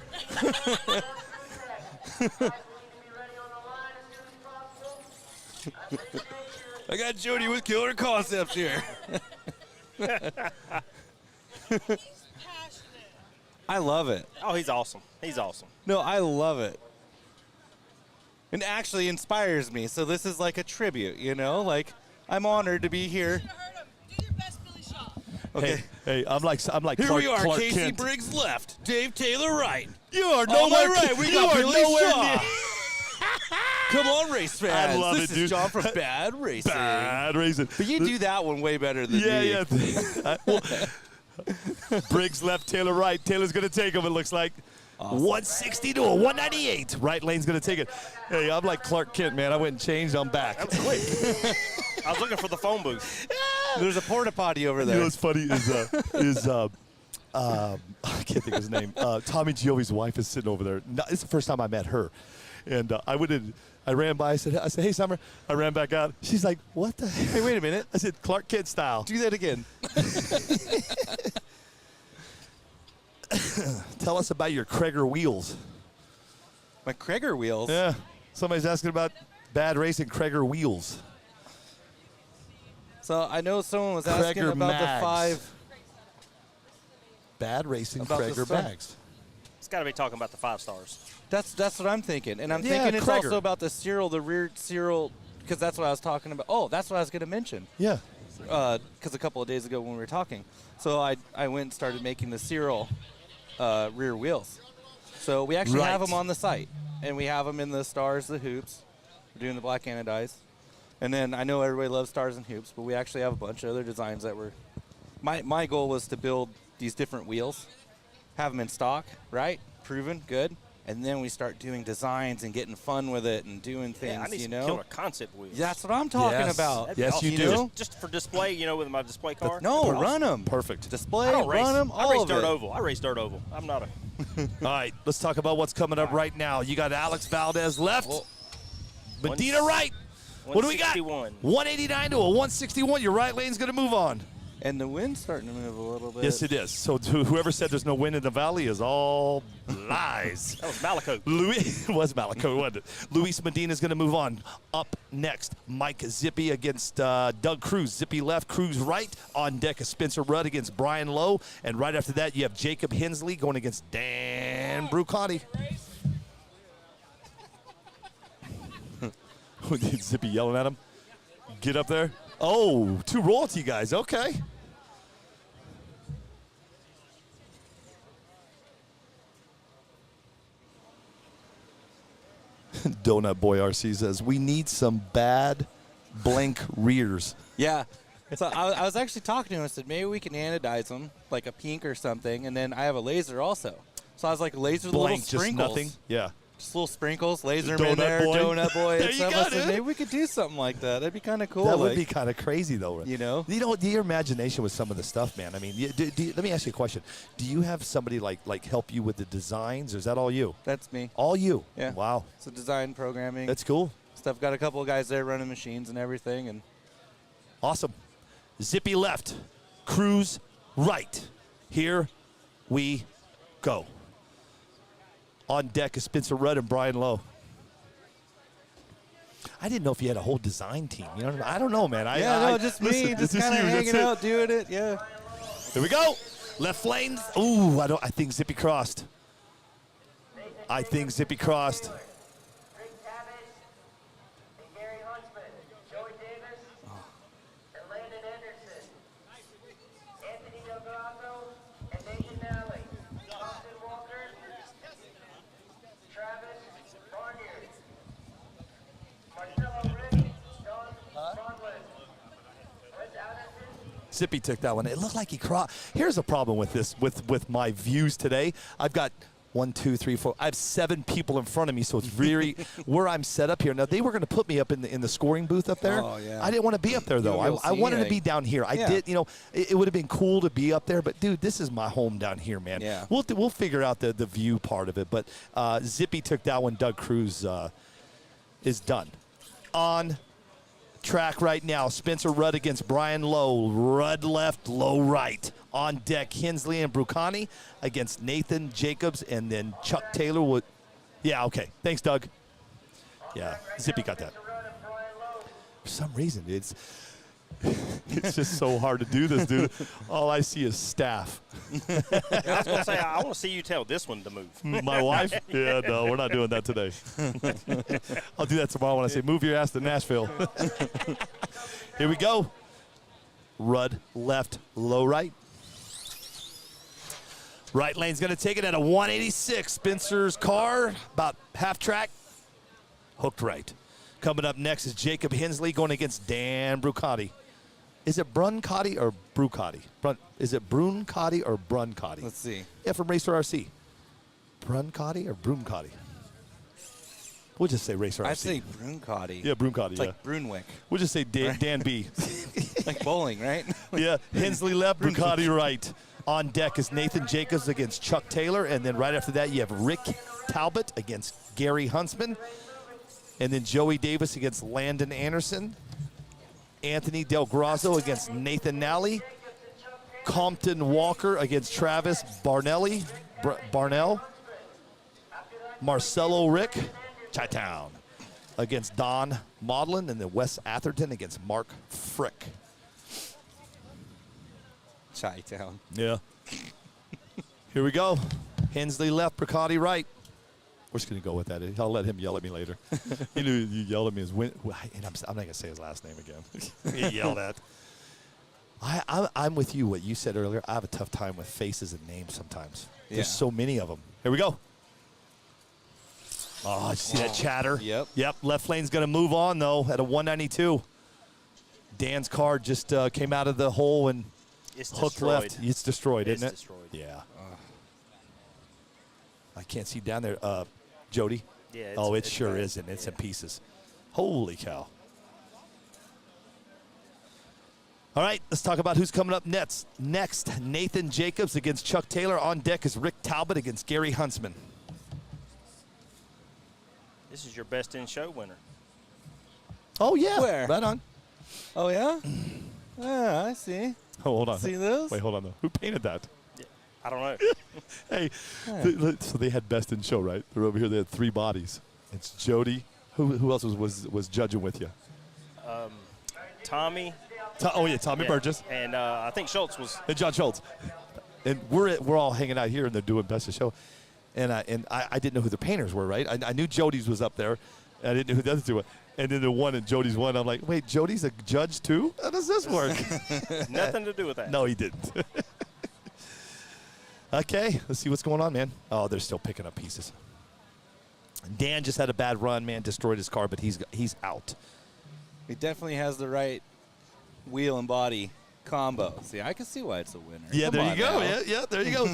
N: I got Jody with Killer Concepts here. I love it.
J: Oh, he's awesome. He's awesome.
N: No, I love it. and actually inspires me. So this is like a tribute, you know? Like, I'm honored to be here. Okay.
A: Hey, I'm like
N: Here
A: Clark,
N: we are,
A: Clark
N: Casey
A: Kent.
N: Briggs left, Dave Taylor right.
A: You are
N: On
A: nowhere
N: my right, we
A: you
N: got
A: are
N: Billy
A: nowhere
N: Shaw.
A: near.
N: Come on, race fans.
A: I love
N: this
A: it, dude.
N: is John from Bad Racing.
A: Bad Racing.
N: But you do that one way better than me.
A: Yeah. Briggs left, Taylor right. Taylor's going to take him, it looks like.
N: Awesome.
A: 160 to a 198. Right lane's going to take it. Hey, I'm like Clark Kent, man. I went and changed. I'm back.
J: That was quick. I was looking for the phone booth.
N: There's a porta potty over there.
A: You know what's funny is I can't think of his name. Tommy Giovi's wife is sitting over there. No, it's the first time I met her. And I ran by. I said, hey, Summer. I ran back out. She's like, what the heck?
N: Hey, wait a minute.
A: I said, Clark Kent style.
N: Do that again.
A: Tell us about your Krager wheels.
N: My Krager wheels?
A: Yeah. Somebody's asking about Bad Racing Krager wheels.
N: So I know someone was asking
A: Krager
N: about
A: mags.
N: the 5.
A: Bad Racing
N: About the
A: Krager
N: stuff.
A: bags.
J: It's got to be talking about the 5 stars.
N: That's what I'm thinking. And I'm
A: Yeah,
N: thinking it's
A: Krager.
N: also about the serial, the rear serial, because that's what I was talking about. Oh, that's what I was going to mention.
A: Yeah.
N: Because a couple of days ago when we were talking. So I went and started making the serial rear wheels. So we actually have them on the site. And we have them in the stars, the hoops. We're doing the black anodized. And then I know everybody loves stars and hoops, but we actually have a bunch of other designs that were. My goal was to build these different wheels, have them in stock, right? Proven, good. And then we start doing designs and getting fun with it and doing things,
J: Yeah, I need
N: you
J: some
N: know?
J: killer concept wheels.
N: That's what I'm talking
A: Yes.
N: about.
J: That'd be
A: Yes,
J: awesome.
A: you do.
J: Just for display, with my display car.
N: No, run them.
A: Perfect.
N: Display,
J: I don't race.
N: run them,
J: I
N: all
J: race
N: of
J: dirt
N: it.
J: oval. I race dirt oval. I'm not a.
A: All right, let's talk about what's coming up right now. You got Alex Valdez left. Medina right. What do we got?
J: 161.
A: 189 to a 161. Your right lane's going to move on.
N: And the wind's starting to move a little bit.
A: Yes, it is. So whoever said there's no wind in the valley is all lies.
J: That was Malaco.
A: It was Malaco, wasn't it? Luis Medina is going to move on. Up next, Mike Zippy against Doug Cruz. Zippy left, Cruz right. On deck is Spencer Rudd against Brian Lowe. And right after that, you have Jacob Hensley going against Dan Brucati. Zippy yelling at him. Get up there. Oh, 2 royalty guys. Okay. Donut Boy RC says, we need some bad blank rears.
N: Yeah. So I was actually talking to him. I said, maybe we can anodize them, like a pink or something. And then I have a laser also. So I was like, laser the little
A: Blank, just
N: sprinkles.
A: nothing. Yeah.
N: Just little sprinkles, laser them in
A: Donut
N: there,
A: boy.
N: donut boy.
A: There
N: and
A: you
N: stuff.
A: go,
N: I said,
A: dude.
N: maybe we could do something like that. That'd be kind of cool.
A: That would
N: like,
A: be kind of crazy, though.
N: You know?
A: Your imagination with some of the stuff, man. I mean, let me ask you a question. Do you have somebody like help you with the designs, or is that all you?
N: That's me.
A: All you?
N: Yeah.
A: Wow.
N: So design, programming.
A: That's cool.
N: Stuff. Got a couple of guys there running machines and everything. And
A: Awesome. Zippy left. Cruz right. Here we go. On deck is Spencer Rudd and Brian Lowe. I didn't know if you had a whole design team. You know what I mean? I don't know, man.
N: just
A: listen,
N: me,
A: this
N: just
A: is
N: kind of
A: you.
N: hanging
A: That's it.
N: out, doing it. Yeah.
A: Here we go. Left lane. Ooh, I think Zippy crossed. I think Zippy crossed.
E: Rick Tavis and Gary Huntsman, Joey Davis, and Landon Anderson, Anthony Delgado and Nathan Nally, Austin Walker, Travis Barnier, Marcelo Rick, Don Bondlin, Wes Anderson.
A: Zippy took that one. It looked like he crossed. Here's a problem with this, with my views today. I've got 1, 2, 3, 4. I have 7 people in front of me, so it's really where I'm set up here. Now they were going to put me up in the scoring booth up there.
N: Oh, yeah.
A: I didn't want to be up there though. I wanted to be down here. I
N: Yeah.
A: did. It would have been cool to be up there, but dude, this is my home down here, man.
N: Yeah.
A: We'll figure out the view part of it. But Zippy took that one. Doug Cruz is done. On track right now, Spencer Rudd against Brian Lowe. Rudd left, Lowe right. On deck, Hensley and Brucani against Nathan Jacobs, and then Chuck Taylor would. Yeah, okay. Thanks, Doug. Yeah, Zippy got that. For some reason, it's just so hard to do this, dude. All I see is staff.
J: I was going to say, I want to see you tell this one to move.
A: My wife? Yeah, no, we're not doing that today. I'll do that tomorrow when I say, move your ass to Nashville. Here we go. Rudd left, low right. Right lane's going to take it at a 186. Spencer's car, about half track, hooked right. Coming up next is Jacob Hensley going against Dan Brucati. Is it Bruncotti or Brucati? Is it Bruncotti or Bruncotti?
N: Let's see.
A: Yeah, from Racer RC. Bruncotti or Bruncotti? We'll just say Racer RC.
N: I'd say Bruncotti.
A: Yeah, Bruncotti,
N: It's
A: yeah.
N: like Brunwick.
A: We'll just say Dan B.
N: Like bowling, right?
A: Yeah, Hensley left, Brucati right. On deck is Nathan Jacobs against Chuck Taylor, and then right after that you have Rick Talbot against Gary Huntsman, and then Joey Davis against Landon Anderson, Anthony Del Grasso against Nathan Nally, Compton Walker against Travis Barnell, Marcelo Rick, Chi-Town against Don Maudlin, and then Wes Atherton against Mark Frick.
N: Chi-Town.
A: Yeah. Here we go. Hensley left, Brucati right. We're just going to go with that. I'll let him yell at me later. You knew you yelled at me as and I'm not going to say his last name again. He yelled at. I'm with you, what you said earlier. I have a tough time with faces and names sometimes.
N: Yeah.
A: There's so many of them. Here we go. Oh, did you see that chatter?
N: Yep.
A: Left lane's going to move on, though, at a 192. Dan's car just came out of the hole and
J: It's
A: hooked
J: destroyed.
A: left. It's destroyed, isn't it?
J: It's destroyed.
A: Yeah. I can't see down there. Jody?
J: Yeah,
A: Oh, it
J: it's
A: sure
J: bad.
A: isn't. It's in pieces. Holy cow. All right, let's talk about who's coming up next. Next, Nathan Jacobs against Chuck Taylor. On deck is Rick Talbot against Gary Huntsman.
J: This is your best in show winner.
A: Oh, yeah.
N: Where?
A: Right on.
N: Oh, yeah? Yeah, I see.
A: Oh, hold on.
N: See those?
A: Wait, hold on, though. Who painted that?
J: I don't know.
A: Hey,
N: Yeah.
A: so they had best in show, right? They're over here. They had three bodies. It's Jody. Who else was judging with you?
J: Tommy.
A: Tommy Burgess.
J: And I think Schultz was.
A: And John Schultz. And we're all hanging out here, and they're doing best in show. And I didn't know who the painters were, right? I knew Jody's was up there. And I didn't know who the other two were. And then the one and Jody's one, I'm like, wait, Jody's a judge too? How does this work?
J: Nothing to do with that.
A: No, he didn't. Okay, let's see what's going on, man. Oh, they're still picking up pieces. Dan just had a bad run, man. Destroyed his car, but he's out.
N: He definitely has the right wheel and body combo. See, I can see why it's a winner.
A: Yeah,
N: Come
A: there
N: on
A: you go.
N: now.
A: Yeah, there you go.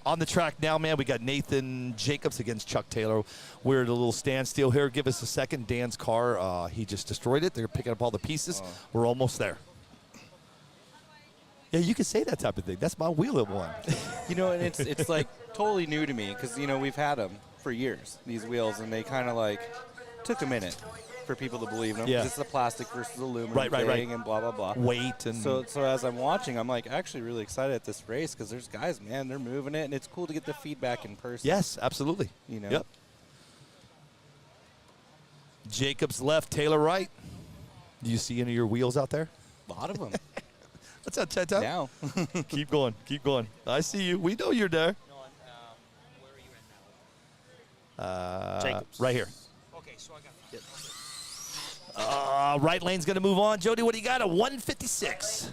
A: On the track now, man, we got Nathan Jacobs against Chuck Taylor. We're at a little standstill here. Give us a second. Dan's car, he just destroyed it. They're picking up all the pieces. We're almost there. Yeah, you can say that type of thing. That's my wheel at one.
N: You know, and it's like totally new to me because, you know, we've had them for years, these wheels, and they kind of like took a minute for people to believe them. 'Cause
A: Yeah.
N: it's the plastic versus aluminum
A: Right,
N: thing and blah, blah, blah.
A: Weight and
N: So as I'm watching, I'm like actually really excited at this race because there's guys, man, they're moving it, and it's cool to get the feedback in person.
A: Yes, absolutely.
N: You know?
A: Yep. Jacobs left, Taylor right. Do you see any of your wheels out there?
N: A lot of them.
A: What's up, Chet?
N: Now.
A: Keep going. Keep going. I see you. We know you're there.
J: Jacobs.
A: Right here.
I: Okay, so I got.
A: Right lane's going to move on. Jody, what do you got? A 156.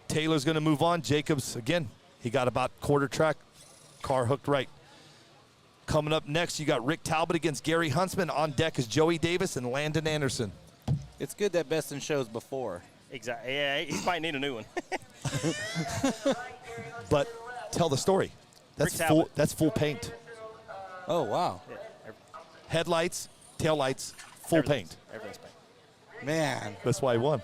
A: Taylor's going to move on. Jacobs, again, he got about quarter track. Car hooked right. Coming up next, you got Rick Talbot against Gary Huntsman. On deck is Joey Davis and Landon Anderson.
N: It's good that best in shows before.
J: Exactly. Yeah, he might need a new one.
A: But tell the story. That's
J: Rick
A: full.
J: Talbot.
A: That's full paint.
N: Oh, wow.
J: Yeah,
A: Headlights, taillights, full paint.
J: Everything's paint.
N: Man.
A: That's why he won.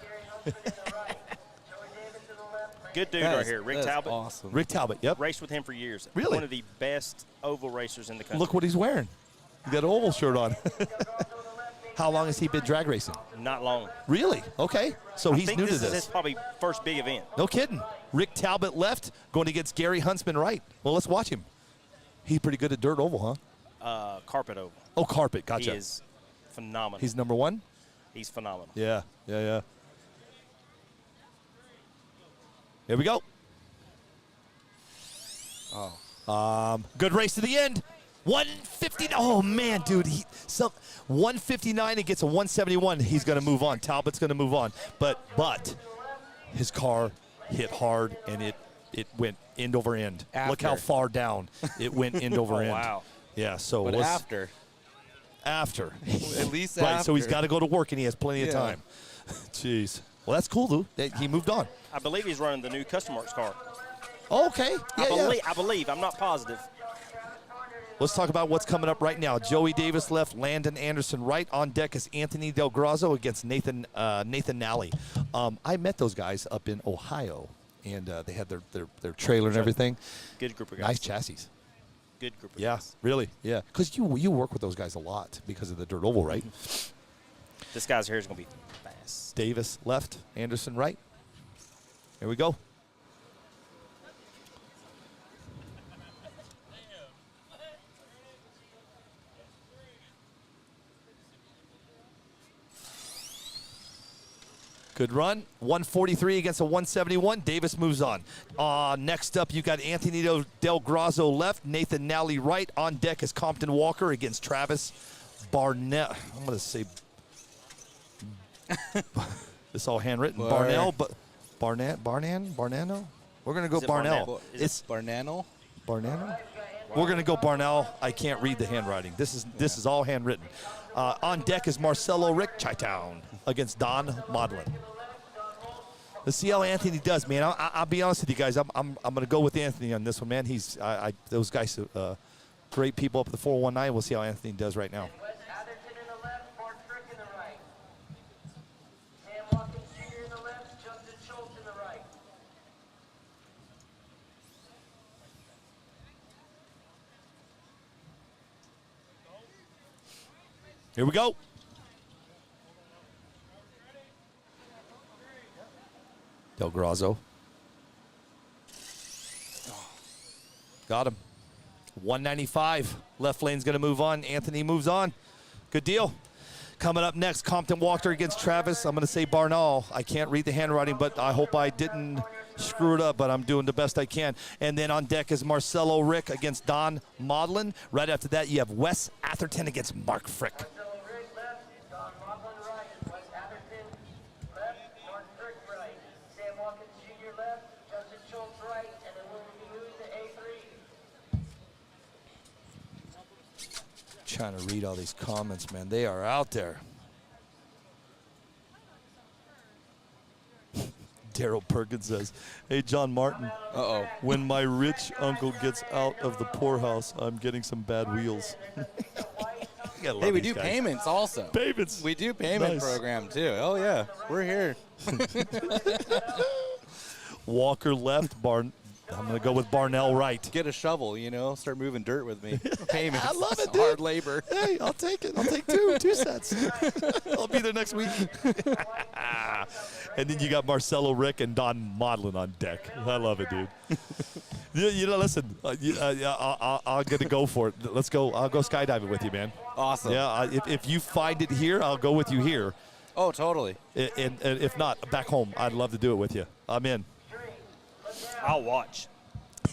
J: Good dude
N: That
J: right
N: is-
J: here, Rick
N: that is
J: Talbot.
N: awesome.
A: Rick Talbot, yep.
J: Raced with him for years.
A: Really?
J: One of the best oval racers in the country.
A: Look what he's wearing. He got an oval shirt on. How long has he been drag racing?
J: Not long.
A: Really? Okay. So
J: I
A: he's
J: think
A: new to
J: this is
A: this.
J: his probably first big event.
A: No kidding. Rick Talbot left, going against Gary Huntsman right. Well, let's watch him. He's pretty good at dirt oval, huh?
J: Carpet oval.
A: Oh, carpet. Gotcha.
J: He is phenomenal.
A: He's number one?
J: He's phenomenal.
A: Yeah. Here we go.
N: Oh.
A: Good race to the end. 150. Oh, man, dude. 159 and gets a 171. He's going to move on. Talbot's going to move on. But his car hit hard, and it went end over end.
N: After.
A: Look how far down it went end over end.
L: Wow.
A: Yeah, so
N: But
A: it was
N: after.
A: After.
N: At least
A: right,
N: after.
A: so he's got to go to work, and he has plenty of time. Jeez. Well, that's cool, dude. He moved on.
J: I believe he's running the new Custom Works car.
A: Oh, okay. Yeah,
J: I believe. I'm not positive.
A: Let's talk about what's coming up right now. Joey Davis left, Landon Anderson right. On deck is Anthony Del Grazo against Nathan Nally. I met those guys up in Ohio, and they had their trailer and everything.
J: Good group of guys.
A: Nice chassis.
J: Good group of
A: Yeah,
J: guys.
A: really, yeah. Because you work with those guys a lot because of the dirt oval, right?
J: This guy's here is going to be fast.
A: Davis left, Anderson right. Here we go. Good run. 143 against a 171. Davis moves on. Next up, you got Anthony Del Grazo left, Nathan Nally right. On deck is Compton Walker against Travis Barnett. I'm going to say this all handwritten. Barnell, but Barnano? We're going to go Barnell.
N: It's Barnano?
A: Barnano? We're going to go Barnell. I can't read the handwriting. This is all handwritten. On deck is Marcelo Rick Chi-Town against Don Maudlin. Let's see how Anthony does, man. I'll be honest with you guys. I'm going to go with Anthony on this one, man. He's those guys, great people up at the 419. We'll see how Anthony does right now.
E: Wes Atherton in the left, Mark Frick in the right. Sam Watkins Jr. in the left, Justin Schultz in the right.
A: Here we go. Del Grazo. Got him. 195. Left lane's going to move on. Anthony moves on. Good deal. Coming up next, Compton Walker against Travis. I'm going to say Barnall. I can't read the handwriting, but I hope I didn't screw it up, but I'm doing the best I can. And then on deck is Marcelo Rick against Don Maudlin. Right after that, you have Wes Atherton against Mark Frick. Trying to read all these comments, man. They are out there. Daryl Perkins says, "Hey, John Martin.
N: Uh-oh.
A: When my rich uncle gets out of the poorhouse, I'm getting some bad wheels."
N: Hey, we do payments also.
A: Payments.
N: We do payment program too. Oh yeah, we're here.
A: Walker left. I'm going to go with Barnell right.
N: Get a shovel, start moving dirt with me. Payments.
A: I love it, dude.
N: Hard labor.
A: Hey, I'll take it. I'll take two sets. I'll be there next week. And then you got Marcelo Rick and Don Maudlin on deck. I love it, dude. Listen, I'm going to go for it. Let's go. I'll go skydiving with you, man.
N: Awesome.
A: Yeah, if you find it here, I'll go with you here.
N: Oh, totally.
A: And if not, back home, I'd love to do it with you. I'm in.
J: I'll watch.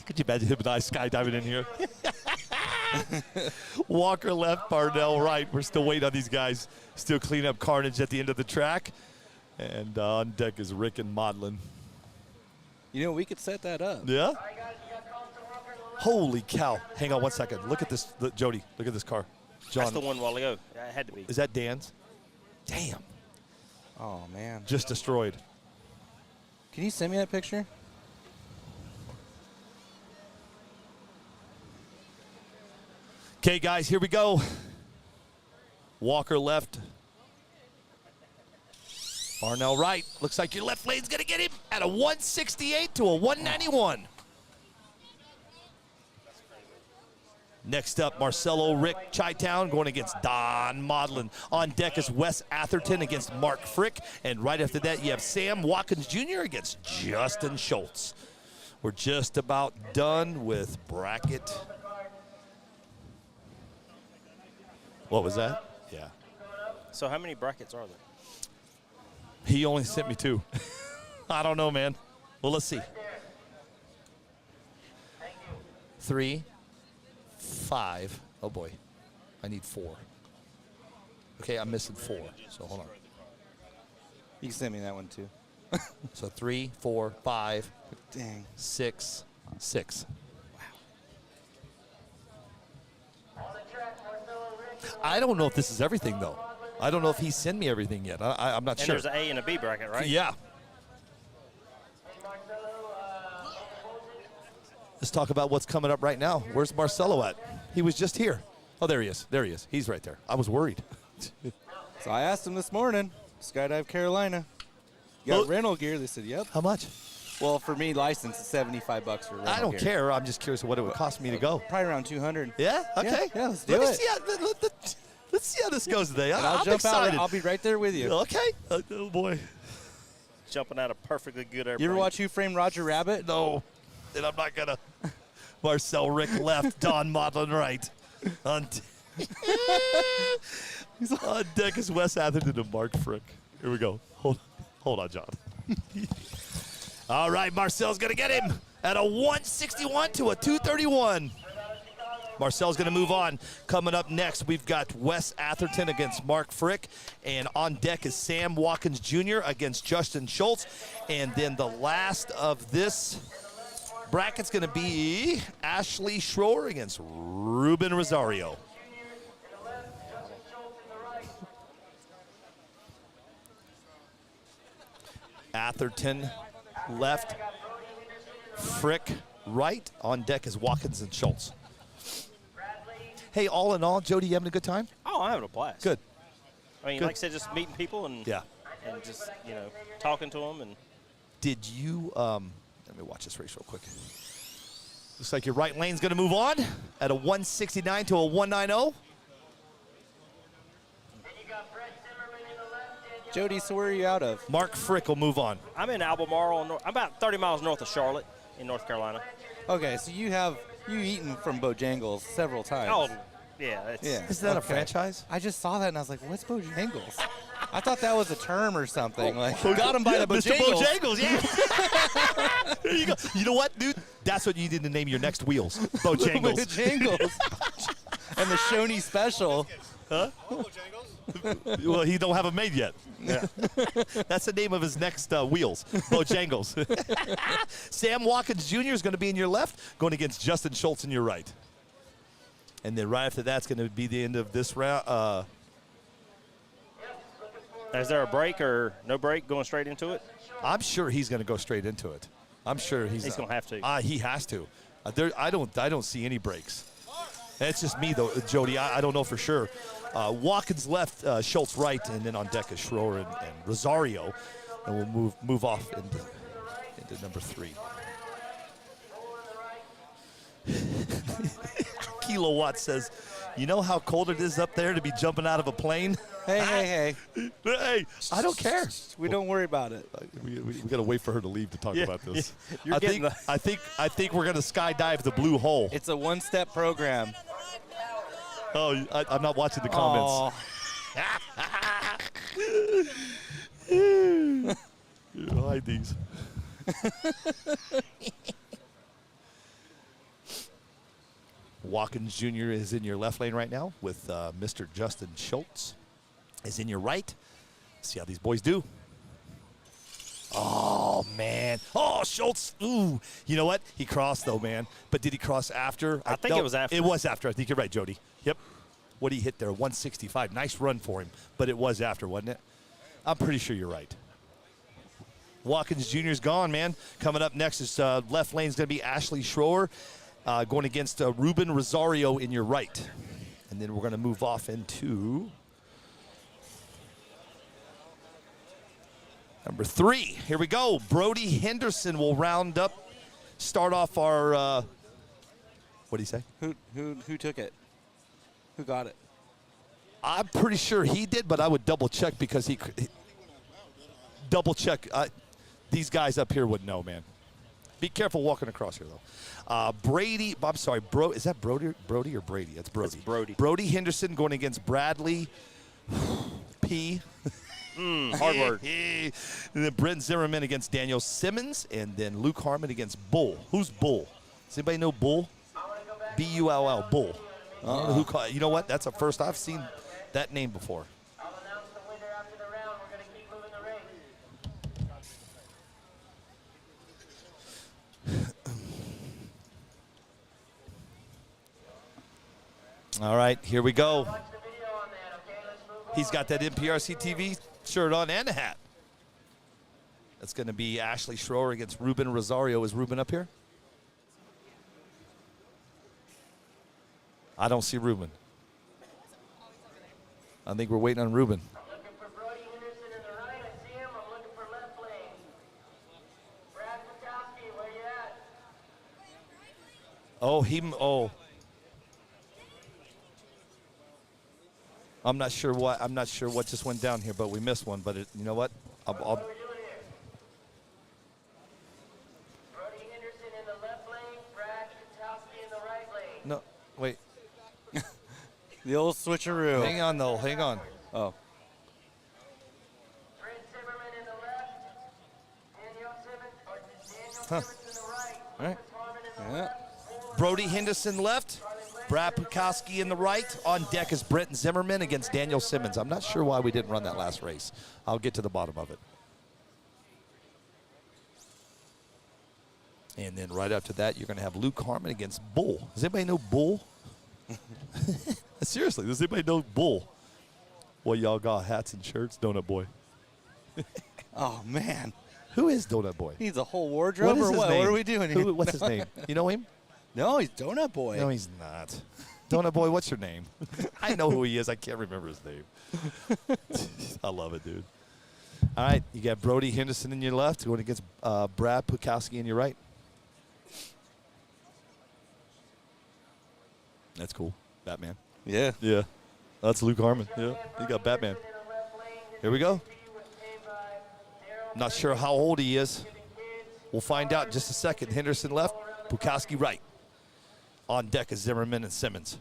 A: Could you imagine him and I skydiving in here? Walker left, Barnell right. We're still waiting on these guys. Still cleaning up carnage at the end of the track. And on deck is Rick and Maudlin.
N: We could set that up.
A: Yeah? Holy cow. Hang on 1 second. Look at this, Jody. Look at this car. John.
J: That's the one a while ago. It had to be.
A: Is that Dan's? Damn.
N: Oh, man.
A: Just destroyed.
N: Can you send me that picture?
A: Okay, guys, here we go. Walker left. Barnell right. Looks like your left lane's going to get him at a 168 to a 191. Next up, Marcelo Rick Chi-Town going against Don Maudlin. On deck is Wes Atherton against Mark Frick. And right after that, you have Sam Watkins Jr. against Justin Schultz. We're just about done with bracket. What was that? Yeah.
J: So how many brackets are there?
A: He only sent me 2. I don't know, man. Well, let's see. 3, 5. Oh, boy. I need 4. Okay, I'm missing 4. So hold on.
N: You can send me that one, too.
A: So 3, 4, 5.
N: Dang.
A: 6, 6. I don't know if this is everything, though. I don't know if he sent me everything yet. I'm not
J: and
A: sure.
J: there's an A and a B bracket, right?
A: Yeah. Let's talk about what's coming up right now. Where's Marcelo at? He was just here. Oh, there he is. There he is. He's right there. I was worried.
N: So I asked him this morning, Skydive Carolina. You got rental gear? They said, yep.
A: How much?
N: Well, for me, license is $75 for rental gear.
A: I don't care. I'm just curious what it would cost me to go.
N: Probably around $200.
A: Yeah? Okay.
N: Yeah, let's do it.
A: Let's see how this goes today.
N: And I'll
A: I'm
N: jump
A: excited.
N: out. I'll be right there with you.
A: Okay. Oh, boy.
J: Jumping out of perfectly good airplane.
N: You ever watch Who Framed Roger Rabbit?
A: No. And I'm not going to. Marcel Rick left. Don Maudlin right. On deck is Wes Atherton and Mark Frick. Here we go. Hold on, John. All right, Marcel's going to get him at a 161 to a 231. Marcel's going to move on. Coming up next, we've got Wes Atherton against Mark Frick. And on deck is Sam Watkins Jr. against Justin Schultz. And then the last of this bracket's going to be Ashley Schroer against Ruben Rosario. Atherton left, Frick right. On deck is Watkins and Schultz. Hey, all in all, Jody, you having a good time?
J: Oh, I'm having a blast.
A: Good.
J: I mean,
A: Good.
J: like I said, just meeting people and
A: Yeah.
J: and just talking to them and.
A: Did you? Let me watch this race real quick. Looks like your right lane's going to move on at a 169 to a 190.
N: Jody, so where are you out of?
A: Mark Frick will move on.
J: I'm in Albemarle. I'm about 30 miles north of Charlotte in North Carolina.
N: Okay, so you eaten from Bojangles several times.
J: Oh, yeah.
A: Isn't that a franchise?
N: I just saw that and I was like, what's Bojangles? I thought that was a term or something. Like,
A: Oh,
N: got him by
A: yeah,
N: the
A: Mr.
N: Bojangles.
A: Bojangles, yeah. There you go. You know what, dude? That's what you need to name your next wheels. Bojangles.
N: Bojangles. And the Shoney special.
A: Huh? Well, he don't have them made yet. Yeah. That's the name of his next wheels, Bojangles. Sam Watkins Jr. is going to be in your left, going against Justin Schultz in your right. And then right after that's going to be the end of this round.
J: Is there a break or no break going straight into it?
A: I'm sure he's going to go straight into it. I'm sure he's
J: going to have to.
A: He has to. I don't see any breaks. It's just me, though, Jody. I don't know for sure. Watkins left, Schultz right, and then on deck is Schroer and Rosario. And we'll move off into number 3. Kilowatt says, you know how cold it is up there to be jumping out of a plane?
N: Hey.
A: Hey, I don't care.
N: We don't worry about it.
A: We got to wait for her to leave to talk about this.
J: You're
A: I think we're going to skydive the blue hole.
N: It's a one-step program.
A: Oh, I'm not watching the comments. Hide these. Watkins Jr. is in your left lane right now with Mr. Justin Schultz is in your right. See how these boys do. Oh, man. Oh, Schultz. Ooh. You know what? He crossed, though, man. But did he cross after?
J: I think it was after.
A: It was after. I think you're right, Jody. Yep. What did he hit there? 165. Nice run for him. But it was after, wasn't it? I'm pretty sure you're right. Watkins Jr.'s gone, man. Coming up next is left lane's going to be Ashley Schroer going against Ruben Rosario in your right. And then we're going to move off into number 3. Here we go. Brody Henderson will start off our, what do you say?
N: Who took it? Who got it?
A: I'm pretty sure he did, but I would double check because he double check. These guys up here would know, man. Be careful walking across here, though. Brady, I'm sorry, is that Brody or Brady? It's Brody.
J: It's Brody.
A: Brody Henderson going against Bradley P.
J: Hard word.
A: And then Brent Zimmerman against Daniel Simmons, and then Luke Harmon against Bull. Who's Bull? Does anybody know Bull? B-U-L-L, Bull. You know what? That's the first I've seen that name before.
E: I'll announce the winner after the round. We're going to keep moving the race.
A: All right, here we go. He's got that NPRCTV shirt on and a hat. That's going to be Ashley Schroer against Ruben Rosario. Is Ruben up here? I don't see Ruben. I think we're waiting on Ruben.
E: I'm looking for Brody Henderson in the right. I see him. I'm looking for left lane. Brad Patowski, where you at?
A: Oh. I'm not sure what just went down here, but we missed one. But you know what?
E: What are we doing here? Brody Henderson in the left lane. Brad Patowski in the right lane.
A: No, wait.
N: The old switcheroo.
A: Hang on, though. Hang on.
N: Oh.
E: Brent Zimmerman in the left. Daniel Simmons
A: Huh.
E: in the right.
A: All right.
E: Harmon in the
A: Yeah.
E: left.
A: Brody Henderson left. Brad Pukowski in the right. On deck is Brent Zimmerman against Daniel Simmons. I'm not sure why we didn't run that last race. I'll get to the bottom of it. And then right after that, you're going to have Luke Harmon against Bull. Does anybody know Bull? Seriously, does anybody know Bull? Well, y'all got hats and shirts, Donut Boy.
N: Oh, man.
A: Who is Donut Boy?
N: Needs a whole wardrobe
A: What is
N: or
A: his
N: what?
A: name?
N: What are we doing here?
A: What's his name? You know him?
N: No, he's Donut Boy.
A: No, he's not. Donut Boy, what's your name? I know who he is. I can't remember his name. I love it, dude. All right, you got Brody Henderson in your left going against Brad Pukowski in your right. That's cool. Batman.
N: Yeah.
A: Yeah. That's Luke Harmon. Yeah. You got Batman. Here we go. Not sure how old he is. We'll find out in just a second. Henderson left, Pukowski right. On deck is Zimmerman and Simmons.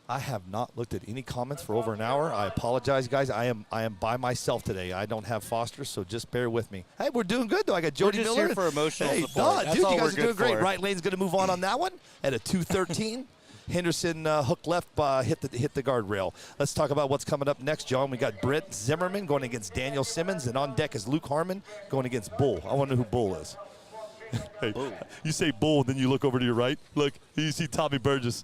A: I have not looked at any comments for over an hour. I apologize, guys. I am by myself today. I don't have Foster, so just bear with me. Hey, we're doing good, though. I got Jody
N: We're just
A: Miller.
N: here for emotional
A: hey,
N: support. That's
A: dude,
N: all
A: you guys
N: we're
A: are doing
N: good
A: great.
N: for.
A: Right lane's going to move on that one at a 2:13. Henderson hook left, hit the guardrail. Let's talk about what's coming up next, John. We got Brent Zimmerman going against Daniel Simmons, and on deck is Luke Harmon going against Bull. I want to know who Bull is. Hey, you say Bull, then you look over to your right. Look, you see Tommy Burgess.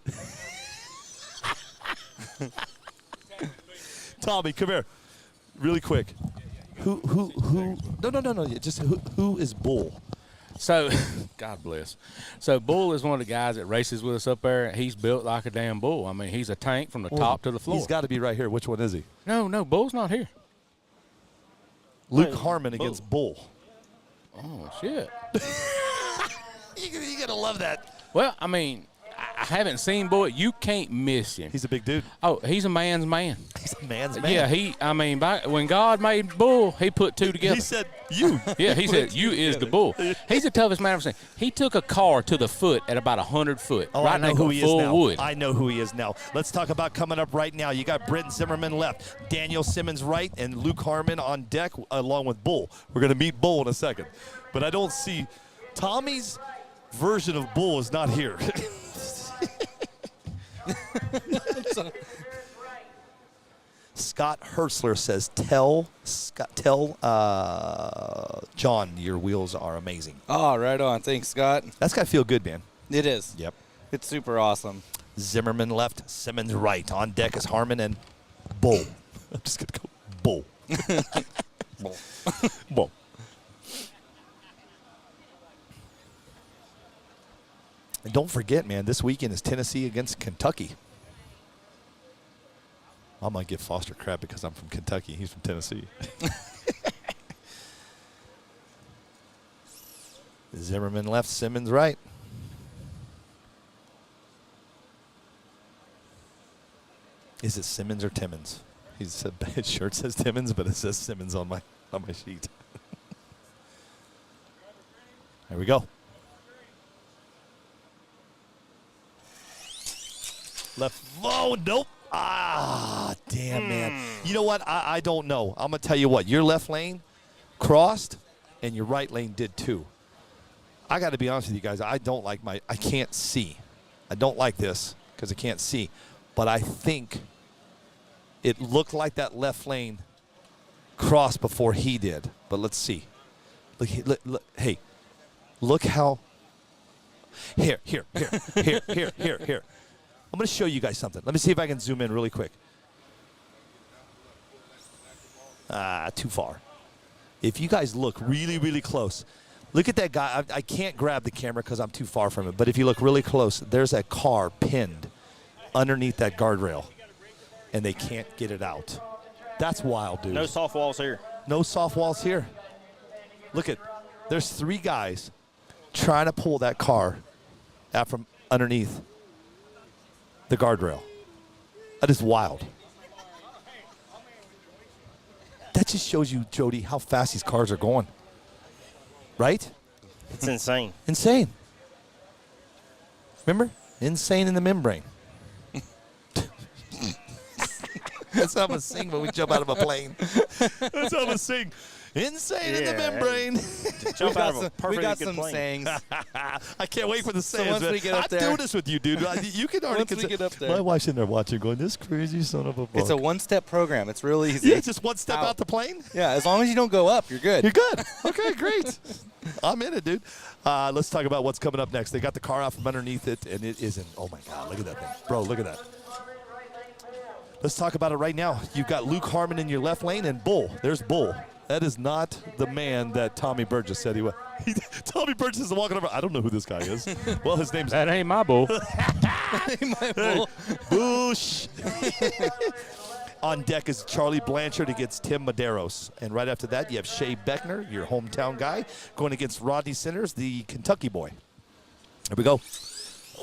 A: Tommy, come here, really quick. Who? No. Just who is Bull?
L: So, God bless. So, Bull is one of the guys that races with us up there. He's built like a damn bull. I mean, he's a tank from the top to the floor.
A: He's got to be right here. Which one is he?
L: No, Bull's not here.
A: Luke Harmon against Bull.
L: Oh, shit.
A: You're going to love that.
L: Well, I mean, I haven't seen Bull. You can't miss him.
A: He's a big dude.
L: Oh, he's a man's man.
A: He's a man's man.
L: Yeah, when God made Bull, he put two together.
A: He said, you.
L: Yeah, he said, you is the bull. He's the toughest man I've ever seen. He took a car to the foot at about 100 foot.
A: Oh,
L: right
A: I know
L: now,
A: who he is
L: full
A: now.
L: wood.
A: I know who he is now. Let's talk about coming up right now. You got Brent Zimmerman left, Daniel Simmons right, and Luke Harmon on deck along with Bull. We're going to meet Bull in a second. But I don't see Tommy's version of Bull is not here. Scott Hertzler says, tell John your wheels are amazing.
N: Oh, right on. Thanks, Scott.
A: That's got to feel good, man.
N: It is.
A: Yep.
N: It's super awesome.
A: Zimmerman left, Simmons right. On deck is Harmon and Bull. I'm just going to go Bull.
N: Bull.
A: Bull. And don't forget, man, this weekend is Tennessee against Kentucky. I might get Foster crap because I'm from Kentucky. He's from Tennessee. Zimmerman left, Simmons right. Is it Simmons or Timmons? His shirt says Timmons, but it says Simmons on my sheet. There we go. Left. Oh, nope. Ah, damn, man. You know what? I don't know. I'm going to tell you what. Your left lane crossed, and your right lane did too. I got to be honest with you guys. I don't like I can't see. I don't like this because I can't see. But I think it looked like that left lane crossed before he did. But let's see. Look, hey, look how. Here. I'm going to show you guys something. Let me see if I can zoom in really quick. Too far. If you guys look really, really close, look at that guy. I can't grab the camera because I'm too far from it. But if you look really close, there's a car pinned underneath that guardrail, and they can't get it out. That's wild, dude.
J: No soft walls here.
A: No soft walls here. Look at, there's 3 guys trying to pull that car out from underneath the guardrail. That is wild. That just shows you, Jody, how fast these cars are going. Right?
J: It's insane.
A: Insane. Remember? Insane in the membrane. That's how I'm going to sing when we jump out of a plane. That's how I'm going to sing. Insane in the membrane.
J: Jump out of a perfectly
N: we got
J: good
N: some
J: plane.
N: sayings.
A: I can't wait for the sayings.
N: once we get up
A: I'm
N: there,
A: doing this with you, dude. You can already
N: once we get up there,
A: my wife's in there watching, going, "This crazy son of a buck."
N: it's a one-step program. It's real easy.
A: Yeah, just one step out the plane.
N: Yeah, as long as you don't go up, you're good.
A: You're good. Okay, great. I'm in it, dude. Let's talk about what's coming up next. They got the car out from underneath it, and it isn't. Oh my God, look at that thing, bro. Look at that. Let's talk about it right now. You've got Luke Harmon in your left lane, and Bull. There's Bull. That is not the man that Tommy Burgess said he was. Tommy Burgess is walking over. I don't know who this guy is. Well, his name's.
L: That ain't my bull.
N: My bull.
A: Boosh. On deck is Charlie Blanchard against Tim Medeiros. And right after that, you have Shea Beckner, your hometown guy, going against Rodney Centers, the Kentucky boy. Here we go.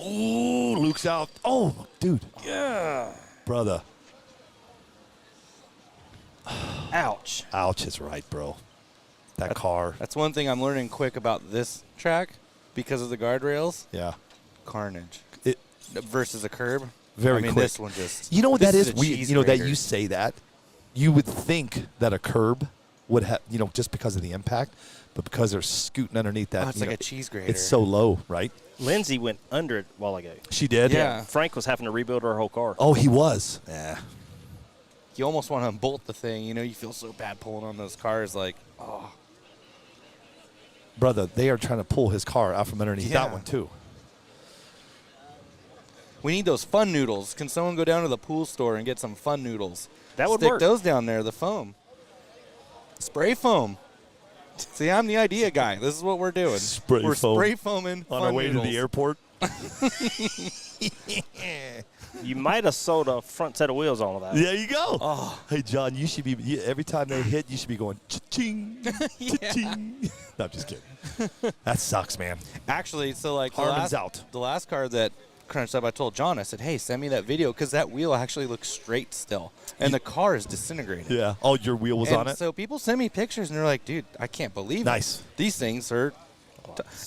A: Ooh, Luke's out. Oh, dude.
J: Yeah.
A: Brother.
J: Ouch.
A: Ouch is right, bro. That car.
N: That's one thing I'm learning quick about this track because of the guardrails.
A: Yeah.
N: Carnage.
A: It
N: versus a curb.
A: Very
N: I mean,
A: quick.
N: this one just.
A: You know what that is?
N: a
A: Weird.
N: cheese
A: You know that
N: grater.
A: you say that. You would think that a curb would have, just because of the impact, but because they're scooting underneath that.
N: Oh, it's like a cheese grater.
A: It's so low, right?
J: Lindsay went under it a while ago.
A: She did?
N: Yeah.
J: Frank was having to rebuild her whole car.
A: Oh, he was. Yeah.
N: You almost want to unbolt the thing. You feel so bad pulling on those cars. Like, oh.
A: Brother, they are trying to pull his car out from underneath that one, too.
N: We need those fun noodles. Can someone go down to the pool store and get some fun noodles?
J: That would
N: Stick
J: work.
N: those down there, the foam. Spray foam. See, I'm the idea guy. This is what we're doing. We're spray foaming
A: on
N: fun
A: our way
N: noodles.
A: to the airport.
J: You might have sold a front set of wheels on that.
A: There you go. Oh. Hey, John, you should be, every time they hit, you should be going, cha-ching, cha-ching. No, I'm just kidding. That sucks, man.
N: Actually, so like
A: Harmon's out.
N: The last car that crunched up, I told John, I said, hey, send me that video because that wheel actually looks straight still. And the car is disintegrating.
A: Yeah. Oh, your wheel was on it?
N: So people send me pictures and they're like, dude, I can't believe
A: Nice.
N: it. These things are.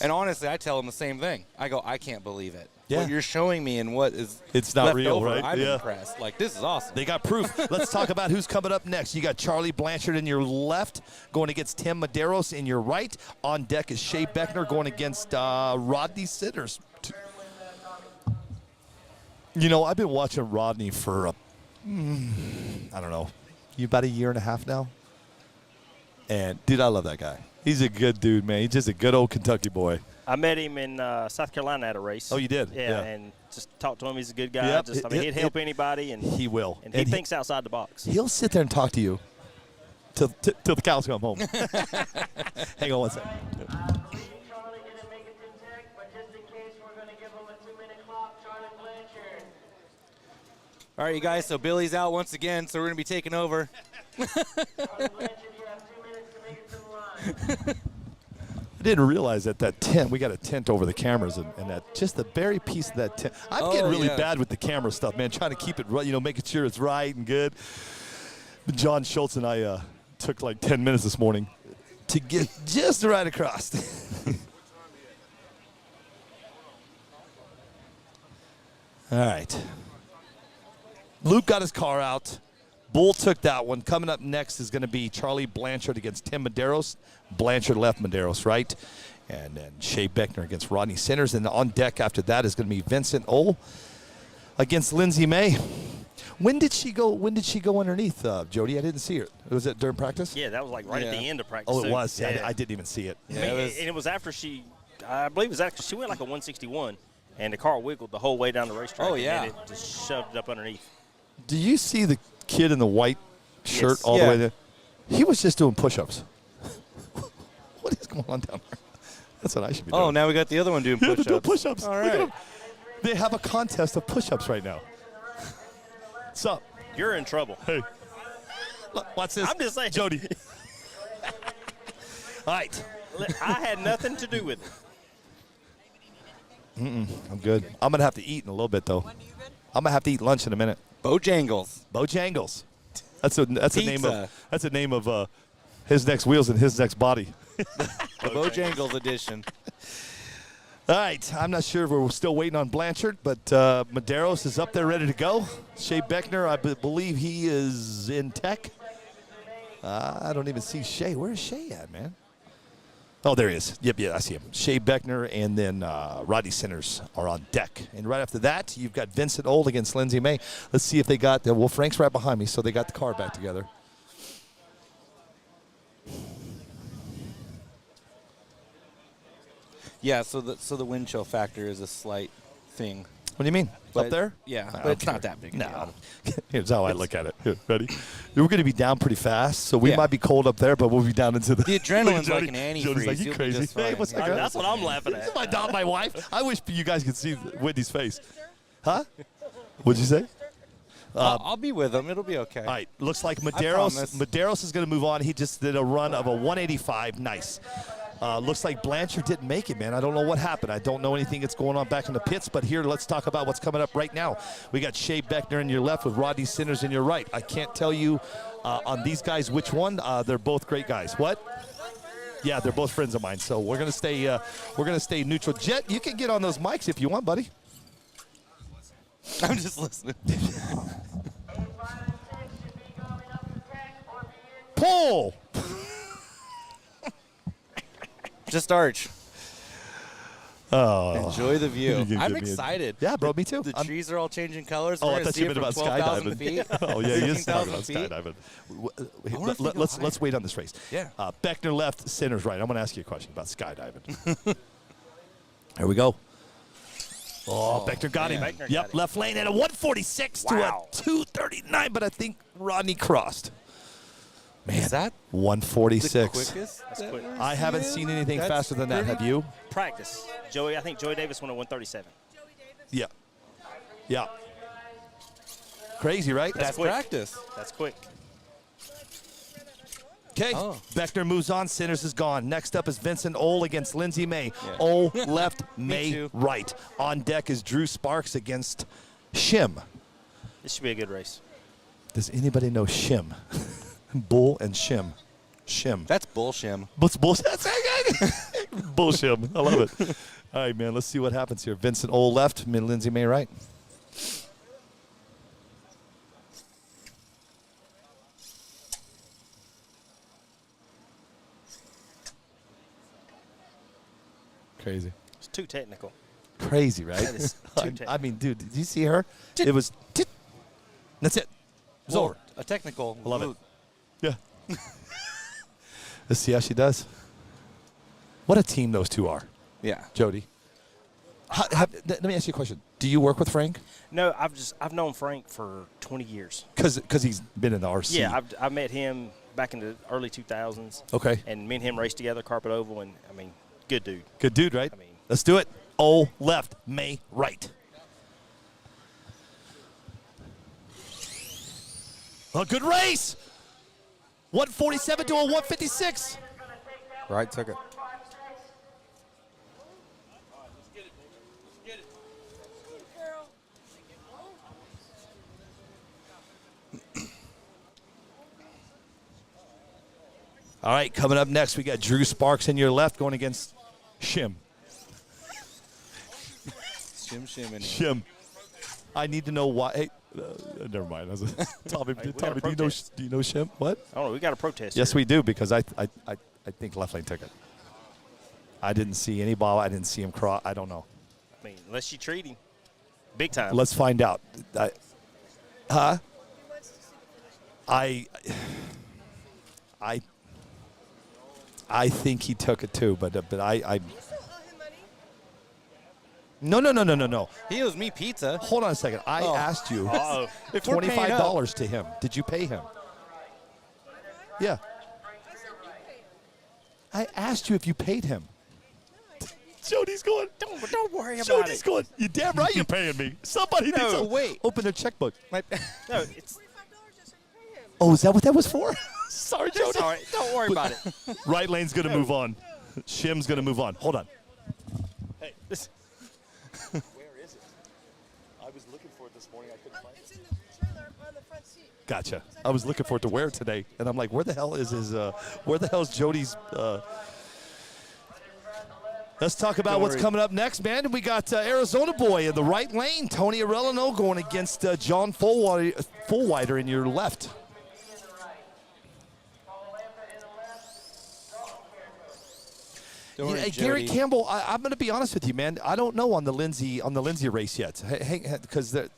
N: And honestly, I tell them the same thing. I go, I can't believe it.
A: Yeah.
N: What you're showing me and what is
A: It's not
N: left
A: real,
N: over,
A: right?
N: I'm
A: Yeah.
N: impressed. Like, this is awesome.
A: They got proof. Let's talk about who's coming up next. You got Charlie Blanchard in your left going against Tim Medeiros in your right. On deck is Shea Beckner going against Rodney Sitters. I've been watching Rodney for, I don't know, about a year and a half now. And, dude, I love that guy. He's a good dude, man. He's just a good old Kentucky boy.
J: I met him in South Carolina at a race.
A: Oh, you did?
J: Yeah, and just talked to him. He's a good guy.
A: Yep.
J: He'd help anybody. And
A: he will.
J: And he thinks outside the box.
A: He'll sit there and talk to you till the cows come home. Hang on one second.
N: All right, you guys, so Billy's out once again, so we're going to be taking over.
A: I didn't realize that tent, we got a tent over the cameras, and that just the very piece of that tent. I'm getting really bad with the camera stuff, man, trying to keep it right, making sure it's right and good. But John Schultz and I took like 10 minutes this morning to get just right across. All right. Luke got his car out. Bull took that one. Coming up next is going to be Charlie Blanchard against Tim Medeiros. Blanchard left, Medeiros right. And then Shea Beckner against Rodney Centers. And on deck after that is going to be Vincent Ole against Lindsay May. When did she go underneath, Jody? I didn't see her. Was it during practice?
J: Yeah, that was like right at the end of practice.
A: Oh, it
J: too.
A: was?
J: Yeah.
A: I didn't even see it.
J: And it was after I believe it was after she went like a 161, and the car wiggled the whole way down the racetrack.
N: Oh, yeah.
J: And it just shoved it up underneath.
A: Do you see the kid in the white shirt all the way there? He was just doing push-ups. What is going on down there? That's what I should be doing.
N: Oh, now we got the other one doing
A: Yeah,
N: push-ups.
A: they're doing push-ups.
N: All
A: Look at
N: right.
A: them. They have a contest of push-ups right now. What's up?
J: You're in trouble.
A: Hey. Look, watch this.
J: I'm just saying.
A: Jody. All right.
J: I had nothing to do with it.
A: I'm good. I'm going to have to eat in a little bit, though. I'm going to have to eat lunch in a minute.
N: Bojangles.
A: Bojangles. That's a name of His Next Wheels and His Next Body.
N: The Bojangles edition.
A: All right, I'm not sure if we're still waiting on Blanchard, but Medeiros is up there ready to go. Shea Beckner, I believe he is in tech. I don't even see Shea. Where is Shea at, man? Oh, there he is. Yep, I see him. Shea Beckner and then Rodney Centers are on deck. And right after that, you've got Vincent Old against Lindsay May. Let's see if they got well, Frank's right behind me, so they got the car back together.
N: Yeah, so the wind chill factor is a slight thing.
A: What do you mean?
N: But,
A: up there?
N: Yeah,
A: No,
N: but it's
A: okay.
N: not that big.
A: No. Here's how I look at it. Here, ready? We're going to be down pretty fast, so we might be cold up there, but we'll be down into the
N: adrenaline's
A: Jody,
N: like an antifreeze.
A: Jody's like, you
N: You'll be
A: crazy?
N: just
A: Hey,
N: fine.
A: what's
N: Yeah.
A: that?
J: That's what I'm laughing at.
A: This is my wife. I wish you guys could see Whitney's face. Huh? What'd you say?
N: I'll be with them. It'll be okay.
A: All right. Looks like
N: promise.
A: Medeiros is going to move on. He just did a run of a 185. Nice. Looks like Blanchard didn't make it, man. I don't know what happened. I don't know anything that's going on back in the pits, but here, let's talk about what's coming up right now. We got Shea Beckner in your left with Rodney Centers in your right. I can't tell you on these guys which one. They're both great guys. What? Yeah, they're both friends of mine. So we're gonna stay neutral. Jet, you can get on those mics if you want, buddy.
N: I'm just listening.
A: Pull.
N: Just arch.
A: Oh,
N: enjoy the view.
A: You can
N: I'm
A: give me
N: excited.
A: Yeah, bro, me too.
N: The trees are all changing colors.
A: Oh,
N: We're
A: I
N: gonna
A: thought
N: see
A: you
N: it
A: meant
N: from
A: about
N: 12,000
A: skydiving.
N: feet.
A: Oh, yeah, he is talking about
N: 13,000 feet.
A: skydiving. Let's wait on this race.
N: Yeah.
A: Beckner left, Centers right. I'm going to ask you a question about skydiving. Here we go. Oh, Beckner got him.
J: Beckner
A: Yep,
J: got him.
A: left lane at a 146 to a 239, but I think Rodney crossed. Man,
N: Is that
A: 146.
N: the quickest?
J: That's quick.
A: I haven't seen anything
N: That's
A: faster than that.
N: pretty-
A: Have you?
J: Practice. I think Joey Davis went at 137.
A: Yeah. Yeah. Crazy, right?
N: That's
J: quick.
N: practice.
J: That's quick.
A: Okay,
N: Oh.
A: Beckner moves on. Centers is gone. Next up is Vincent Ole against Lindsay May.
N: Yeah.
A: Ole left, May
N: too.
A: right. On deck is Drew Sparks against Shim.
J: This should be a good race.
A: Does anybody know Shim? Bull and Shim. Shim.
N: That's bullshit.
A: What's bullshit? Bullshim. I love it. All right, man. Let's see what happens here. Vincent Ole left, Lindsay May right. Crazy.
J: It's too technical.
A: Crazy, right?
J: That is too
A: I mean, dude, did you see her? It was. That's it. It's over.
N: A technical.
A: I love it. Yeah. Let's see how she does. What a team those two are.
N: Yeah.
A: Jody. Let me ask you a question. Do you work with Frank?
J: No, I've known Frank for 20 years.
A: Because he's been in the RC.
J: Yeah, I met him back in the early 2000s.
A: Okay.
J: And me and him raced together, Carpet Oval, and I mean, good dude.
A: Good dude, right?
J: I mean,
A: let's do it. Ole left, May right. A good race. 147 to a 156.
Q: Right ticket.
A: All right, coming up next, we got Drew Sparks in your left going against Shim.
N: Shim.
A: Shim. I need to know why. Hey, Never mind. Tommy,
J: Hey, we got
A: Tommy,
J: a
A: do you know
J: protest.
A: Shim? What?
J: Oh, we got a protest.
A: Yes,
J: here.
A: we do, because I think left lane took it. I didn't see any ball. I didn't see him cross. I don't know.
J: I mean, unless you treat him big time.
A: Let's find out. Huh? I think he took it too, but I. No.
N: He owes me pizza.
A: Hold on a second. I asked you
N: If we're paying
A: $25 to him. Did you pay him? Yeah. I asked you if you paid him. Jody's going.
J: Don't worry about
A: Jody's
J: it.
A: going. You damn right you're paying me. Somebody needs to open their checkbook.
J: No, it's
A: Oh, is that what that was for? Sorry, Jody.
J: That's all right. Don't worry about it.
A: Right lane's going to move on. Shim's going to move on. Hold on.
J: Hey, this.
A: Where is it? I was looking for it this morning. I couldn't find it.
M: It's in the trailer on the front seat.
A: Gotcha. I was looking for it to wear today, and I'm like, where the hell is his? Where the hell is Jody's? Let's talk about what's coming up next, man. We got Arizona boy in the right lane, Tony Arellano going against John Fullwider in your left. Gary Campbell, I'm going to be honest with you, man. I don't know on the Lindsay race yet, because they're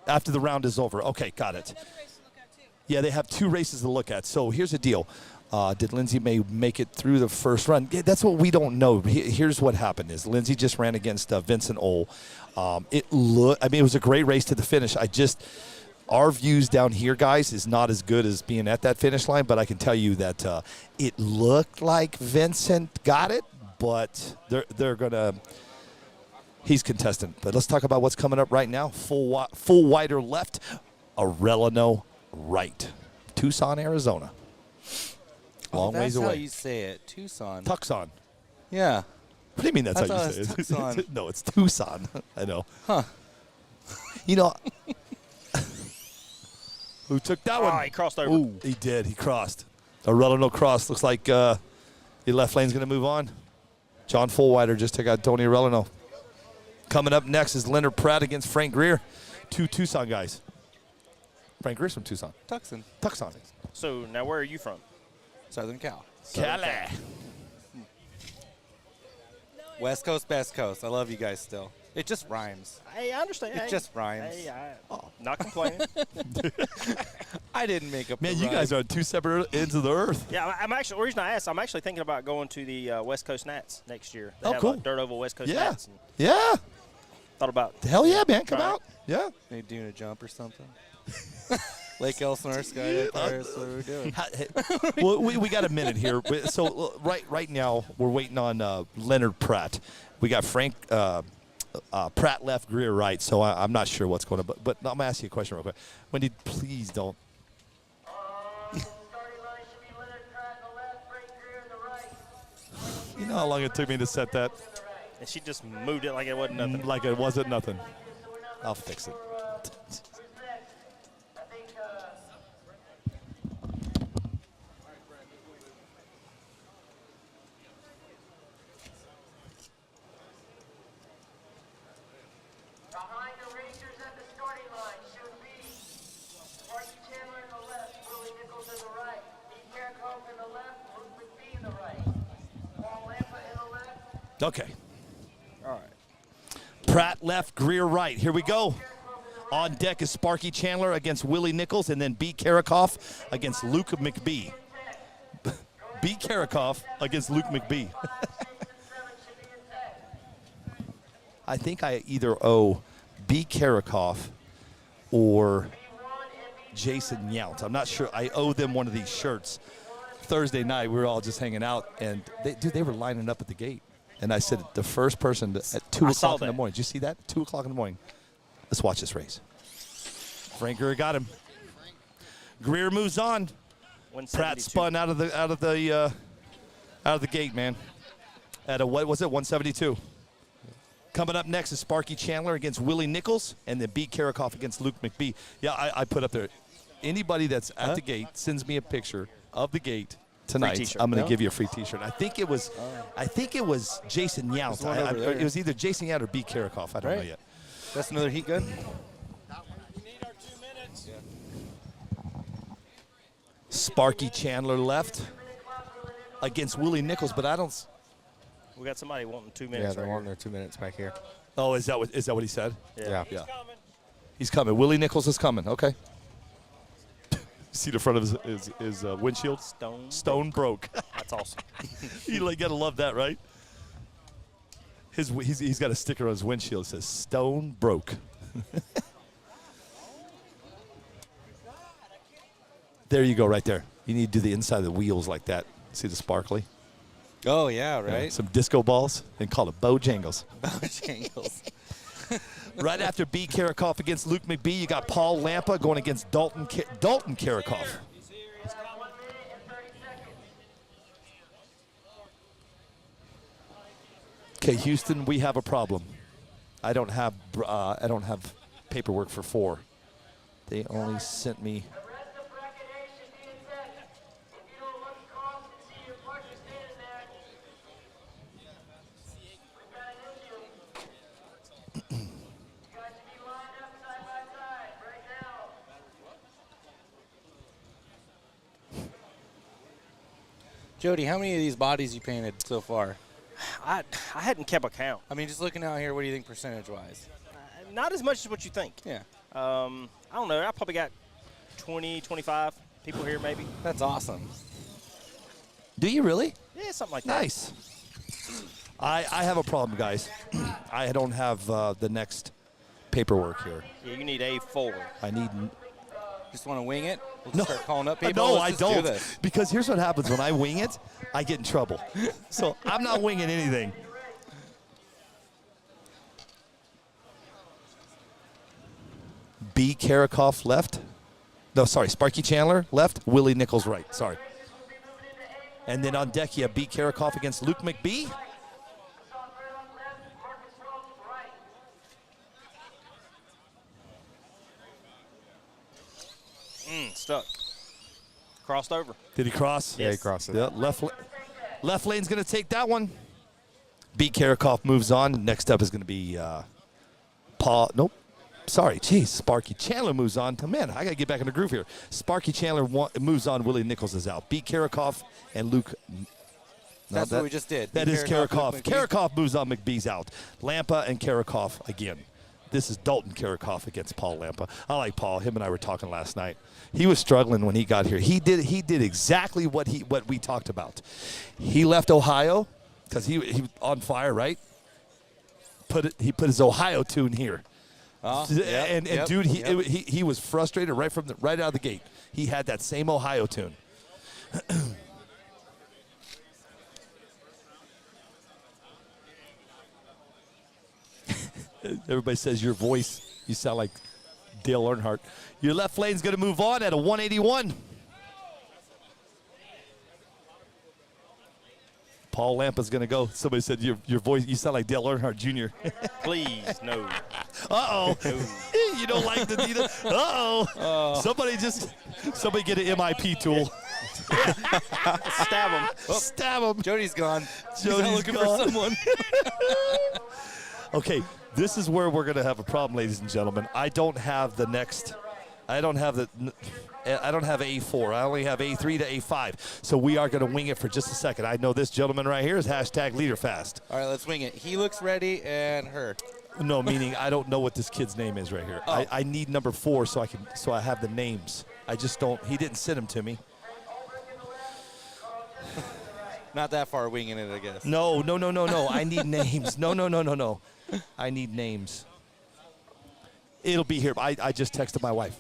A: after the round is over. Okay, got it. Yeah, they have 2 races to look at. So here's the deal. Did Lindsay make it through the first run? Yeah, that's what we don't know. Here's what happened is Lindsay just ran against Vincent Ohl. It was a great race to the finish. Our views down here, guys, is not as good as being at that finish line, but I can tell you that it looked like Vincent got it, but they're going to – he's contestant. But let's talk about what's coming up right now. Fullwider left, Arellano right. Tucson, Arizona. Long ways away.
N: That's how you say it, Tucson.
A: Tucson.
N: Yeah.
A: What do you mean that's how you say it?
N: Tucson.
A: No, it's Tucson. I know.
N: Huh.
A: You know – who took that one?
J: Oh, he crossed over.
A: Ooh, he did. He crossed. Arellano crossed. Looks like the left lane's going to move on. John Fullwider just took out Tony Arellano. Coming up next is Leonard Pratt against Frank Greer. 2 Tucson guys. Frank Greer's from Tucson.
N: Tucson.
J: So now where are you from?
N: Southern Cal.
A: Cali.
N: West Coast, best coast. I love you guys still. It just rhymes.
J: Hey, I understand.
N: It just rhymes.
J: Hey, not complaining.
N: I didn't make up.
A: Man, you guys are on 2 separate ends of the earth.
J: Yeah, I'm actually. The reason I asked, I'm actually thinking about going to the West Coast Nats next year. They have
A: cool.
J: a Dirt Oval West Coast
A: Yeah.
J: Nats. And
A: Yeah.
J: thought about.
A: Hell yeah, man. Come
J: Right.
A: out. Yeah.
N: They doing a jump or something? Lake Elsinore, Sky. That's what we're doing.
A: Well, we got a minute here. So right now we're waiting on Leonard Pratt. We got Frank Pratt left, Greer right. So I'm not sure what's going on. But I'm going to ask you a question real quick. Wendy, please don't. You know how long it took me to set that?
J: And she just moved it like it wasn't nothing.
A: Like it wasn't nothing. I'll fix it.
E: Behind the Rangers at the starting line should be Sparky Chandler in the left, Willie Nichols in the right, Pete Carricoff in the left, Luke McBee in the right, Paul Lampa in the left.
A: Okay.
J: All right.
A: Pratt left, Greer right. Here we go. On deck is Sparky Chandler against Willie Nichols, and then B. Carricoff against Luke McBee. B. Carricoff against Luke McBee. I think I either owe B. Carricoff or Jason Yount. I'm not sure. I owe them one of these shirts. Thursday night, we were all just hanging out, and they were lining up at the gate. And I said, the first person at 2 o'clock in the morning. Did you see that? 2 o'clock in the morning. Let's watch this race. Frank Greer got him. Greer moves on. Pratt spun out of the gate, man. At a, what was it, 172. Coming up next is Sparky Chandler against Willie Nichols, and then B. Carricoff against Luke McBee. Yeah, I put up there. Anybody that's at the gate sends me a picture of the gate tonight,
J: t-shirt.
A: I'm going to
J: No?
A: give you a free T-shirt. I think it was Jason Yount. It was either Jason Yount or B. Karakoff. I don't know yet.
N: That's another heat gun.
A: Sparky Chandler left against Willie Nichols, but I don't.
J: We got somebody wanting 2 minutes.
N: Yeah, they're
J: right
N: wanting their 2 minutes back here.
A: Oh, is that what he said?
J: Yeah.
A: He's coming. Willie Nichols is coming. Okay. See the front of his windshield? Stone broke.
J: That's awesome.
A: You gotta love that, right? He's got a sticker on his windshield that says "Stone broke." There you go, right there. You need to do the inside of the wheels like that. See the sparkly?
N: Oh, yeah, right.
A: Some disco balls and call it Bojangles.
N: Bojangles.
A: Right after B. Karakoff against Luke McBee, you got Paul Lampa going against Dalton Karakoff. Okay, Houston, we have a problem. I don't have paperwork for 4. They only sent me.
N: Jody, how many of these bodies you painted so far?
J: I hadn't kept a count.
N: I mean, just looking out here, what do you think percentage-wise?
J: Not as much as what you think.
N: Yeah.
J: I don't know. I probably got 20, 25 people here maybe.
N: That's awesome.
A: Do you really?
J: Yeah, something like that.
A: Nice. I have a problem, guys. I don't have the next paperwork here.
J: Yeah, you need A4.
A: I need.
N: Just want to wing it? We'll just start calling up people?
A: No,
N: Let's
A: I
N: just
A: don't.
N: do this.
A: Because here's what happens when I wing it, I get in trouble. So I'm not winging anything. B. Karakoff left. No, sorry, Sparky Chandler left. Willie Nichols right. Sorry. And then on deck, you have B. Karakoff against Luke McBee.
J: Stuck. Crossed over.
A: Did he cross?
N: Yeah, he crossed it.
A: Yeah, left lane's going to take that one. B. Karakoff moves on. Next up is going to be Paul. Nope. Sorry. Jeez. Sparky Chandler moves on. Oh, man, I got to get back in the groove here. Sparky Chandler moves on. Willie Nichols is out. B. Karakoff and Luke.
N: That's what we just did.
A: That is Karakoff. Karakoff moves on. McBee's out. Lampa and Karakoff again. This is Dalton Karakoff against Paul Lampa. I like Paul. Him and I were talking last night. He was struggling when he got here. He did exactly what we talked about. He left Ohio because he was on fire, right? He put his Ohio tune here. Dude, he was frustrated right out of the gate. He had that same Ohio tune. Everybody says your voice, you sound like Dale Earnhardt. Your left lane's going to move on at a 181. Paul Lampa's going to go. Somebody said your voice, you sound like Dale Earnhardt Jr.
J: Please, no.
A: Uh-oh. You don't like the Dita? Uh-oh. Somebody get an MIP tool.
J: Stab him.
A: Oh, stab him.
N: Jody's gone.
A: Jody's
N: looking
A: gone.
N: for someone.
A: Okay, this is where we're going to have a problem, ladies and gentlemen. I don't have A4. I only have A3 to A5. So we are going to wing it for just a second. I know this gentleman right here is #LeaderFast.
N: All right, let's wing it. He looks ready, and her.
A: No, meaning I don't know what this kid's name is right here.
N: Oh.
A: I need number 4 so I have the names. I just don't. He didn't send them to me.
N: Not that far winging it, I guess.
A: No. I need names. No. I need names. It'll be here. I just texted my wife.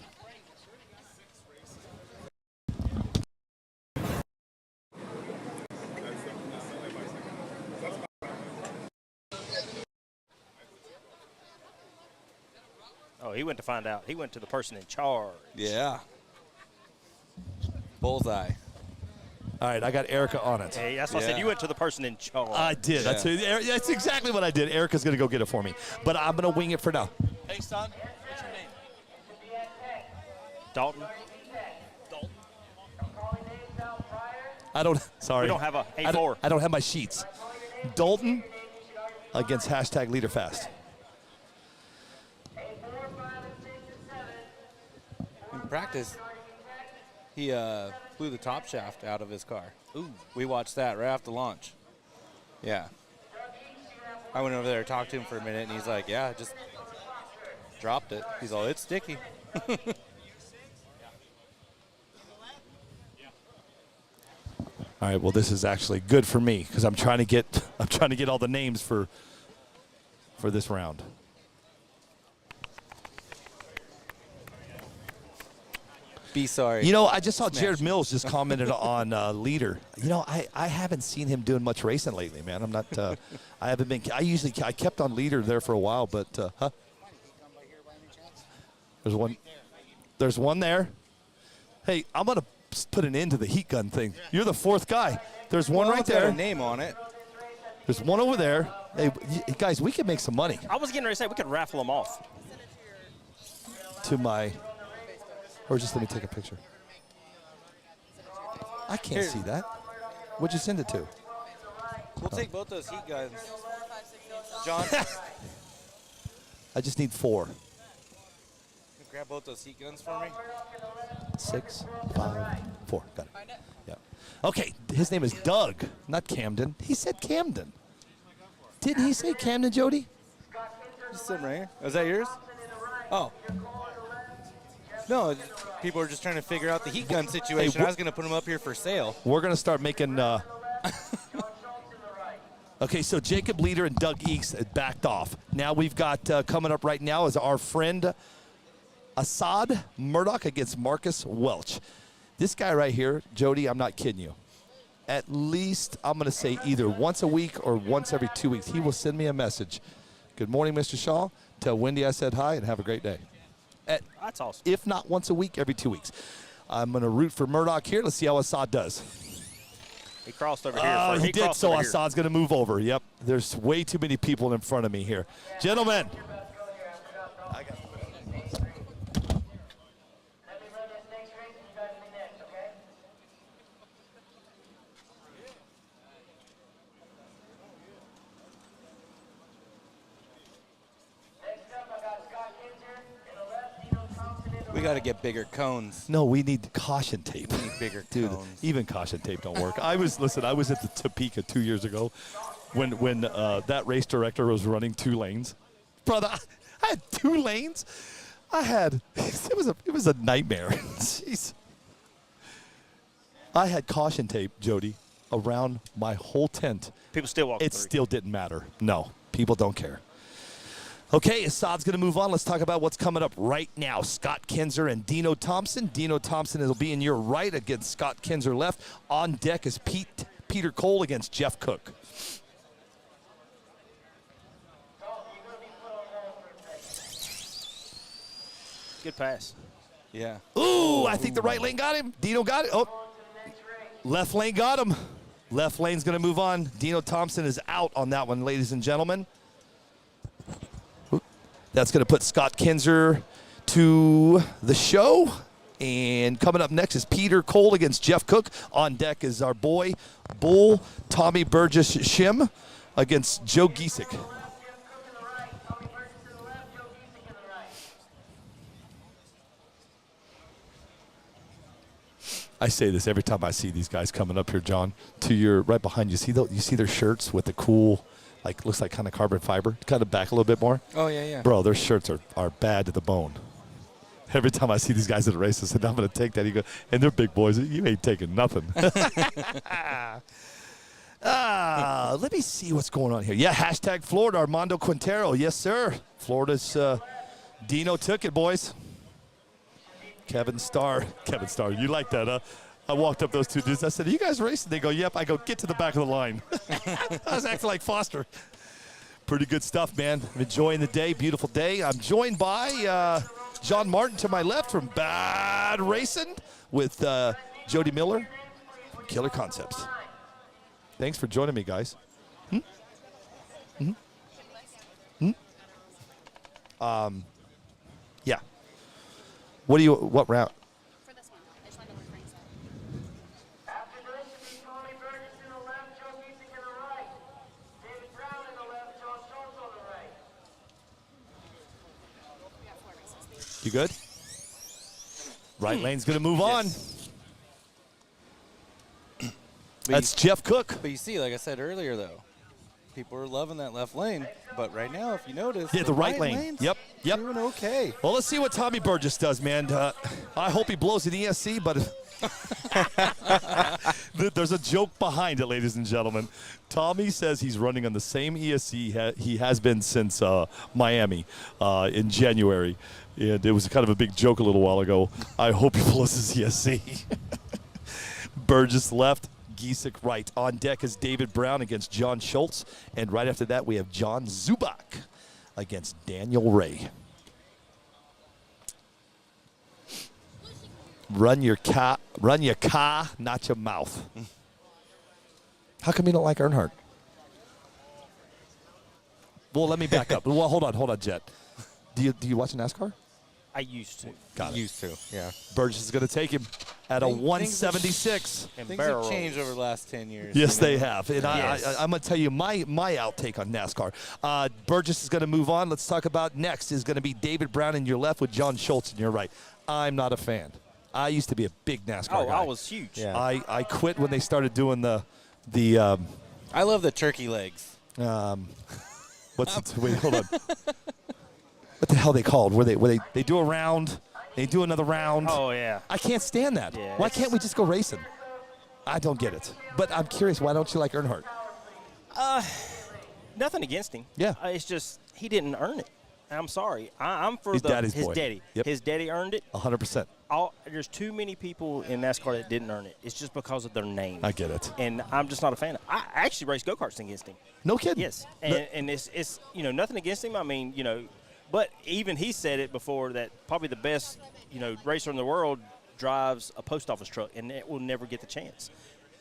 J: Oh, he went to find out. He went to the person in charge.
N: Yeah. Bullseye.
A: All right, I got Erica on it.
J: Hey, that's what I said. You went to the person in charge.
A: I did.
N: Yeah.
A: That's exactly what I did. Erica's going to go get it for me. But I'm going to wing it for now.
L: Hey, son, what's your name?
J: Dalton.
A: I don't. Sorry.
J: We don't have a
A: I don't-
J: A4.
A: I don't have my sheets. Dalton against hashtag Leader Fast.
N: In practice, he blew the top shaft out of his car.
J: Ooh.
N: We watched that right after launch. Yeah. I went over there, talked to him for a minute, and he's like, yeah, just dropped it. He's all, it's sticky.
A: All right. Well, this is actually good for me because I'm trying to get all the names for this round.
N: Be sorry.
A: You know, I just saw
N: Smash.
A: Jared Mills just commented on Leader. You know, I haven't seen him doing much racing lately, man. I'm not. I haven't been. I kept on Leader there for a while, but huh? There's one. There's one there. Hey, I'm gonna put an end to the heat gun thing. You're the fourth guy. There's one right
N: It's got
A: there.
N: a name on it.
A: There's one over there. Hey, guys, we can make some money.
J: I was getting ready to say we could raffle them off.
A: To my, or just let me take a picture. I can't see that. What'd you send it to?
N: We'll take both those heat guns. John,
A: I just need 4.
N: grab both those heat guns for me.
A: 6, 5, 4. Got it. Yeah. Okay, his name is Doug, not Camden. He said Camden. Didn't he say Camden, Jody?
N: Just sitting right here. Is that yours? Oh. No, people are just trying to figure out the heat gun situation. I was going to put them up here for sale.
A: We're going to start making. Okay, so Jacob Leader and Doug East had backed off. Now we've got coming up right now is our friend Assad Murdoch against Marcus Welch. This guy right here, Jody, I'm not kidding you. At least, I'm going to say either once a week or once every 2 weeks, he will send me a message. Good morning, Mr. Shaw. Tell Wendy I said hi and have a great day.
J: That's awesome.
A: If not once a week, every 2 weeks. I'm going to root for Murdoch here. Let's see how Assad does.
J: He crossed over here.
A: He did,
J: crossed
A: so
J: over here.
A: Assad's going to move over. Yep, there's way too many people in front of me here. Gentlemen.
N: We got to get bigger cones.
A: No, we need caution tape.
N: We need bigger
A: Dude,
N: cones.
A: even caution tape don't work. I was at the Topeka 2 years ago when that race director was running 2 lanes. Brother, I had 2 lanes. It was a nightmare. Jeez. I had caution tape, Jody, around my whole tent.
J: People still walk
A: It
J: through.
A: still didn't matter. No, people don't care. Okay, Assad's going to move on. Let's talk about what's coming up right now. Scott Kinzer and Dino Thompson. Dino Thompson will be in your right against Scott Kinzer left. On deck is Peter Cole against Jeff Cook.
J: Good pass.
N: Yeah.
A: Ooh, I think the right lane got him. Dino got it. Oh, left lane got him. Left lane's going to move on. Dino Thompson is out on that one, ladies and gentlemen. That's going to put Scott Kinzer to the show. And coming up next is Peter Cole against Jeff Cook. On deck is our boy, Bull Tommy Burgess Shim against Joe Giesick. I say this every time I see these guys coming up here, John. To your right behind you, you see their shirts with the cool, like looks like kind of carbon fiber. Kind of back a little bit more.
N: Oh yeah, yeah.
A: Bro, their shirts are bad to the bone. Every time I see these guys at a race, I said, I'm going to take that. He goes, and they're big boys. You ain't taking nothing. Let me see what's going on here. Yeah, hashtag Florida, Armando Quintero. Yes, sir. Florida's Dino took it, boys. Kevin Starr, you like that, huh? I walked up those 2 dudes. I said, are you guys racing? They go, yep. I go, get to the back of the line. I was acting like Foster. Pretty good stuff, man. I'm enjoying the day. Beautiful day. I'm joined by John Martin to my left from Bad Racing with Jody Miller, Killer Concepts. Thanks for joining me, guys. Yeah. What round?
C: For this one. I just want to know what Frank said.
A: You good? Right lane's going to move on. That's Jeff Cook.
N: But you see, like I said earlier, though, people are loving that left lane. But right now, if you notice,
A: Yeah, the right lane.
N: lane's
A: Yep.
N: doing okay.
A: Well, let's see what Tommy Burgess does, man. I hope he blows an ESC, but there's a joke behind it, ladies and gentlemen. Tommy says he's running on the same ESC he has been since Miami in January. And it was kind of a big joke a little while ago. I hope he blows his ESC. Burgess left. Giesick right. On deck is David Brown against John Schultz. And right after that, we have John Zubak against Daniel Ray. Run your car, not your mouth. How come you don't like Earnhardt? Well, let me back up. Well, hold on, Jet. Do you watch NASCAR?
J: I used to.
A: Got it.
N: Used to, yeah.
A: Burgess is going to take him at a 176.
N: Things have changed over the last 10 years.
A: Yes,
N: you know?
A: they have. And I'm going to tell you my outtake on NASCAR. Burgess is going to move on. Let's talk about next is going to be David Brown in your left with John Schultz in your right. I'm not a fan. I used to be a big NASCAR guy.
J: I was huge.
N: Yeah.
A: I quit when they started doing the
N: I love the turkey legs.
A: what's it? Wait, hold on. What the hell are they called? Where they do a round, they do another round.
J: Oh, yeah.
A: I can't stand that.
J: Yeah,
A: why can't we just go racing? I don't get it. But I'm curious, why don't you like Earnhardt?
J: Nothing against him.
A: Yeah.
J: It's just he didn't earn it. I'm sorry. I'm for
A: His daddy's
J: his
A: boy.
J: daddy.
A: Yep.
J: His daddy earned it.
A: 100%.
J: There's too many people in NASCAR that didn't earn it. It's just because of their name.
A: I get it.
J: And I'm just not a fan. I actually raced go-karts against him.
A: No kidding.
J: Yes. And it's nothing against him. I mean, but even he said it before that probably the best, racer in the world drives a post office truck, and it will never get the chance.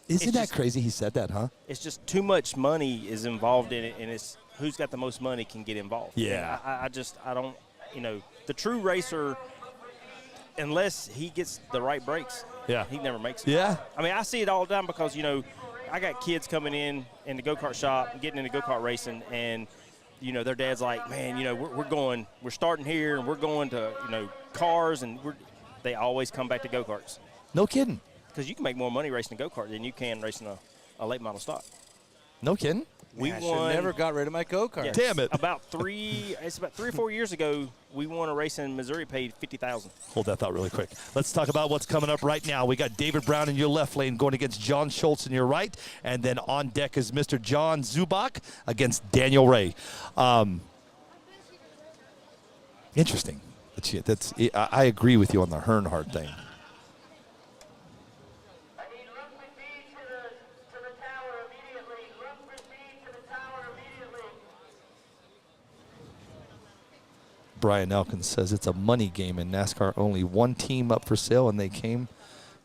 A: Isn't that crazy he said that, huh?
J: It's just too much money is involved in it, and it's who's got the most money can get involved.
A: Yeah.
J: And I don't, the true racer, unless he gets the right brakes,
A: Yeah.
J: he never makes it.
A: Yeah.
J: I mean, I see it all the time because, I got kids coming in the go-kart shop and getting into go-kart racing, and, their dad's like, man, we're starting here, and we're going to, cars, and they always come back to go-karts.
A: No kidding.
J: Because you can make more money racing a go-kart than you can racing a late model stock.
A: No kidding.
J: We
N: I
J: won.
N: never got rid of my go-kart.
J: Yes,
A: Damn it.
J: About 3 or 4 years ago, we won a race in Missouri, paid $50,000.
A: Hold that thought really quick. Let's talk about what's coming up right now. We got David Brown in your left lane going against John Schultz in your right. And then on deck is Mr. John Zubak against Daniel Ray. Interesting. I agree with you on the Earnhardt thing. Brian Elkins says it's a money game in NASCAR. Only one team up for sale, and they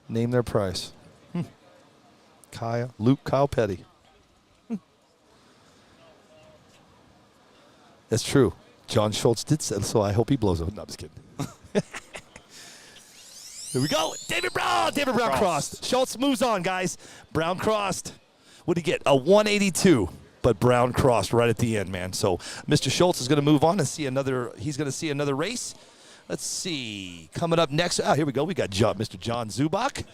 A: name their price. Kyle Petty. That's true. John Schultz did say so. I hope he blows up. No, I'm just kidding. Here we go. David Brown crossed. Schultz moves on, guys. Brown crossed. What did he get? A 182. But Brown crossed right at the end, man. So Mr. Schultz is going to move on and see another. He's going to see another race. Let's see. Coming up next. Here we go. We got Mr. John Zubak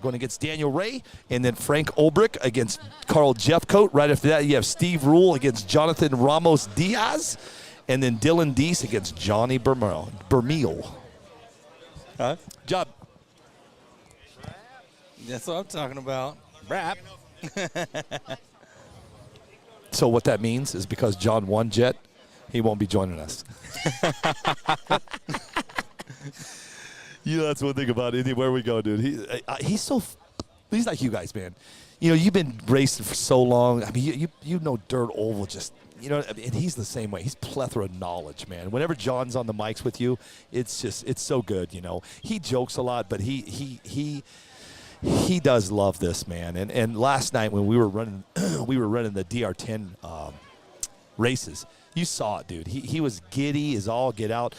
A: going against Daniel Ray. And then Frank Ulbrich against Carl Jeffcoat. Right after that, you have Steve Rule against Jonathan Ramos Diaz. And then Dylan Deese against Johnny Bermeal.
N: Huh?
A: Job.
N: That's what I'm talking about. Rap.
A: So what that means is because John won, Jet, he won't be joining us. That's one thing about anywhere we go, dude. He's like you guys, man. You've been racing for so long. I mean, you know dirt oval just, and he's the same way. He's plethora of knowledge, man. Whenever John's on the mics with you, it's so good, He jokes a lot, but he does love this, man. And last night when we were running the DR10 races, you saw it, dude. He was giddy as all get out.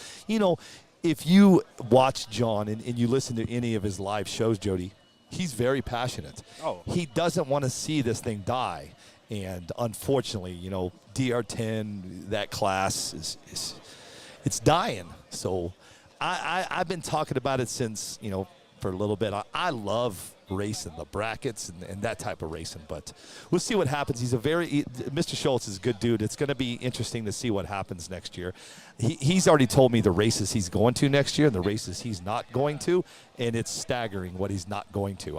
A: If you watch John and you listen to any of his live shows, Jody, he's very passionate.
J: Oh.
A: He doesn't want to see this thing die. And unfortunately, DR10, that class it's dying. So I've been talking about it since, for a little bit. I love racing the brackets and that type of racing, but we'll see what happens. Mr. Schultz is a good dude. It's going to be interesting to see what happens next year. He's already told me the races he's going to next year and the races he's not going to, and it's staggering what he's not going to.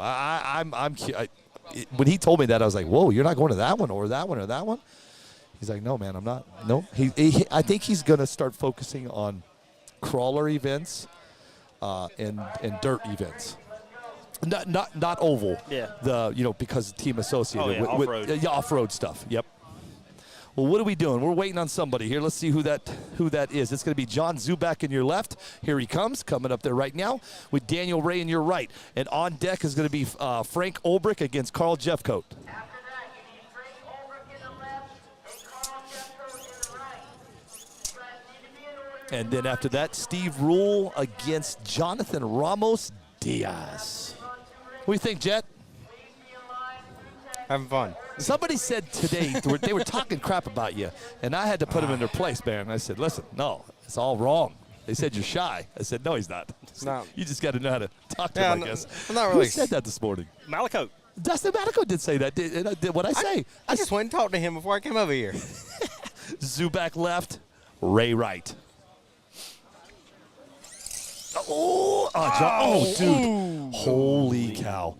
A: When he told me that, I was like, whoa, you're not going to that one or that one or that one? He's like, no, man, I'm not. No. I think he's going to start focusing on crawler events and dirt events. Not oval.
J: Yeah.
A: Because team associated with
J: off-road.
A: Off-road stuff. Yep. Well, what are we doing? We're waiting on somebody here. Let's see who that is. It's going to be John Zubak in your left. Here he comes, coming up there right now with Daniel Ray in your right. And on deck is going to be Frank Olbrich against Carl Jeffcoat. And then after that, Steve Rule against Jonathan Ramos Diaz. What do you think, Jet?
Q: Having fun.
A: Somebody said today, they were talking crap about you, and I had to put them in their place, man. I said, listen, no, it's all wrong. They said you're shy. I said, no, he's not.
Q: No.
A: You just got to know how to talk to him, I guess.
Q: I'm not really.
A: Who said that this morning?
J: Malico.
A: Dustin Malico did say that. Did what'd I say?
Q: I just went and talked to him before I came over here.
A: Zubak left, Ray right. John, dude. Holy cow.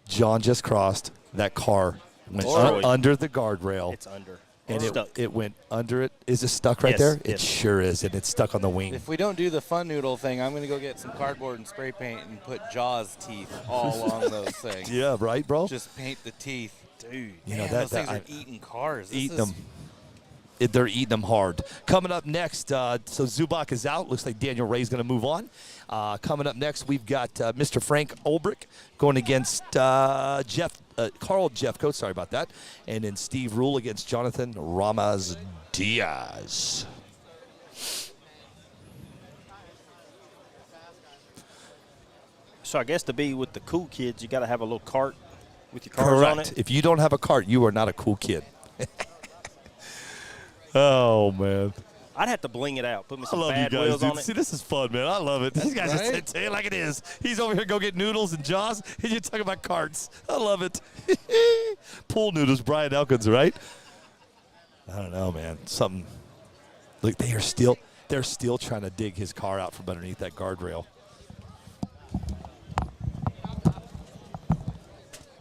A: John just crossed. That car went under the guardrail.
J: It's under.
A: And
J: stuck.
A: it went under it. Is it stuck right there? It sure is, and it's stuck on the wing.
N: If we don't do the fun noodle thing, I'm going to go get some cardboard and spray paint and put Jaws teeth all along those things.
A: Yeah, right, bro?
N: Just paint the teeth. Dude,
A: those
N: things are eating cars.
A: Eating them. They're eating them hard. Coming up next, so Zubak is out. Looks like Daniel Ray's going to move on. Coming up next, we've got Mr. Frank Olbrich going against Carl Jeffcoat. Sorry about that. And then Steve Rule against Jonathan Ramos Diaz.
J: So I guess to be with the cool kids, you got to have a little cart with your cars on it.
A: If you don't have a cart, you are not a cool kid. Oh, man.
J: I'd have to bling it out. Put me some
A: I love
J: bad
A: you guys,
J: wheels
A: dude.
J: on it.
A: See, this is fun, man. I love it. These guys just say it like it is. He's over here go get noodles and Jaws, and you're talking about carts. I love it. Pool noodles, Brian Elkins, right? I don't know, man. Something. Look, they're still trying to dig his car out from underneath that guardrail.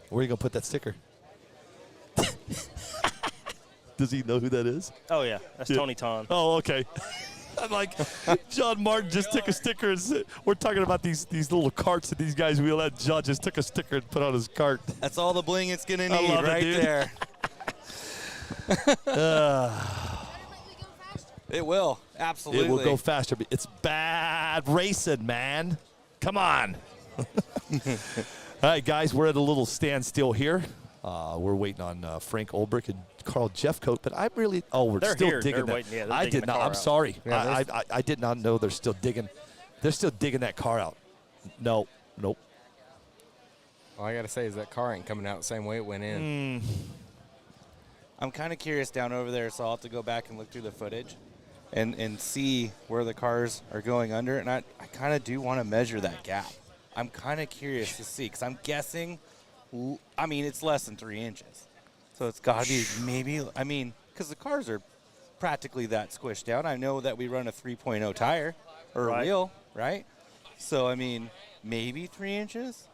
A: Where are you going to put that sticker? Does he know who that is?
J: Oh, yeah. That's Tony Ton.
A: Oh, okay. I'm like, John Martin just took a sticker. And we're talking about these little carts that these guys wheel out. John just took a sticker and put on his cart.
N: That's all the bling it's going to need right there. It will. Absolutely.
A: It will go faster. But it's bad racing, man. Come on. All right, guys, we're at a little standstill here. We're waiting on Frank Olbrich and Carl Jeffcoat, but I'm really
J: they're
A: still
J: here.
A: digging
J: They're
A: that.
J: waiting. Yeah,
A: I did not. I'm sorry.
N: Yeah,
A: I did not know they're still digging. They're still digging that car out. No, nope.
Q: All I got to say is that car ain't coming out the same way it went in.
N: I'm kind of curious down over there, so I'll have to go back and look through the footage and see where the cars are going under. And I kind of do want to measure that gap. I'm kind of curious to see, because I'm guessing, it's less than 3 inches. So it's got to be maybe, because the cars are practically that squished down. I know that we run a 3.0 tire or a wheel, right? So, maybe 3 inches,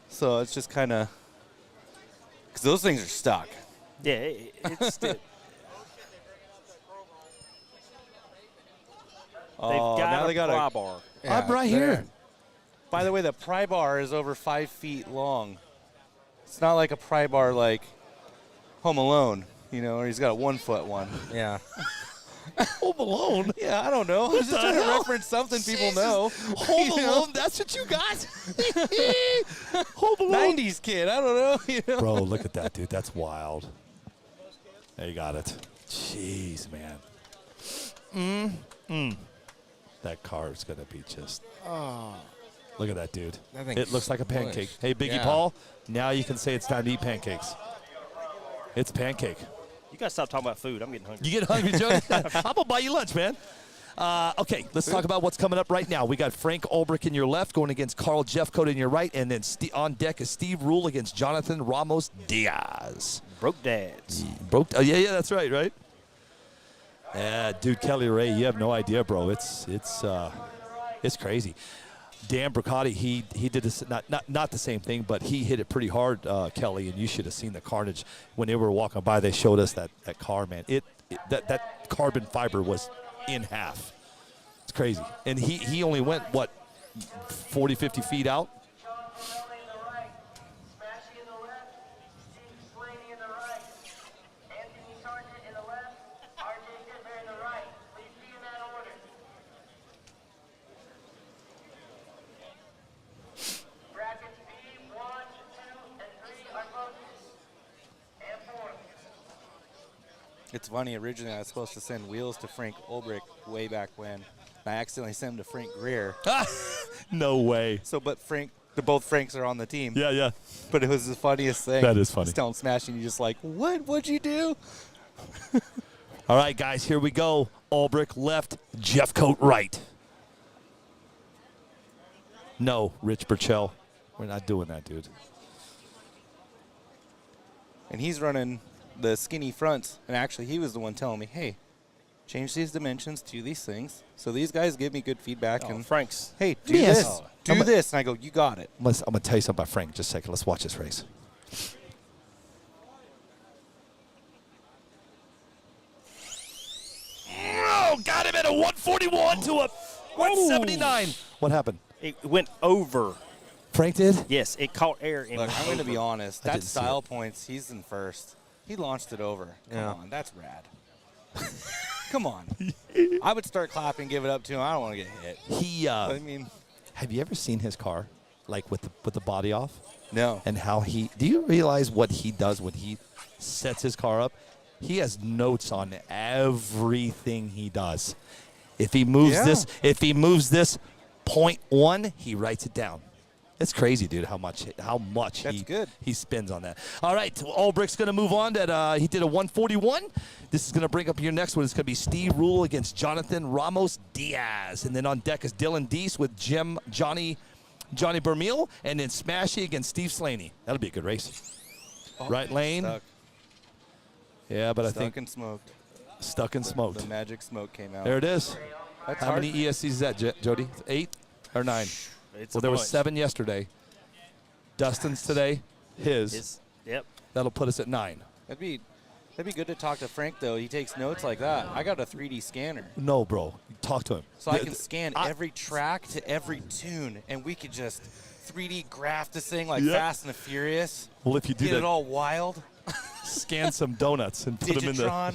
N: So it's just kind of, because those things are stuck.
J: Yeah, it's still.
N: Now they got
J: a pry
N: a
J: bar.
N: Yeah,
A: I'm right here.
N: By the way, the pry bar is over 5 feet long. It's not like a pry bar like Home Alone, or he's got a 1 foot one.
Q: Yeah.
A: Home Alone?
N: Yeah, I don't know. I'm just trying to reference something people know.
A: Home Alone, that's what you got? Home Alone.
N: 90s kid, I don't know.
A: Bro, look at that, dude. That's wild. There you got it. Jeez, man. That car is going to be just... Look at that, dude. It looks like a pancake. Hey, Biggie Paul, now you can say it's time to eat pancakes. It's pancake.
J: You got to stop talking about food. I'm getting hungry.
A: You get hungry, Joe? I'm going to buy you lunch, man. Okay, let's talk about what's coming up right now. We got Frank Ulbrich in your left going against Carl Jeffcoat in your right, and then on deck is Steve Rule against Jonathan Ramos Diaz.
J: Broke dads.
A: Oh, yeah, that's right? Yeah, dude, Kelly Ray, you have no idea, bro. It's crazy. Dan Bricati, he did this, not the same thing, but he hit it pretty hard, Kelly, and you should have seen the carnage when they were walking by. They showed us that car, man. That carbon fiber was in half. It's crazy. And he only went, what, 40, 50 feet out?
N: It's funny, originally I was supposed to send wheels to Frank Ulbrich way back when. I accidentally sent him to Frank Greer.
A: No way.
N: So, but both Franks are on the team.
A: Yeah.
N: But it was the funniest thing.
A: That is funny.
N: Just tell him smashing, you're just like, what? What'd you do?
A: All right, guys, here we go. Ulbrich left, Jeffcoat right. No, Rich Burchell. We're not doing that, dude.
N: And he's running the skinny fronts, and actually he was the one telling me, hey, change these dimensions to these things. So these guys give me good feedback. And
J: Frank's.
N: Hey, do this. Do this. And I go, you got it.
A: I'm going to tell you something about Frank. Just a second. Let's watch this race. Oh, got him at a 141 to a 179. What happened?
J: It went over.
A: Frank did?
J: Yes, it caught air.
N: Look, I'm going to be honest. That style points, he's in first. He launched it over. Come on, that's rad. Come on. I would start clapping, give it up to him. I don't want to get hit. I mean,
A: have you ever seen his car, like with the body off?
N: No.
A: And how do you realize what he does when he sets his car up? He has notes on everything he does. If he moves this 0.1, he writes it down. It's crazy, dude, how much he spins on that. All right, Ulbrich's going to move on. He did a 141. This is going to bring up your next one. It's going to be Steve Rule against Jonathan Ramos Diaz. And then on deck is Dylan Deese with Johnny Bermeel, and then Smashy against Steve Slaney. That'll be a good race. Right lane.
N: Stuck.
A: Yeah, but I think.
N: Stuck and smoked.
A: Stuck and smoked.
N: The magic smoke came out.
A: There it is.
N: That's
A: How
N: hard.
A: many ESCs is that, Jody? 8 or 9?
J: It's
A: there was 7 yesterday. Dustin's today, his.
J: Yep.
A: That'll put us at 9.
N: That'd be good to talk to Frank, though. He takes notes like that. I got a 3D scanner.
A: No, bro. Talk to him.
N: So I can scan every track to every tune, and we could just 3D graph this thing like Fast and the Furious.
A: Well, if you do
N: get it all wild.
A: Scan some donuts and put them in the.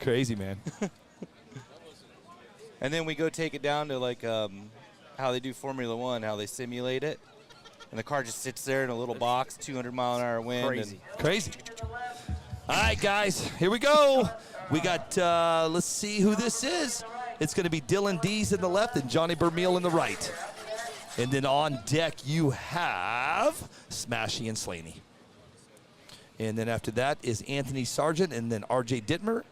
A: Crazy, man.
N: And then we go take it down to like how they do Formula One, how they simulate it. And the car just sits there in a little box, 200-mile-an-hour wind.
A: Crazy. All right, guys, here we go. We got, let's see who this is. It's going to be Dylan Deese in the left and Johnny Bermeel in the right. And then on deck, you have Smashy and Slaney. And then after that is Anthony Sargent and then R.J. Dittmer.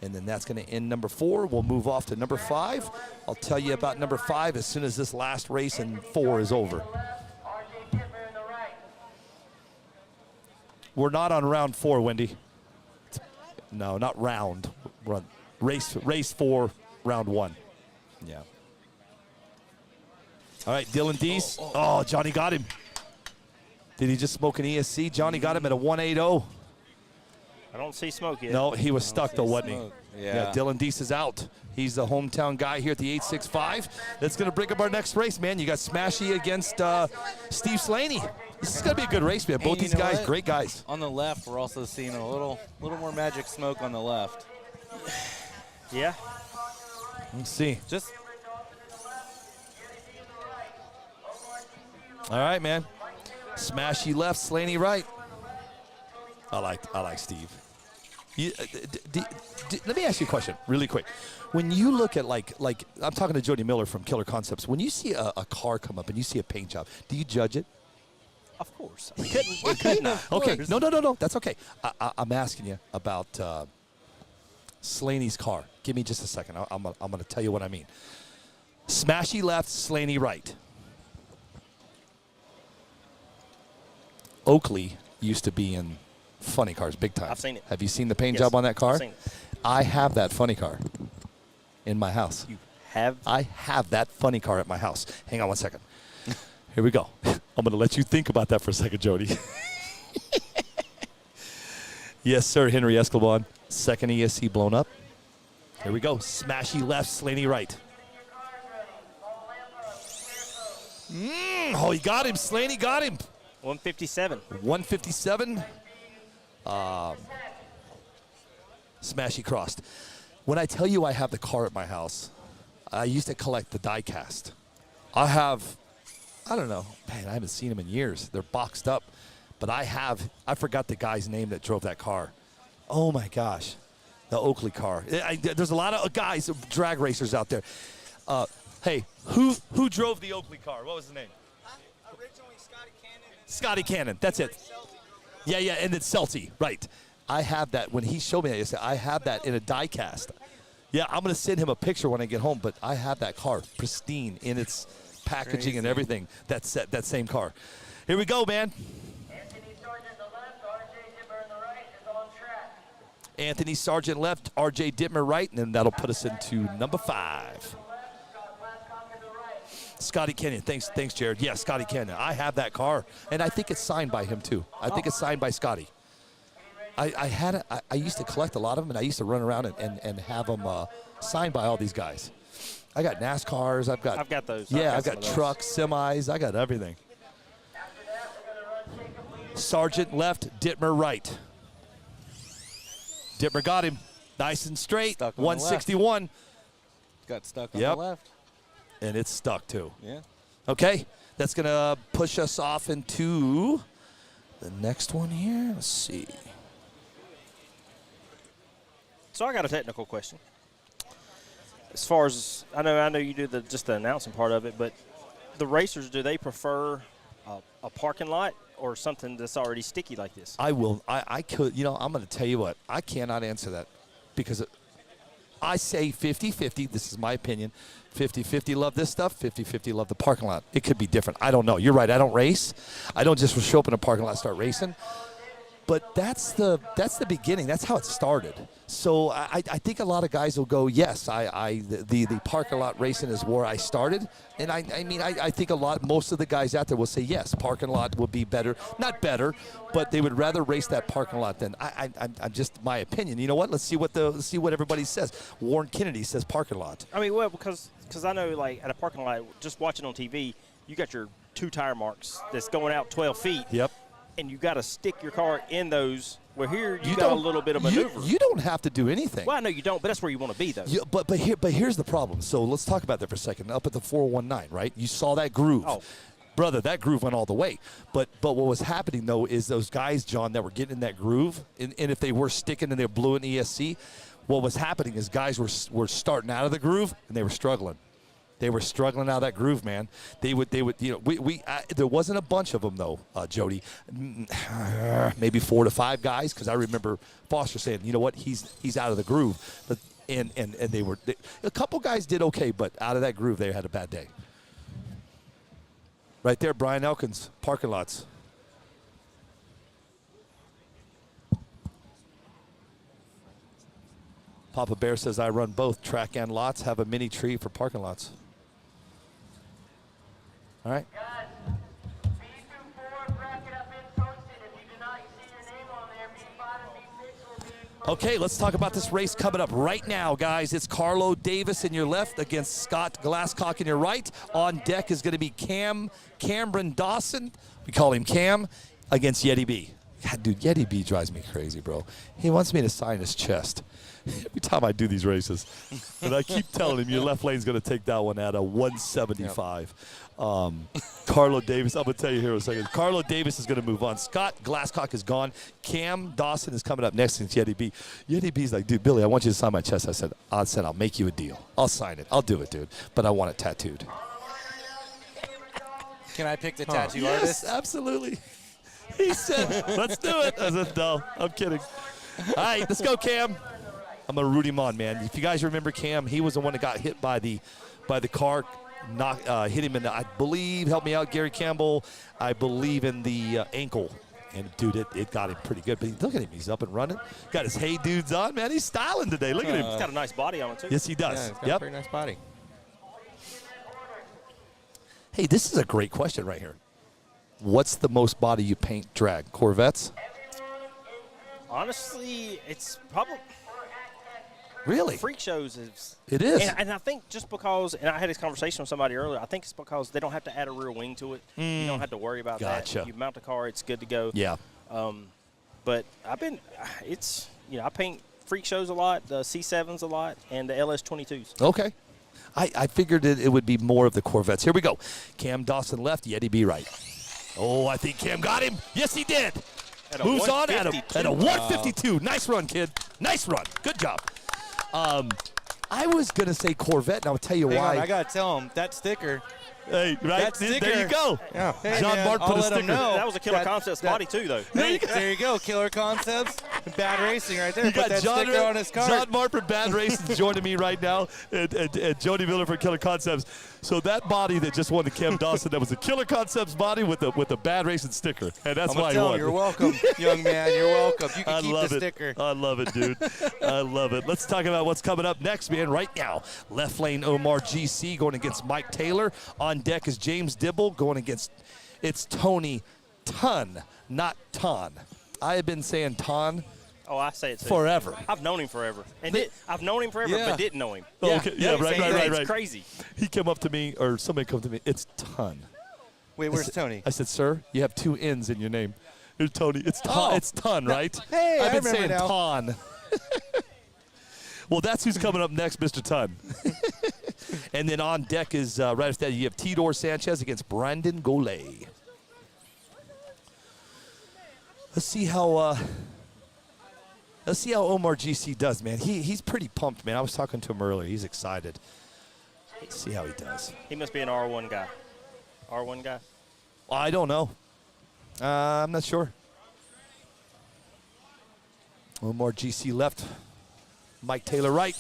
A: And then that's going to end number 4. We'll move off to number 5. I'll tell you about number 5 as soon as this last race in 4 is over. We're not on round 4, Wendy. No, not round. We're on race 4, round 1. Yeah. All right, Dylan Deese. Oh, Johnny got him. Did he just smoke an ESC? Johnny got him at a 180.
J: I don't see smoke yet.
A: No, he was stuck though, wasn't he?
N: Yeah.
A: Dylan Deese is out. He's the hometown guy here at the 865. That's going to bring up our next race, man. You got Smashy against Steve Slaney. This is going to be a good race, man. Both these guys, great guys.
N: On the left, we're also seeing a little more magic smoke on the left.
J: Yeah.
A: Let's see.
N: Just.
A: All right, man. Smashy left, Slaney right. I like Steve. Let me ask you a question really quick. When you look at like I'm talking to Jody Miller from Killer Concepts. When you see a car come up and you see a paint job, do you judge it?
J: Of course. It could not.
A: Okay. No. That's okay. I'm asking you about Slaney's car. Give me just a second. I'm going to tell you what I mean. Smashy left, Slaney right. Oakley used to be in funny cars big time.
J: I've seen it.
A: Have you seen the paint
J: Yes,
A: job on that car?
J: I've seen it.
A: I have that funny car in my house.
J: You have?
A: I have that funny car at my house. Hang on one second. Here we go. I'm going to let you think about that for a second, Jody. Yes, sir, Henry Escobar. Second ESC blown up. Here we go. Smashy left, Slaney right. Oh, he got him. Slaney got him.
J: 157.
A: 157. Smashy crossed. When I tell you I have the car at my house, I used to collect the die cast. I don't know, man, I haven't seen them in years. They're boxed up. But I forgot the guy's name that drove that car. Oh my gosh, the Oakley car. There's a lot of guys, drag racers out there. Hey, who drove the Oakley car? What was his name?
I: Originally Scotty Cannon.
A: Scotty Cannon, that's it. Yeah, and then Celty, right. I have that. When he showed me that yesterday, I have that in a die cast. Yeah, I'm going to send him a picture when I get home, but I have that car pristine in its packaging and everything. That same car. Here we go, man. Anthony Sargent left, RJ Dittmer right, and then that'll put us into number 5. Scotty Canyon. Thanks, Jared. Yeah, Scotty Canyon. I have that car, and I think it's signed by him too. I think it's signed by Scotty. I used to collect a lot of them, and I used to run around and have them signed by all these guys. I got NASCARs. I've got those. Yeah, I've got trucks, semis. I got everything. Sargent left, Dittmer right. Dittmer got him. Nice and straight. 161.
N: Got stuck on the left.
A: And it's stuck too.
N: Yeah.
A: Okay, that's going to push us off into the next one here. Let's see.
J: So I got a technical question. As far as I know you do just the announcing part of it, but the racers, do they prefer a parking lot or something that's already sticky like this?
A: I could, I'm going to tell you what. I cannot answer that because I say 50-50. This is my opinion. 50-50 love this stuff. 50-50 love the parking lot. It could be different. I don't know. You're right. I don't race. I don't just show up in a parking lot and start racing. But that's the beginning. That's how it started. So I think a lot of guys will go, yes, the parking lot racing is where I started. And I think most of the guys out there will say, yes, parking lot will be better. Not better, but they would rather race that parking lot than I'm just my opinion. You know what? Let's see what everybody says. Warren Kennedy says parking lot.
J: I mean, well, because I know, like, at a parking lot, just watching on TV, you got your 2 tire marks that's going out 12 feet.
A: Yep.
J: And you got to stick your car in those. Where here you got a little bit of maneuver.
A: You don't have to do anything.
J: Well, I know you don't, but that's where you want to be, though.
A: But here's the problem. So let's talk about that for a second. Up at the 419, right? You saw that groove.
J: Oh.
A: Brother, that groove went all the way. But what was happening, though, is those guys, John, that were getting in that groove, and if they were sticking and they blew an ESC, what was happening is guys were starting out of the groove, and they were struggling. They were struggling out of that groove, man. They would, there wasn't a bunch of them, though, Jody. Maybe 4 to 5 guys, because I remember Foster saying, you know what, he's out of the groove. But, and a couple guys did okay, but out of that groove, they had a bad day. Right there, Brian Elkins, parking lots. Papa Bear says, I run both track and lots, have a mini tree for parking lots. All right. Okay, let's talk about this race coming up right now, guys. It's Carlo Davis in your left against Scott Glasscock in your right. On deck is going to be Cameron Dawson. We call him Cam against Yeti B. God, dude, Yeti B drives me crazy, bro. He wants me to sign his chest every time I do these races. And I keep telling him your left lane's going to take that one at a 175. Carlo Davis, I'm going to tell you here in a second. Carlo Davis is going to move on. Scott Glasscock is gone. Cam Dawson is coming up next against Yeti B. Yeti B's like, dude, Billy, I want you to sign my chest. I said, I'll make you a deal. I'll sign it. I'll do it, dude. But I want it tattooed.
N: Can I pick the tattoo
A: Yes,
N: artist?
A: absolutely. He said, let's do it. I said, no, I'm kidding. All right, let's go, Cam. I'm gonna root him on, man. If you guys remember Cam, he was the one that got hit by the car, hit him in the, I believe, help me out, Gary Campbell, I believe in the ankle. And, dude, it got him pretty good. But look at him. He's up and running. Got his Hey Dudes on, man. He's styling today. Look at him.
J: He's got a nice body on it, too.
A: Yes, he does.
Q: Yeah, he's got a pretty nice body.
A: Hey, this is a great question right here. What's the most body you paint drag? Corvettes?
J: Honestly, it's probably
A: really
J: freak shows is.
A: It is,
J: and I think just because, and I had this conversation with somebody earlier. I think it's because they don't have to add a rear wing to it. You don't have to worry about that. You mount the car, it's good to go.
A: Yeah.
J: But I paint freak shows a lot, the C7s a lot, and the LS22s.
A: Okay. I figured it would be more of the Corvettes. Here we go. Cam Dawson left, Yeti B right. Oh, I think Cam got him. Yes, he did. Moves on at a 152. Nice run, kid. Nice run. Good job. I was going to say Corvette, and I'll tell you why.
N: I got to tell him, that sticker.
A: Hey, right?
N: That sticker.
A: There you go.
N: Yeah. Hey,
A: John Mark put a sticker.
J: That was a Killer Concepts body, too, though.
N: Hey, there you go. Killer Concepts. Bad Racing right there.
A: You got
N: that sticker on his car.
A: John Mark from Bad Racing joining me right now, and Jody Miller from Killer Concepts. So that body that just won the Cam Dawson, that was a Killer Concepts body with a Bad Racing sticker, and that's why he won.
N: You're welcome, young man. You're welcome. You can keep the sticker.
A: I love it, dude. I love it. Let's talk about what's coming up next, man. Right now, left lane Omar GC going against Mike Taylor. On deck is James Dibble going against, it's Tony Ton, not Ton. I have been saying Ton.
J: Oh, I say it too.
A: Forever.
J: I've known him forever. I've known him forever, but didn't know him.
A: Oh, okay. Yeah, right.
J: It's crazy.
A: He came up to me, or somebody come to me, it's Ton.
N: Wait, where's Tony?
A: I said, sir, you have 2 N's in your name. Here's Tony. It's Ton, It's Ton, right?
N: Hey,
A: I've been
N: I
A: saying
N: now.
A: Ton. Well, that's who's coming up next, Mr. Ton. And then on deck is, right after that, you have Tidor Sanchez against Brandon Golay. Let's see how Omar GC does, man. He's pretty pumped, man. I was talking to him earlier. He's excited. Let's see how he does.
J: He must be an R1 guy. R1 guy?
A: Well, I don't know. I'm not sure. Omar GC left. Mike Taylor right.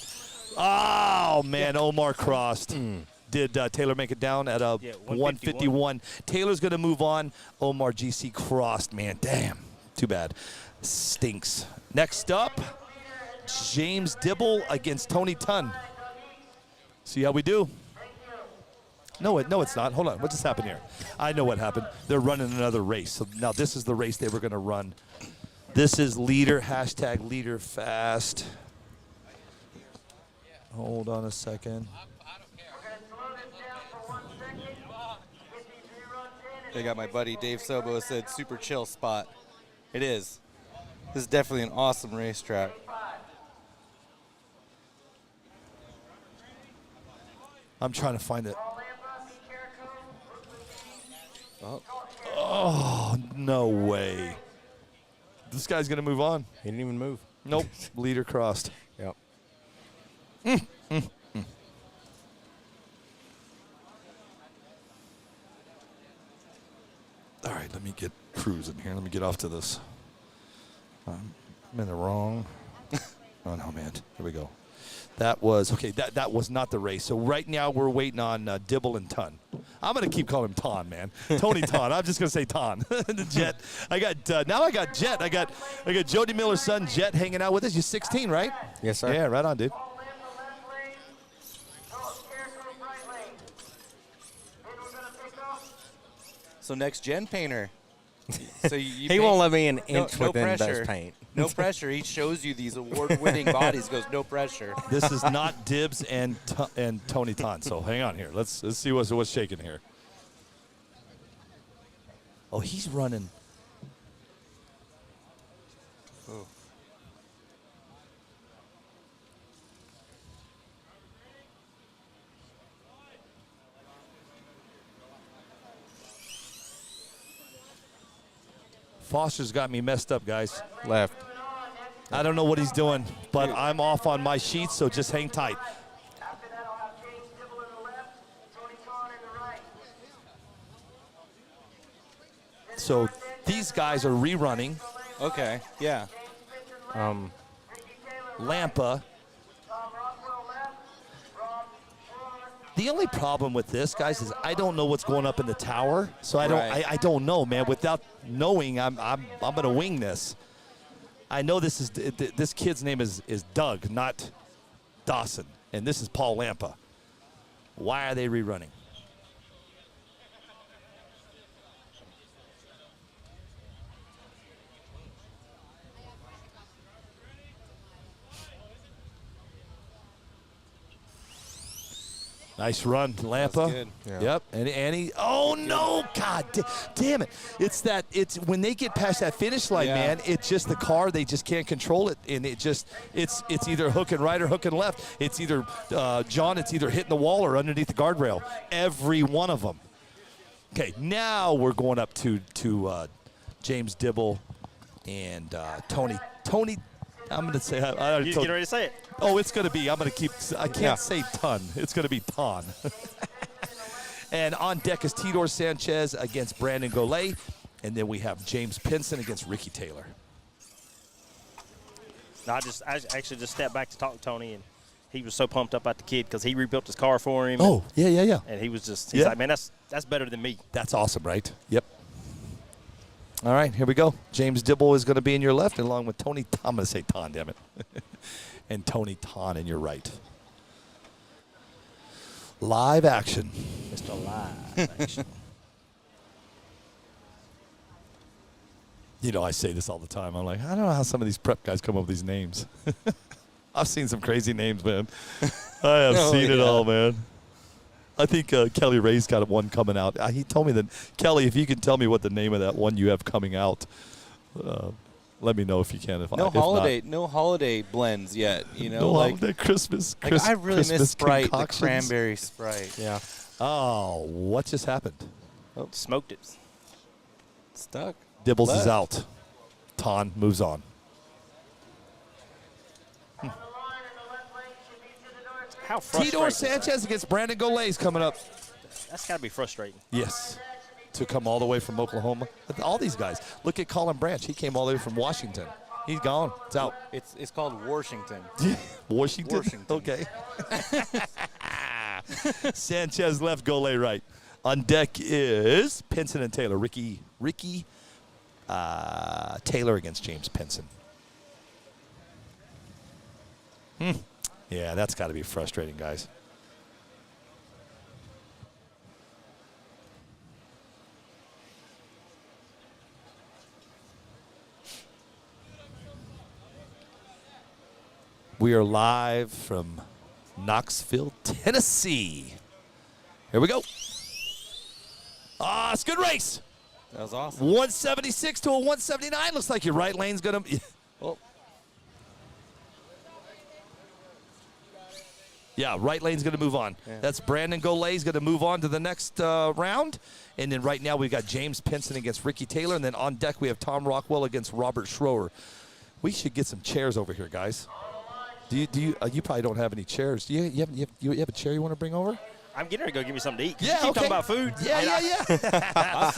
A: Oh, man, Omar crossed. Did Taylor make it down at a 151? Taylor's going to move on. Omar GC crossed, man. Damn. Too bad. Stinks. Next up, James Dibble against Tony Ton. See how we do. No, it's not. Hold on. What just happened here? I know what happened. They're running another race. So now this is the race they were going to run. This is leader, hashtag leader fast. Hold on a second.
N: They got my buddy Dave Sobo said super chill spot. It is. This is definitely an awesome racetrack.
A: I'm trying to find it. Oh, no way. This guy's going to move on.
Q: He didn't even move.
A: Nope. Leader crossed.
Q: Yep.
A: All right, let me get cruising here. Let me get off to this. I'm in the wrong. Oh, no, man. Here we go. That was, okay, that was not the race. So right now we're waiting on Dibble and Ton. I'm going to keep calling him Ton, man. Tony Ton. I'm just going to say Ton. The Jet. I got, now I got Jet. I got Jody Miller's son, Jet, hanging out with us. You're 16, right?
Q: Yes, sir.
A: Yeah, right on, dude.
N: So next gen painter. So you
Q: He won't let me an inch
N: no
Q: within
N: pressure.
Q: those paint.
N: No pressure. He shows you these award-winning bodies. Goes no pressure.
A: This is not Dibs and Tony Ton. So hang on here. Let's see what's shaking here. Oh, he's running.
N: Oh.
A: Foster's got me messed up, guys.
Q: Left.
A: I don't know what he's doing, but I'm off on my sheets, so just hang tight. So these guys are rerunning.
N: Okay. Yeah.
A: Lampa The only problem with this, guys, is I don't know what's going up in the tower, so I
N: Right.
A: don't know, man. Without knowing, I'm gonna wing this. I know this kid's name is Doug, not Dawson, and this is Paul Lampa. Why are they rerunning? Nice run, Lampa.
Q: good. Yeah.
A: Yep, and he. Oh no! God, damn it! It's when they get past that finish line,
N: Yeah.
A: man. It's just the car. They just can't control it, and it's either hooking right or hooking left. It's either John. It's either hitting the wall or underneath the guardrail. Every one of them. Okay, now we're going up to James Dibble and Tony. I'm going to say.
J: You get ready to say it.
A: Oh, it's going to be. I'm going to keep. I can't say ton. It's going to be ton. And on deck is Tidor Sanchez against Brandon Golay, and then we have James Pinson against Ricky Taylor.
J: No, I actually just stepped back to talk to Tony, and he was so pumped up about the kid because he rebuilt his car for him.
A: Oh, yeah.
J: And he was he's like, man, that's better than me.
A: That's awesome, right? Yep. All right, here we go. James Dibble is going to be in your left, along with Tony. I'm going to say Ton, damn it. And Tony Ton in your right. Live action.
J: Mr. Live action.
A: You know, I say this all the time. I'm like, I don't know how some of these prep guys come up with these names. I've seen some crazy names, man. I have seen it all, man. I think Kelly Ray's got one coming out. He told me that, Kelly, if you can tell me what the name of that one you have coming out, let me know if you can. If
N: No
A: not.
N: holiday blends yet. You know,
A: No
N: like
A: holiday Christmas.
N: Like I really
A: Christmas
N: miss Sprite, the
A: concoctions.
N: cranberry Sprite.
Q: Yeah.
A: Oh, what just happened?
J: Oh, smoked it.
N: Stuck.
A: Dibbles is
N: Left.
A: out. Ton moves on.
J: How frustrating.
A: Tidor Sanchez against Brandon Golay is coming up.
J: That's got to be frustrating.
A: Yes. To come all the way from Oklahoma. All these guys. Look at Colin Branch. He came all the way from Washington. He's gone. It's out.
N: It's called Washington.
A: Washington? Okay. Sanchez left, Golay right. On deck is Pinson and Taylor. Ricky Taylor against James Pinson. Yeah, that's got to be frustrating, guys. We are live from Knoxville, Tennessee. Here we go. It's a good race.
N: That was awesome.
A: 176 to a 179. Looks like your right lane's going to...
N: Oh.
A: Yeah, right lane's going to move on.
N: Yeah.
A: That's Brandon Golay's going to move on to the next round. And then right now we've got James Pinson against Ricky Taylor. And then on deck we have Tom Rockwell against Robert Schroer. We should get some chairs over here, guys. You probably don't have any chairs. Do you have a chair you want to bring over?
J: I'm getting ready to go get me something to eat.
A: Yeah,
J: You keep talking about food.
A: Yeah.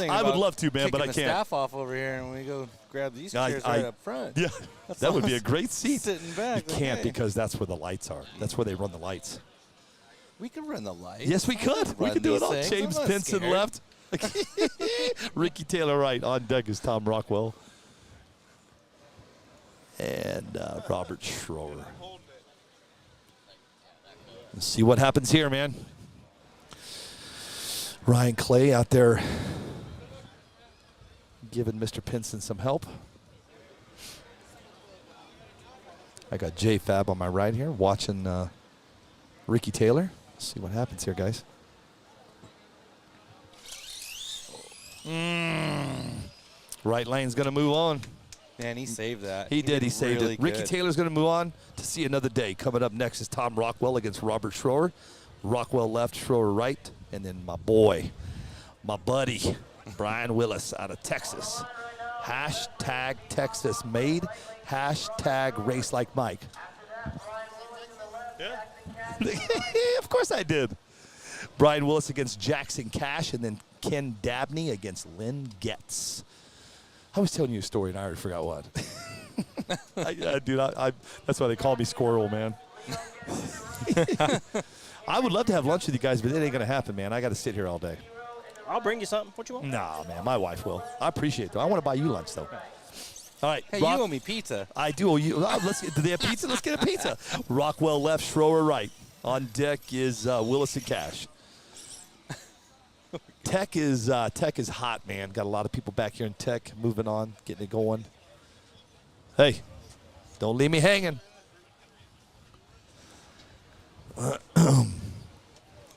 A: I would love to, man, but I
N: The
A: can't.
N: staff off over here, and we go grab these chairs right up front.
A: Yeah,
N: That's
A: that would be a
N: awesome.
A: great seat.
N: Sitting back.
A: You can't because that's where the lights are. That's where they run the lights.
N: We could run the lights.
A: Yes, we could. We
N: Run
A: could do it
N: these
A: all.
N: things.
A: James
N: I'm not
A: Pinson
N: scared.
A: left. Ricky Taylor right. On deck is Tom Rockwell. And Robert Schroer. Let's see what happens here, man. Ryan Clay out there giving Mr. Pinson some help. I got Jay Fab on my right here watching Ricky Taylor. Let's see what happens here, guys. Right lane's going to move on.
N: Man, he saved that.
A: He did. He saved
N: really
A: it. Ricky
N: good.
A: Taylor's going to move on to see another day. Coming up next is Tom Rockwell against Robert Schroer. Rockwell left, Schroer right. And then my boy, my buddy, Brian Willis out of Texas. Hashtag Texas made. Hashtag race like Mike. Of course I did. Brian Willis against Jackson Cash. And then Ken Dabney against Lynn Getz. I was telling you a story and I already forgot what. Dude, that's why they call me Squirrel, man. I would love to have lunch with you guys, but it ain't going to happen, man. I got to sit here all day.
J: I'll bring you something. What you want?
A: Nah, man, my wife will. I appreciate it, though. I want to buy you lunch, though. All right.
N: Hey,
A: Rock,
N: you owe me pizza.
A: I do owe you. Do they have pizza? Let's get a pizza. Rockwell left, Schroer right. On deck is Willis and Cash. Tech is hot, man. Got a lot of people back here in Tech moving on, getting it going. Hey, don't leave me hanging.
N: I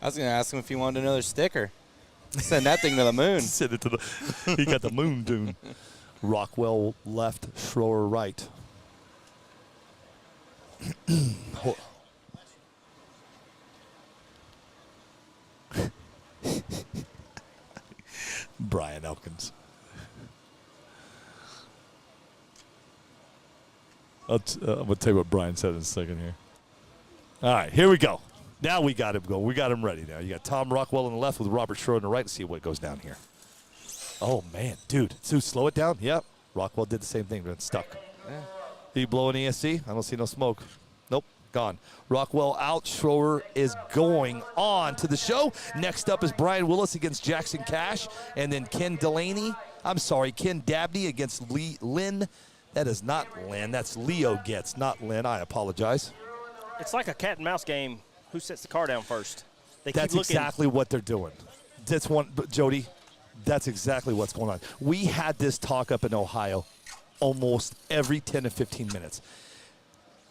N: was going to ask him if he wanted another sticker. Send that thing to the moon.
A: Send it to the. He got the moon dune. Rockwell left, Schroer right. Brian Elkins. I'm going to tell you what Brian said in a second here. All right, here we go. Now we got him going. We got him ready now. You got Tom Rockwell on the left with Robert Schroer on the right. Let's see what goes down here. Oh, man. Dude, Sue, slow it down. Yep. Rockwell did the same thing, but it's stuck.
N: Yeah.
A: Did he blow an ESC? I don't see no smoke. Nope, gone. Rockwell out. Schroer is going on to the show. Next up is Brian Willis against Jackson Cash. And then Ken Dabney against Lynn. That is not Lynn. That's Leo Getz, not Lynn. I apologize.
J: It's like a cat and mouse game. Who sets the car down first?
A: That's exactly what they're doing. That's one, Jody. That's exactly what's going on. We had this talk up in Ohio almost every 10 to 15 minutes.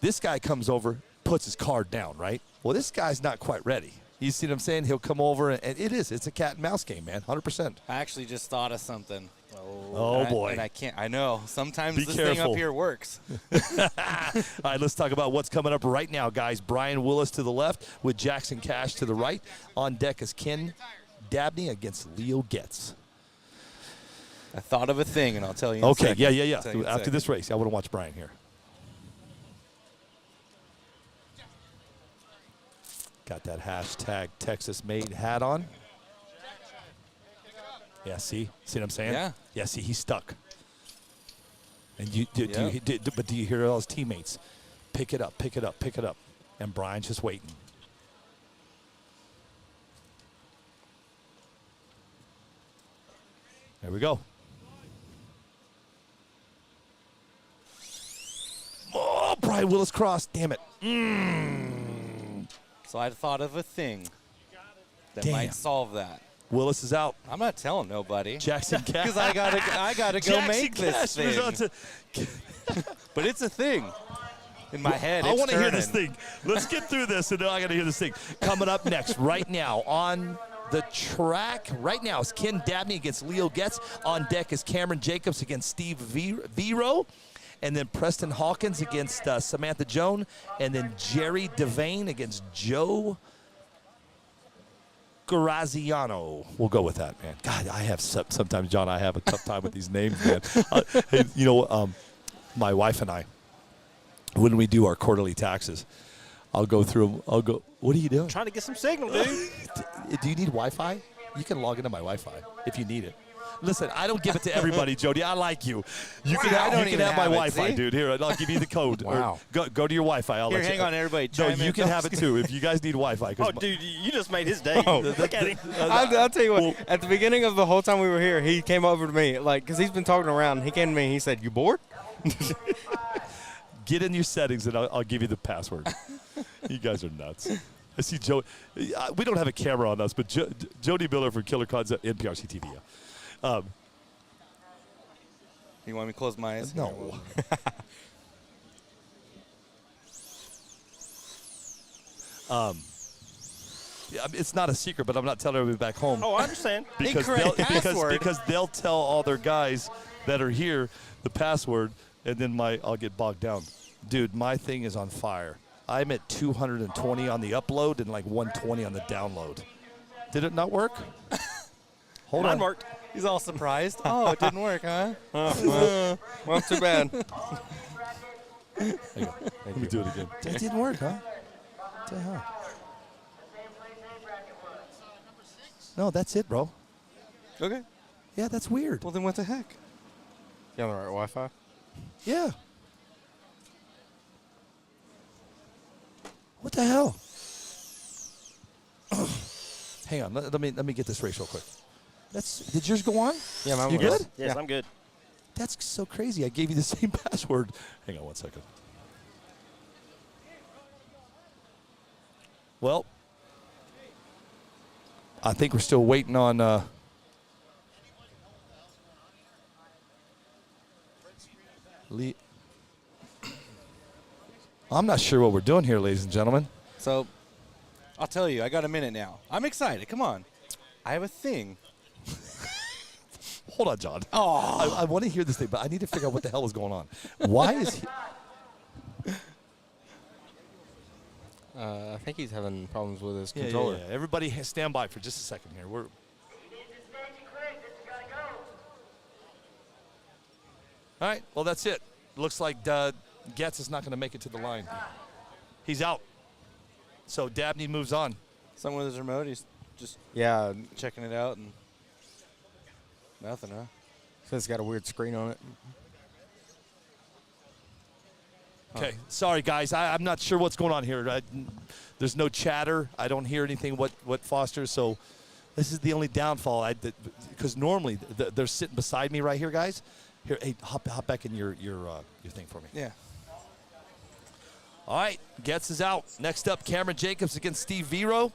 A: This guy comes over, puts his car down, right? Well, this guy's not quite ready. You see what I'm saying? He'll come over, and it's a cat and mouse game, man, 100%.
N: I actually just thought of something.
A: Oh, boy.
N: And I can't. I know. Sometimes
A: Be
N: this
A: careful.
N: thing up here works.
A: All right, let's talk about what's coming up right now, guys. Brian Willis to the left with Jackson Cash to the right. On deck is Ken Dabney against Leo Getz.
N: I thought of a thing, and I'll tell you in a
A: Okay,
N: second.
A: yeah.
N: Tell you in a
A: After
N: second.
A: this race, I want to watch Brian here. Got that hashtag Texas made hat on. Yeah, see what I'm saying?
N: Yeah.
A: Yeah, see, he's stuck. And but do you hear all his teammates? Pick it up, pick it up, pick it up. And Brian's just waiting. There we go. Oh, Brian Willis crossed. Damn it.
N: So I thought of a thing that
A: Damn.
N: might solve that.
A: Willis is out.
N: I'm not telling nobody.
A: Jackson Cash.
N: Because I gotta go
A: Jackson
N: make this
A: Cash
N: thing.
A: was on to-
N: But it's a thing. In my head,
A: I
N: want to
A: hear this thing. Let's get through this, and then I got to hear this thing. Coming up next, right now, on the track, right now, is Ken Dabney against Leo Getz. On deck is Cameron Jacobs against Steve Vero. And then Preston Hawkins against Samantha Joan. And then Jerry Devane against Joe Graziano. We'll go with that, man. God, I have sometimes, John, I have a tough time with these names, man. Hey, my wife and I, when we do our quarterly taxes, I'll go through them. I'll go, what are you doing?
J: Trying to get some signal, dude.
A: Do you need Wi-Fi? You can log into my Wi-Fi if you need it. Listen, I don't give it to everybody, Jody. I like you. You can have my Wi-Fi, dude. Here, I'll give you the code.
N: Wow.
A: Or go to your Wi-Fi. I'll
N: Here,
A: let you.
N: hang on, everybody.
A: No,
N: Chime
A: you
N: in.
A: can have it too if you guys need Wi-Fi.
J: Oh, dude, you just made his day. Look at him.
Q: I'll tell you what. At the beginning of the whole time we were here, he came over to me, because he's been talking around. He came to me and he said, "You bored?"
A: Get in your settings and I'll give you the password. You guys are nuts. I see Joe. We don't have a camera on us, but Jody Miller from Killer Cons at NPRCTV.
N: You want me to close my eyes?
A: No. It's not a secret, but I'm not telling everybody back home.
J: Oh, I understand.
A: Because they'll tell all their guys that are here the password, and then I'll get bogged down. Dude, my thing is on fire. I'm at 220 on the upload and like 120 on the download. Did it not work? Hold
J: Mine
A: on.
J: worked.
N: He's all surprised. Oh, it didn't work, huh?
Q: Well, too bad.
A: There you go. Let me do it again. That didn't work, huh? What the hell? No, that's it, bro.
Q: Okay.
A: Yeah, that's weird.
Q: Well, then what the heck? You on the right Wi-Fi?
A: Yeah. What the hell? Hang on. Let me get this race real quick. Did yours go on?
Q: Yeah, mine
A: You
Q: was.
A: good?
J: Yes, I'm good.
A: That's so crazy. I gave you the same password. Hang on 1 second. Well, I think we're still waiting on. I'm not sure what we're doing here, ladies and gentlemen.
N: So, I'll tell you, I got a minute now. I'm excited. Come on. I have a thing.
A: Hold on, John.
N: Oh.
A: I want to hear this thing, but I need to figure out what the hell is going on. Why is he?
Q: I think he's having problems with his controller.
A: Yeah. Everybody stand by for just a second here. All right, well, that's it. Looks like Getz is not going to make it to the line. He's out. So Dabney moves on.
N: Someone with his remote, he's just checking it out and nothing, huh?
Q: So it's got a weird screen on it.
A: Okay, sorry, guys. I'm not sure what's going on here. There's no chatter. I don't hear anything what Foster. So this is the only downfall. Because normally they're sitting beside me right here, guys. Here, hey, hop back in your thing for me.
N: Yeah.
A: All right, Getz is out. Next up, Cameron Jacobs against Steve Vero.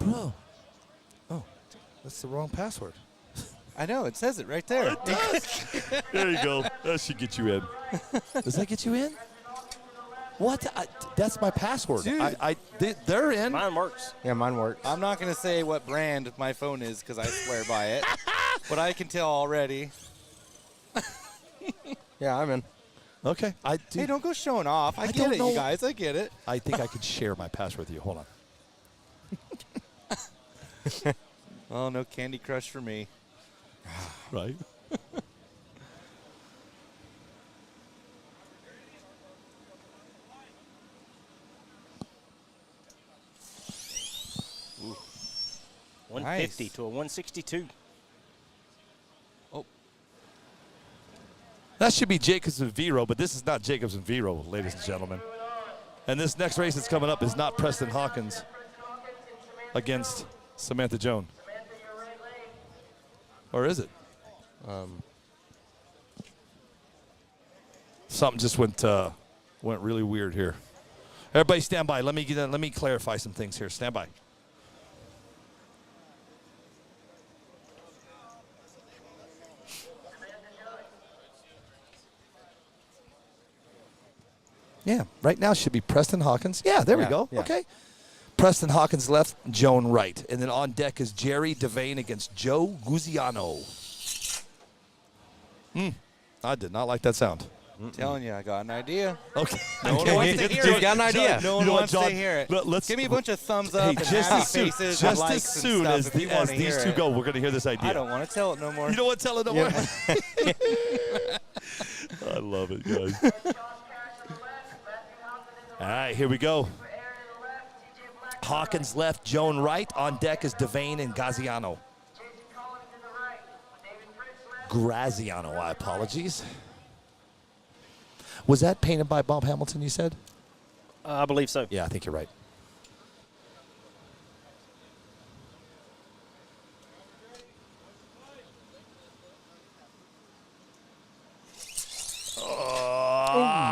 A: Bro. Oh, that's the wrong password.
N: I know, it says it right there.
A: It does. There you go. That should get you in. Does that get you in? What? That's my password.
N: Dude.
A: They're in.
J: Mine works.
Q: Yeah, mine works.
N: I'm not going to say what brand my phone is because I swear by it. But I can tell already.
Q: Yeah, I'm in.
A: Okay.
N: Hey, don't go showing off. I get it, you guys. I get it.
A: I think I could share my password with you. Hold on.
N: Oh, no Candy Crush for me.
A: Right.
J: Ooh. 150 to a 162.
N: Oh.
A: That should be Jacobs and Vero, but this is not Jacobs and Vero, ladies and gentlemen. And this next race that's coming up is not Preston Hawkins against Samantha Joan. Or is it? Something just went really weird here. Everybody stand by. Let me clarify some things here. Stand by. Yeah, right now should be Preston Hawkins. Yeah, there we go.
Q: Yeah.
A: Okay. Preston Hawkins left, Joan right. And then on deck is Jerry Devane against Joe Guziano. I did not like that sound.
N: I'm telling you, I got an idea.
A: Okay.
N: No one wants to hear
Q: You've
N: it.
Q: got an idea.
N: No one wants to hear it.
A: Let's
N: Give me a bunch of thumbs up and
A: just
N: happy
A: as soon,
N: faces
A: just
N: and likes
A: as soon
N: and
A: as,
N: stuff if you wanna
A: these
N: hear
A: two
N: it.
A: go, we're going to hear this idea.
N: I don't want to tell it no more.
A: You don't want to tell it no more? I love it, guys. All right, here we go. Hawkins left, Joan right. On deck is Devane and Gaziano. Graziano, my apologies. Was that painted by Bob Hamilton, you said?
J: I believe so.
A: Yeah, I think you're right.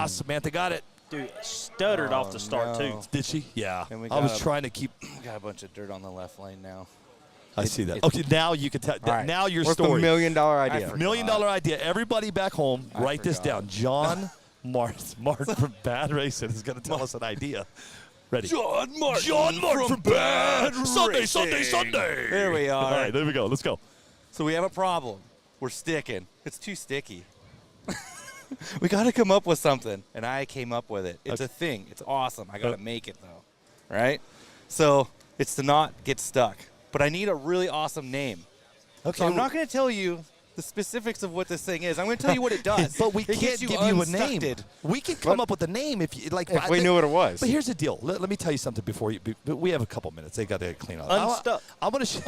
A: Samantha got it.
J: Dude, stuttered off the start, too.
A: Did she? Yeah.
N: And we
A: I was
N: got
A: trying to keep.
N: We got a bunch of dirt on the left lane now.
A: I see that. Okay, now you can tell.
Q: Right.
A: Now your
Q: What's
A: story.
Q: the $1 million idea?
N: I
A: $1 million idea. Everybody back home,
N: I
A: write this
N: forgot.
A: down. John Martin from Bad Racing is going to tell us an idea. Ready?
N: John Martin.
A: John Martin from Bad Sunday.
N: There we are.
A: All right, there we go. Let's go.
N: So we have a problem. We're sticking. It's too sticky. We got to come up with something. And I came up with it. It's a thing. It's awesome. I got to make it, though. Right? So it's to not get stuck. But I need a really awesome name.
A: Okay.
N: So I'm not going to tell you the specifics of what this thing is. I'm going to tell you what it does.
A: But we
N: It
A: can't
N: gets
A: give
N: you
A: you a name.
N: unstucked.
A: We can come up with a name if you like.
Q: If we knew what it was.
A: But here's the deal. Let me tell you something before you. We have a couple minutes. They got to clean up.
J: Unstuck.
A: I'm going to.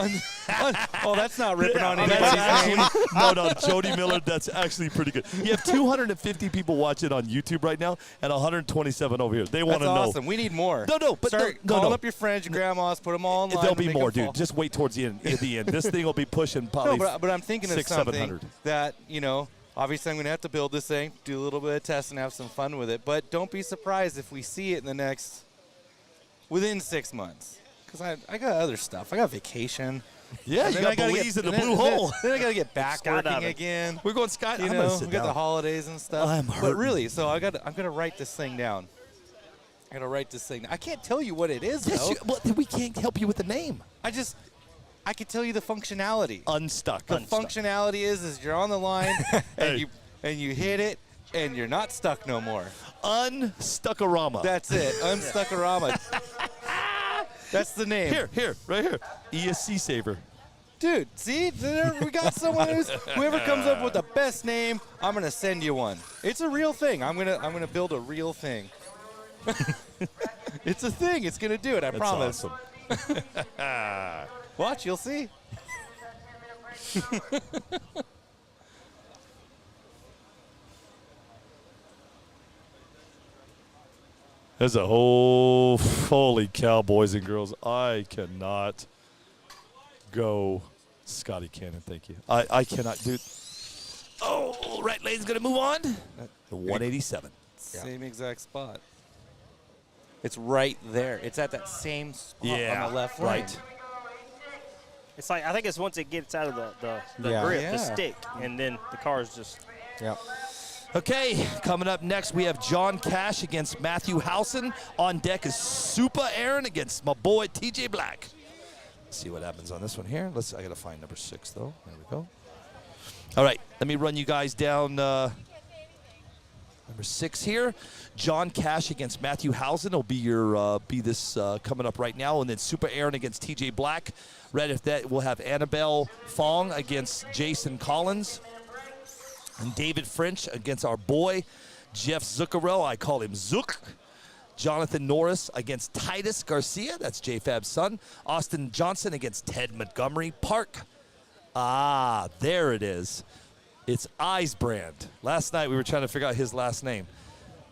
N: Oh, that's not ripping on
A: That's
N: anybody's name.
A: actually, no, Jody Miller. That's actually pretty good. You have 250 people watching on YouTube right now, and 127 over here. They want
N: That's
A: to know.
N: awesome. We need more.
A: But
N: Start calling up your friends, your grandmas, put them all online.
A: There'll
N: and
A: be
N: make
A: more,
N: them
A: dude.
N: fall.
A: Just wait towards the end. At the end, this thing will be pushing probably.
N: No, but I'm thinking of
A: 600,
N: something
A: 700.
N: that, obviously I'm going to have to build this thing, do a little bit of testing, have some fun with it. But don't be surprised if we see it within 6 months. Because I got other stuff. I got vacation.
A: Yeah,
N: And
A: you
N: then
A: got
N: I gotta
A: Belize
N: get-
A: in the
N: and
A: blue hole.
N: Then I got to get back working
J: Skydiving.
N: again.
A: We're going skydiving.
N: You
A: I'm gonna
N: know,
A: sit
N: we got
A: down.
N: the holidays and stuff.
A: I'm
N: But
A: hurting.
N: really, so I'm gonna write this thing down. I got to write this thing down. I can't tell you what it is,
A: Yes,
N: though.
A: we can't help you with the name.
N: I can tell you the functionality.
A: Unstuck.
N: The functionality is you're on the line and you hit it and you're not stuck no more.
A: Unstuckorama.
N: That's it. Unstuckorama. That's the name.
A: Here, right here. ESC Saver.
N: Dude, see? There, we got someone whoever comes up with the best name, I'm gonna send you one. It's a real thing. I'm gonna build a real thing. It's a thing. It's gonna do it. I
A: That's
N: promise.
A: awesome.
N: Watch, you'll see.
A: There's a whole holy cow, boys and girls. I cannot go. Scotty Cannon, thank you. I cannot do. Oh, right lane's gonna move on. 187.
N: Same exact spot. It's right there. It's at that same spot on the left
A: right.
N: lane.
J: It's like I think it's once it gets out of the
Q: Yeah.
J: grip,
N: Yeah.
J: the stick, and then the car's just.
Q: Yep.
A: Okay, coming up next, we have John Cash against Matthew Howson. On deck is Super Aaron against my boy TJ Black. Let's see what happens on this one here. I got to find number 6, though. There we go. All right, let me run you guys down number 6 here. John Cash against Matthew Howson will be this coming up right now, and then Super Aaron against TJ Black. Right after that, we'll have Annabelle Fong against Jason Collins. And David French against our boy, Jeff Zuccarello. I call him Zook. Jonathan Norris against Titus Garcia. That's JFab's son. Austin Johnson against Ted Montgomery Park. Ah, there it is. It's Eisbrand. Last night we were trying to figure out his last name.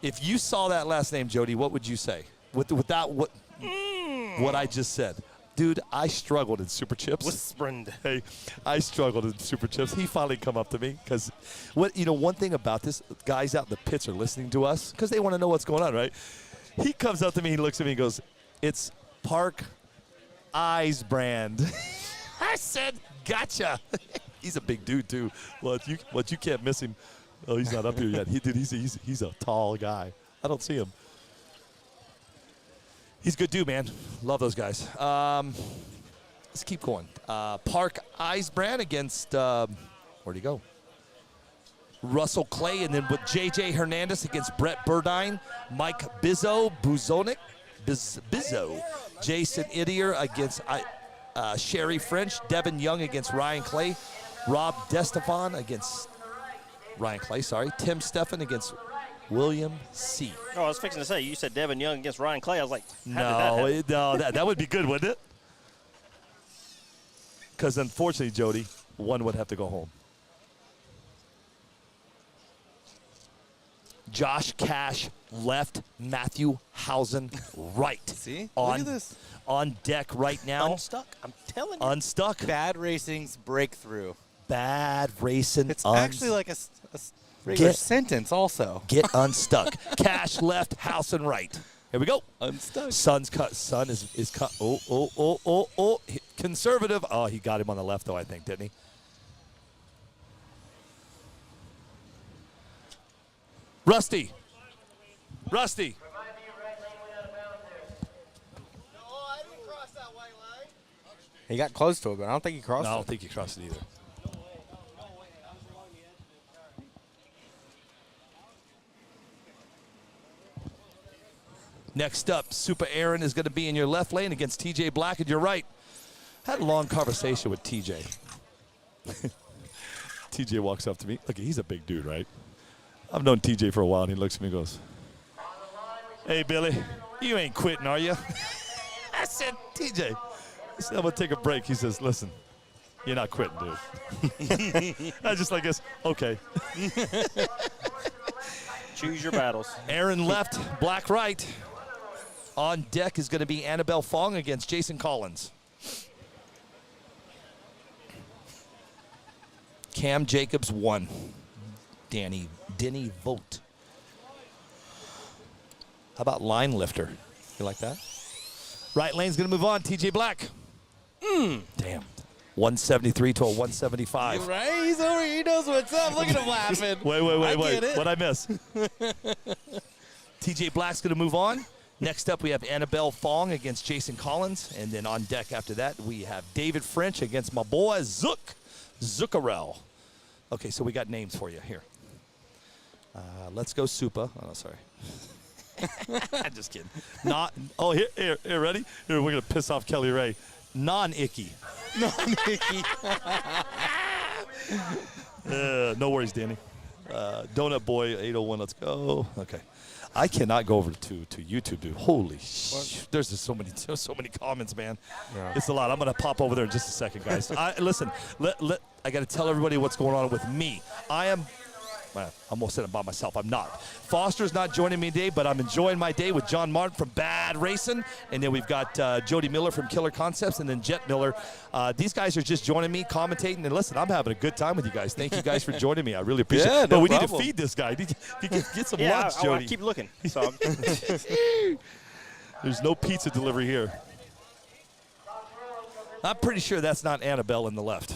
A: If you saw that last name, Jody, what would you say? Without what I just said. Dude, I struggled in Super Chips.
J: Whisperand.
A: Hey, I struggled in Super Chips. He finally come up to me because, one thing about this, guys out in the pits are listening to us because they want to know what's going on, right? He comes up to me, he looks at me, and goes, "It's Park Eisbrand." I said, "Gotcha." He's a big dude too. Well, you can't miss him. Oh, he's not up here yet. He's a tall guy. I don't see him. He's a good dude, man. Love those guys. Let's keep going. Park Eisbrand against, where'd he go? Russell Clay, and then with J.J. Hernandez against Brett Burdine. Mike Buzonik, Jason Idier against Sherry French. Devin Young against Ryan Clay. Rob DeStefan against Ryan Clay, sorry. Tim Steffen against William C.
J: Oh, I was fixing to say, you said Devin Young against Ryan Clay. I was like, how did that happen?
A: that would be good, wouldn't it? Because unfortunately, Jody, one would have to go home. Josh Cash left, Matthew Howson right.
N: See?
A: On,
N: Look at this.
A: On deck right now.
J: Unstuck. I'm telling you.
A: Unstuck.
N: Bad Racing's breakthrough.
A: Bad racing.
N: It's actually like a regular sentence also.
A: Get unstuck. Cash left, Howson right. Here we go.
N: Unstuck.
A: Sun is cut. Oh. Conservative. Oh, he got him on the left, though, I think, didn't he? Rusty.
Q: He got close to it, but I don't think he crossed
A: No,
Q: it.
A: I don't think he crossed it either. Next up, Super Aaron is going to be in your left lane against TJ Black and your right. I had a long conversation with TJ. TJ walks up to me. Look, he's a big dude, right? I've known TJ for a while, and he looks at me and goes, "Hey, Billy, you ain't quitting, are you?" I said, "TJ, I said, I'm going to take a break." He says, "Listen, you're not quitting, dude." I just like this, okay.
J: Choose your battles.
A: Aaron left, Black right. On deck is going to be Annabelle Fong against Jason Collins. Cam Jacobs 1. Denny Vogt. How about line lifter? You like that? Right lane's going to move on. TJ Black. Damn. 173 to a 175.
N: Right? He's over here. He knows what's up. Look at him laughing.
A: Wait.
N: Get it.
A: What'd I miss? TJ Black's going to move on. Next up, we have Annabelle Fong against Jason Collins. And then on deck after that, we have David French against my boy Zuccarell. Okay, so we got names for you here. Let's go Supa. Oh, no, sorry. I'm just kidding. Here, ready? Here, we're going to piss off Kelly Ray. Non-icky.
N: Non-icky.
A: No worries, Danny. Donut Boy 801, let's go. Okay. I cannot go over to YouTube, dude. Holy there's just so many comments, man. Yeah. It's a lot. I'm going to pop over there in just a second, guys. Listen, I got to tell everybody what's going on with me. I'm almost saying it by myself. I'm not. Foster's not joining me today, but I'm enjoying my day with John Martin from Bad Racing. And then we've got Jody Miller from Killer Concepts and then Jet Miller. These guys are just joining me, commentating. And listen, I'm having a good time with you guys. Thank you guys for joining me. I really appreciate it. But we need to feed this guy. You can get some lunch, Jody.
J: I keep looking. So
A: There's no pizza delivery here. I'm pretty sure that's not Annabelle in the left.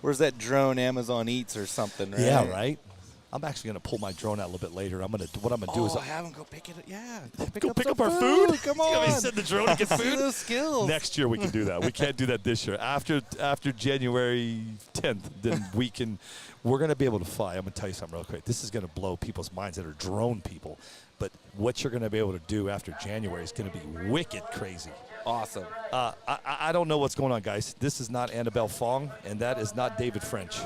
N: Where's that drone Amazon Eats or something, right?
A: Yeah, right? I'm actually going to pull my drone out a little bit later. What I'm going to do is
N: have him go pick it up. Yeah.
A: Go pick up our food?
N: Come on.
A: You send the drone to get food?
N: Those skills.
A: Next year we can do that. We can't do that this year. After January 10th, then we're going to be able to fly. I'm going to tell you something real quick. This is going to blow people's minds that are drone people. But what you're going to be able to do after January is going to be wicked crazy.
N: Awesome.
A: I don't know what's going on, guys. This is not Annabelle Fong, and that is not David French.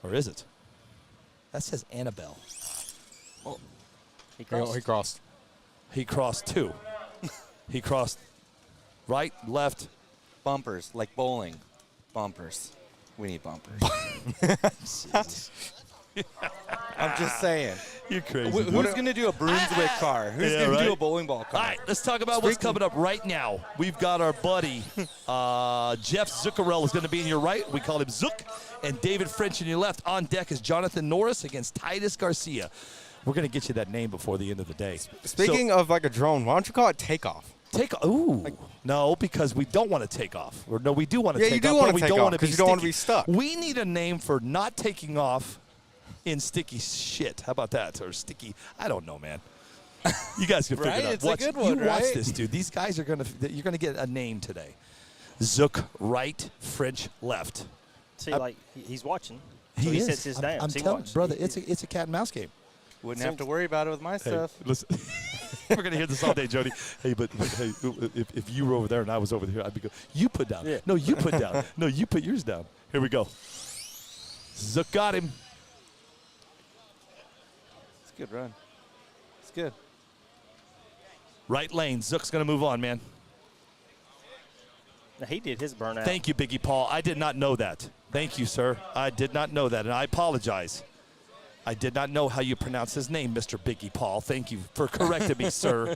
A: Or is it? That says Annabelle.
J: Oh,
N: he crossed.
A: He crossed two. He crossed right, left.
N: Bumpers, like bowling. Bumpers. We need bumpers. I'm just saying.
A: You're crazy.
N: Who's going to do a Brunswick car? Who's going to do a bowling ball car?
A: All right, let's talk about what's coming up right now. We've got our buddy, Jeff Zuccarell is going to be in your right. We call him Zook. And David French in your left. On deck is Jonathan Norris against Titus Garcia. We're going to get you that name before the end of the day.
Q: Speaking of like a drone, why don't you call it takeoff?
A: No, because we don't want to take off. Or no, we do want to take off.
Q: Yeah, you do want to take off because you don't want to be stuck.
A: We need a name for not taking off in sticky shit. How about that? Or sticky, I don't know, man. You guys can figure it out.
N: It's a good one,
A: watch this, dude. These guys are you're going to get a name today. Zook right, French left.
J: See, he's watching.
A: He
J: so
A: is.
J: Sets his down.
A: I'm telling you, brother, it's a cat and mouse game.
N: Wouldn't have to worry about it with my stuff.
A: Listen, we're going to hear this all day, Jody. Hey, but hey, if you were over there and I was over here, I'd be going, you put down.
J: Yeah.
A: No, you put down. No, you put yours down. Here we go. Zook got him.
N: It's a good run. It's good.
A: Right lane. Zook's going to move on, man.
J: Now, he did his burnout.
A: Thank you, Biggie Paul. I did not know that. Thank you, sir. I did not know that, and I apologize. I did not know how you pronounce his name, Mr. Biggie Paul. Thank you for correcting me, sir.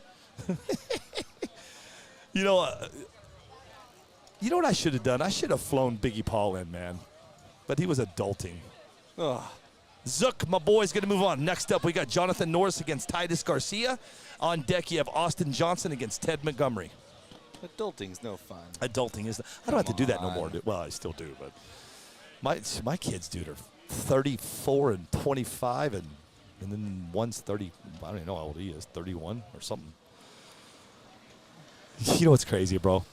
A: You know what I should have done? I should have flown Biggie Paul in, man. But he was adulting. Ugh. Zook, my boy's going to move on. Next up, we got Jonathan Norris against Titus Garcia. On deck, you have Austin Johnson against Ted Montgomery.
N: Adulting's no fun.
A: Adulting is. I don't have to do that no more. Well, I still do, but my kids, dude, are 34 and 25, and then one's 30. I don't even know how old he is, 31 or something. You know what's crazy, bro?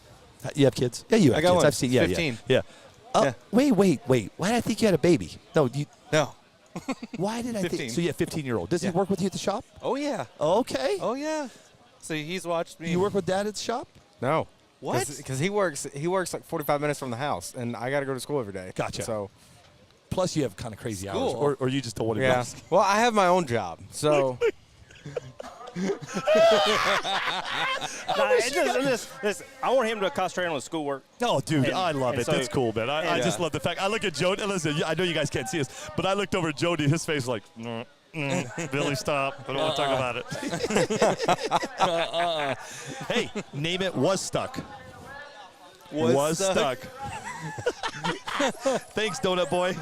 A: You have kids? Yeah, you have
N: I got
A: kids.
N: one.
A: I've seen.
N: 15.
A: Yeah.
N: Yeah.
A: Wait. Why did I think you had a baby? No. Why did I
N: 15.
A: think? So you have a 15-year-old. Does he work with you at the shop?
N: Oh, yeah.
A: Okay.
N: Oh, yeah. So he's watched me.
A: You work with Dad at the shop?
Q: No.
N: What?
Q: Because he works like 45 minutes from the house, and I got to go to school every day.
A: Gotcha.
Q: So
A: Plus, you have kind of crazy hours,
Q: School.
A: or you just don't want to
Q: Yeah.
A: go.
Q: Well, I have my own job, so.
J: Listen, I want him to concentrate on his schoolwork.
A: Oh, dude,
J: And-
A: I love
J: and
A: it.
J: so-
A: That's cool, man. I
J: and,
A: just love the fact. I look at Jody. Listen, I know you guys can't see us, but I looked over at Jody. His face was like, Billy, stop. I don't want to talk about it. Hey, name it was stuck.
Q: Was
A: stuck. Thanks, Donut Boy.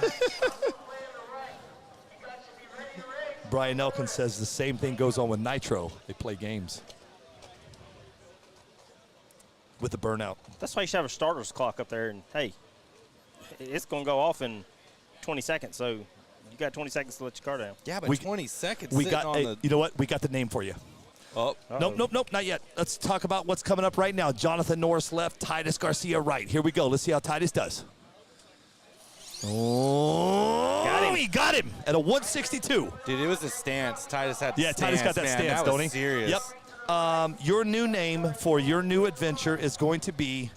A: Brian Elkin says the same thing goes on with Nitro. They play games with the burnout.
J: That's why you should have a starter's clock up there. And, hey, it's going to go off in 20 seconds. So you got 20 seconds to let your car down.
N: Yeah, but
A: We-
N: 20 seconds
A: We
N: sitting
A: got.
N: on
A: Hey,
N: the.
A: you know what? We got the name for you.
N: Oh.
A: Nope, not yet. Let's talk about what's coming up right now. Jonathan Norris left, Titus Garcia right. Here we go. Let's see how Titus does. Oh, he got him at a 162.
N: Dude, it was a stance. Titus had the
A: Yeah, Titus got that
N: man.
A: stance,
N: That
A: don't
N: was
A: he?
N: serious.
A: Yep. Your new name for your new adventure is going to be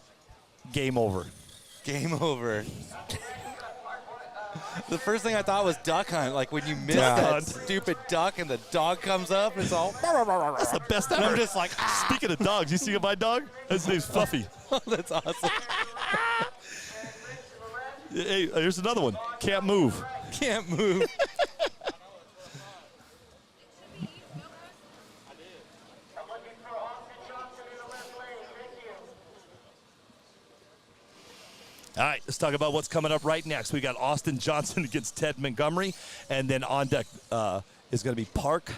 A: Game Over.
N: Game over. The first thing I thought was duck hunt. Like when you miss
A: Duck
N: that
A: hunt.
N: stupid duck and the dog comes up and it's all.
A: That's the best ever.
N: And I'm just like,
A: Speaking of dogs, you see my dog? His name's Fluffy.
N: That's awesome.
A: Hey, here's another one. Can't move.
N: Can't move.
A: All right, let's talk about what's coming up right next. We got Austin Johnson against Ted Montgomery, and then on deck is going to be Park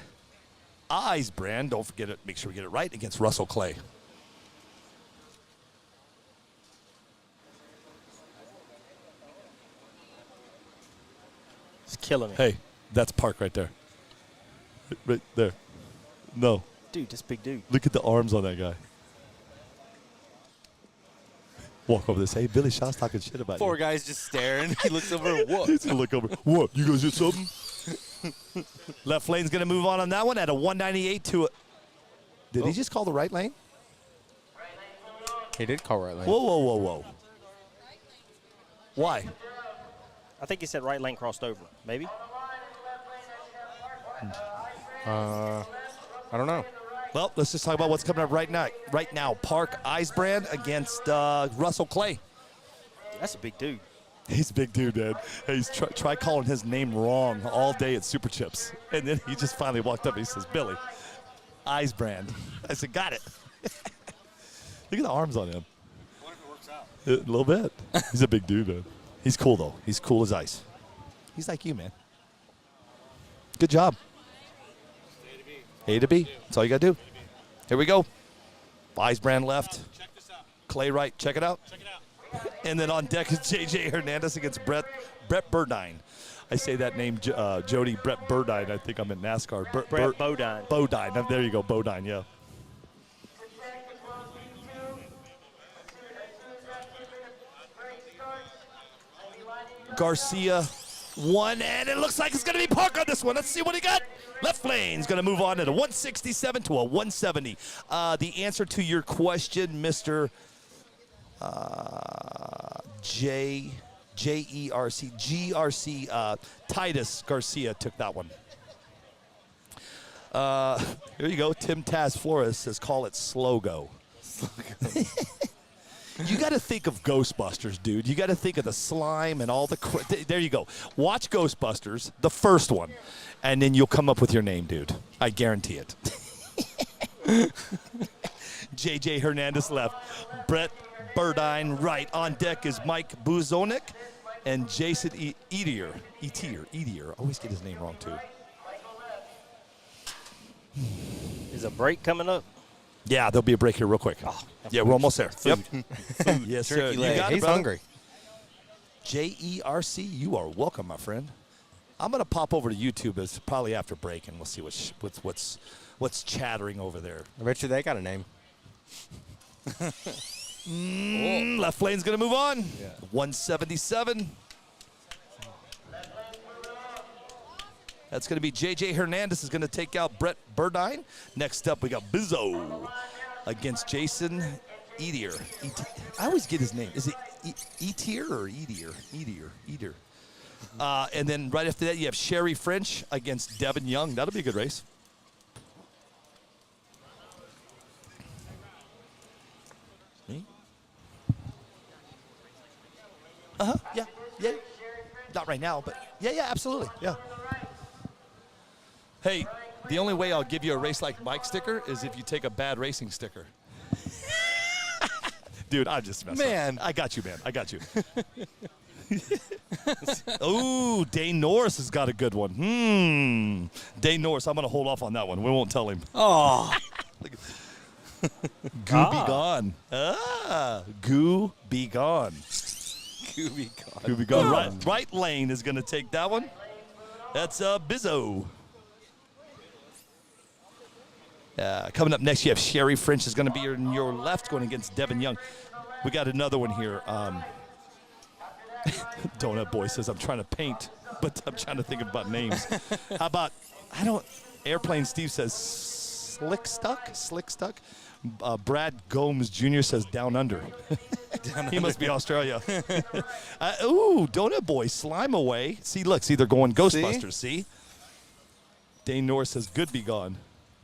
A: Eyes Brand. Don't forget it. Make sure we get it right against Russell Clay.
J: It's killing me.
A: Hey, that's Park right there. Right there. No.
J: Dude, this big dude.
A: Look at the arms on that guy. Walk over this. Hey, Billy Shaw's talking shit about
N: Four
A: you.
N: guys just staring. He looks over. What?
A: He's gonna look over. What? You guys did something? Left lane's gonna move on that one at a 198 to a. Did he just call the right lane?
Q: He did call right lane.
A: Whoa, whoa, whoa, whoa. Why?
J: I think he said right lane crossed over. Maybe?
Q: I don't know.
A: Well, let's just talk about what's coming up right now. Right now, Park Eisbrand against Russell Clay.
J: That's a big dude.
A: He's a big dude, man. Hey, he's try calling his name wrong all day at Super Chips. And then he just finally walked up and he says, Billy, Eisbrand. I said, got it. Look at the arms on him.
D: What if it works out?
A: A little bit. He's a big dude, man. He's cool, though. He's cool as ice. He's like you, man. Good job. A to B. That's all you got to do. Here we go. Eisbrand left. Clay right. Check it out. And then on deck is J.J. Hernandez against Brett Burdine. I say that name, Jody, Brett Burdine. I think I'm in NASCAR.
J: Brett Bodine.
A: Bodine. There you go, Bodine, yeah. Garcia won, and it looks like it's going to be Park on this one. Let's see what he got. Left lane's going to move on at a 167 to a 170. The answer to your question, Mr. GRC, Titus Garcia took that one. Here you go. Tim Taz Flores says, call it Slogo. You got to think of Ghostbusters, dude. You got to think of the slime and all the. There you go. Watch Ghostbusters, the first one, and then you'll come up with your name, dude. I guarantee it. J.J. Hernandez left. Brett Burdine right. On deck is Mike Buzonik and Jason Etier. I always get his name wrong, too.
J: Is a break coming up?
A: Yeah, there'll be a break here real quick. Yeah, we're almost there.
J: Food.
A: Yep. Food. Yes, sir.
Q: Turkey
A: You
Q: leg.
A: got it,
Q: He's
A: brother.
Q: hungry.
A: JERC, you are welcome, my friend. I'm gonna pop over to YouTube. It's probably after break, and we'll see what's chattering over there.
Q: I bet you they got a name.
A: Left lane's gonna move on. 177. That's going to be J.J. Hernandez is going to take out Brett Burdine. Next up, we got Bizzo against Jason I always get his name. Is it Etier or Etier? And then right after that, you have Sherry French against Devin Young. That'll be a good race. Me? Yeah. Not right now, but yeah, absolutely. Yeah. Hey, the only way I'll give you a race like Mike sticker is if you take a bad racing sticker. Dude, I'm just messing.
N: Man.
A: I got you, man. I got you. Ooh, Dane Norris has got a good one. Dane Norris, I'm going to hold off on that one. We won't tell him.
N: Oh.
A: Goo be gone. Goo be gone.
N: Goo be gone.
A: Goo be gone. Right lane is going to take that one. That's Bizzo. Coming up next, you have Sherry French is going to be in your left going against Devin Young. We got another one here. Donut Boy says, I'm trying to paint, but I'm trying to think about names. How about, Airplane Steve says, Slick Stuck. Brad Gomes Jr. says, Down Under. He must be Australia. Donut Boy, Slime Away. See, they're going Ghostbusters, see? Dane Norris says, Good be gone.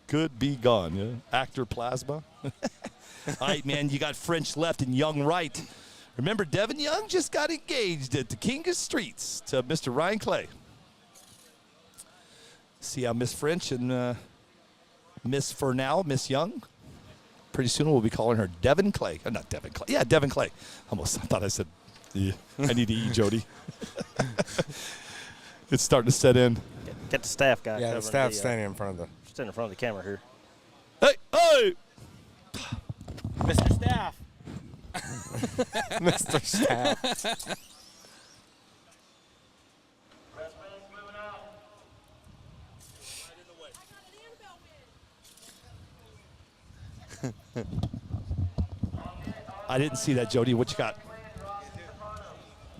A: Good be gone, yeah. Actor Plasma. All right, man, you got French left and Young right. Remember, Devin Young just got engaged at the King of Streets to Mr. Ryan Clay. See how Miss French and Miss Miss Young. Pretty soon we'll be calling her Devin Clay. Not Devin Clay. Yeah, Devin Clay. I thought I said, yeah, I need to eat, Jody. It's starting to set in.
J: Get the staff guy.
Q: Yeah, the staff's standing in front of
J: standing in front of the camera here.
A: Hey!
J: Mr. Staff.
Q: Mr. Staff.
A: I didn't see that, Jody. What you got?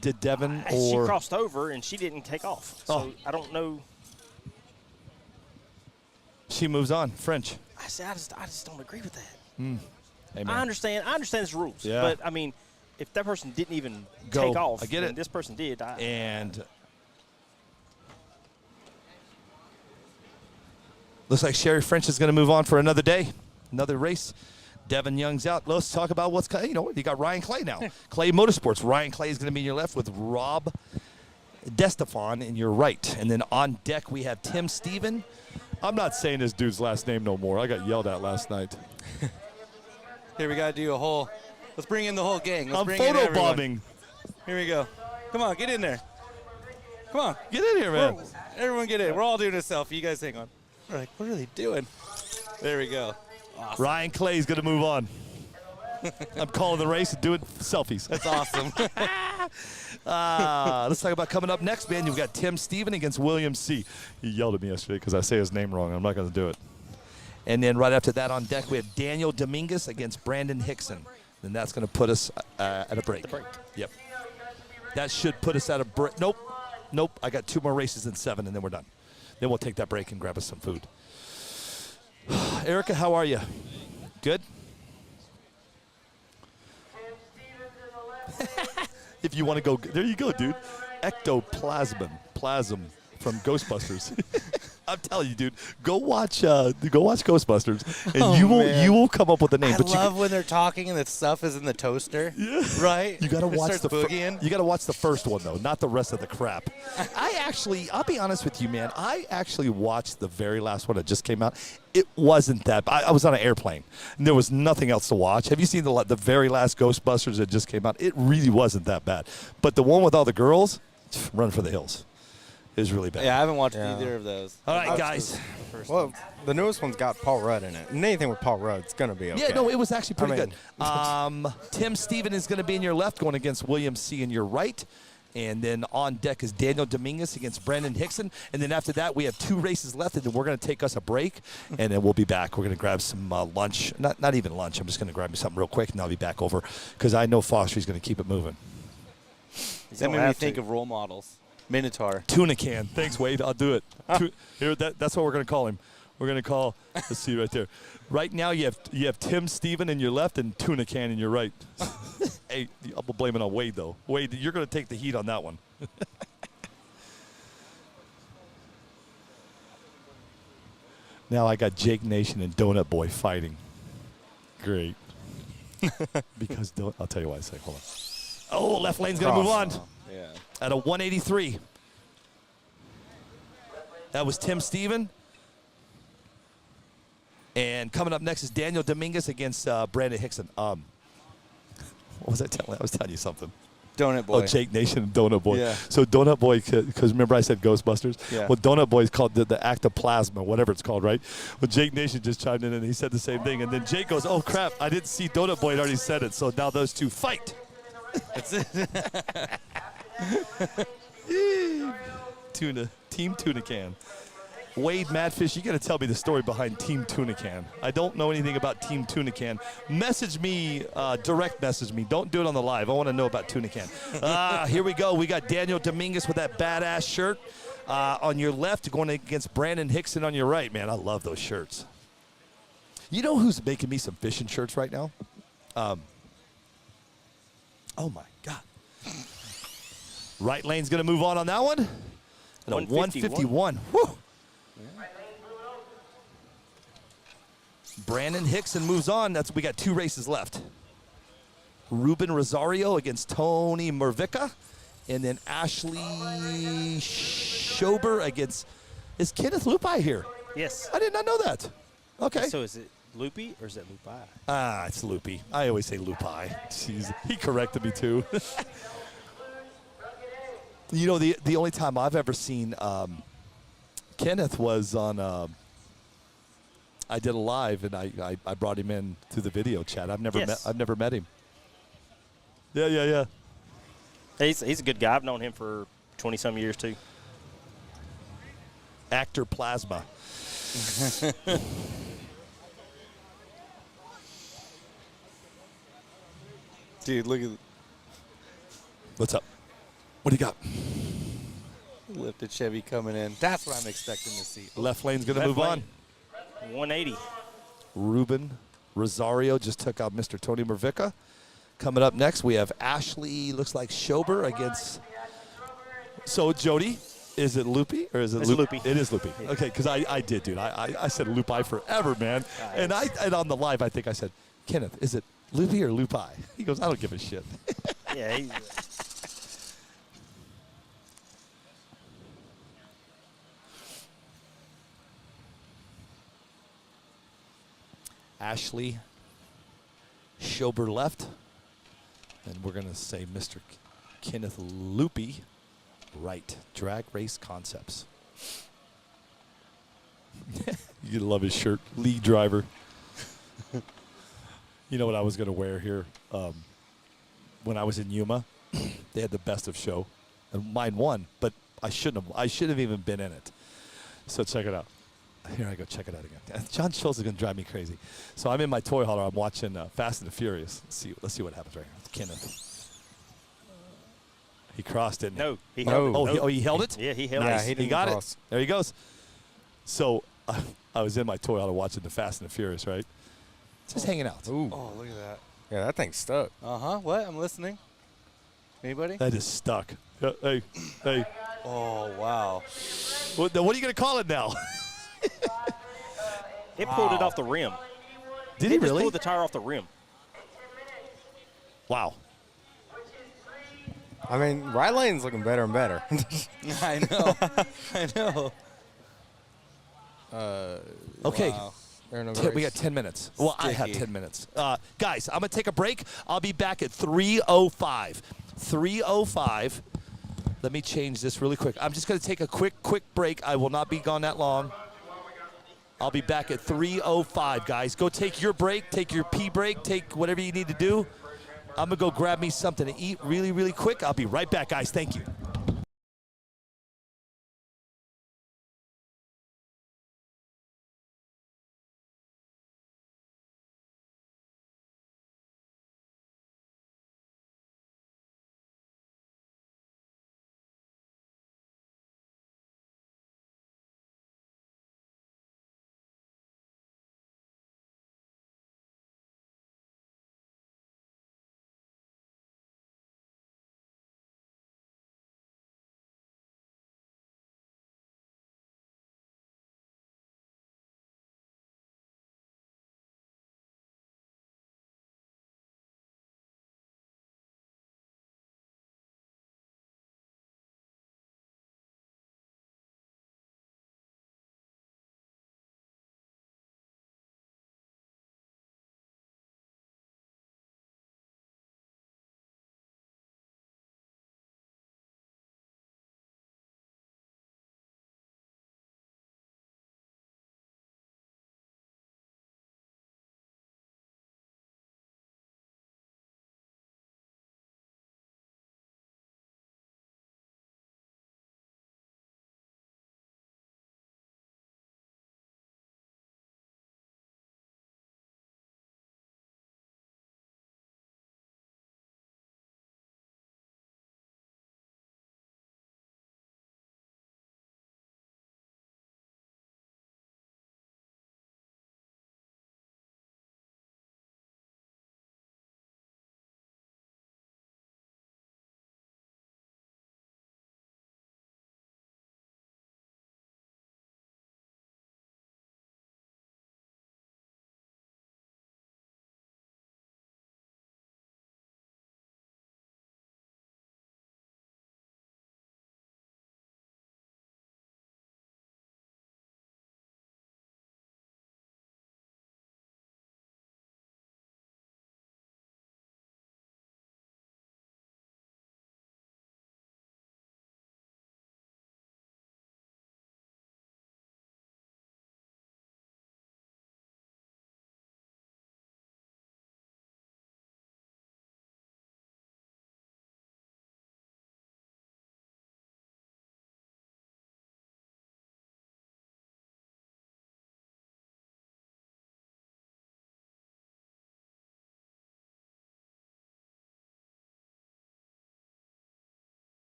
A: Did Devin
J: She crossed over and she didn't take off. So I don't know.
A: She moves on. French.
J: I just don't agree with that.
A: Hey, man.
J: I understand his rules.
A: Yeah.
J: But I mean, if that person didn't even
A: Go.
J: take off,
A: I get it.
J: and this person did.
A: And looks like Sherry French is going to move on for another day, another race. Devin Young's out. Let's talk about what's coming. You got Ryan Clay now. Clay Motorsports. Ryan Clay is going to be in your left with Rob DeStefan in your right. And then on deck we have Tim Steven. I'm not saying this dude's last name no more. I got yelled at last night.
N: Here we got to do a whole. Let's bring in the whole gang. Let's
A: I'm
N: bring in
A: photobombing.
N: Here we go. Come on, get in there. Come on.
A: Get in here, man.
N: Everyone get in. We're all doing a selfie. You guys hang on. We're like, what are they doing? There we go. Awesome.
A: Ryan Clay's going to move on. I'm calling the race and doing selfies.
N: That's awesome.
A: Let's talk about coming up next, man. You've got Tim Steven against William C. He yelled at me yesterday because I say his name wrong. I'm not going to do it. And then right after that on deck, we have Daniel Dominguez against Brandon Hickson. And that's going to put us at a break. Yep. That should put us at a break. Nope. I got 2 more races in 7, and then we're done. Then we'll take that break and grab us some food. Erica, how are you? Good? If you want to go, there you go, dude. Plasm from Ghostbusters. I'm telling you, dude. Go watch Ghostbusters, and you will come up with a name.
N: I love when they're talking and the stuff is in the toaster.
A: Yeah.
N: Right.
A: You got to watch
N: boogieing.
A: You got to watch the first one though, not the rest of the crap. I'll be honest with you, man. I actually watched the very last one that just came out. It wasn't that. I was on an airplane, and there was nothing else to watch. Have you seen the very last Ghostbusters that just came out? It really wasn't that bad. But the one with all the girls, run for the hills. Is really bad.
N: Yeah, I haven't watched either of those.
A: All right, guys.
Q: Well, the newest one's got Paul Rudd in it. And anything with Paul Rudd, it's going to be okay.
A: Yeah, no, it was actually pretty good. Tim Steven is going to be in your left, going against William C. in your right. And then on deck is Daniel Dominguez against Brandon Hickson. And then after that, we have 2 races left, and then we're going to take us a break, and then we'll be back. We're going to grab some lunch. Not even lunch. I'm just going to grab me something real quick, and I'll be back over because I know Foster's going to keep it moving.
N: That made me think of role models. Minotaur.
A: Tuna can. Thanks, Wade. I'll do it. Here, that's what we're going to call him. We're going to call, let's see right there. Right now you have Tim Steven in your left and Tuna Can in your right. Hey, I'll blame it on Wade, though. Wade, you're going to take the heat on that one. Now I got Jake Nation and Donut Boy fighting. Great. Because I'll tell you why in a second. Hold on. Oh, left lane's going to move on.
N: Yeah.
A: At a 183. That was Tim Steven. And coming up next is Daniel Dominguez against Brandon Hickson. What was I telling? I was telling you something.
N: Donut Boy.
A: Oh, Jake Nation and Donut Boy.
N: Yeah.
A: So Donut Boy, because remember I said Ghostbusters?
N: Yeah.
A: Well, Donut Boy is called the ectoplasma, whatever it's called, right? Well, Jake Nation just chimed in and he said the same thing. And then Jake goes, oh, crap, I didn't see Donut Boy had already said it. So now those two fight.
N: That's it.
A: Team Tuna Can. Wade Madfish, you got to tell me the story behind Team Tuna Can. I don't know anything about Team Tuna Can. Message me, direct message me. Don't do it on the live. I want to know about Tuna Can. Here we go. We got Daniel Dominguez with that badass shirt on your left, going against Brandon Hickson on your right. Man, I love those shirts. You know who's making me some fishing shirts right now? Oh my God. Right lane's going to move on that one. At a 151. Whew. Brandon Hickson moves on. We got 2 races left. Ruben Rosario against Tony Mervica. And then Ashley Schober against, is Kenneth Lupi here?
J: Yes.
A: I did not know that. Okay.
J: So is it Loopy or is it Lupi?
A: It's Lupi. I always say Lupi. Jeez, he corrected me too. You know, the only time I've ever seen Kenneth was on, I did a live and I brought him in to the video chat. I've never met him. Yeah.
J: He's a good guy. I've known him for 20-some years too.
A: Actor Plasma.
N: Dude, look at.
A: What's up? What do you got?
N: Lifted Chevy coming in. That's what I'm expecting to see.
A: Left lane's going to move on.
J: 180.
A: Ruben Rosario just took out Mr. Tony Mervica. Coming up next, we have Ashley, looks like Schober against. So, Jody, is it Loopy or is it
J: Loopy?
A: It is Loopy. Okay, because I did, dude. I said Lupi forever, man. And on the live, I think I said, Kenneth, is it Loopy or Lupi? He goes, I don't give a shit.
J: Yeah.
A: Ashley Schober left. And we're going to say Mr. Kenneth Loopy right. Drag Race Concepts. You love his shirt. Lead driver. You know what I was going to wear here? When I was in Yuma, they had the best of show. And mine won, but I shouldn't have even been in it. So check it out. Here I go, check it out again. John Schultz is going to drive me crazy. So I'm in my toy hauler. I'm watching Fast and the Furious. Let's see what happens right here. It's Kenneth. He crossed it.
J: No, he held it.
A: Oh, he held it?
J: Yeah, he held
A: nice.
J: it.
A: He got it. There he goes. So I was in my toy hauler watching the Fast and the Furious, right? Just hanging out.
N: Ooh.
Q: Oh, look at that. Yeah, that thing's stuck.
N: Uh-huh. What? I'm listening. Anybody?
A: That is stuck. Hey.
N: Oh, wow.
A: What are you going to call it now?
J: It pulled it off the rim.
A: Did he
J: just
A: really?
J: pulled the tire off the rim.
A: Wow.
Q: I mean, right lane's looking better and better.
N: I know. I know.
A: Okay.
Q: Wow.
A: We got 10 minutes. Well, I have
N: Sticky.
A: 10 minutes. Guys, I'm going to take a break. I'll be back at 3:05. 3:05. Let me change this really quick. I'm just going to take a quick break. I will not be gone that long. I'll be back at 3:05, guys. Go take your break. Take your pee break. Take whatever you need to do. I'm going to go grab me something to eat really, really quick. I'll be right back, guys. Thank you.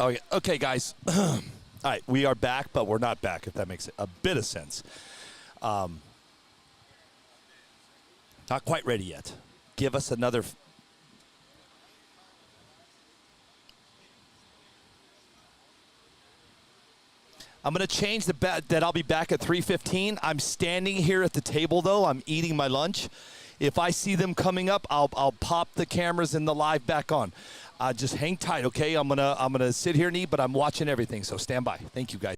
A: Oh, yeah. Okay, guys. All right, we are back, but we're not back, if that makes a bit of sense. Not quite ready yet. Give us another. I'm going to change the bet that I'll be back at 3:15. I'm standing here at the table, though. I'm eating my lunch. If I see them coming up, I'll pop the cameras and the live back on. Just hang tight, okay? I'm gonna sit here and eat, but I'm watching everything, so stand by. Thank you, guys.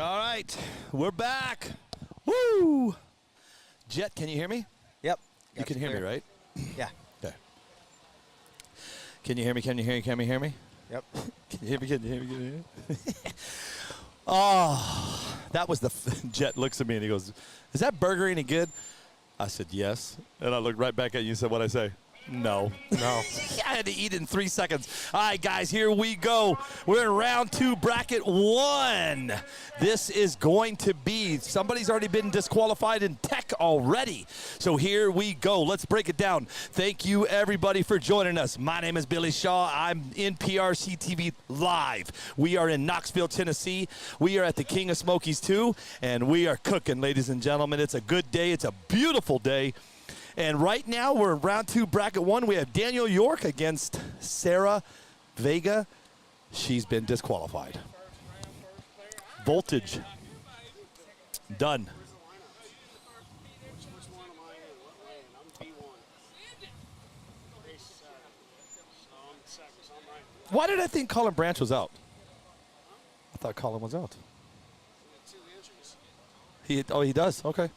A: All right, we're back. Woo! Jet, can you hear me?
Q: Yep.
A: You can hear me, right?
Q: Yeah.
A: Okay. Can you hear me? Can you hear me? Can you hear me?
Q: Yep.
A: Can you hear me? Can you hear me? Can you hear me? Oh, that was the Jet looks at me and he goes, "Is that burger any good?" I said, "Yes." And I looked right back at you and said, "What'd I say?" No.
Q: No.
A: I had to eat it in 3 seconds. All right, guys, here we go. We're in round 2, bracket 1. This is going to be, somebody's already been disqualified in tech already. So here we go. Let's break it down. Thank you, everybody, for joining us. My name is Billy Shaw. I'm NPRCTV Live. We are in Knoxville, Tennessee. We are at the King of Smokies 2, and we are cooking, ladies and gentlemen. It's a good day. It's a beautiful day. And right now, we're in round 2, bracket 1. We have Daniel York against Sarah Vega. She's been disqualified. Voltage. Done. Why did I think Colin Branch was out? I thought Colin was out. He does? Okay.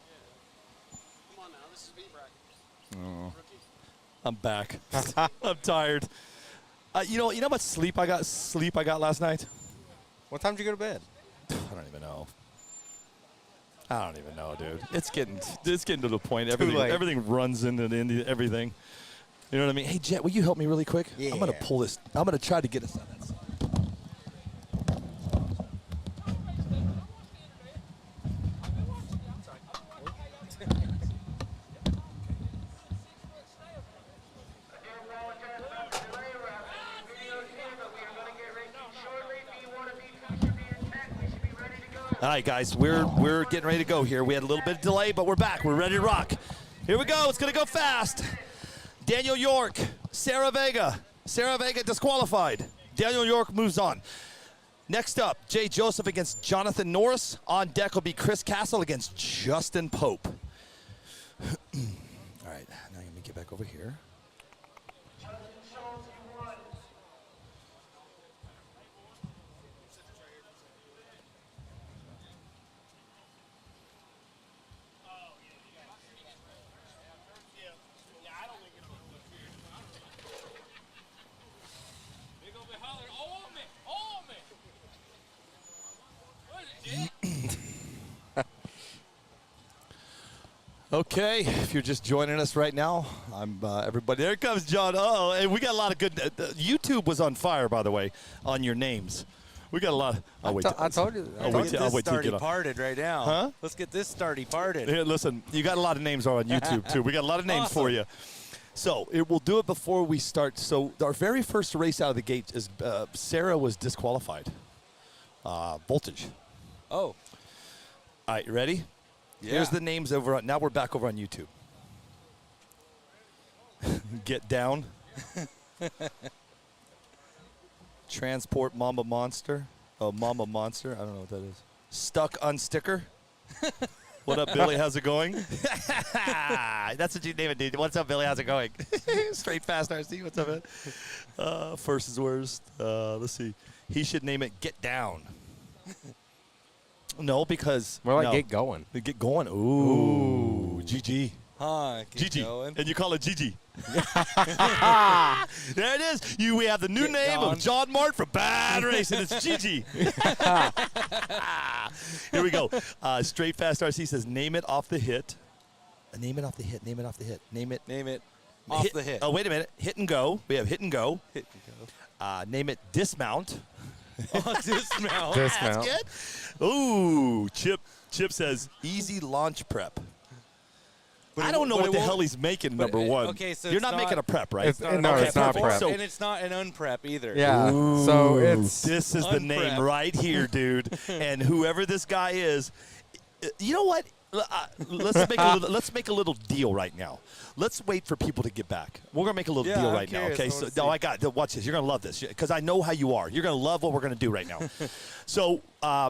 A: Oh. I'm back. I'm tired. You know how much sleep I got last night?
Q: What time did you go to bed?
A: I don't even know. I don't even know, dude. It's getting to the point. Everything runs into everything. You know what I mean? Hey, Jet, will you help me really quick?
Q: Yeah.
A: I'm gonna pull this. I'm gonna try to get us on that side. All right, guys, we're getting ready to go here. We had a little bit of delay, but we're back. We're ready to rock. Here we go. It's going to go fast. Daniel York, Sarah Vega. Sarah Vega disqualified. Daniel York moves on. Next up, Jay Joseph against Jonathan Norris. On deck will be Chris Castle against Justin Pope. All right, now let me get back over here. Okay, if you're just joining us right now, I'm everybody. There comes John. Oh, and we got a lot of good. YouTube was on fire, by the way, on your names. We got a lot.
N: I told you.
A: I'll wait till you
N: starty
A: get on.
N: parted right now.
A: Huh?
N: Let's get this starty parted.
A: Here, listen, you got a lot of names on YouTube too. We got a lot of names for you. So we'll do it before we start. So our very first race out of the gate is Sarah was disqualified. Voltage.
N: Oh.
A: All right, you ready?
N: Yeah.
A: Here's the names over on. Now we're back over on YouTube. Get down. Transport Mama Monster. Oh, Mama Monster. I don't know what that is. Stuck on sticker. What up, Billy? How's it going? That's what you name it, dude. What's up, Billy? How's it going? Straight Fast RC. What's up, man? First is worst. Let's see. He should name it Get Down. No, because
Q: more like Get Going.
A: Get Going. Ooh. GG.
N: Huh,
A: GG.
N: Going.
A: And you call it GG. There it is. We have the new name of John Mart for Bad Racing. It's GG. Here we go. Straight Fast RC says, name it off the hit. Name it off the hit. Name it off the hit. Name it.
N: Name it off the hit.
A: Oh, wait a minute. Hit and go. We have hit and go.
N: Hit and go.
A: Name it Dismount.
N: Oh, dismount.
Q: Dismount.
A: That's good. Ooh, Chip says easy launch prep. I don't know what the hell he's making, number one.
N: Okay, so
A: you're not making a prep, right?
Q: It's not prep.
A: So,
N: and it's not an unprep either.
Q: Yeah.
A: Ooh,
Q: so it's
A: this is the name right here, dude. And whoever this guy is, you know what? Let's make a little deal right now. Let's wait for people to get back. We're gonna make a little deal right now, okay? So watch this. You're gonna love this because I know how you are. You're gonna love what we're gonna do right now. So I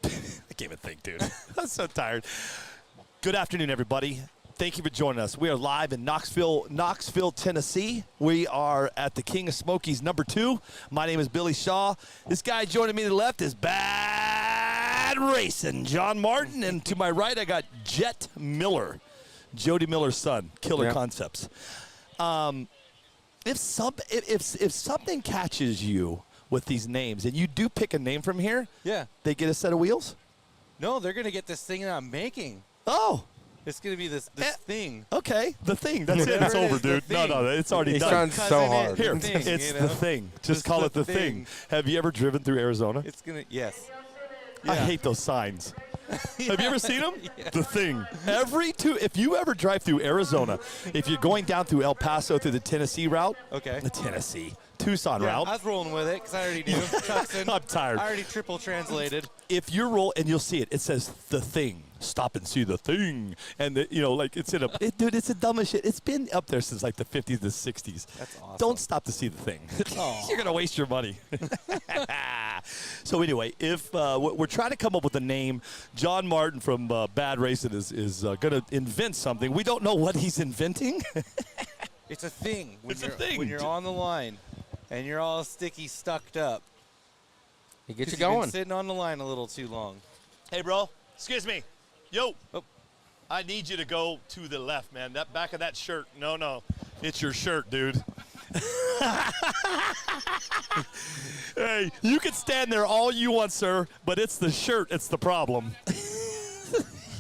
A: can't even think, dude. I'm so tired. Good afternoon, everybody. Thank you for joining us. We are live in Knoxville, Tennessee. We are at the King of Smokies #2. My name is Billy Shaw. This guy joining me to the left is Bad Bad Racing, John Martin, and to my right I got Jet Miller, Jody Miller's son, Killer Concepts. If something catches you with these names, and you do pick a name from here, they get a set of wheels?
N: No, they're going to get this thing that I'm making.
A: Oh.
N: It's going to be this thing.
A: Okay, the thing. That's it. It's over, dude. No, it's already done.
Q: He's trying so hard.
A: Here, it's the thing. Just call it the thing. Have you ever driven through Arizona?
N: It's going to, yes.
A: I hate those signs. Have you ever seen them? The thing. If you ever drive through Arizona, if you're going down through El Paso through the Tennessee route, the Tucson route.
N: I was rolling with it because I already knew.
A: I'm tired.
N: I already triple translated.
A: If you're and you'll see it. It says the thing. Stop and see the thing. And it's in dude, it's the dumbest shit. It's been up there since like the 50s, the 60s. That's awesome. Don't stop to see the thing. You're gonna waste your money. So anyway, if we're trying to come up with a name, John Martin from Bad Racing is gonna invent something. We don't know what he's inventing.
N: It's a thing.
A: When
N: you're on the line and you're all sticky, stucked up.
Q: He gets you
N: You've
Q: going.
N: been sitting on the line a little too long.
A: Hey, bro. Excuse me. Yo. Oh. I need you to go to the left, man. That back of that shirt. No. It's your shirt, dude. Hey, you can stand there all you want, sir, but it's the shirt. It's the problem.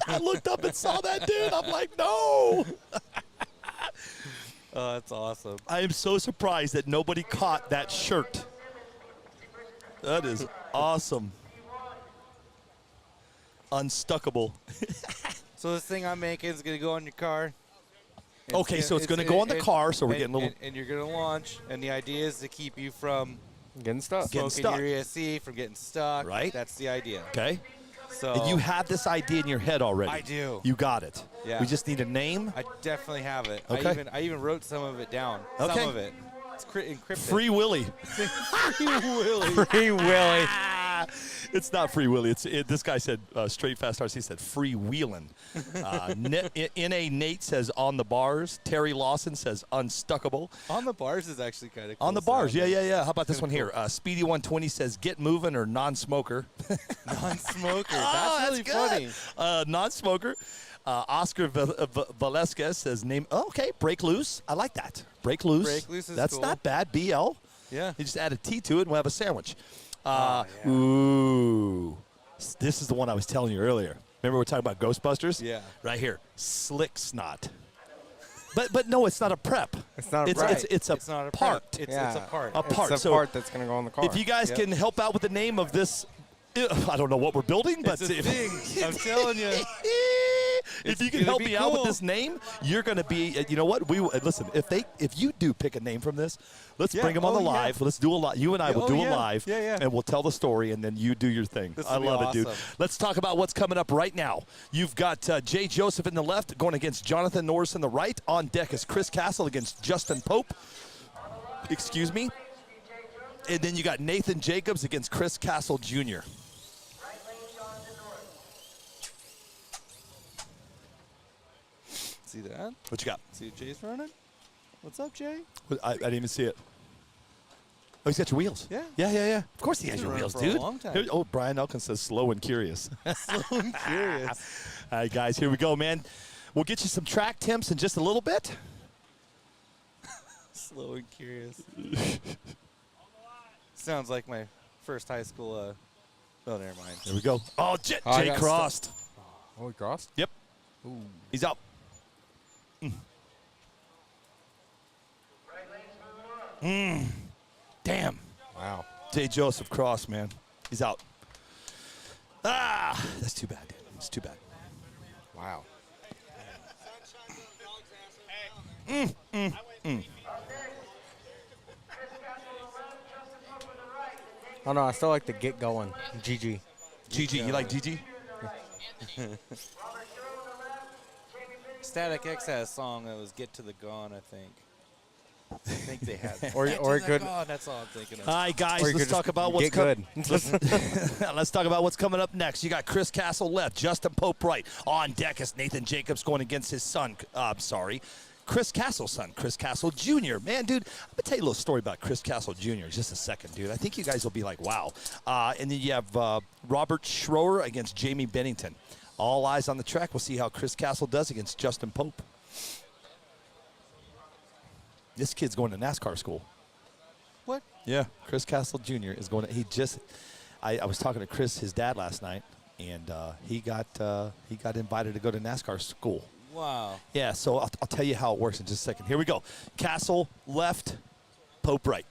A: I looked up and saw that, dude. I'm like, no.
N: Oh, that's awesome.
A: I am so surprised that nobody caught that shirt. That is awesome. Unstuckable.
N: So this thing I'm making is going to go on your car.
A: Okay, so it's going to go on the car, so we're getting a little...
N: And you're going to launch, and the idea is to keep you from...
Q: Getting stuck.
N: Smoking your ESC, from getting stuck.
A: Right.
N: That's the idea.
A: Okay.
N: So
A: and you have this idea in your head already.
N: I do.
A: You got it.
N: Yeah.
A: We just need a name.
N: I definitely have it.
A: Okay.
N: I even wrote some of it down.
A: Okay.
N: Some of it. It's encrypted.
A: Free Willy.
N: Free Willy.
Q: Free Willy.
A: It's not Free Willy. This guy said, Straight Fast RC said free wheeling. N.A. Nate says on the bars. Terry Lawson says unstuckable.
N: On the bars is actually kind of cool.
A: On the bars, yeah. How about this one here? Speedy 120 says get moving or non-smoker.
N: Non-smoker. That's really funny.
A: Non-smoker. Oscar Valesquez says name. Oh, okay, break loose. I like that. Break loose.
N: Break loose is
A: That's
N: cool.
A: not bad. BL.
N: Yeah.
A: You just add a T to it and we'll have a sandwich.
N: Yeah.
A: Ooh. This is the one I was telling you earlier. Remember we were talking about Ghostbusters?
N: Yeah.
A: Right here. Slick Snot. But no, it's not a prep.
Q: It's not a
A: prep. It's a
N: not a
A: part.
N: It's a part.
A: A part.
Q: It's a part that's going to go on the car.
A: If you guys can help out with the name of this, I don't know what we're building, but
N: It's a thing. I'm telling you.
A: If you can help me out with this name, you're going to be. You know what? Listen. If you do pick a name from this, let's bring them on the live. Let's do a live. You and I will do a live, and we'll tell the story, and then you do your thing. I love it, dude. Let's talk about what's coming up right now. You've got Jay Joseph in the left going against Jonathan Norris in the right. On deck is Chris Castle against Justin Pope. Excuse me. And then you got Nathan Jacobs against Chris Castle Jr.
N: See that?
A: What you got?
N: See what Jay's running? What's up, Jay?
A: I didn't even see it. Oh, he's got your wheels.
N: Yeah.
A: Yeah. Of course he has your wheels, dude.
N: For a long time.
A: Oh, Brian Elkins says slow and curious.
N: Slow and curious.
A: All right, guys, here we go, man. We'll get you some track temps in just a little bit.
N: Slow and curious. Sounds like my first high school. Oh, never mind.
A: There we go. Oh, Jay crossed.
Q: Oh, he crossed?
A: Yep.
Q: Ooh.
A: He's out. Damn.
Q: Wow.
A: Jay Joseph crossed, man. He's out. That's too bad. It's too bad.
Q: Wow. Oh, no, I still like the get going. GG.
A: GG. You like GG?
N: Static X had a song that was "Get to the Gone," I think. I think they had.
Q: or it could.
N: Gone, that's all I'm thinking of.
A: All right, guys, let's talk about what's
Q: coming.
A: Let's talk about what's coming up next. You got Chris Castle left, Justin Pope right. On deck is Nathan Jacobs going against his son. Chris Castle's son, Chris Castle Jr. Man, dude, I'm going to tell you a little story about Chris Castle Jr. in just a second, dude. I think you guys will be like, wow. And then you have Robert Schroer against Jamie Bennington. All eyes on the track. We'll see how Chris Castle does against Justin Pope. This kid's going to NASCAR school.
N: What?
A: Yeah, Chris Castle Jr. is going to, I was talking to Chris, his dad, last night, and he got invited to go to NASCAR school.
N: Wow.
A: Yeah, so I'll tell you how it works in just a second. Here we go. Castle left, Pope right.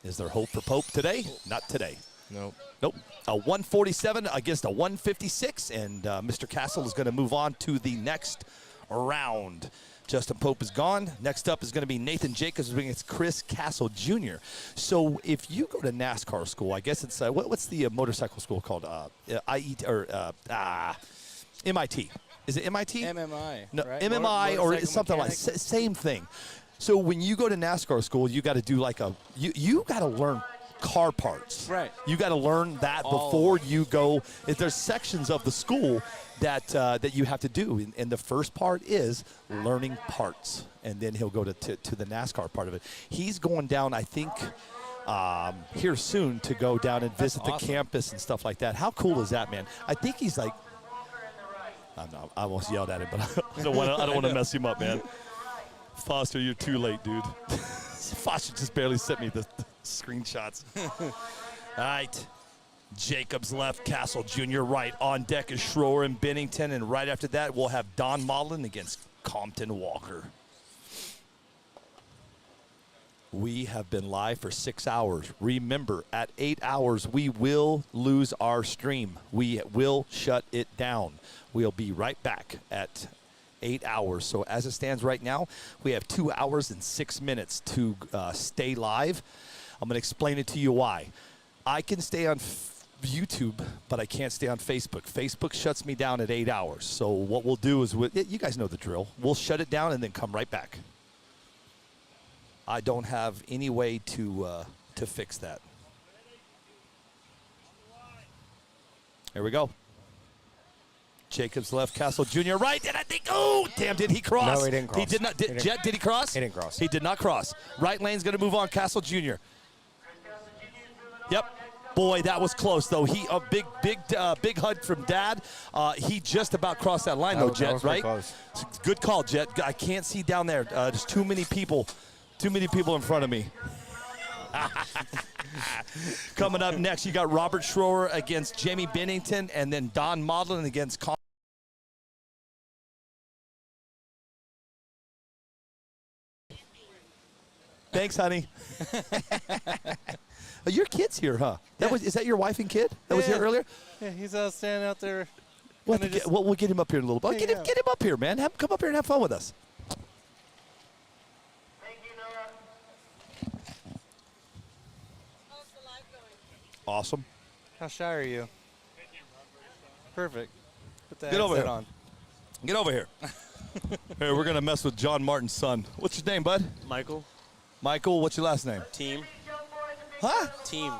A: Is there hope for Pope today? Not today.
Q: Nope.
A: Nope. A 147 against a 156, and Mr. Castle is going to move on to the next round. Justin Pope is gone. Next up is going to be Nathan Jacobs against Chris Castle Jr. So if you go to NASCAR school, I guess it's what's the motorcycle school called? MIT. Is it MIT?
N: MMI.
A: No,
N: right?
A: MMI or
N: Motorcycle
A: something
N: mechanics.
A: like same thing. So when you go to NASCAR school, you got to do like you got to learn car parts.
N: Right.
A: You got to learn that
N: All
A: before you go. There's sections of the school that you have to do, and the first part is learning parts, and then he'll go to the NASCAR part of it. He's going down, I think, here soon to go down and visit the campus and stuff like that. How cool is that, man? I think he's like, I almost yelled at him, but I don't want to mess him up, man. Foster, you're too late, dude. Foster just barely sent me the screenshots. All right. Jacobs left, Castle Jr. right. On deck is Schroer and Bennington, and right after that, we'll have Don Maudlin against Compton Walker. We have been live for 6 hours. Remember, at 8 hours, we will lose our stream. We will shut it down. We'll be right back at 8 hours. So as it stands right now, we have 2 hours and 6 minutes to stay live. I'm going to explain it to you why. I can stay on YouTube, but I can't stay on Facebook. Facebook shuts me down at 8 hours. So what we'll do is, you guys know the drill. We'll shut it down and then come right back. I don't have any way to fix that. Here we go. Jacobs left, Castle Jr. right, and I think, oh, damn, did he cross?
Q: No, he didn't cross.
A: He did not. Jet, did he cross?
Q: He didn't cross.
A: He did not cross. Right lane's going to move on, Castle Jr. Yep. Boy, that was close, though. A big hug from Dad. He just about crossed that line, though, Jet, right?
Q: Close.
A: Good call, Jet. I can't see down there. There's too many people in front of me. Coming up next, you got Robert Schroer against Jamie Bennington, and then Don Maudlin against Thanks, honey. Your kid's here, huh? Is that your wife and kid that was here earlier?
N: Yeah, he's standing out there.
A: We'll get him up here in a little bit. Get him up here, man. Come up here and have fun with us. Awesome.
N: How shy are you? Perfect. Put the
A: Get over
N: headset
A: here.
N: on.
A: Get over here. Here, we're going to mess with John Martin's son. What's your name, bud?
R: Michael.
A: Michael, what's your last name?
R: Team.
A: Huh?
R: Team.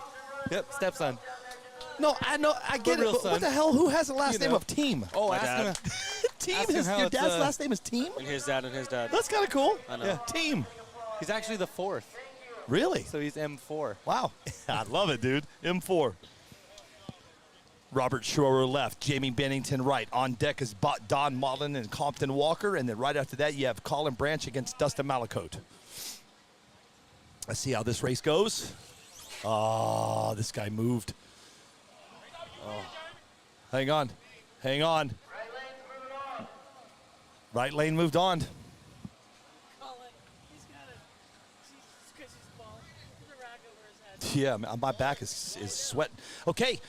N: Yep, stepson.
A: No, I know. I get it. But what the hell? Who has the last name of Team?
N: Oh,
R: My
N: ask
R: dad.
N: him.
A: Team?
N: Ask him how
A: Your
N: it's,
A: dad's last name is Team?
R: And his dad.
A: That's kind of cool.
R: I know.
A: Yeah, Team.
N: He's actually the fourth.
A: Really?
N: So he's M4.
A: Wow. I love it, dude. M4. Robert Schroer left, Jamie Bennington right. On deck is Don Maudlin and Compton Walker, and then right after that you have Colin Branch against Dustin Malacote. Let's see how this race goes. Oh, this guy moved. Oh. Hang on. Hang on. Right lane moved on. Yeah, my back is sweating. Okay,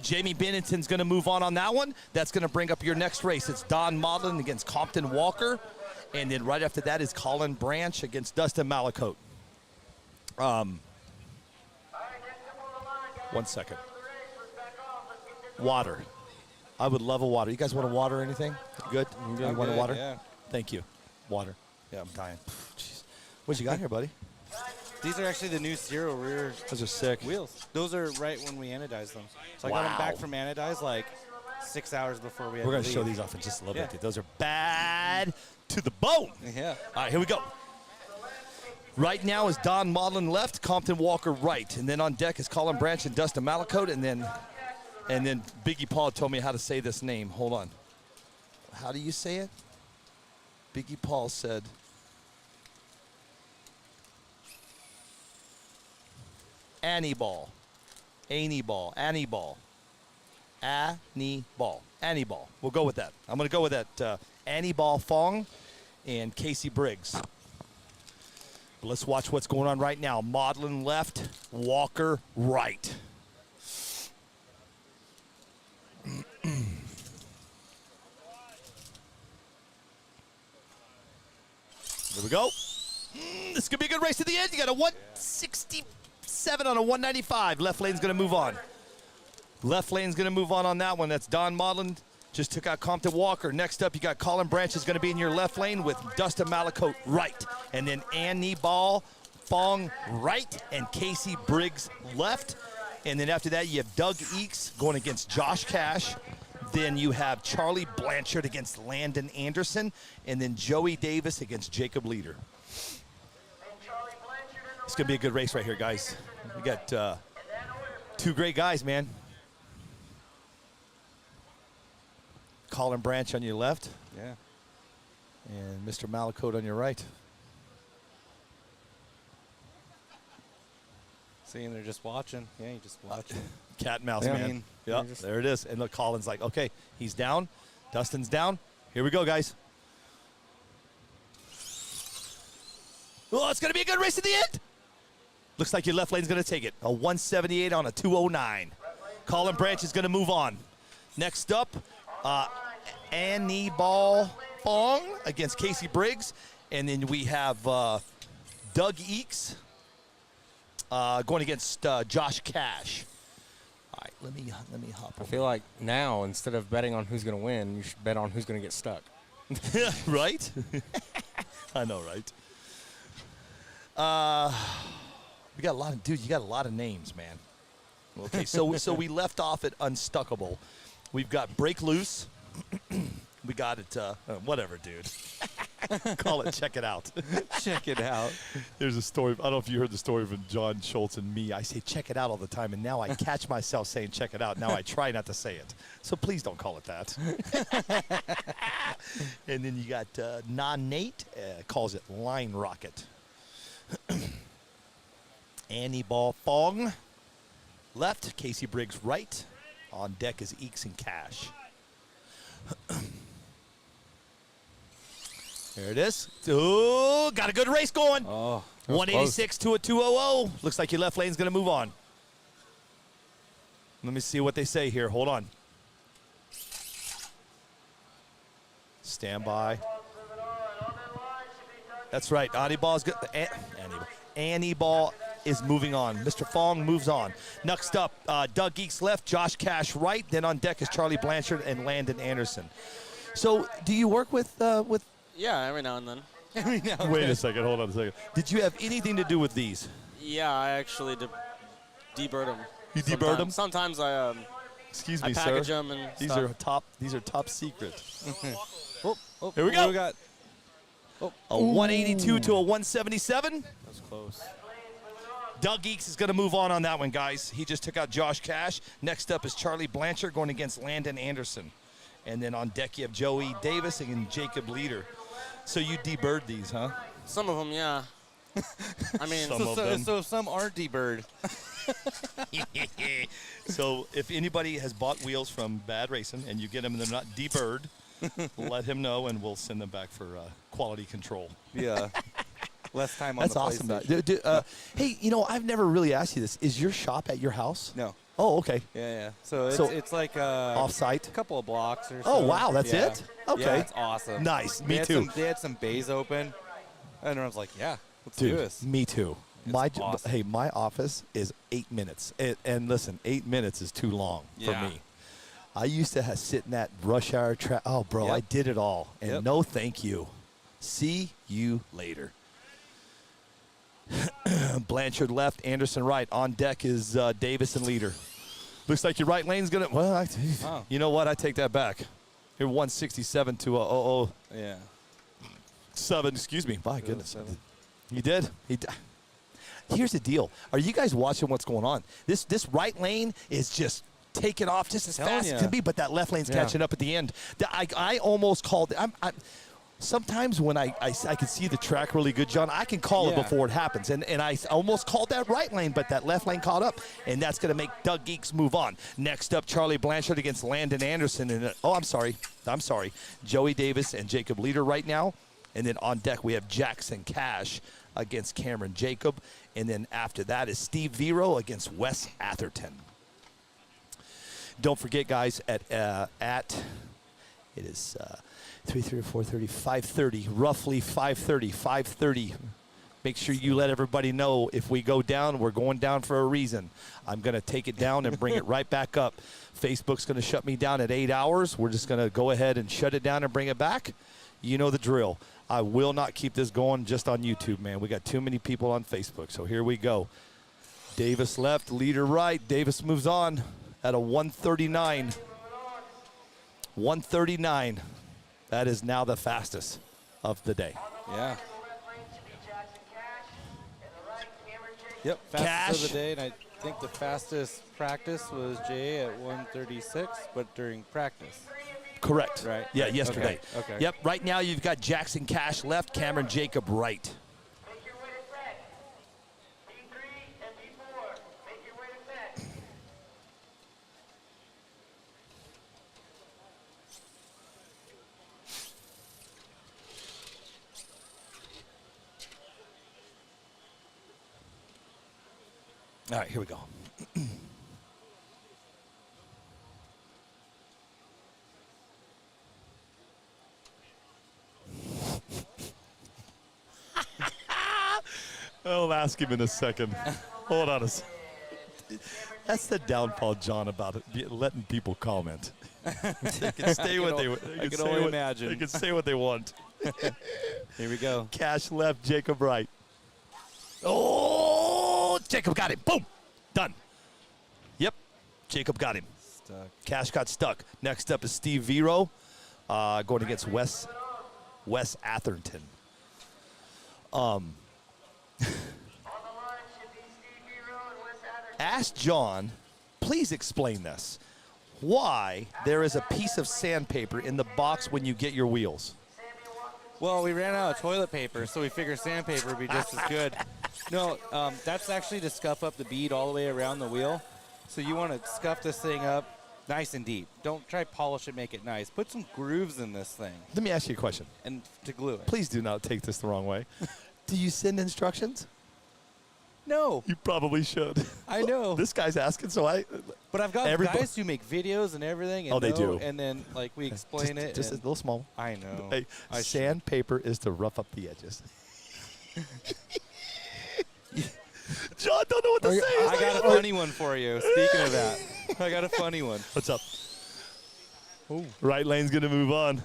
A: Jamie Bennington's going to move on that one. That's going to bring up your next race. It's Don Maudlin against Compton Walker. And then right after that is Colin Branch against Dustin Malacote. 1 second. Water. I would love a water. You guys want a water or anything? Good? You want a water?
N: Yeah.
A: Thank you. Water. Yeah, I'm dying. Jeez. What you got here, buddy?
N: These are actually the new zero rear.
A: Those are sick.
N: Wheels. Those are right when we anodize them. So I got them
A: Wow.
N: back from anodize like 6 hours before we had
A: We're
N: to
A: going to show
N: leave.
A: these off in just a little
N: Yeah.
A: bit. Those are bad to the bone.
N: Yeah.
A: All right, here we go. Right now is Don Maudlin left, Compton Walker right. And then on deck is Colin Branch and Dustin Malacote. And then Biggie Paul told me how to say this name. Hold on. How do you say it? Biggie Paul said... Annibal. Annibal. Annibal. Annibal. Annibal. We'll go with that. I'm going to go with that. Annibal Fong and Casey Briggs. But let's watch what's going on right now. Maudlin left, Walker right. Here we go. This could be a good race to the end. You got a 167 on a 195. Left lane's going to move on. Left lane's going to move on that one. That's Don Maudlin. Just took out Compton Walker. Next up, you got Colin Branch is going to be in your left lane with Dustin Malacote right. And then Annibal Fong right and Casey Briggs left. And then after that, you have Doug Eakes going against Josh Cash. Then you have Charlie Blanchard against Landon Anderson. And then Joey Davis against Jacob Leader. It's going to be a good race right here, guys. We got two great guys, man. Colin Branch on your left.
N: Yeah.
A: And Mr. Malacote on your right.
N: Seeing they're just watching. Yeah, you just watching.
A: Cat and mouse,
N: Yeah,
A: man.
N: I mean,
A: Yep, there it is. And look, Colin's like, okay, he's down. Dustin's down. Here we go, guys. Oh, it's going to be a good race at the end. Looks like your left lane's going to take it. A 178 on a 209. Colin Branch is going to move on. Next up, Annibal Fong against Casey Briggs. And then we have Doug Eakes going against Josh Cash. All right, let me hop
Q: I feel like now, instead of betting on who's going to win, you should bet on who's going to get stuck.
A: Right? I know, right? We got a lot of, dude, you got a lot of names, man. Okay, so we left off at Unstuckable. We've got Break Loose. We got it, whatever, dude. Call it Check It Out.
N: Check it out.
A: There's a story. I don't know if you heard the story of John Schultz and me. I say check it out all the time, and now I catch myself saying check it out. Now I try not to say it. So please don't call it that. And then you got Nate calls it Line Rocket. Annibal Fong left, Casey Briggs right. On deck is Eakes and Cash. There it is. Oh, got a good race going.
N: Oh,
A: 186 to a 200. Looks like your left lane's going to move on. Let me see what they say here. Hold on. Stand by. That's right. Annibal's good. Annibal is moving on. Mr. Fong moves on. Next up, Doug Eakes left, Josh Cash right. Then on deck is Charlie Blanchard and Landon Anderson. So, do you work with?
R: Yeah, every now and then.
A: Wait a second. Hold on a second. Did you have anything to do with these?
R: Yeah, I actually debird them.
A: You debird them?
R: Sometimes I
A: Excuse
R: I
A: me, sir.
R: package them and
A: These
R: stuff.
A: are top secret.
N: Oh,
A: Here we go.
N: We got
A: A 182 to a 177.
R: That's close.
A: Doug Eakes is going to move on that one, guys. He just took out Josh Cash. Next up is Charlie Blanchard going against Landon Anderson. And then on deck you have Joey Davis and Jacob Leader. So you debird these, huh?
R: Some of them, yeah. I mean,
N: so some are debird.
A: So if anybody has bought wheels from Bad Racing and you get them and they're not debird, let him know and we'll send them back for quality control.
N: Yeah. Less time on
A: That's
N: the
A: awesome.
N: PlayStation.
A: Hey, I've never really asked you this. Is your shop at your house?
N: No.
A: Oh, okay.
N: Yeah. So it's like
A: off-site?
N: a couple of blocks or so.
A: Oh, wow, that's
N: Yeah.
A: it? Okay.
N: Yeah, it's awesome.
A: Nice.
N: They
A: Me too.
N: They had some bays open, and I was like, yeah, let's
A: Dude,
N: do this.
A: me too.
N: Awesome.
A: Hey, my office is 8 minutes. And listen, 8 minutes is too long for
N: Yeah.
A: me. I used to sit in that rush hour traffic. Oh, bro,
N: Yep.
A: I did it all. And
N: Yep.
A: no thank you. See you later. Blanchard left, Anderson right. On deck is Davis and Leader. Looks like your right lane's going to, well, you know what? I take that back. You're 167 to
N: Yeah.
A: 7, excuse me. My goodness. You did? Here's the deal. Are you guys watching what's going on? This right lane is just taking off just as fast as it can be, but that left lane's catching up at the end. I almost called it. Sometimes when I can see the track really good, John, I can call it before it happens. And I almost called that right lane, but that left lane caught up. And that's going to make Doug Geeks move on. Next up, Charlie Blanchard against Landon Anderson. And I'm sorry. Joey Davis and Jacob Leader right now. And then on deck, we have Jackson Cash against Cameron Jacob. And then after that is Steve Vero against Wes Atherton. Don't forget, guys, it is 3:30, 4:30, 5:30, roughly 5:30. Make sure you let everybody know if we go down, we're going down for a reason. I'm going to take it down and bring it right back up. Facebook's going to shut me down at 8 hours. We're just going to go ahead and shut it down and bring it back. You know the drill. I will not keep this going just on YouTube, man. We got too many people on Facebook, so here we go. Davis left, Leader right. Davis moves on at a 139. 139. That is now the fastest of the day.
N: Yeah. Yep, fastest of the day, and I think the fastest practice was Jay at 136, but during practice.
A: Correct.
N: Right.
A: Yeah, yesterday.
N: Okay.
A: Yep, right now you've got Jackson Cash left, Cameron Jacob right. All right, here we go. I'll ask him in a second. Hold on a second. That's the downfall, John, about it, letting people comment. They can say what they want.
N: I can only imagine.
A: They can say what they want.
N: Here we go.
A: Cash left, Jacob right. Oh, Jacob got him. Boom. Done. Yep. Jacob got him.
N: Stuck.
A: Cash got stuck. Next up is Steve Vero going against Wes Atherton. Ask John, please explain this. Why there is a piece of sandpaper in the box when you get your wheels?
N: Well, we ran out of toilet paper, so we figured sandpaper would be just as good. No, that's actually to scuff up the bead all the way around the wheel. So you want to scuff this thing up nice and deep. Don't try polish it, make it nice. Put some grooves in this thing.
A: Let me ask you a question.
N: And to glue it.
A: Please do not take this the wrong way. Do you send instructions?
N: No.
A: You probably should.
N: I know.
A: This guy's asking, so
N: But I've got guys who make videos and everything. And
A: they do.
N: And then, like, we explain it.
A: Just a little small.
N: I know.
A: Hey, sandpaper is to rough up the edges. John, don't know what to say.
N: I got a funny one for you. Speaking of that, I got a funny one.
A: What's up? Ooh. Right lane's going to move on.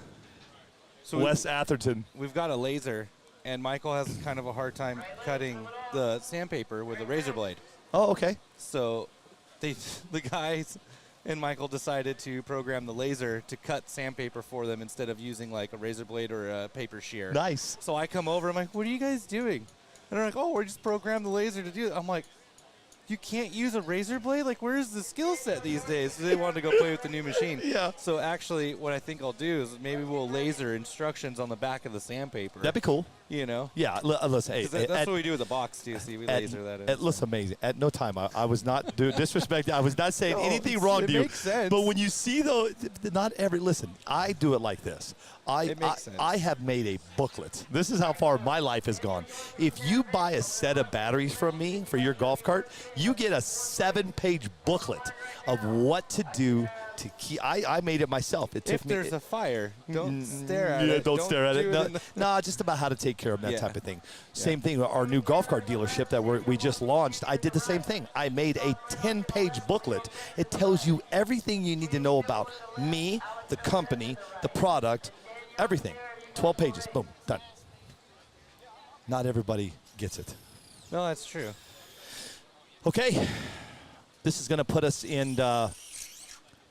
A: So Wes Atherton.
N: We've got a laser, and Michael has kind of a hard time cutting the sandpaper with a razor blade.
A: Oh, okay.
N: So the guys and Michael decided to program the laser to cut sandpaper for them instead of using like a razor blade or a paper shear.
A: Nice.
N: So I come over, I'm like, what are you guys doing? And they're like, oh, we're just programmed the laser to do it. I'm like, you can't use a razor blade? Like, where's the skill set these days? So they wanted to go play with the new machine.
A: Yeah.
N: So actually, what I think I'll do is maybe we'll laser instructions on the back of the sandpaper.
A: That'd be cool.
N: You know?
A: Yeah, listen, hey.
N: That's what we do with the box, too. See, we laser that in.
A: It looks amazing. At no time, I was not disrespecting. I was not saying anything wrong to you.
N: It makes sense.
A: But when you see, though, listen, I do it like this.
N: It makes sense.
A: I have made a booklet. This is how far my life has gone. If you buy a set of batteries from me for your golf cart, you get a 7-page booklet of what to do to keep. I made it myself.
N: If there's a fire, don't stare at it.
A: Yeah, don't stare at it. No, just about how to take care of that
N: Yeah.
A: type of thing. Same thing with our new golf cart dealership that we just launched. I did the same thing. I made a 10-page booklet. It tells you everything you need to know about me, the company, the product, everything. 12 pages. Boom. Done. Not everybody gets it.
N: No, that's true.
A: Okay. This is going to put us in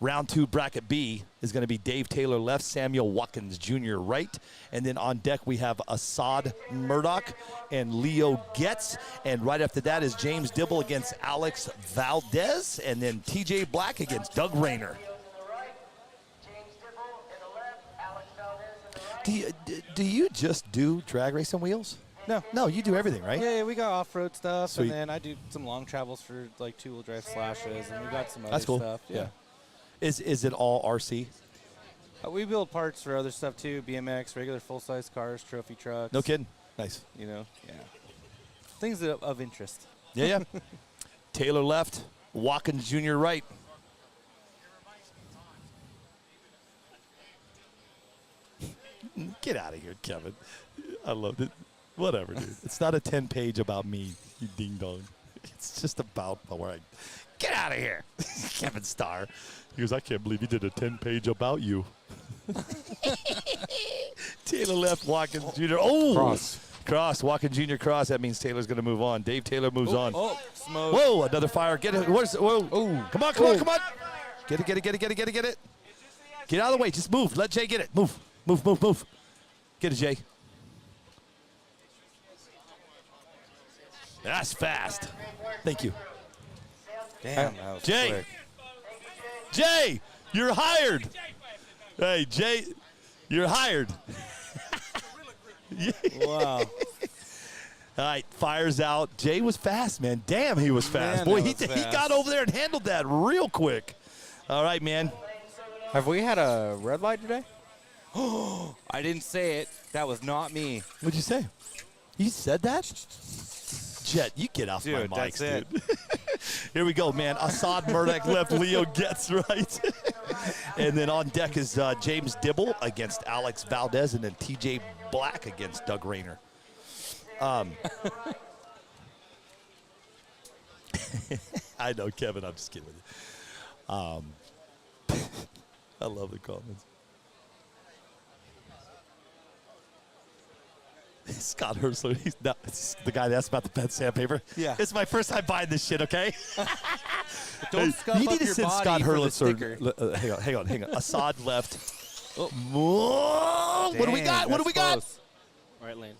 A: round 2, bracket B is going to be Dave Taylor left, Samuel Watkins Jr. right. And then on deck we have Assad Murdoch and Leo Getz. And right after that is James Dibble against Alex Valdez. And then TJ Black against Doug Rayner. Do you just do drag racing wheels? No, you do everything, right?
N: Yeah, we got off-road stuff,
A: Sweet.
N: and then I do some long travels for like 2-wheel drive slashes, and we got some other
A: That's cool.
N: stuff. Yeah.
A: Is it all RC?
N: We build parts for other stuff too, BMX, regular full-size cars, trophy trucks.
A: No kidding. Nice.
N: You know, yeah. Things of interest.
A: Yeah. Taylor left, Watkins Jr. right. Get out of here, Kevin. I love it. Whatever, dude. It's not a 10-page about me, you ding-dong. It's just about where I... Get out of here, Kevin Starr. He goes, I can't believe he did a 10-page about you. Taylor left, Watkins Jr. Oh! Cross. Watkins Jr. cross. That means Taylor's going to move on. Dave Taylor moves on.
N: Smoke.
A: Whoa, another fire. Get it. Whoa. Oh. Come on. Get it. Get out of the way. Just move. Let Jay get it. Move. Get it, Jay. That's fast. Thank you.
N: Damn, that was
A: Jay.
N: quick.
A: Jay, you're hired. Hey, Jay, you're hired.
N: Wow.
A: All right, fires out. Jay was fast, man. Damn, he was fast.
N: Man,
A: Boy,
N: that
A: he
N: was fast.
A: got over there and handled that real quick. All right, man.
Q: Have we had a red light today?
N: I didn't say it. That was not me.
A: What'd you say? You said that? Jet, you get off
N: Dude,
A: my mics,
N: that's
A: dude. Here we go, man. Assad Murdoch left, Leo Getz right. And then on deck is James Dibble against Alex Valdez, and then TJ Black against Doug Rayner. I know, Kevin, I'm just kidding with you. I love the comments. Scott Hersler, he's not, it's the guy that asked about the pet sandpaper.
N: Yeah.
A: It's my first time buying this shit, okay?
N: Don't scuff
A: you
N: up
A: need to
N: your
A: send
N: body
A: Scott
N: for the
A: Hurlitzer.
N: sticker.
A: Hang on. Assad left. Whoa. What do we got?
N: Damn, that's close.
R: Right lane.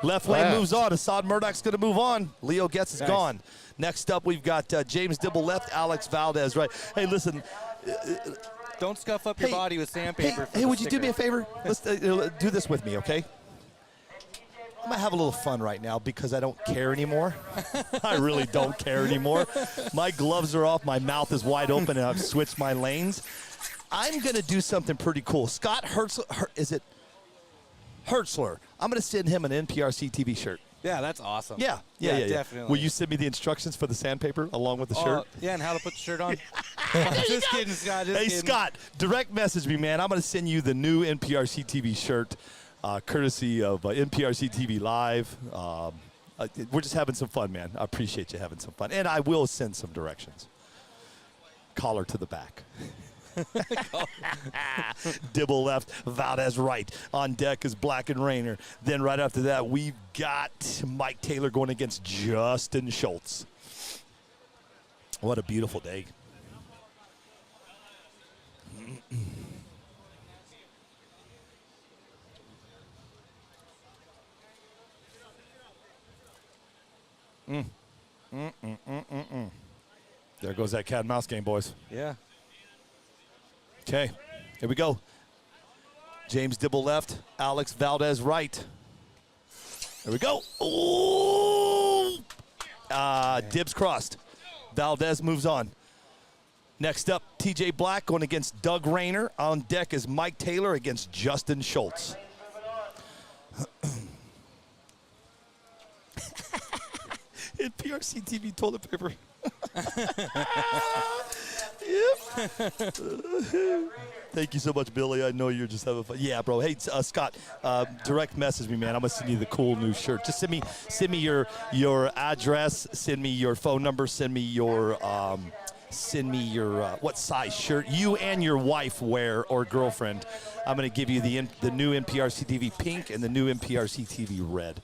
A: Left lane moves on. Assad Murdoch's going to move on. Leo Getz is
N: Nice.
A: gone. Next up, we've got James Dibble left, Alex Valdez right. Hey, listen.
N: Don't scuff up your body with sandpaper.
A: Hey, would you do me a favor? Let's do this with me, okay? I'm going to have a little fun right now because I don't care anymore. I really don't care anymore. My gloves are off. My mouth is wide open, and I've switched my lanes. I'm going to do something pretty cool. Scott Hertzler, is it Hertzler? I'm going to send him an NPRCTV shirt.
N: Yeah, that's awesome.
A: Yeah,
N: definitely.
A: Will you send me the instructions for the sandpaper along with the shirt?
N: Yeah, and how to put the shirt on. Just kidding, Scott. Just
A: Hey,
N: kidding.
A: Scott, direct message me, man. I'm going to send you the new NPRCTV shirt, courtesy of NPRCTV Live. We're just having some fun, man. I appreciate you having some fun. And I will send some directions. Collar to the back. Dibble left, Valdez right. On deck is Black and Rayner. Then right after that, we've got Mike Taylor going against Justin Schultz. What a beautiful day. There goes that cat and mouse game, boys.
N: Yeah.
A: Okay, here we go. James Dibble left, Alex Valdez right. There we go. Ooh! Dibs crossed. Valdez moves on. Next up, TJ Black going against Doug Rayner. On deck is Mike Taylor against Justin Schultz. NPRCTV toilet paper. Thank you so much, Billy. I know you're just having fun. Yeah, bro. Hey, Scott, direct message me, man. I'm gonna send you the cool new shirt. Just send me your address. Send me your phone number. Send me your what size shirt you and your wife wear or girlfriend. I'm gonna give you the new NPRCTV pink and the new NPRCTV red.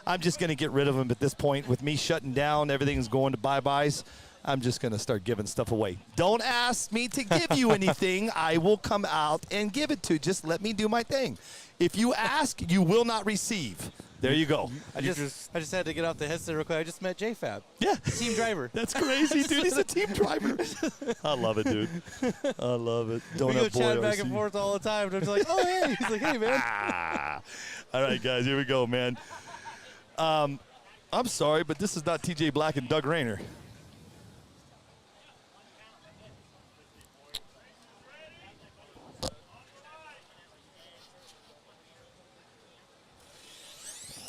A: I'm just going to get rid of them at this point. With me shutting down, everything's going to bye-byes. I'm just going to start giving stuff away. Don't ask me to give you anything. I will come out and give it to you. Just let me do my thing. If you ask, you will not receive. There you go.
N: I just had to get off the headset real quick. I just met JFab.
A: Yeah.
N: Team driver.
A: That's crazy, dude. He's a team driver. I love it, dude. I love it.
N: We go chatting back and forth all the time. And I'm just like, oh, hey. He's like, hey, man.
A: All right, guys, here we go, man. I'm sorry, but this is not TJ Black and Doug Rayner.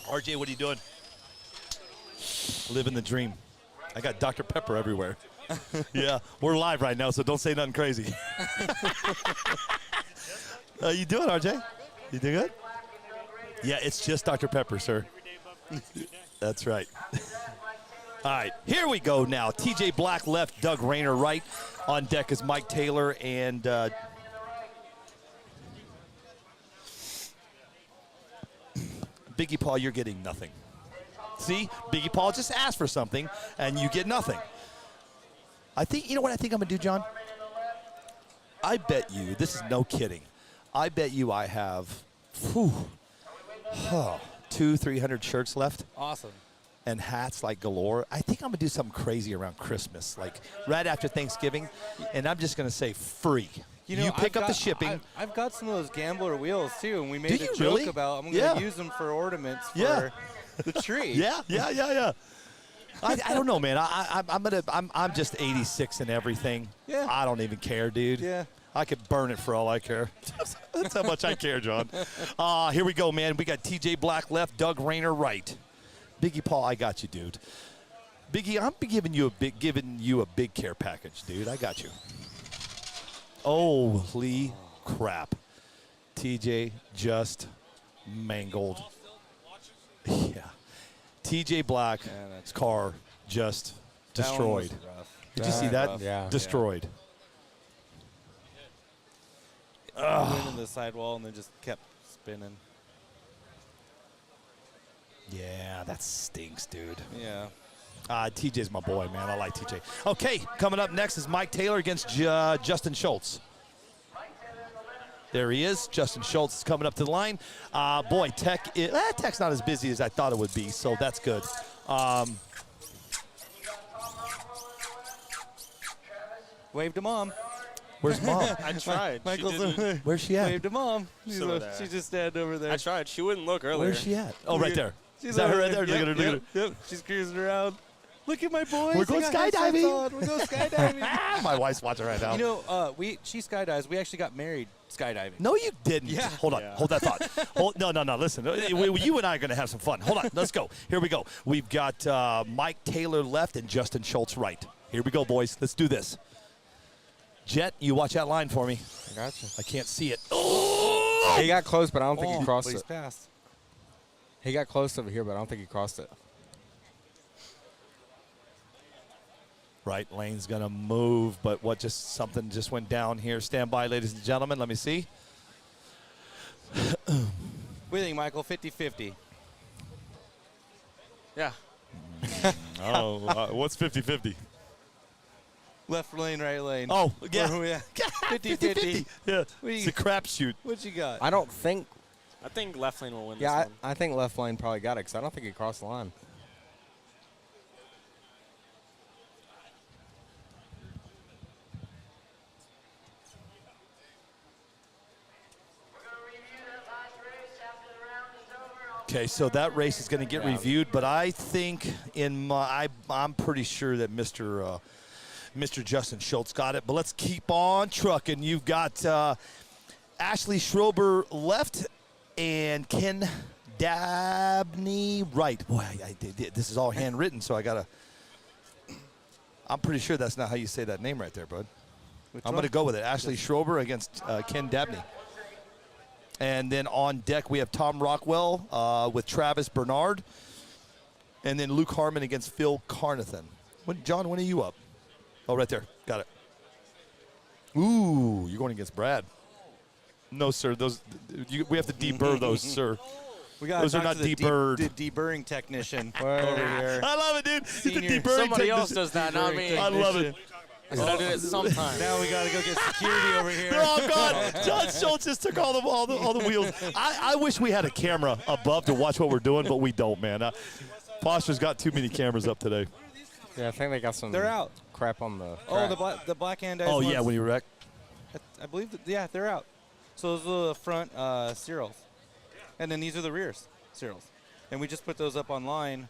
A: RJ, what are you doing? Living the dream. I got Dr. Pepper everywhere. Yeah, we're live right now, so don't say nothing crazy. You doing, RJ? You doing good? Yeah, it's just Dr. Pepper, sir. That's right. All right, here we go now. TJ Black left, Doug Rayner right. On deck is Mike Taylor and Biggie Paul, you're getting nothing. See, Biggie Paul just asked for something, and you get nothing. I think, you know what I think I'm going to do, John? I bet you, this is no kidding, I bet you I have 200-300 shirts left.
N: Awesome.
A: And hats like galore. I think I'm going to do something crazy around Christmas, like right after Thanksgiving, and I'm just going to say free. You pick up the shipping.
N: I've got some of those gambler wheels, too, and we made a joke
A: really?
N: about I'm going to use them for ornaments for the tree.
A: Yeah. I don't know, man. I'm just 86 and everything.
N: Yeah.
A: I don't even care, dude.
N: Yeah.
A: I could burn it for all I care. That's how much I care, John. Here we go, man. We got TJ Black left, Doug Rayner right. Biggie Paul, I got you, dude. Biggie, I'm giving you a big care package, dude. I got you. Holy crap. TJ just mangled. Yeah. TJ Black's car just destroyed. Did you see that?
N: Yeah.
A: Destroyed.
N: Went into the sidewall and then just kept spinning.
A: Yeah, that stinks, dude.
N: Yeah.
A: TJ's my boy, man. I like TJ. Okay, coming up next is Mike Taylor against Justin Schultz. There he is. Justin Schultz is coming up to the line. Boy, Tech's not as busy as I thought it would be, so that's good.
N: Wave to Mom.
A: Where's Mom?
R: I tried.
A: Where's she at?
N: Wave to Mom. She's just standing over there.
R: I tried. She wouldn't look earlier.
A: Where's she at? Oh, right there.
N: She's
A: Is that her right there?
N: Yep,
A: Look at her.
N: Yep. She's cruising around. Look at my boys.
A: We're going skydiving.
N: We're going skydiving.
A: My wife's watching right now.
N: You know, she skydives. We actually got married skydiving.
A: No, you didn't.
N: Yeah.
A: Hold on. Hold that thought. No. Listen, you and I are going to have some fun. Hold on. Let's go. Here we go. We've got Mike Taylor left and Justin Schultz right. Here we go, boys. Let's do this. Jet, you watch that line for me.
Q: I got you.
A: I can't see it.
Q: Oh! He got close, but I don't think he crossed
N: He's
Q: it.
N: passed.
Q: He got close over here, but I don't think he crossed it.
A: Right lane's going to move, but something just went down here. Stand by, ladies and gentlemen. Let me see.
N: What do you think, Michael? 50-50.
R: Yeah.
A: What's 50-50?
N: Left lane, right lane.
A: Oh, yeah.
N: 50-50.
A: Yeah. It's a crapshoot.
N: What you got?
Q: I don't think.
R: I think left lane will win this
Q: Yeah,
R: one.
Q: I think left lane probably got it because I don't think he crossed the line.
A: Okay, so that race is going to get reviewed, but I think I'm pretty sure that Mr. Justin Schultz got it. But let's keep on trucking. You've got Ashley Schrober left and Ken Dabney right. Boy, this is all handwritten, so I'm pretty sure that's not how you say that name right there, bud. I'm going to go with it. Ashley Schrober against Ken Dabney. And then on deck, we have Tom Rockwell with Travis Bernard. And then Luke Harmon against Phil Carnathan. John, when are you up? Oh, right there. Got it. Ooh, you're going against Brad. No, sir. We have to deburr those, sir.
N: We got
A: Those are not deburred.
N: The deburring technician over here.
A: I love it, dude. He's the
N: Senior-
A: deburring
R: Somebody else
A: technician.
R: does that, not me.
A: I love it.
R: I said I'll do it sometime.
N: Now we got to go get security over here.
A: They're all gone. John Schultz just took all the wheels. I wish we had a camera above to watch what we're doing, but we don't, man. Foster's got too many cameras up today.
Q: Yeah, I think they got some.
N: They're out.
Q: Crap on the.
N: Oh, the black hand.
A: Oh yeah, when you wreck.
N: I believe yeah, they're out. So those are the front serials, and then these are the rear serials, and we just put those up online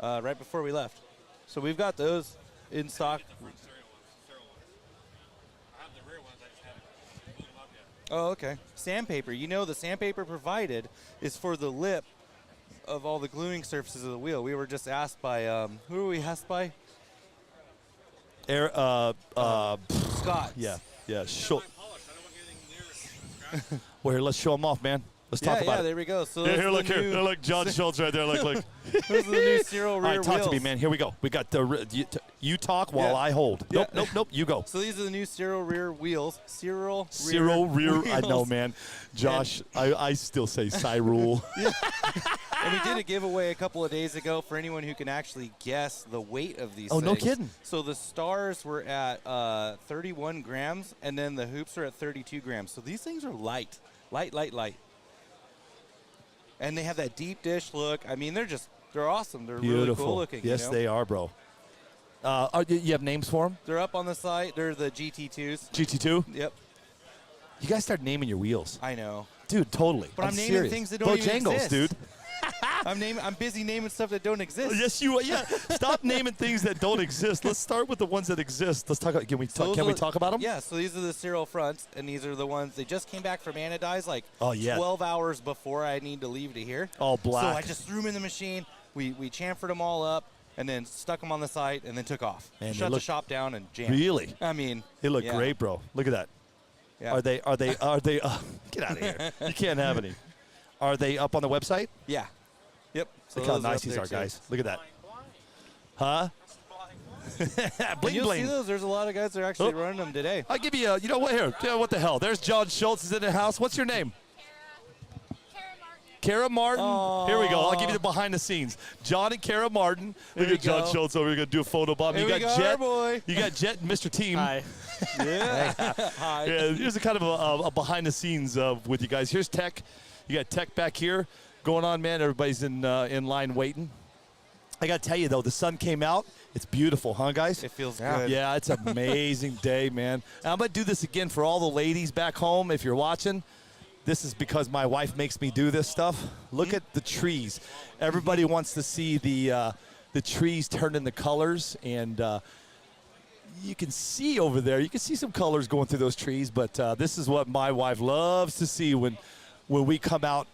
N: right before we left. So we've got those in stock. Oh, okay. Sandpaper. You know, the sandpaper provided is for the lip of all the gluing surfaces of the wheel. We were just asked by who were we asked by? Scott.
A: Yeah. Schultz. Well, here, let's show them off, man. Let's talk about it.
N: Yeah, there we go. So
A: here, look here. Look, John Schultz right there. Look.
N: Those are the new serial rear
A: All right, talk
N: wheels.
A: to me, man. Here we go. We got you talk while I hold.
N: Yeah.
A: Nope. You go.
N: So these are the new serial rear wheels. Serial
A: rear.
N: wheels.
A: I know, man. Josh, I still say Cyrul.
N: And we did a giveaway a couple of days ago for anyone who can actually guess the weight of these things.
A: No kidding.
N: So the stars were at 31 grams, and then the hoops are at 32 grams. So these things are light. And they have that deep dish look. I mean, they're awesome. They're
A: Beautiful.
N: really cool looking.
A: Yes,
N: you know?
A: they are, bro. You have names for them?
N: They're up on the site. They're the GT2s.
A: GT2?
N: Yep.
A: You guys start naming your wheels.
N: I know.
A: Dude, totally.
N: But I'm naming
A: serious.
N: things that don't even
A: Bojangles,
N: exist.
A: dude.
N: I'm busy naming stuff that don't exist.
A: Yes, you are. Yeah. Stop naming things that don't exist. Let's start with the ones that exist. Let's talk. Can we talk about them?
N: Yeah. So these are the serial fronts, and these are the ones they just came back from anodize like 12 hours before I need to leave to here.
A: All black.
N: So I just threw them in the machine. We chamfered them all up, and then stuck them on the site, and then took off.
A: And
N: shut the shop down and jammed.
A: Really?
N: I mean,
A: they look great, bro. Look at that.
N: Yeah.
A: Are they? Get out of here. You can't have any. Are they up on the website?
N: Yeah. Yep. So
A: look how
N: those are
A: nice
N: up
A: these
N: there
A: are,
N: too.
A: guys. Look at that. Huh? Bling
N: You'll
A: bling.
N: see those. There's a lot of guys that are actually running them today.
A: I'll give you a, you know what, here. What the hell? There's John Schultz is in the house. What's your name? Kara Martin.
N: Aww.
A: Here we go. I'll give you the behind the scenes. John and Kara Martin. Look at John Schultz over here going to do a photo bomb.
N: Here
A: You
N: we
A: got
N: go,
A: Jet.
N: our boy.
A: You got Jet and Mr. Team.
R: Hi.
N: Yeah. Hi.
A: Yeah, here's a kind of a behind the scenes with you guys. Here's Tech. You got Tech back here going on, man. Everybody's in line waiting. I got to tell you, though, the sun came out. It's beautiful, huh, guys?
N: It feels good.
A: Yeah, it's an amazing day, man. And I'm going to do this again for all the ladies back home. If you're watching, this is because my wife makes me do this stuff. Look at the trees. Everybody wants to see the trees turn into colors, and you can see over there. You can see some colors going through those trees, but this is what my wife loves to see when we come out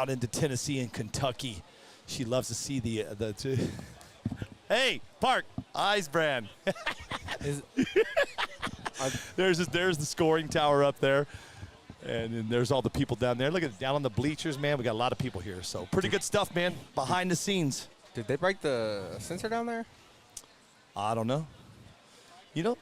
A: into Tennessee and Kentucky. She loves to see the Hey, Park, Eyes brand. There's the scoring tower up there. And then there's all the people down there. Look at it, down on the bleachers, man. We got a lot of people here. So pretty good stuff, man. Behind the scenes.
Q: Did they break the sensor down there?
A: I don't know. You know,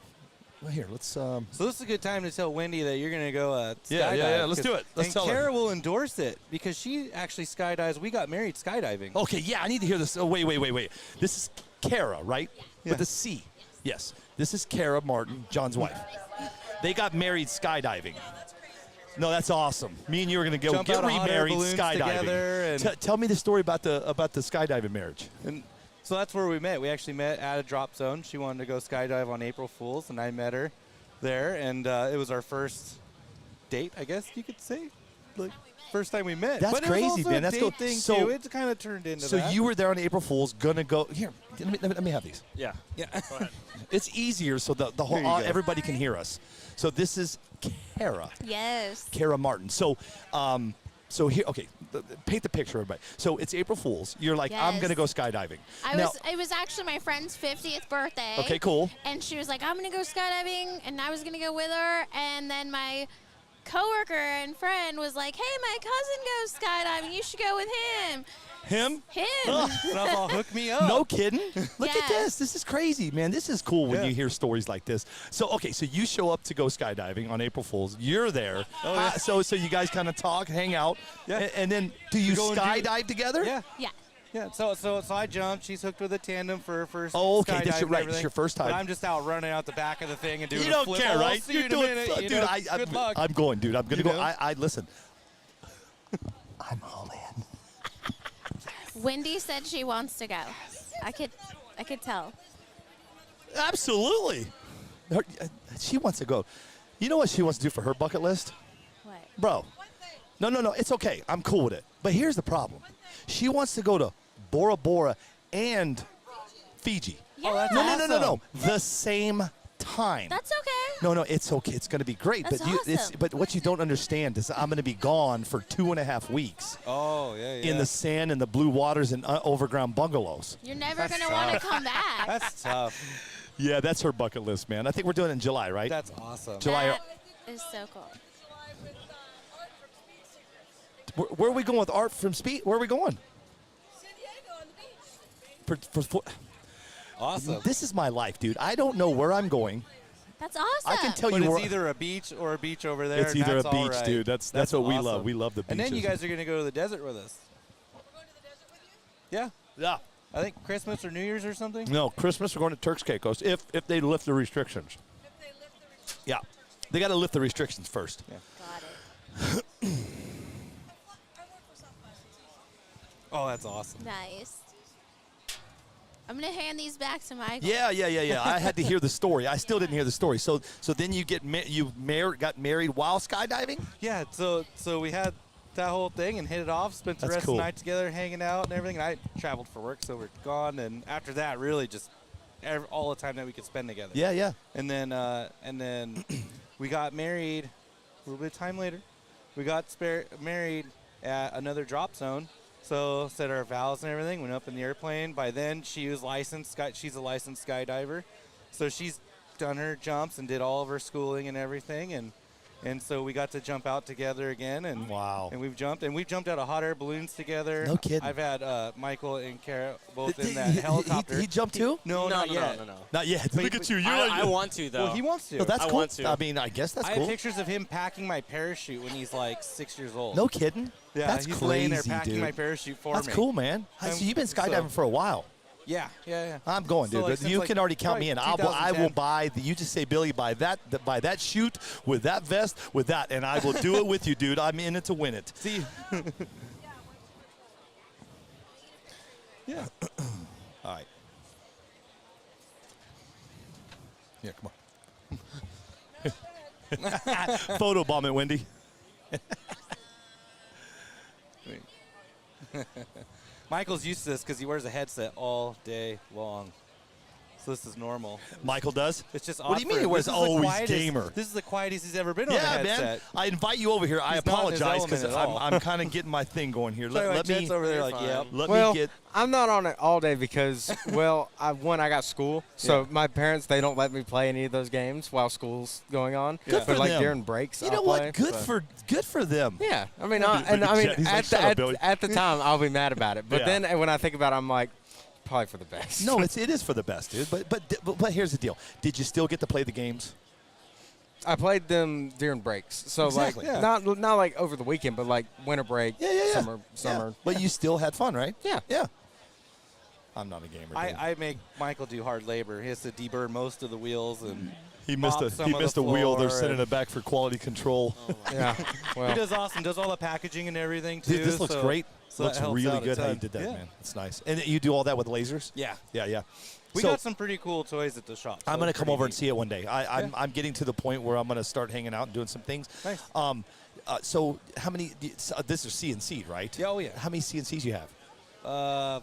A: well, here, let's. So
N: this is a good time to tell Wendy that you're going to go skydive.
A: Yeah. Let's do it. Let's tell her.
N: Kara will endorse it because she actually skydives. We got married skydiving.
A: Okay, yeah, I need to hear this. Oh, wait. This is Kara, right?
N: Yeah.
A: With a C. Yes. This is Kara Martin, John's wife. They got married skydiving. No, that's awesome. Me and you are going to go
N: Jump
A: get
N: out of hot air
A: remarried
N: balloons together
A: skydiving.
N: and-
A: Tell me the story about the skydiving marriage.
N: And so that's where we met. We actually met at a drop zone. She wanted to go skydive on April Fool's, and I met her there. And it was our first date, I guess you could say. Like, first time we met.
A: That's
N: but
A: crazy,
N: it was also
A: man.
N: a
A: That's
N: date
A: cool.
N: thing
A: So-
N: too. It kind of turned into
A: So
N: that.
A: you were there on April Fool's, gonna go here. Let me have these.
R: Yeah.
N: Yeah.
R: Go ahead.
A: It's easier so the
N: Here
A: whole
N: you go.
A: everybody can hear us. So this is Kara.
S: Yes.
A: Kara Martin. So so here, okay, paint the picture, everybody. So it's April Fool's. You're like, I'm
S: Yes.
A: gonna go skydiving.
S: It was actually my friend's 50th birthday.
A: Okay, cool.
S: And she was like, I'm gonna go skydiving, and I was gonna go with her. And then my coworker and friend was like, "Hey, my cousin goes skydiving. You should go with him."
A: Him?
S: Him.
N: And I thought, hook me up.
A: No kidding. Look at
S: Yes.
A: this. This is crazy, man. This is cool when
N: Yeah.
A: you hear stories like this. So, okay, so you show up to go skydiving on April Fool's. You're there. So you guys kind of talk, hang out, and then do you
N: go and do-
A: skydive together?
N: Yeah.
S: Yeah.
N: Yeah, so I jumped. She's hooked with a tandem for her first.
A: Oh, okay, that's
N: skydive
A: your
N: and
A: right.
N: everything.
A: It's your first time.
N: But I'm just out running out the back of the thing and doing
A: You
N: a
A: don't
N: flip.
A: care,
N: Oh,
A: right?
N: see you
A: You're
N: in a
A: doing,
N: minute, you
A: dude.
N: know, good luck.
A: I'm going, dude. I'm gonna
N: You
A: go.
N: know?
A: I listen. I'm all in.
S: Wendy said she wants to go. I could tell.
A: Absolutely. She wants to go. You know what she wants to do for her bucket list?
S: What?
A: Bro. No. It's okay. I'm cool with it. But here's the problem. She wants to go to Bora Bora and Fiji.
S: Yeah. Oh, that's
A: No. The same time.
S: That's okay.
A: No, it's okay. It's going to be great.
S: That's awesome.
A: But what you don't understand is I'm going to be gone for 2.5 weeks
N: Oh, yeah.
A: in the sand and the blue waters and overground bungalows.
S: You're never going to want to come back.
N: That's tough.
A: Yeah, that's her bucket list, man. I think we're doing it in July, right?
N: That's awesome.
A: July.
S: That is so cool.
A: Where are we going with Art from Speed? Where are we going?
N: Awesome.
A: This is my life, dude. I don't know where I'm going.
S: That's awesome.
A: I can tell
N: But
A: you
N: it's
A: where.
N: either a beach or a beach over there.
A: It's
N: and
A: either
N: that's
A: a
N: all
A: beach,
N: right.
A: dude. That's what we love.
N: awesome.
A: We love the beaches.
N: And then you guys are going to go to the desert with us. Yeah.
A: Yeah.
N: I think Christmas or New Year's or something.
A: No, Christmas we're going to Turks Caicos if they lift the restrictions. Yeah, they got to lift the restrictions first.
N: Yeah.
S: Got it.
N: Oh, that's awesome.
S: Nice. I'm going to hand these back to Michael.
A: Yeah. I had to hear the story. I still didn't hear the story. So then you got married while skydiving?
N: Yeah. So we had that whole thing and hit it off. Spent the
A: That's
N: rest
A: cool.
N: of the night together, hanging out and everything. And I traveled for work, so we're gone. And after that, really just all the time that we could spend together.
A: Yeah.
N: And then we got married a little bit of time later. We got married at another drop zone. So said our vows and everything, went up in the airplane. By then, she was licensed. She's a licensed skydiver. So she's done her jumps and did all of her schooling and everything. And so we got to jump out together again. And
A: wow.
N: And we've jumped out of hot air balloons together.
A: No kidding.
N: I've had Michael and Kara both in that helicopter.
A: He jumped too?
N: No, not yet.
R: No.
A: Not yet. Look at you.
R: I want to, though.
N: Well, he wants to.
A: No, that's
R: I
A: cool.
R: want to.
A: I mean, I guess that's
N: I
A: cool.
N: have pictures of him packing my parachute when he's like 6 years old.
A: No kidding.
N: Yeah,
A: that's
N: he's
A: crazy,
N: laying there packing
A: dude.
N: my parachute for
A: That's
N: me.
A: cool, man. So you've been skydiving for a while.
N: Yeah.
A: I'm going,
N: So,
A: dude.
N: like,
A: But
N: since,
A: you
N: like,
A: can already count me in. I will
N: 2010.
A: buy. You just say, Billy, buy that chute with that vest with that, and I will do it with you, dude. I'm in it to win it.
N: See. Yeah.
A: All right. Yeah, come on. Photo bomb it, Wendy.
N: Michael's used to this because he wears a headset all day long. So this is normal.
A: Michael does?
N: It's just
A: What do you
N: odd
A: mean
N: for
A: he
N: him.
A: was
N: This is the
A: always
N: quietest-
A: gamer?
N: This is the quietest he's ever been on a
A: Yeah,
N: headset.
A: man. I invite you over here. I
N: He's not in his
A: apologize because
N: element at all.
A: I'm kind of getting my thing going here.
N: Sorry,
A: Let
N: my
A: me.
N: Jet's over there like, yep.
A: Let
Q: well,
A: me get.
Q: I'm not on it all day because, well, I got school, so my parents, they don't let me play any of those games while school's going on.
A: Good
Q: But
A: for
Q: like
A: them.
Q: during breaks,
A: You
Q: I'll
A: know what?
Q: play,
A: Good
Q: but-
A: for them.
Q: Yeah, I mean,
A: Look at Jet. He's like, "Shut up, Billy."
Q: at the time, I'll be mad about it. But
A: Yeah.
Q: then when I think about it, I'm like, probably for the best.
A: No, it is for the best, dude. But here's the deal. Did you still get to play the games?
Q: I played them during breaks, so
A: Exactly.
Q: like
A: Yeah.
Q: not like over the weekend, but like winter break, summer.
A: Yeah. But you still had fun, right?
Q: Yeah.
A: Yeah. I'm not a gamer. Dude.
N: I make Michael do hard labor. He has to deburr most of the wheels and
A: He missed
N: mop some
A: he
N: of
A: missed
N: the
A: a wheel. They're
N: floor
A: sending
N: and-
A: it back for quality control.
Q: Yeah. Well,
N: he does awesome. Does all the packaging and everything too.
A: Dude, this looks
N: so-
A: great.
N: so
A: Looks
N: that helps
A: really
N: out a
A: good how you
N: ton.
A: did that,
N: Yeah.
A: man. It's nice. And you do all that with lasers?
N: Yeah.
A: Yeah.
N: We
A: So-
N: got some pretty cool toys at the shop.
A: I'm
N: so
A: going to
N: it's
A: come
N: pretty
A: over and
N: neat.
A: see it one day. I'm getting to the point where I'm going to start hanging out and doing some things.
N: Nice.
A: So how many? This is CNC, right?
N: Yeah, oh yeah.
A: How many CNCs you have?
N: 5.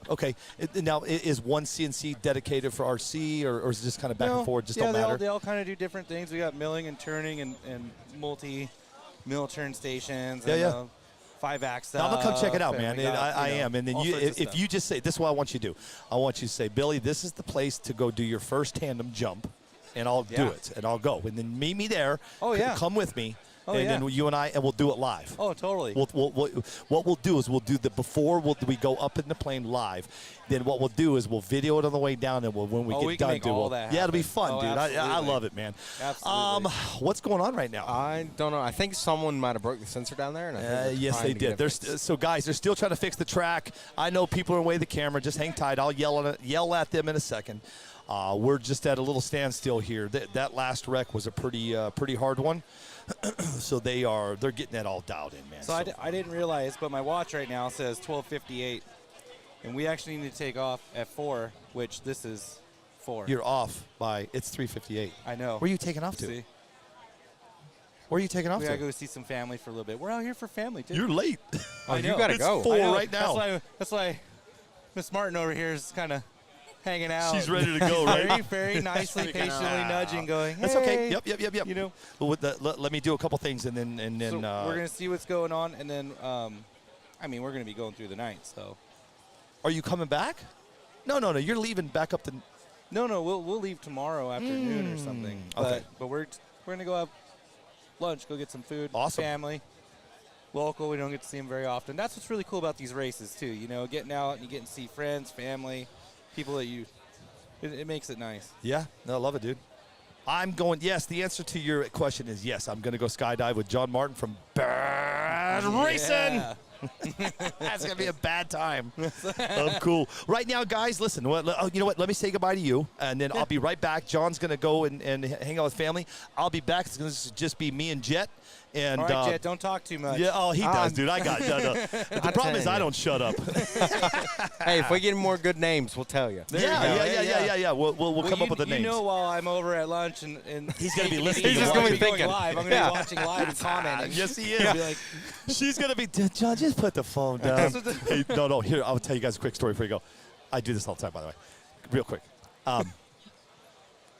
A: Okay. Now, is one CNC dedicated for RC, or is it just kind of back and forth? Just don't matter.
N: They all kind of do different things. We got milling and turning and multi-mill turn stations.
A: Yeah,
N: and,
A: yeah.
N: 5-ax
A: Now, I'm gonna come check it out,
N: stuff,
A: man.
N: and we got,
A: I
N: you know,
A: am. And then
N: all sorts of
A: if
N: stuff.
A: you just say, this is what I want you to do. I want you to say, Billy, this is the place to go do your first tandem jump, and I'll do
N: Yeah.
A: it, and I'll go. And then meet me there.
N: Oh, yeah.
A: Come with me.
N: Oh,
A: and
N: yeah.
A: then you and I, and we'll do it live.
N: Oh, totally.
A: What we'll do is we'll do the before we go up in the plane live. Then what we'll do is we'll video it on the way down, and when we get done, yeah, it'll be fun, dude. I love it, man.
Q: Absolutely.
A: What's going on right now?
Q: I don't know. I think someone might have broke the sensor down there. And I think
A: yes, they did. So, guys, they're still trying to fix the track. I know people are away the camera. Just hang tight. I'll yell at them in a second. We're just at a little standstill here. That last wreck was a pretty hard one. So they're getting that all dialed in, man.
N: So I didn't realize, but my watch right now says 12:58, and we actually need to take off at 4, which this is 4.
A: You're off by it's 3:58.
N: I know.
A: Where are you taking off to?
N: See?
A: Where are you taking off
N: We
A: to?
N: gotta go see some family for a little bit. We're out here for family, too.
A: You're late.
N: I know.
Q: you gotta
A: it's
Q: go.
A: 4
N: I know.
A: right now.
N: That's why Miss Martin over here is kind of hanging out.
A: She's ready to go, right?
N: Very, very nicely, patiently nudging, going, hey.
A: That's okay. Yep.
N: You know.
A: Well, let me do a couple things, and then
N: So we're gonna see what's going on, and then I mean, we're gonna be going through the night. So.
A: Are you coming back? No. You're leaving back up the.
N: No. We'll leave tomorrow afternoon or something.
A: Okay.
N: But we're gonna go have lunch, go get some food.
A: Awesome.
N: Family. Local. We don't get to see them very often. That's what's really cool about these races too. You know, getting out and you get to see friends, family, people that it makes it nice.
A: Yeah. No, I love it, dude. I'm going. Yes, the answer to your question is yes. I'm going to go skydive with John Martin from Bad Racing. That's going to be a bad time. Cool. Right now, guys, listen. You know what? Let me say goodbye to you, and then I'll be right back. John's going to go and hang out with family. I'll be back. It's going to just be me and Jet. And,
N: all right, Jet, don't talk too much.
A: Yeah, he does, dude. I got it. The problem is I don't shut up.
Q: Hey, if we get more good names, we'll tell you.
A: Yeah. We'll come up with the names.
N: You know, while I'm over at lunch and
A: he's going to be listening.
Q: He's just going to be
N: going
Q: thinking.
N: live. I'm going to be watching live and commenting.
A: Yes, he is.
N: Be like,
A: she's going to be, John, just put the phone down. Hey, no. Here, I'll tell you guys a quick story before you go. I do this all the time, by the way. Real quick.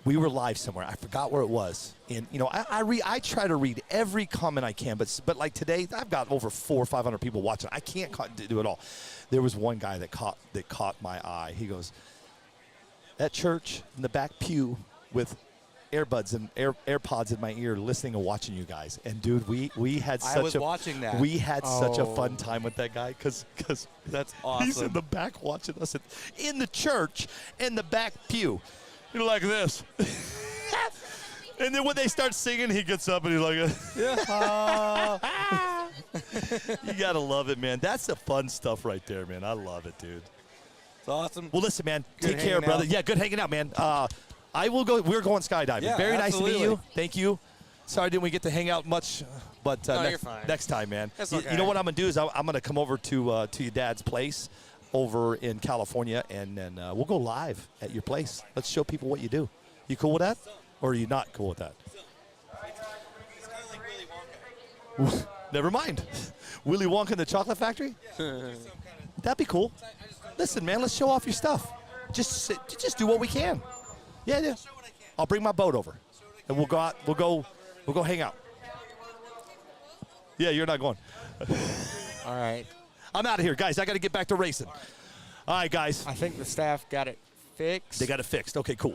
A: We were live somewhere. I forgot where it was. And, you know, I try to read every comment I can, but like today, I've got over 400 or 500 people watching. I can't do it all. There was one guy that caught my eye. He goes, at church in the back pew with earbuds and AirPods in my ear, listening and watching you guys. And dude, we had such such a fun time with that guy because
N: that's awesome.
A: He's in the back watching us in the church in the back pew. You're like this. And then when they start singing, he gets up and he's like, you got to love it, man. That's the fun stuff right there, man. I love it, dude.
N: It's awesome.
A: Well, listen, man.
N: Good
A: Take care, brother.
N: out.
A: Yeah, good hanging out, man. I will go. We're going skydiving.
N: Yeah,
A: very
N: absolutely.
A: nice to meet you. Thank you. Sorry didn't we get to hang out much, but
R: No, you're fine.
A: next time, man.
R: That's
A: You
R: okay.
A: know what I'm going to do is I'm going to come over to your dad's place over in California, and then we'll go live at your place. Let's show people what you do. You cool with that? Or are you not cool with that? Never mind. Willy Wonka and the Chocolate Factory? That'd be cool. Listen, man, let's show off your stuff. Just do what we can. Yeah. I'll bring my boat over, and we'll go out. We'll go hang out. Yeah, you're not going.
Q: All right.
A: I'm out of here, guys. I got to get back to racing. All right, guys.
Q: I think the staff got it fixed.
A: They got it fixed. Okay, cool.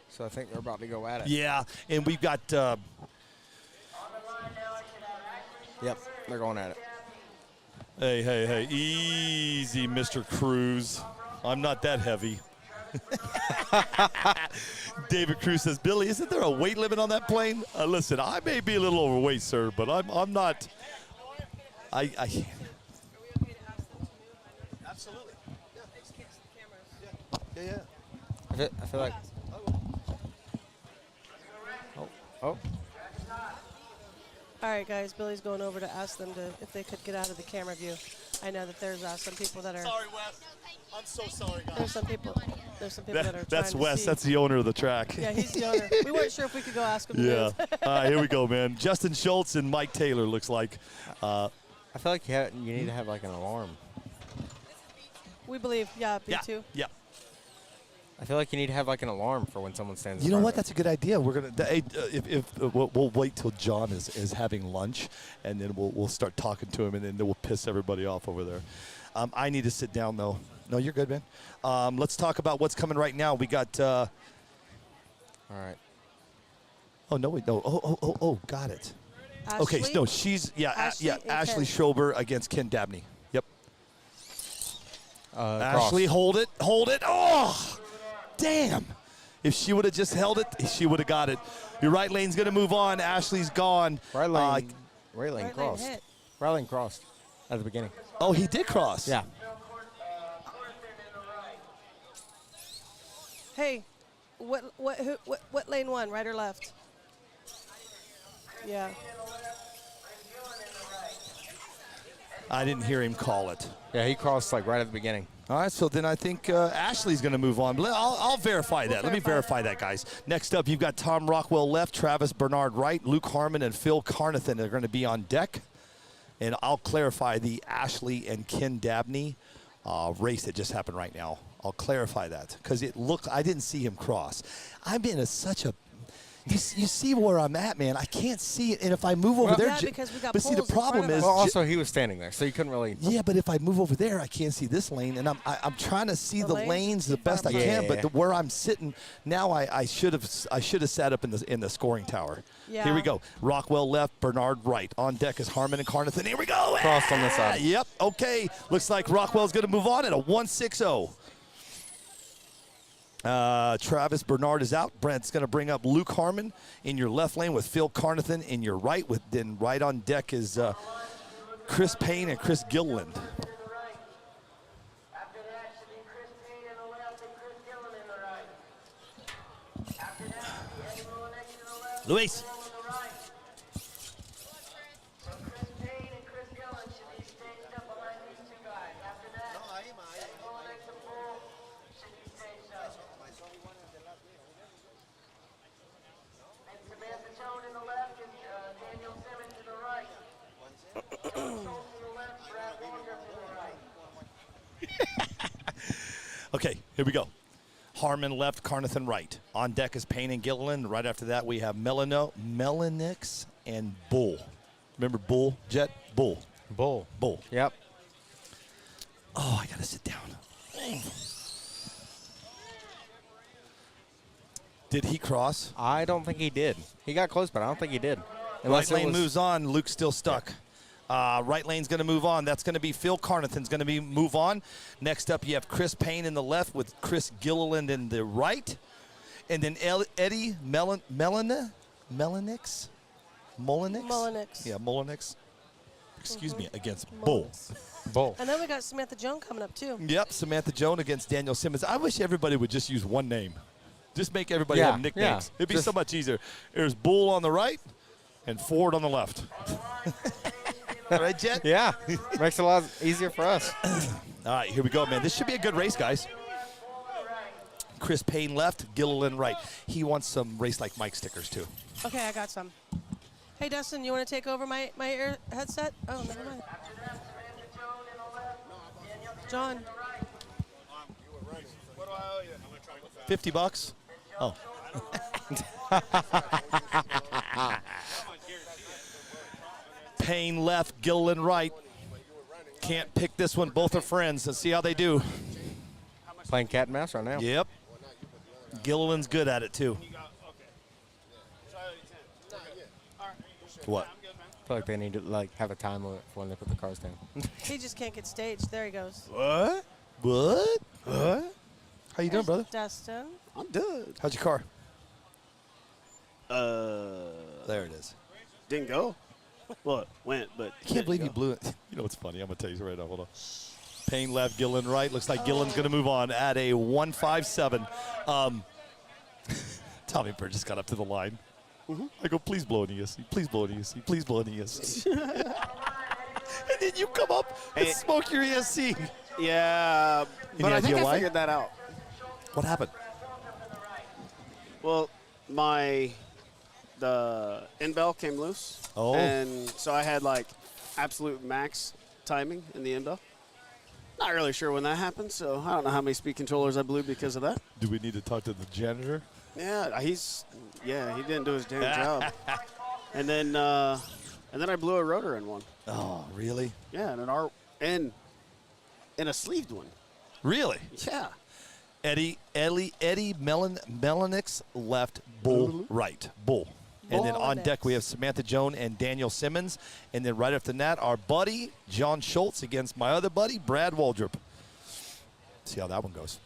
Q: So I think they're about to go at it.
A: Yeah, and we've got.
Q: Yep, they're going at it.
A: Hey, easy, Mr. Cruz. I'm not that heavy. David Cruz says, Billy, isn't there a weight limit on that plane? Listen, I may be a little overweight, sir, but I'm not. I Absolutely. Yeah.
Q: I feel like. Oh.
O: All right, guys. Billy's going over to ask them if they could get out of the camera view. I know that there's some people that are.
A: Sorry, Wes. I'm so sorry, guys.
O: There's some people that are.
A: That's
O: trying
A: Wes.
O: To see.
A: That's the owner of the track.
O: Yeah, he's the owner. We weren't sure if we could go ask him.
A: Yeah.
O: To
A: All right, here we go, man. Justin Schultz and Mike Taylor looks like.
Q: I feel like you need to have like an alarm.
O: We believe, B2.
A: Yeah.
Q: I feel like you need to have like an alarm for when someone stands.
A: You know what? That's a good idea. We're gonna. We'll wait till John is having lunch, and then we'll start talking to him, and then we'll piss everybody off over there. I need to sit down though. No, you're good, man. Let's talk about what's coming right now. We got.
Q: All right.
A: Oh, no, wait, no. Oh, got it. Okay,
O: Ashley?
A: no, she's,
O: Ashley and
A: Ashley
O: Ken.
A: Schober against Ken Dabney. Yep. Ashley,
Q: Cross.
A: hold it. Oh, damn. If she would have just held it, she would have got it. Your right lane's going to move on. Ashley's gone.
Q: Right lane
O: Right
Q: crossed.
O: lane hit.
Q: Right lane crossed at the beginning.
A: Oh, he did cross.
Q: Yeah.
O: Hey, what lane won, right or left? Yeah.
A: I didn't hear him call it.
Q: Yeah, he crossed like right at the beginning.
A: All right, so then I think Ashley's going to move on. I'll verify that. Let me verify that, guys. Next up, you've got Tom Rockwell left, Travis Bernard right, Luke Harmon and Phil Carnathan are going to be on deck. And I'll clarify the Ashley and Ken Dabney race that just happened right now. I'll clarify that because I didn't see him cross. I'm in such a. You see where I'm at, man. I can't see it, and if I move over there,
O: yeah, because we got
A: but see the
O: poles in front
A: problem
O: of
A: is.
O: us.
Q: Well, also he was standing there, so you couldn't really.
A: Yeah, but if I move over there, I can't see this lane, and I'm trying to see the lanes the best I can. But where I'm sitting now, I should have sat up in the scoring tower.
O: Yeah.
A: Here we go. Rockwell left, Bernard right. On deck is Harmon and Carnathan. Here we go.
Q: Crossed on this side.
A: Yep. Okay. Looks like Rockwell's going to move on at a 1-6-0. Travis Bernard is out. Brent's going to bring up Luke Harmon in your left lane with Phil Carnathan in your right. Then right on deck is Chris Payne and Chris Gilliland. Luis. Okay, here we go. Harmon left, Carnathan right. On deck is Payne and Gilliland. Right after that, we have Melanix and Bull. Remember Bull, Jet? Bull.
Q: Bull. Yep.
A: Oh, I got to sit down. Did he cross?
Q: I don't think he did. He got close, but I don't think he did.
A: Right lane moves on. Luke's still stuck. Right lane's going to move on. That's going to be Phil Carnathan's going to move on. Next up, you have Chris Payne in the left with Chris Gilliland in the right. And then Eddie Melanix? Yeah, Molinix. Excuse me, against Bull.
O: And then we got Samantha Joan coming up, too.
A: Yep, Samantha Joan against Daniel Simmons. I wish everybody would just use one name. Just make everybody have nicknames. It'd be so much easier. There's Bull on the right and Ford on the left. Right, Jet?
Q: Yeah. Makes it a lot easier for us.
A: All right, here we go, man. This should be a good race, guys. Chris Payne left, Gilliland right. He wants some Race Like Mike stickers, too.
O: Okay, I got some. Hey, Dustin, you want to take over my ear headset? Oh, never mind. John.
A: $50? Oh. Payne left, Gilliland right. Can't pick this one. Both are friends. Let's see how they do.
Q: Playing cat and mouse right now.
A: Yep. Gilliland's good at it, too. What?
Q: I feel like they need to have a time limit for when they put the cars down.
O: He just can't get staged. There he goes.
A: What? What? How you doing, brother?
O: Dustin.
K: I'm good.
A: How's your car?
K: There
A: it is.
K: Didn't go. Well, it went, but
A: I can't believe you blew it. You know what's funny? I'm going to tell you right now. Hold on. Payne left, Gilliland right. Looks like Gilliland's going to move on at a 157. Tommy Bird just got up to the line. I go, please blow an ESC. Please blow an ESC. Please blow an ESC. And then you come up and smoke your ESC.
K: Yeah, but I think I figured that out.
A: What happened?
K: Well, the end bell came loose.
A: Oh.
K: And so I had like absolute max timing in the end bell. Not really sure when that happened, so I don't know how many speed controllers I blew because of that.
A: Do we need to talk to the janitor?
K: Yeah, he didn't do his damn job. And then I blew a rotor in one.
A: Oh, really?
K: Yeah, and a sleeved one.
A: Really?
K: Yeah.
A: Eddie Melanix left, Bull right. Bull. And then on deck, we have Samantha Joan and Daniel Simmons. And then right after that, our buddy, John Schultz, against my other buddy, Brad Waldrop. See how that one goes.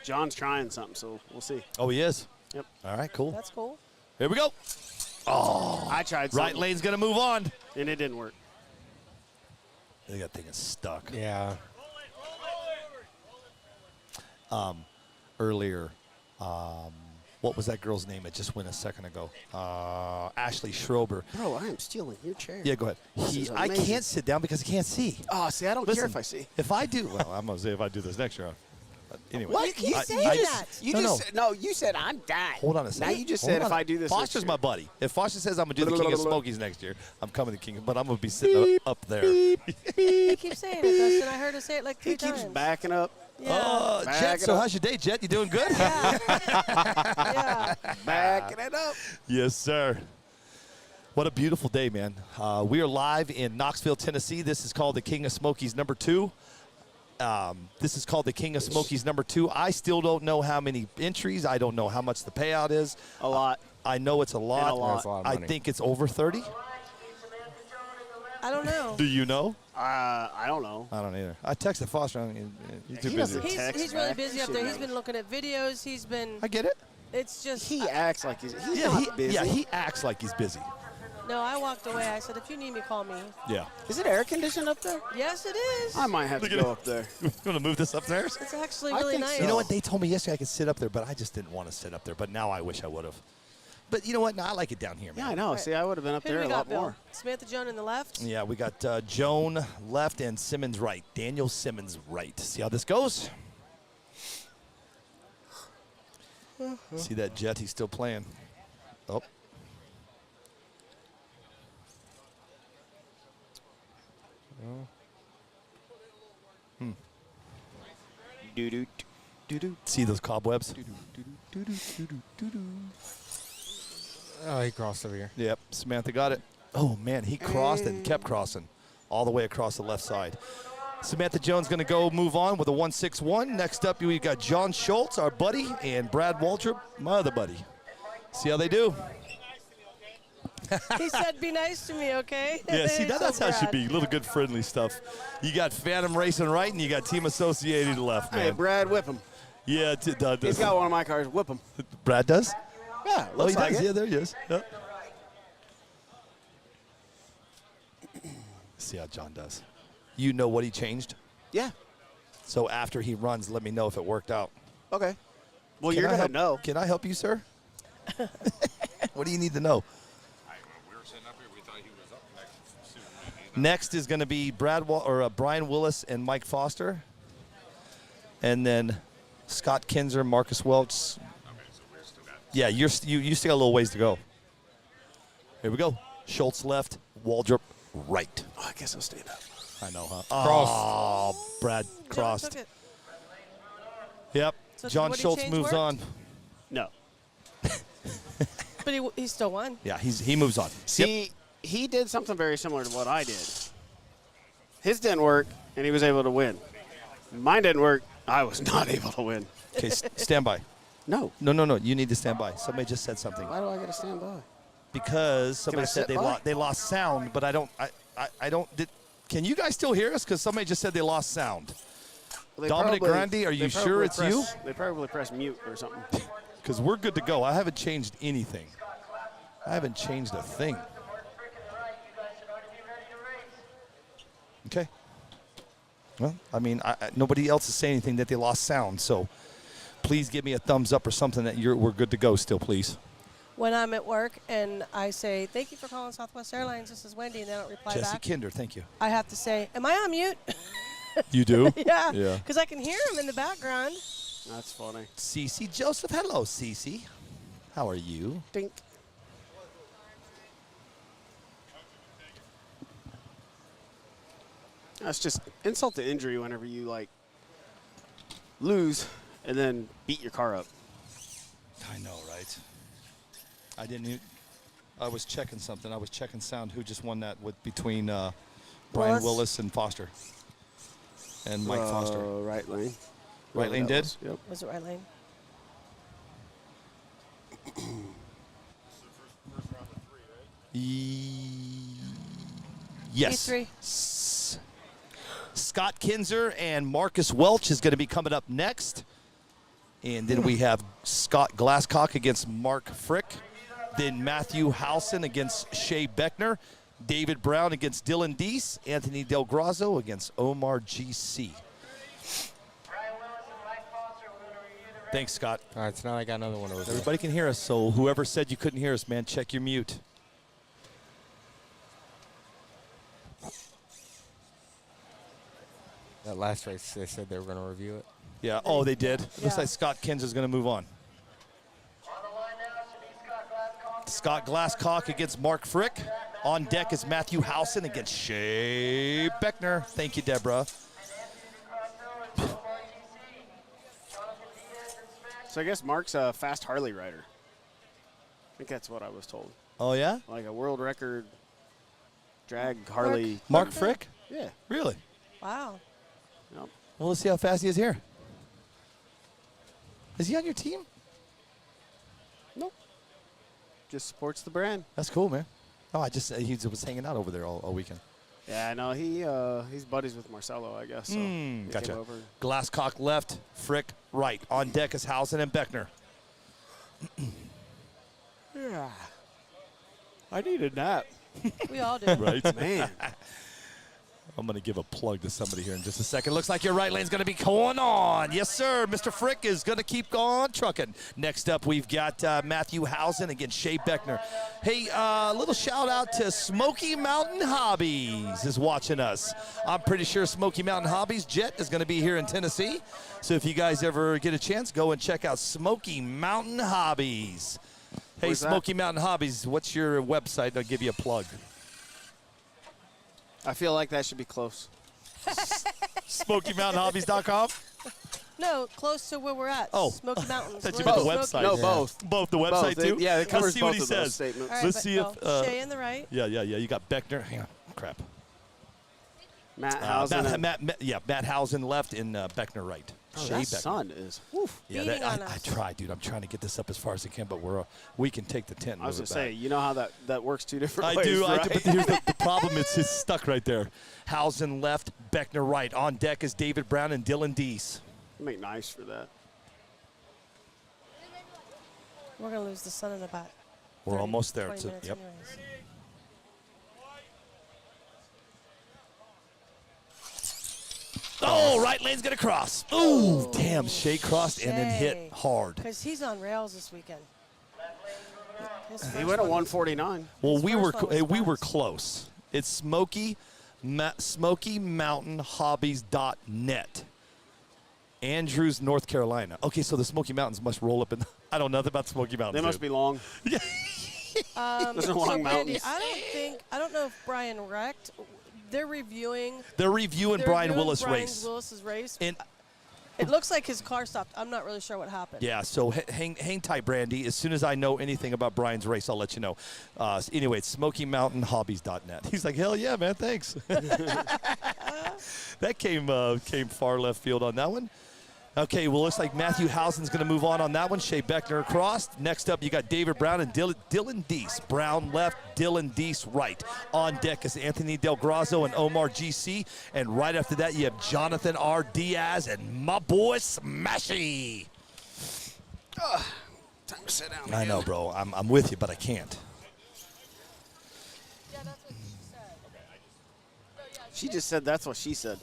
K: John's trying something, so we'll see.
A: Oh, he is?
K: Yep.
A: All right, cool.
O: That's cool.
A: Here we go. Oh.
K: I tried
A: Right
K: something.
A: lane's going to move on.
K: And it didn't work.
A: I think that thing is stuck.
Q: Yeah.
A: Earlier, what was that girl's name that just went a second ago? Ashley Schrober.
K: Bro, I am stealing your chair.
A: Yeah, go ahead.
K: This is
A: I
K: amazing.
A: can't sit down because I can't see.
K: Oh, see, I don't
A: Listen,
K: care if I see.
A: If I do, well, I'm going to say if I do this next year. Anyway.
K: What? You keep saying that. You just said, no, you said I'm done.
A: Hold on a second.
K: Now you just
A: Hold
K: said
A: on.
K: if I do this
A: Foster's
K: next
A: my
K: year.
A: buddy. If Foster says I'm going to do the King of Smokies next year, I'm coming to King, but I'm going to be sitting up there.
O: He keeps saying it, Dustin. I heard him say it like 3
K: He
O: times.
K: keeps backing up.
O: Yeah.
A: Jet, so how's your day, Jet? You doing good?
O: Yeah.
K: Backing it up.
A: Yes, sir. What a beautiful day, man. We are live in Knoxville, Tennessee. This is called the King of Smokies #2. This is called the King of Smokies #2. I still don't know how many entries. I don't know how much the payout is.
K: A lot.
A: I know it's a lot.
K: And a lot.
Q: That's a lot of
A: I
Q: money.
A: think it's over 30.
O: I don't know.
A: Do you know?
K: I don't know.
A: I don't either. I texted Foster. I mean, he's too
K: He
A: busy.
K: doesn't
O: He's really
K: back.
O: busy
K: He
O: up there.
K: should
O: He's
K: know.
O: been looking at videos. He's been.
A: I get it.
O: It's just.
K: He acts like he's
A: Yeah,
K: not busy.
A: yeah, he acts like he's busy.
O: No, I walked away. I said, if you need me, call me.
A: Yeah.
K: Is it air conditioned up there?
O: Yes, it is.
K: I might have to go up there.
A: You want to move this upstairs?
O: It's actually
K: I
O: really
K: think
O: nice.
K: so.
A: You know what? They told me yesterday I could sit up there, but I just didn't want to sit up there. But now I wish I would have. But you know what? No, I like it down here, man.
K: Yeah, I know. See, I would have been up
O: Who do
K: there
O: we
K: a
O: got,
K: lot
O: Bill?
K: more.
O: Samantha Joan in the left.
A: Yeah, we got Joan left and Simmons right. Daniel Simmons right. See how this goes? See that Jet? He's still playing. Oh. See those cobwebs?
Q: Oh, he crossed over here.
A: Yep, Samantha got it. Oh, man, he crossed and kept crossing all the way across the left side. Samantha Jones going to go move on with a 161. Next up, we got John Schultz, our buddy, and Brad Waldrop, my other buddy. See how they do?
O: He said, be nice to me, okay?
A: Yeah, see,
O: He's
A: that's
O: so
A: how it should
O: Brad.
A: be. Little good friendly stuff. You got Phantom Racing right, and you got Team Associated left, man.
K: Hey, Brad, whip him.
A: Yeah,
K: He's got one of my cars. Whip him.
A: Brad does?
K: Yeah,
A: Oh,
K: looks
A: he
K: like
A: does.
K: it.
A: Yeah, there he is. Yep. See how John does. You know what he changed?
K: Yeah.
A: So after he runs, let me know if it worked out.
K: Okay. Well,
A: Can
K: you're
A: I
K: going to
A: help-
K: know.
A: Can I help you, sir? What do you need to know? Next is going to be Brian Willis and Mike Foster. And then Scott Kinzer, Marcus Welch. Yeah, you still got a little ways to go. Here we go. Schultz left, Waldrop right.
K: Oh, I guess I'll stand up.
A: I know, huh?
Q: Cross.
A: Oh, Brad crossed.
O: Took it.
A: Yep.
O: So
A: John
O: what he
A: Schultz
O: changed
A: moves
O: worked?
A: on.
K: No.
O: But he still won.
A: Yeah, he moves on.
K: See, he did something very similar to what I did. His didn't work, and he was able to win. Mine didn't work. I was not able to win.
A: Okay, stand by.
K: No.
A: No. You need to stand by. Somebody just said something.
K: Why do I got to stand by?
A: Because
K: Can I
A: somebody said
K: sit by?
A: they lost sound, but I don't. Can you guys still hear us? Because somebody just said they lost sound.
K: They
A: Dominic
K: probably-
A: Grandi, are
K: they
A: you sure
K: probably
A: it's you?
K: They probably pressed mute or something.
A: Because we're good to go. I haven't changed anything. I haven't changed a thing. Okay. Well, I mean, nobody else is saying anything that they lost sound, so please give me a thumbs up or something that we're good to go still, please.
O: When I'm at work and I say, thank you for calling Southwest Airlines, this is Wendy, and they don't reply
A: Jesse
O: back,
A: Kinder, thank you.
O: I have to say, am I on mute?
A: You do?
O: Yeah.
A: Yeah.
O: Because I can hear him in the background.
K: That's funny.
A: Cece Joseph, hello, Cece. How are you?
K: Dink. That's just insult to injury whenever you, like, lose and then beat your car up.
A: I know, right? I was checking something. I was checking sound. Who just won that between Brian Willis and Foster? And Mike Foster.
K: Right lane.
A: Right lane did?
K: Yep.
O: Was it right lane?
A: Yes.
O: E3.
A: Scott Kinzer and Marcus Welch is going to be coming up next. And then we have Scott Glasscock against Mark Frick. Then Matthew Howson against Shea Beckner. David Brown against Dylan Deese. Anthony Del Grazo against Omar GC. Thanks, Scott.
Q: All right, so now I got another one over there.
A: Everybody can hear us, so whoever said you couldn't hear us, man, check your mute.
Q: That last race, they said they were going to review it.
A: Yeah, oh, they did. Looks like Scott Kinzer is going to move on. Scott Glasscock against Mark Frick. On deck is Matthew Howson against Shea Beckner. Thank you, Deborah.
K: So I guess Mark's a fast Harley rider. I think that's what I was told.
A: Oh, yeah?
K: Like a world record drag Harley.
A: Mark Frick?
K: Yeah.
A: Really?
O: Wow.
K: Yep.
A: Well, let's see how fast he is here. Is he on your team?
K: Nope. Just supports the brand.
A: That's cool, man. Oh, he was hanging out over there all weekend.
K: Yeah, I know. He's buddies with Marcelo, I guess. So he
A: Gotcha.
K: came over.
A: Glasscock left, Frick right. On deck is Howson and Beckner.
K: Yeah. I need a nap.
O: We all do.
A: Right?
K: Man.
A: I'm going to give a plug to somebody here in just a second. Looks like your right lane's going to be going on. Yes, sir. Mr. Frick is going to keep on trucking. Next up, we've got Matthew Howson against Shea Beckner. Hey, little shout out to Smoky Mountain Hobbies is watching us. I'm pretty sure Smoky Mountain Hobbies Jet is going to be here in Tennessee. So if you guys ever get a chance, go and check out Smoky Mountain Hobbies. Hey,
K: Where's that?
A: Smoky Mountain Hobbies, what's your website? I'll give you a plug.
K: I feel like that should be close.
A: SmokyMountainHobbies.com?
O: No, close to where we're at.
A: Oh.
O: Smoky Mountains.
A: Thought you
O: We're
A: meant
O: in
A: the
O: Smoky.
A: website.
K: No, both.
A: Both the website,
K: Both.
A: too?
K: Yeah, it covers
A: Let's see what
K: both
A: he
K: of those
A: says.
K: statements.
O: All right,
A: Let's
O: but
A: see
O: no,
A: if.
O: Shea in the right.
A: Yeah. You got Beckner. Hang on. Crap.
K: Matt Howson.
A: Matt Howson left and Beckner right.
K: Oh,
A: Shea
K: that
A: Beckner.
K: sun is. Woof.
A: Yeah,
O: beating on
A: I
O: us.
A: tried, dude. I'm trying to get this up as far as I can, but we can take the tent. And
K: I was
A: move
K: going to
A: it
K: say, you know how that works two different
A: back.
K: ways,
A: I do,
K: right?
A: but here's the problem. It's stuck right there. Howson left, Beckner right. On deck is David Brown and Dylan Deese.
K: Make nice for that.
O: We're going to lose the sun in about
A: We're
O: 30,
A: almost there.
O: 20
A: So,
O: minutes
A: yep.
O: anyways.
A: Oh, right lane's going to cross. Ooh, damn. Shea crossed and then hit hard.
O: Because he's on rails this weekend.
K: He went at 149.
A: Well, we were
O: first one was
A: close. It's SmokyMountainHobbies.net. Andrews, North Carolina. Okay, so the Smoky Mountains must roll up in. I don't know nothing about Smoky Mountains.
K: They must be long.
A: Yeah.
K: Those are long
O: Brandy,
K: mountains.
O: I don't know if Brian wrecked. They're reviewing
A: Brian Willis' race.
O: Willis's race.
A: And
O: it looks like his car stopped. I'm not really sure what happened.
A: yeah, so hang tight, Brandy. As soon as I know anything about Brian's race, I'll let you know. Anyway, it's SmokyMountainHobbies.net. He's like, hell yeah, man, thanks. That came far left field on that one. Okay, well, looks like Matthew Howson's going to move on that one. Shea Beckner crossed. Next up, you got David Brown and Dylan Deese. Brown left, Dylan Deese right. On deck is Anthony Del Grazo and Omar GC. And right after that, you have Jonathan R. Diaz and my boy Smashy.
K: Time to sit down.
A: I know, bro. I'm with you, but I can't.
K: She just said that's what she said.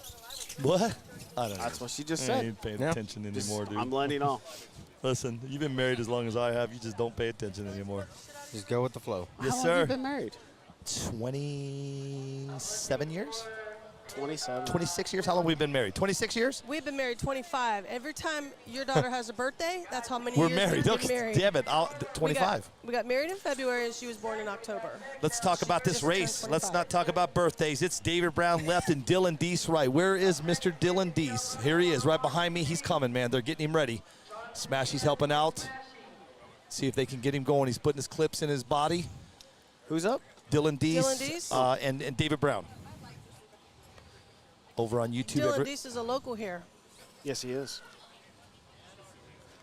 A: What? I don't know.
K: That's what she just
A: I
K: said.
A: ain't paying
K: Yeah.
A: attention anymore, dude.
K: I'm letting off.
A: Listen, you've been married as long as I have. You just don't pay attention anymore.
Q: Just go with the flow.
A: Yes,
K: How long
A: sir.
K: have you been married?
A: 27 years?
K: 27.
A: 26 years? How long have we been married? 26 years?
O: We've been married 25. Every time your daughter has a birthday, that's how many
A: We're
O: years
A: married.
O: we've been married.
A: Damn it. 25.
O: We got married in February, and she was born in October.
A: Let's talk about this
O: Just turned
A: race. Let's
O: 25.
A: not talk about birthdays. It's David Brown left and Dylan Deese right. Where is Mr. Dylan Deese? Here he is, right behind me. He's coming, man. They're getting him ready. Smashy's helping out. See if they can get him going. He's putting his clips in his body.
K: Who's up?
A: Dylan Deese,
O: Dylan Deese?
A: and David Brown. Over on YouTube.
O: Dylan Deese is a local here.
K: Yes, he is.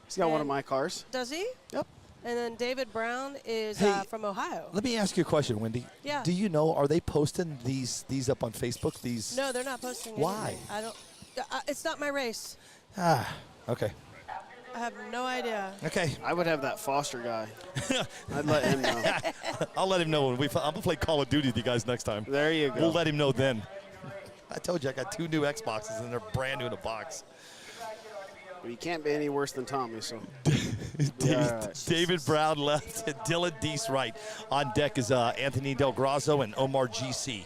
K: He's got one of my cars.
O: Does he?
K: Yep.
O: And then David Brown is
A: Hey,
O: from Ohio.
A: Let me ask you a question, Wendy.
O: Yeah.
A: Do you know, are they posting these up on Facebook? These?
O: No, they're not posting
A: Why?
O: anything. I don't. It's not my race.
A: Ah, okay.
O: I have no idea.
A: Okay.
K: I would have that Foster guy. I'd let him know.
A: I'll let him know when I'm going to play Call of Duty with you guys next time.
K: There you go.
A: We'll let him know then. I told you I got 2 new Xboxes, and they're brand new in a box.
K: Well, you can't be any worse than Tommy, so.
A: David Brown left and Dylan Deese right. On deck is Anthony Del Grasso and Omar GC.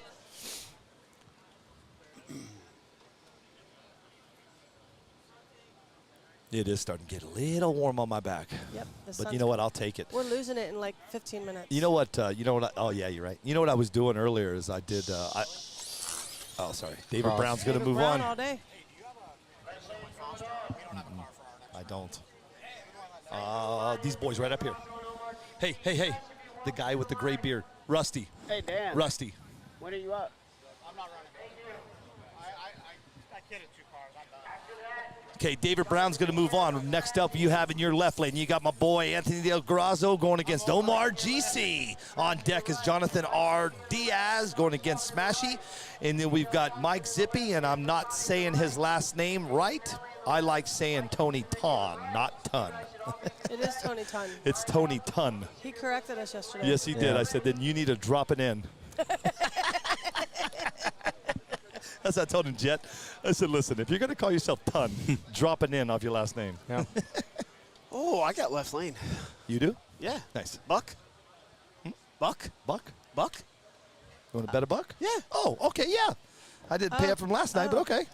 A: It is starting to get a little warm on my back.
O: Yep.
A: But you know what? I'll take it.
O: We're losing it in like 15 minutes.
A: You know what? Oh, yeah, you're right. You know what I was doing earlier is I did. Oh, sorry. David Brown's going to move
O: Brown
A: on.
O: all day.
A: I don't. These boys right up here. Hey. The guy with the gray beard. Rusty.
K: Hey, Dan.
A: Rusty.
K: When are you up?
H: I'm not running. I kidded 2 cars. I'm done.
A: Okay, David Brown's going to move on. Next up, you have in your left lane, you got my boy Anthony Del Grasso going against Omar GC. On deck is Jonathan R. Diaz going against Smashy. And then we've got Mike Zippy, and I'm not saying his last name right. I like saying Tony Ton, not Ton.
O: It is Tony Ton.
A: It's Tony Ton.
O: He corrected us yesterday.
A: Yes, he did. I said, then you need to drop it in. That's what I told him, Jet. I said, listen, if you're going to call yourself Ton, drop it in off your last name.
K: Yeah. Oh, I got left lane.
A: You do?
K: Yeah.
A: Nice.
K: Buck? Buck?
A: Buck?
K: Buck?
A: You want to bet a buck?
K: Yeah.
A: Oh, okay, yeah. I didn't pay up from last night, but okay.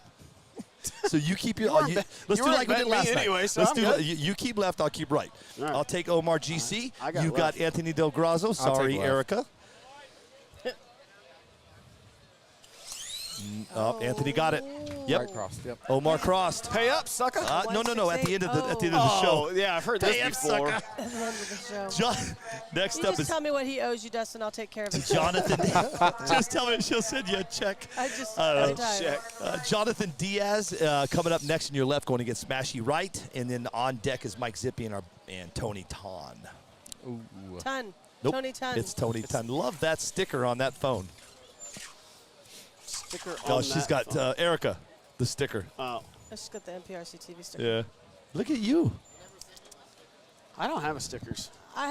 A: So you keep your. Let's do like we did last night.
K: Anyway, so
A: let's
K: I'm
A: do.
K: good.
A: You keep left. I'll keep right.
K: All right.
A: I'll take Omar GC.
K: I got
A: you
K: left.
A: got Anthony Del Grasso. Sorry,
N: left.
A: Erica. Anthony got it. Yep.
N: Right crossed. Yep.
A: Omar crossed.
K: Pay up, sucker.
A: No. At the end of the show.
K: Yeah, I've heard
A: Pay
K: this
A: up,
K: before.
A: sucker.
O: At the end of the show.
A: Next
O: You
A: up
O: just
A: is
O: tell me what he owes you, Dustin. I'll take care of it.
A: Jonathan. Just tell me. She'll send you a check.
O: I just
K: check.
A: Jonathan Diaz coming up next in your left, going against Smashy right, and then on deck is Mike Zippy and Tony Ton.
N: Ooh.
O: Ton.
A: Nope.
O: Tony Ton.
A: It's Tony Ton. Love that sticker on that phone.
K: Sticker on
A: Oh, she's
K: that
A: got
K: phone.
A: Erica, the sticker.
K: Oh.
O: I just got the NPRCTV sticker.
A: Yeah. Look at you.
K: I don't have a stickers.
O: I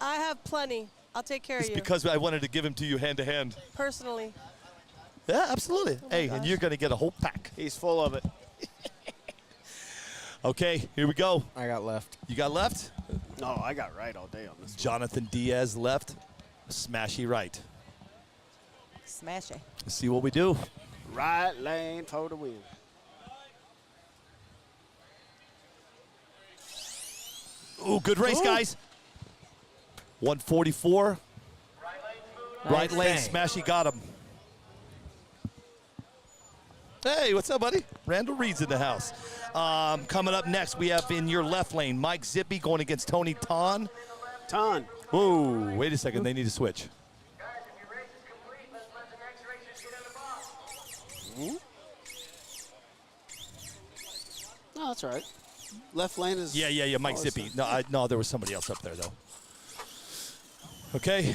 O: have plenty. I'll take care
A: It's
O: of you.
A: because I wanted to give him to you hand to hand.
O: Personally.
A: Yeah, absolutely. Hey, and
O: gosh.
A: you're going to get a whole pack.
K: He's full of it.
A: Okay, here we go.
Q: I got left.
A: You got left?
K: No, I got right all day on this.
A: Jonathan Diaz left. Smashy right.
P: Smash it.
A: Let's see what we do.
K: Right lane for the win.
A: Ooh, good race, guys. 144. Right lane, Smashy got him. Hey, what's up, buddy? Randall Reed's in the house. Coming up next, we have in your left lane, Mike Zippy going against Tony Ton.
K: Ton.
A: Whoa, wait a second. They need to switch.
E: Guys, if your race is complete, let's let the next racers get in the box.
K: No, that's all right. Left lane is.
A: Yeah. Mike
K: always
A: Zippy.
K: done.
A: No, there was somebody else up there, though. Okay,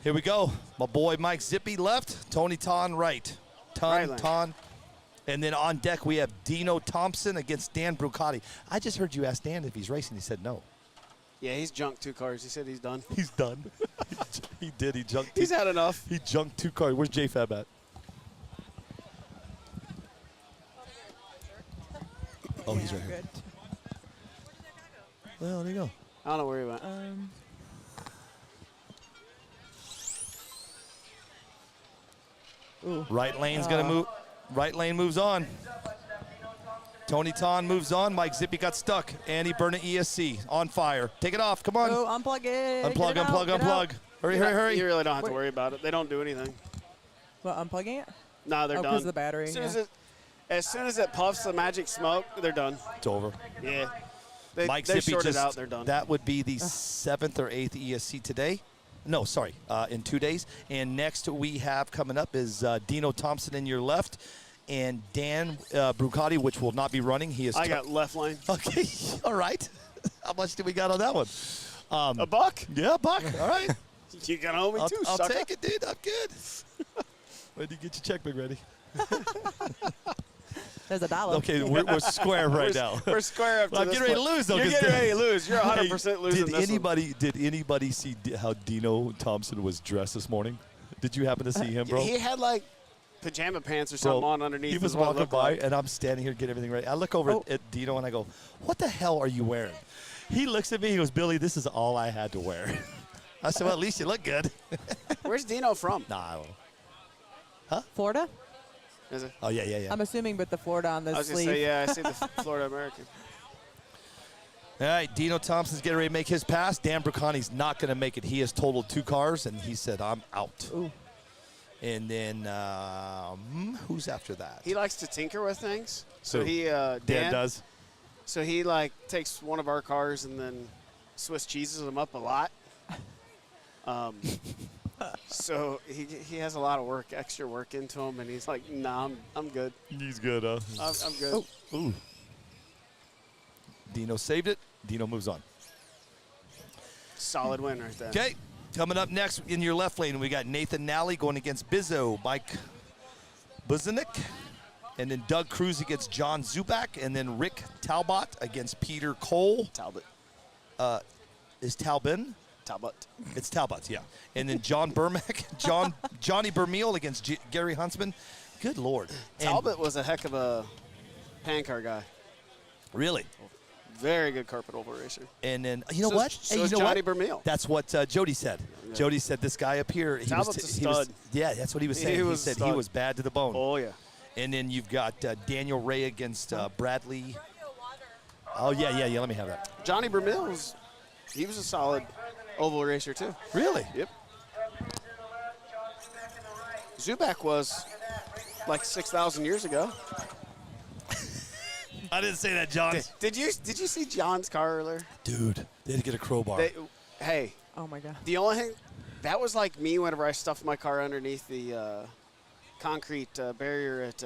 A: here we go. My boy Mike Zippy left. Tony Ton right.
K: Right lane.
A: Ton. And then on deck, we have Dino Thompson against Dan Brucati. I just heard you ask Dan if he's racing. He said no.
K: Yeah, he's junked 2 cars. He said he's done.
A: He's done. He did. He junked.
K: He's had enough.
A: He junked 2 cars. Where's JFab at? Oh, he's right here. Well, there you go.
K: I don't know where he went.
A: Right lane's gonna move. Right lane moves on. Tony Ton moves on. Mike Zippy got stuck. Andy Burnett ESC on fire. Take it off. Come on.
P: Oh, unplug it.
A: Unplug,
P: Get it
A: unplug,
P: out,
A: unplug. Hurry.
K: You really don't have to
P: Wait.
K: worry about it. They don't do anything.
P: What, unplugging it?
K: No, they're
P: Oh,
K: done.
P: 'cause of the battery,
K: As soon as it puffs the magic smoke, they're done.
A: It's over.
K: Yeah. They
A: Mike
K: they
A: Zippy
K: sorted
A: just
K: out. They're done.
A: That would be the 7th or 8th ESC today. No, sorry, in 2 days. And next we have coming up is Dino Thompson in your left, and Dan Brucati, which will not be running. He is.
K: I got left lane.
A: Okay, all right. How much do we got on that one?
K: A buck?
A: Yeah, a buck. All right.
K: You gonna owe me too,
A: I'll
K: sucker.
A: take it, dude. I'm good. When do you get your checkbook ready?
P: There's $1.
A: Okay, we're square right now.
K: We're square up to
A: I'm
K: this
A: getting ready to
K: point.
A: lose, though.
K: You're
A: 'cause
K: getting ready to lose. You're 100%
A: Hey,
K: losing this one.
A: Did anybody see how Dino Thompson was dressed this morning? Did you happen to see him, bro?
K: He had like pajama pants or something
A: Bro,
K: on underneath.
A: He was
K: is what it
A: walking
K: looked
A: by,
K: like.
A: and I'm standing here getting everything ready. I look over at Dino, and I go, "What the hell are you wearing?" He looks at me. He goes, "Billy, this is all I had to wear." I said, "Well, at least you look good."
K: Where's Dino from?
A: Nah, I don't know. Huh?
P: Florida?
K: Is it?
A: Oh, yeah.
P: I'm assuming with the Florida on the
K: I was
P: sleeve.
K: gonna say, yeah, I see the Florida American.
A: All right, Dino Thompson's getting ready to make his pass. Dan Bracani's not going to make it. He has totaled 2 cars, and he said, "I'm out."
P: Ooh.
A: And then who's after that?
K: He likes to tinker with things. So
A: Who?
K: he
A: Dan does.
K: So he like takes one of our cars and then Swiss cheeses them up a lot. So he has a lot of work, extra work into him, and he's like, "Nah, I'm good."
A: He's good, huh?
K: I'm good.
A: Ooh. Dino saved it. Dino moves on.
K: Solid win right there.
A: Okay, coming up next in your left lane, we got Nathan Nally going against Bizzo, Mike Buzanik, and then Doug Cruz against John Zubak, and then Rick Talbot against Peter Cole.
K: Talbot.
A: Is Talbin?
K: Talbot.
A: It's Talbot, yeah. And then John Burmack, Johnny Bermeal against Gary Huntsman. Good Lord. And
K: Talbot was a heck of a pan car guy.
A: really.
K: Very good carpet oval racer.
A: And then you know
K: So
A: what?
K: is- so
A: Hey,
K: is
A: you know
K: Johnny
A: what?
K: Bermeal.
A: That's what Jody said.
K: Yeah.
A: Jody said this guy up here.
K: Talbot's a stud.
A: Yeah, that's what he was
K: He
A: saying. He,
K: was a
A: said he
K: stud.
A: was bad to the bone.
K: Oh yeah.
A: And then you've got Daniel Ray against Bradley. Oh yeah. Let me have that.
K: Johnny Bermeal was a solid oval racer too.
A: Really?
K: Yep. Zubak was like 6,000 years ago.
A: I didn't say that, John.
K: Did you see John's car earlier?
A: Dude, they had to get a crowbar.
K: Hey.
P: Oh my God.
K: The only thing that was like me whenever I stuffed my car underneath the concrete barrier at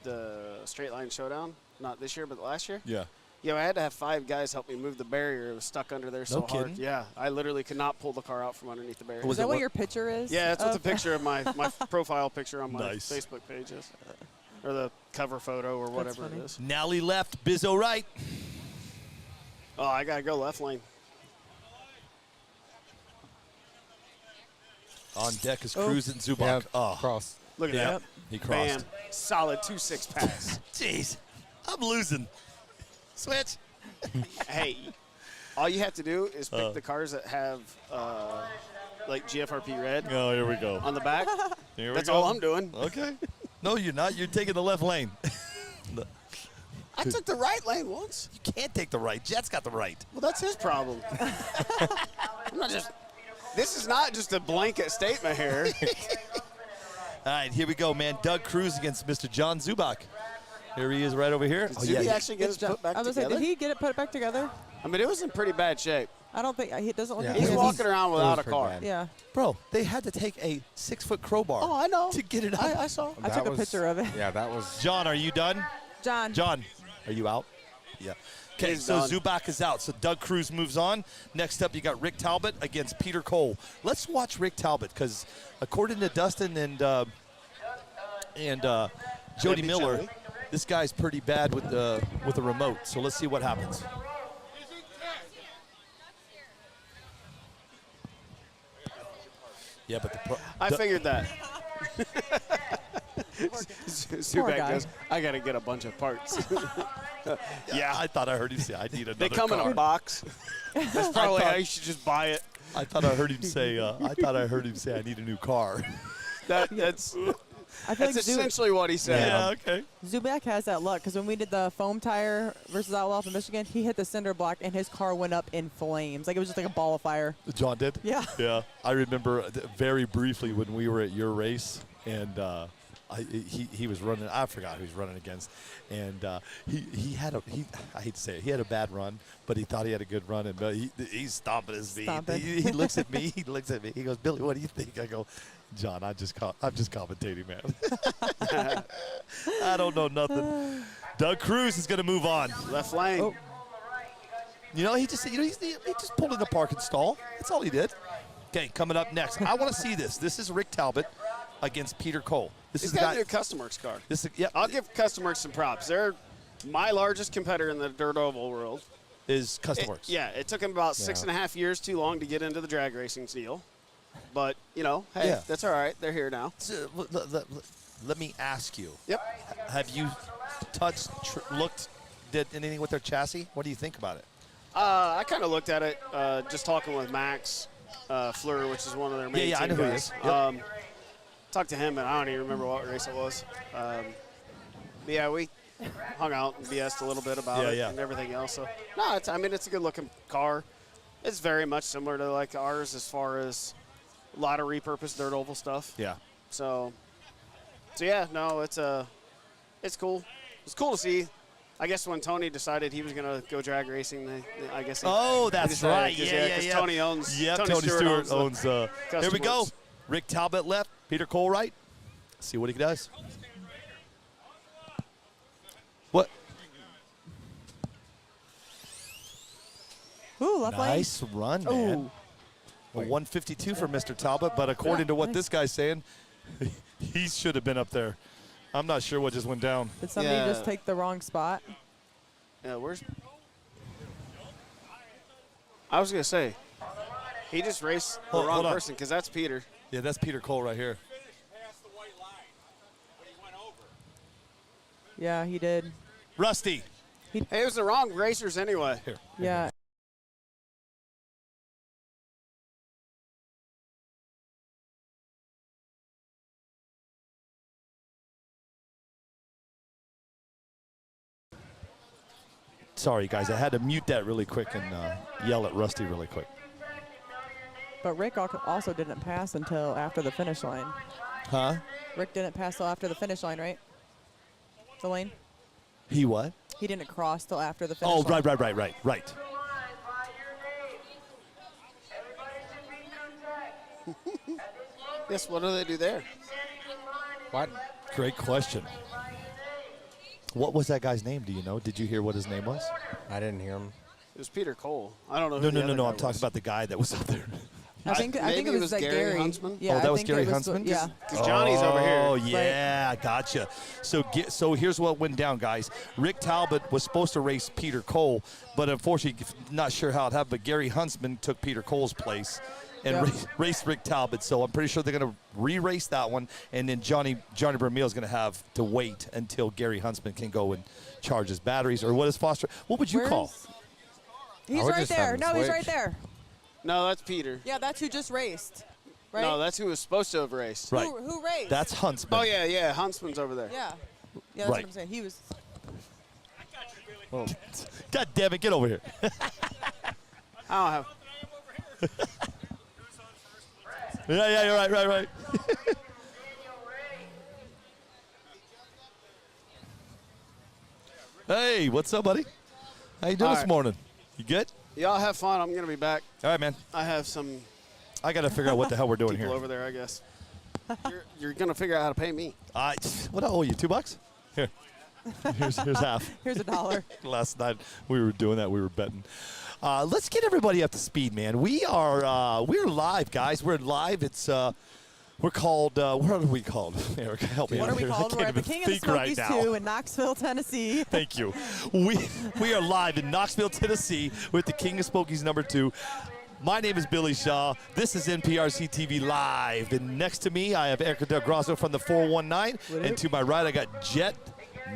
K: the Straight Line Showdown. Not this year, but last year.
A: Yeah.
K: Yeah, I had to have 5 guys help me move the barrier. It was stuck under there so
A: No
K: hard.
A: kidding?
K: Yeah, I literally could not pull the car out from underneath the barrier.
P: Is that what your picture is?
K: Yeah, that's what the
P: of-
K: picture of my profile picture on my
A: Nice.
K: Facebook page is. Or the cover photo or whatever it
P: funny.
K: is.
A: Nally left, Bizzo right.
K: Oh, I got to go left lane.
A: On deck is Cruz and Zubak.
Q: Yep,
A: Oh,
Q: cross.
K: Look at
A: yeah.
K: that.
A: He crossed.
K: Bam. Solid 2-6 pass.
A: Jeez, I'm losing. Switch.
K: Hey, all you have to do is pick the cars that have like GFRP red
A: Oh, here we go.
K: on the back.
A: Here we
K: That's
A: go.
K: all I'm doing.
A: Okay. No, you're not. You're taking the left lane.
K: I took the right lane once.
A: You can't take the right. Jet's got the right.
K: Well, that's his problem. I'm not just. This is not just a blanket statement here.
A: All right, here we go, man. Doug Cruz against Mr. John Zubak. Here he is right over here.
K: Did Zuby actually get his put back
P: I was
K: together?
P: like, did he get it put back together?
K: I mean, it was in pretty bad shape.
P: I don't think he doesn't look.
Q: Yeah,
P: like
K: He's
P: he
K: walking around without a
Q: pretty
K: car.
Q: bad.
P: Yeah.
A: Bro, they had to take a 6-foot crowbar.
K: Oh, I know.
A: To get it up.
K: I saw.
P: I took a picture of it.
Q: Yeah, that was.
A: John, are you done?
P: John.
A: John, are you out? Yeah. Okay,
K: He's
A: so
K: done.
A: Zubak is out. So Doug Cruz moves on. Next up, you got Rick Talbot against Peter Cole. Let's watch Rick Talbot because according to Dustin and Jody
K: be
A: Miller,
K: Jody.
A: this guy's pretty bad with the remote. So let's see what happens. Yeah, but
K: I figured that.
P: Poor
K: Zubak
P: guy.
K: goes, I got to get a bunch of parts.
A: yeah, I thought I heard him say I need another
K: They come
A: car.
K: in a box. That's probably how you should just buy it.
A: I thought I heard him say. I need a new car.
K: That's
P: I feel
K: that's
P: like
K: essentially what he said.
A: Yeah. Okay.
P: Zubak has that luck because when we did the foam tire versus Outlaw in Michigan, he hit the cinder block and his car went up in flames. Like it was just like a ball of fire.
A: John did?
P: Yeah.
A: Yeah. I remember very briefly when we were at your race and he was running. I forgot who he was running against. And he had I hate to say it, he had a bad run, but he thought he had a good run. And he's stomping his feet.
P: Stomping.
A: He looks at me. He looks at me. He goes, Billy, what do you think? I go, John, I'm just commentating, man. I don't know nothing. Doug Cruz is going to move on.
K: Left lane.
P: Oh.
A: You know, he just pulled in a parking stall. That's all he did. Okay, coming up next. I want to see this. This is Rick Talbot against Peter Cole. This
K: He's
A: is the
K: got
A: guy.
K: a new Custom Works car.
A: This is, yeah.
K: I'll give Custom Works some props. They're my largest competitor in the dirt oval world.
A: Is Custom Works.
K: Yeah, it took him about 6.5 years too long to get into the drag racing deal. But, you know, hey, that's all right. They're here now.
A: So, let me ask you.
K: Yep.
A: Have you touched, looked, did anything with their chassis? What do you think about it?
K: I kind of looked at it just talking with Max Fleur, which is one of their main
A: I know
K: team
A: who he
K: guys.
A: is. Yep.
K: Talked to him, and I don't even remember what race it was. But yeah, we hung out and BS'd a little bit about it and everything else. So, no, it's a good-looking car. It's very much similar to like ours as far as a lot of repurposed dirt oval stuff.
A: Yeah.
K: So yeah, no, it's cool. It's cool to see. I guess when Tony decided he was going to go drag racing, I guess.
A: That's right.
K: Yeah. Tony owns.
A: Yeah, Tony Stewart owns. Here we go.
K: Works.
A: Rick Talbot left. Peter Cole right. See what he does. What?
P: Ooh, left lane.
A: Nice run, man. A 152 for Mr. Talbot, but according to what this guy's saying, he should have been up there. I'm not sure what just went down.
P: Did somebody just take the wrong spot?
K: Yeah, where's? I was gonna say, he just raced the wrong person because that's Peter.
A: Yeah, that's Peter Cole right here.
P: Yeah, he did.
A: Rusty.
K: Hey, it was the wrong racers anyway.
A: Here.
P: Yeah.
A: Sorry, guys. I had to mute that really quick and yell at Rusty really quick.
P: But Rick also didn't pass until after the finish line.
A: Huh?
P: Rick didn't pass till after the finish line, right? The lane?
A: He what?
P: He didn't cross till after the finish
A: Oh,
P: line.
A: right.
K: Yes, what do they do there?
Q: What?
A: Great question. What was that guy's name? Do you know? Did you hear what his name was?
Q: I didn't hear him.
K: It was Peter Cole. I don't know who
A: No. I'm talking about the guy that was up there.
P: I think it was like Gary
K: Huntsman.
P: Yeah,
A: that was
P: think
A: Gary
P: it
A: Huntsman?
P: Yeah.
K: Because Johnny's over here.
A: Oh, yeah, gotcha. So here's what went down, guys. Rick Talbot was supposed to race Peter Cole, but unfortunately, not sure how it happened, but Gary Huntsman took Peter Cole's place and raced Rick Talbot. So I'm pretty sure they're going to re-race that one, and then Johnny Bermeo is going to have to wait until Gary Huntsman can go and charge his batteries. Or what is Foster? What would you call?
P: He's right there. No, he's right there.
K: No, that's Peter.
P: Yeah, that's who just raced. Right?
K: No, that's who was supposed to have raced.
A: Right.
P: Who raced?
A: That's Huntsman.
K: Oh, yeah. Huntsman's over there.
P: Yeah. Yeah, that's what I'm saying. He was.
A: Oh. God damn it, get over here.
K: I don't have.
A: Yeah, you're right. Hey, what's up, buddy? How you doing this morning? You good?
K: Y'all have fun. I'm going to be back.
A: All right, man.
K: I have some
A: I got to figure out what the hell we're doing
K: people
A: here.
K: over there, I guess. You're going to figure out how to pay me.
A: What do I owe you, $2? Here. Here's half.
P: Here's $1.
A: Last night we were doing that. We were betting. Let's get everybody up to speed, man. We're live, guys. We're live. It's we're called. What are we called? Eric, help me.
P: What are we
A: here.
P: called? We're at the King of the Smokies 2 in Knoxville, Tennessee.
A: Thank you. We are live in Knoxville, Tennessee with the King of Smokies #2. My name is Billy Shaw. This is NPRCTV Live. And next to me, I have Erica Del Grasso from the 419. And to my right, I got Jet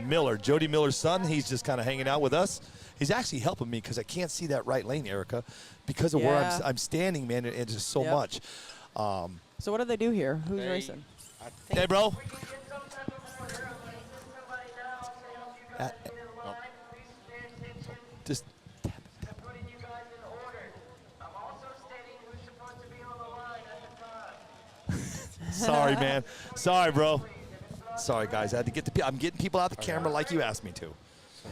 A: Miller, Jody Miller's son. He's just kind of hanging out with us. He's actually helping me because I can't see that right lane, Erica, because of where I'm standing, man. It's just so much.
P: So what do they do here? Who's racing?
A: Hey, bro. Just sorry, man. Sorry, bro. Sorry, guys. I had to get I'm getting people out the camera like you asked me to.
Q: So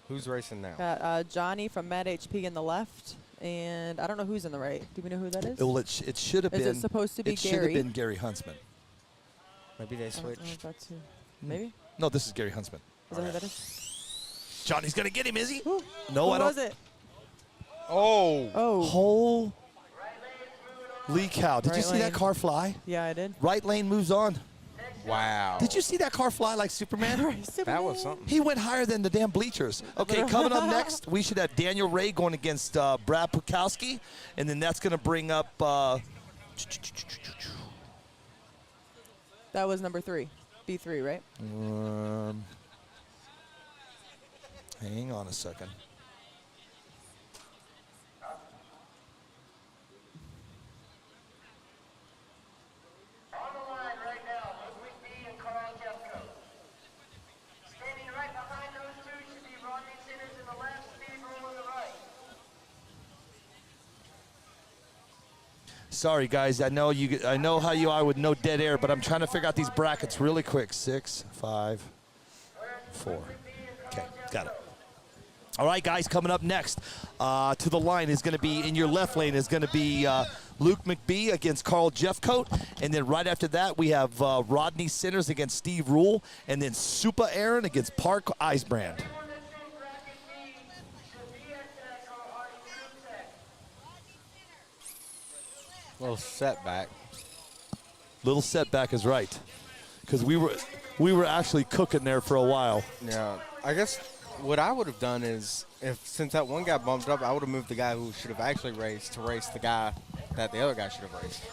Q: who's racing now?
P: Got Johnny from Mad HP in the left, and I don't know who's in the right. Do we know who that is?
A: Well, it should have been.
P: Is it supposed to be
A: It
P: Gary?
A: should have been Gary Huntsman.
Q: Maybe they
P: I don't know
Q: switched.
P: if that's who. Maybe?
A: No, this is Gary Huntsman.
P: Is that who that is?
A: Johnny's gonna get him, is he?
P: Who?
A: No,
P: Who
A: I don't.
P: was it?
A: Holy cow. Did you
P: Right
A: see that
P: lane.
A: car fly?
P: Yeah, I did.
A: Right lane moves on.
Q: Wow.
A: Did you see that car fly like Superman?
Q: That was something.
A: He went higher than the damn bleachers. Okay, coming up next, we should have Daniel Ray going against Brad Pukowski, and then that's going to bring up
P: That was number 3. B3, right?
A: hang on a second.
E: On the line right now, Luke McBee and Carl Jeffco. Standing right behind those two should be Rodney Sinners in the left, Steve Rule in the right.
A: Sorry, guys. I know how you are with no dead air, but I'm trying to figure out these brackets really quick. 6, 5, 4. Okay, got it. All right, guys, coming up next to the line is going to be, in your left lane, is going to be Luke McBee against Carl Jeffcoat. And then right after that, we have Rodney Sinners against Steve Rule. And then Super Aaron against Park Eisbrand.
Q: Little setback.
A: Little setback is right. Because we were actually cooking there for a while.
Q: Yeah, I guess what I would have done is, since that one guy bumped up, I would have moved the guy who should have actually raced to race the guy that the other guy should have raced.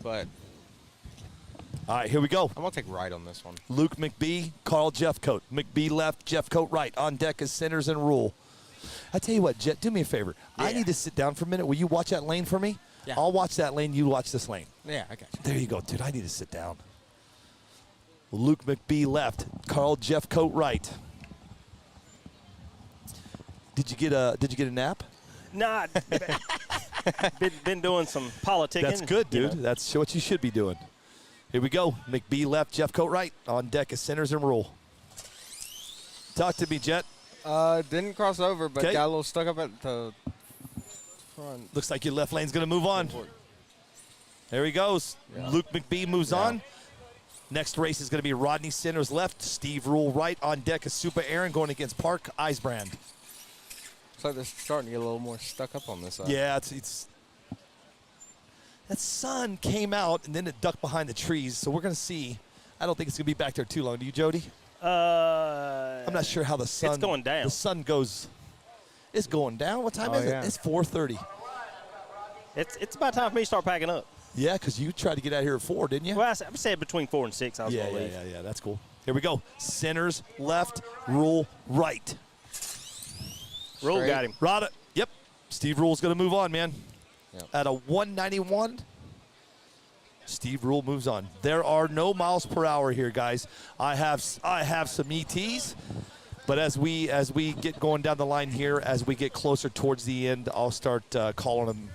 Q: But
A: all right, here we go.
Q: I'm going to take right on this one.
A: Luke McBee, Carl Jeffcoat. McBee left, Jeffcoat right. On deck is Sinners and Rule. I tell you what, Jet, do me a favor. I need to sit down for a minute. Will you watch that lane for me?
Q: Yeah.
A: I'll watch that lane. You watch this lane.
Q: Yeah, I got you.
A: There you go, dude. I need to sit down. Luke McBee left, Carl Jeffcoat right. Did you get a nap?
J: Nah, been doing some politicking.
A: That's good, dude.
J: You know.
A: That's what you should be doing. Here we go. McBee left, Jeffcoat right. On deck is Sinners and Rule. Talk to me, Jet.
Q: Didn't cross over, but
A: 'Kay.
Q: got a little stuck up at the front.
A: Looks like your left lane's going to move on. There he goes.
Q: Yeah.
A: Luke McBee moves on. Next race is going to be Rodney Sinners left, Steve Rule right. On deck is Super Aaron going against Park Eisbrand.
Q: Looks like they're starting to get a little more stuck up on this side.
A: Yeah, it's that sun came out and then it ducked behind the trees, so we're going to see. I don't think it's going to be back there too long. Do you, Jody? I'm not sure how the sun.
J: It's going down.
A: The sun goes. It's going down. What time is
J: yeah.
A: it? It's 4:30.
J: It's about time for me to start packing up.
A: Yeah, because you tried to get out here at 4, didn't you?
J: Well, I said between 4 and 6 I was going to leave.
A: Yeah. That's cool. Here we go. Sinners left, Rule right.
J: Rule
A: Straight.
J: got him.
A: Rada. Yep. Steve Rule's going to move on, man.
Q: Yep.
A: At a 191, Steve Rule moves on. There are no miles per hour here, guys. I have some ETs, but as we get going down the line here, as we get closer towards the end, I'll start calling them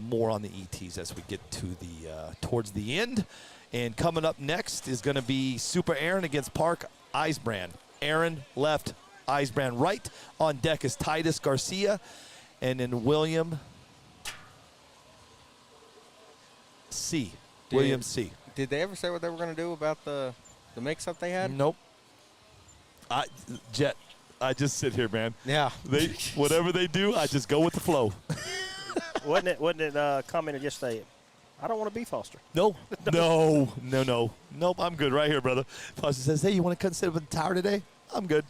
A: more on the ETs as we get to the towards the end. And coming up next is going to be Super Aaron against Park Eisbrand. Aaron left, Eisbrand right. On deck is Titus Garcia, and then William C. William C.
Q: Did they ever say what they were going to do about the mix-up they had?
A: Nope. Jet, I just sit here, man.
Q: Yeah.
A: They whatever they do, I just go with the flow.
J: Wasn't it commented yesterday? I don't want to be Foster.
A: No. Nope, I'm good right here, brother. Foster says, hey, you want to come sit with the tower today? I'm good.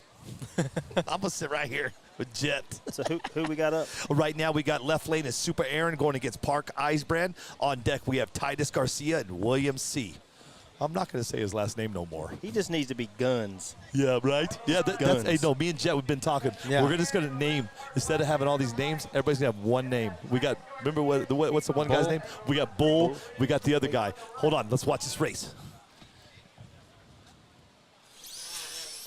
A: I'm going to sit right here with Jet.
J: So who we got up?
A: Right now we got left lane is Super Aaron going against Park Eisbrand. On deck we have Titus Garcia and William C. I'm not going to say his last name no more.
J: He just needs to be Guns.
A: Yeah, right? Yeah, that's, hey, no, me and Jet, we've been talking.
Q: Yeah.
A: We're just going to name, instead of having all these names, everybody's going to have one name. We got, remember what's the one guy's name? We got Bull. We got the other guy. Hold on, let's watch this race.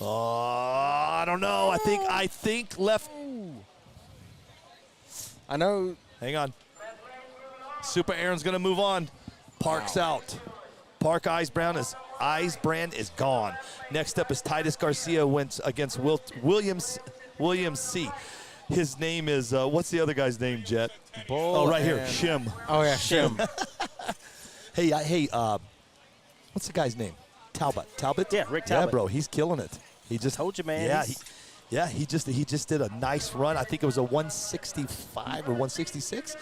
A: I don't know. I think left.
Q: I know.
A: Hang on. Super Aaron's going to move on. Park's out. Park Eisbrand is gone. Next up is Titus Garcia went against William C. His name is, what's the other guy's name, Jet?
Q: Bull
A: oh, right here,
Q: and-
A: Shim.
Q: Oh, yeah, Shim.
A: Hey, what's the guy's name? Talbot.
J: Yeah, Rick Talbot.
A: Yeah, bro, he's killing it. He just
J: told you, man.
A: Yeah, Yeah, he just did a nice run. I think it was a 165 or 166.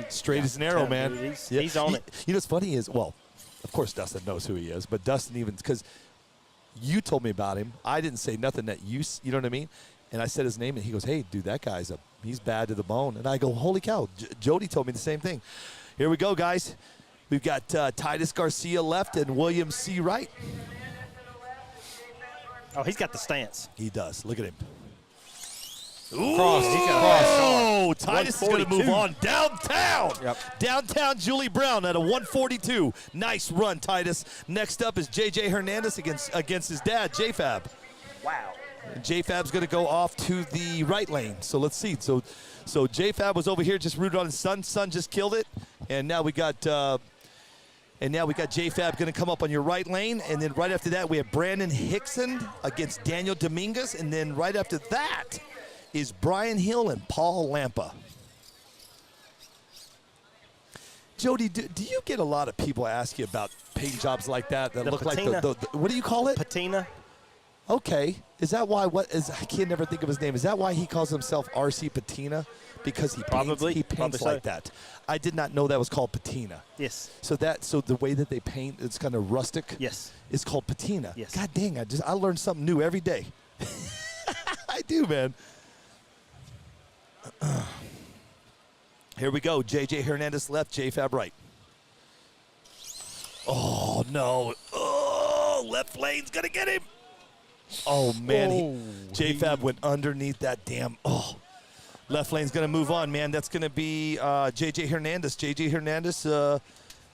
A: Straight as an arrow, man.
J: Dude, he's on it.
A: You know what's funny is, well, of course Dustin knows who he is, but Dustin even, because you told me about him, I didn't say nothing that you know what I mean? And I said his name, and he goes, hey, dude, that guy's he's bad to the bone. And I go, holy cow, Jody told me the same thing. Here we go, guys. We've got Titus Garcia left and William C. Wright.
J: Oh, he's got the stance.
A: He does. Look at him.
J: Cross.
A: Oh, Titus is going to move
J: 142.
A: on downtown.
Q: Yep.
A: Downtown Julie Brown at a 142. Nice run, Titus. Next up is J.J. Hernandez against his dad, J-Fab.
J: Wow.
A: J-Fab's going to go off to the right lane. So let's see. So J-Fab was over here, just rooted on his son. Son just killed it. And now we got J-Fab going to come up on your right lane. And then right after that, we have Brandon Hickson against Daniel Dominguez. And then right after that is Brian Hill and Paul Lampa. Jody, do you get a lot of people ask you about paint jobs like that look
J: patina.
A: like the what do you call it?
J: Patina.
A: Okay. Is that why I can't never think of his name. Is that why he calls himself RC Patina? Because he
J: Probably
A: paints
J: so.
A: like that. I did not know that was called patina.
J: Yes.
A: So the way that they paint, it's kind of rustic.
J: Yes.
A: It's called patina.
J: Yes.
A: God dang, I learned something new every day. I do, man. Here we go. J.J. Hernandez left, J-Fab right. Oh, no. Oh, left lane's going to get him. Oh, man. J-Fab went underneath that damn. Oh. Left lane's going to move on, man. That's going to be J.J. Hernandez. J.J. Hernandez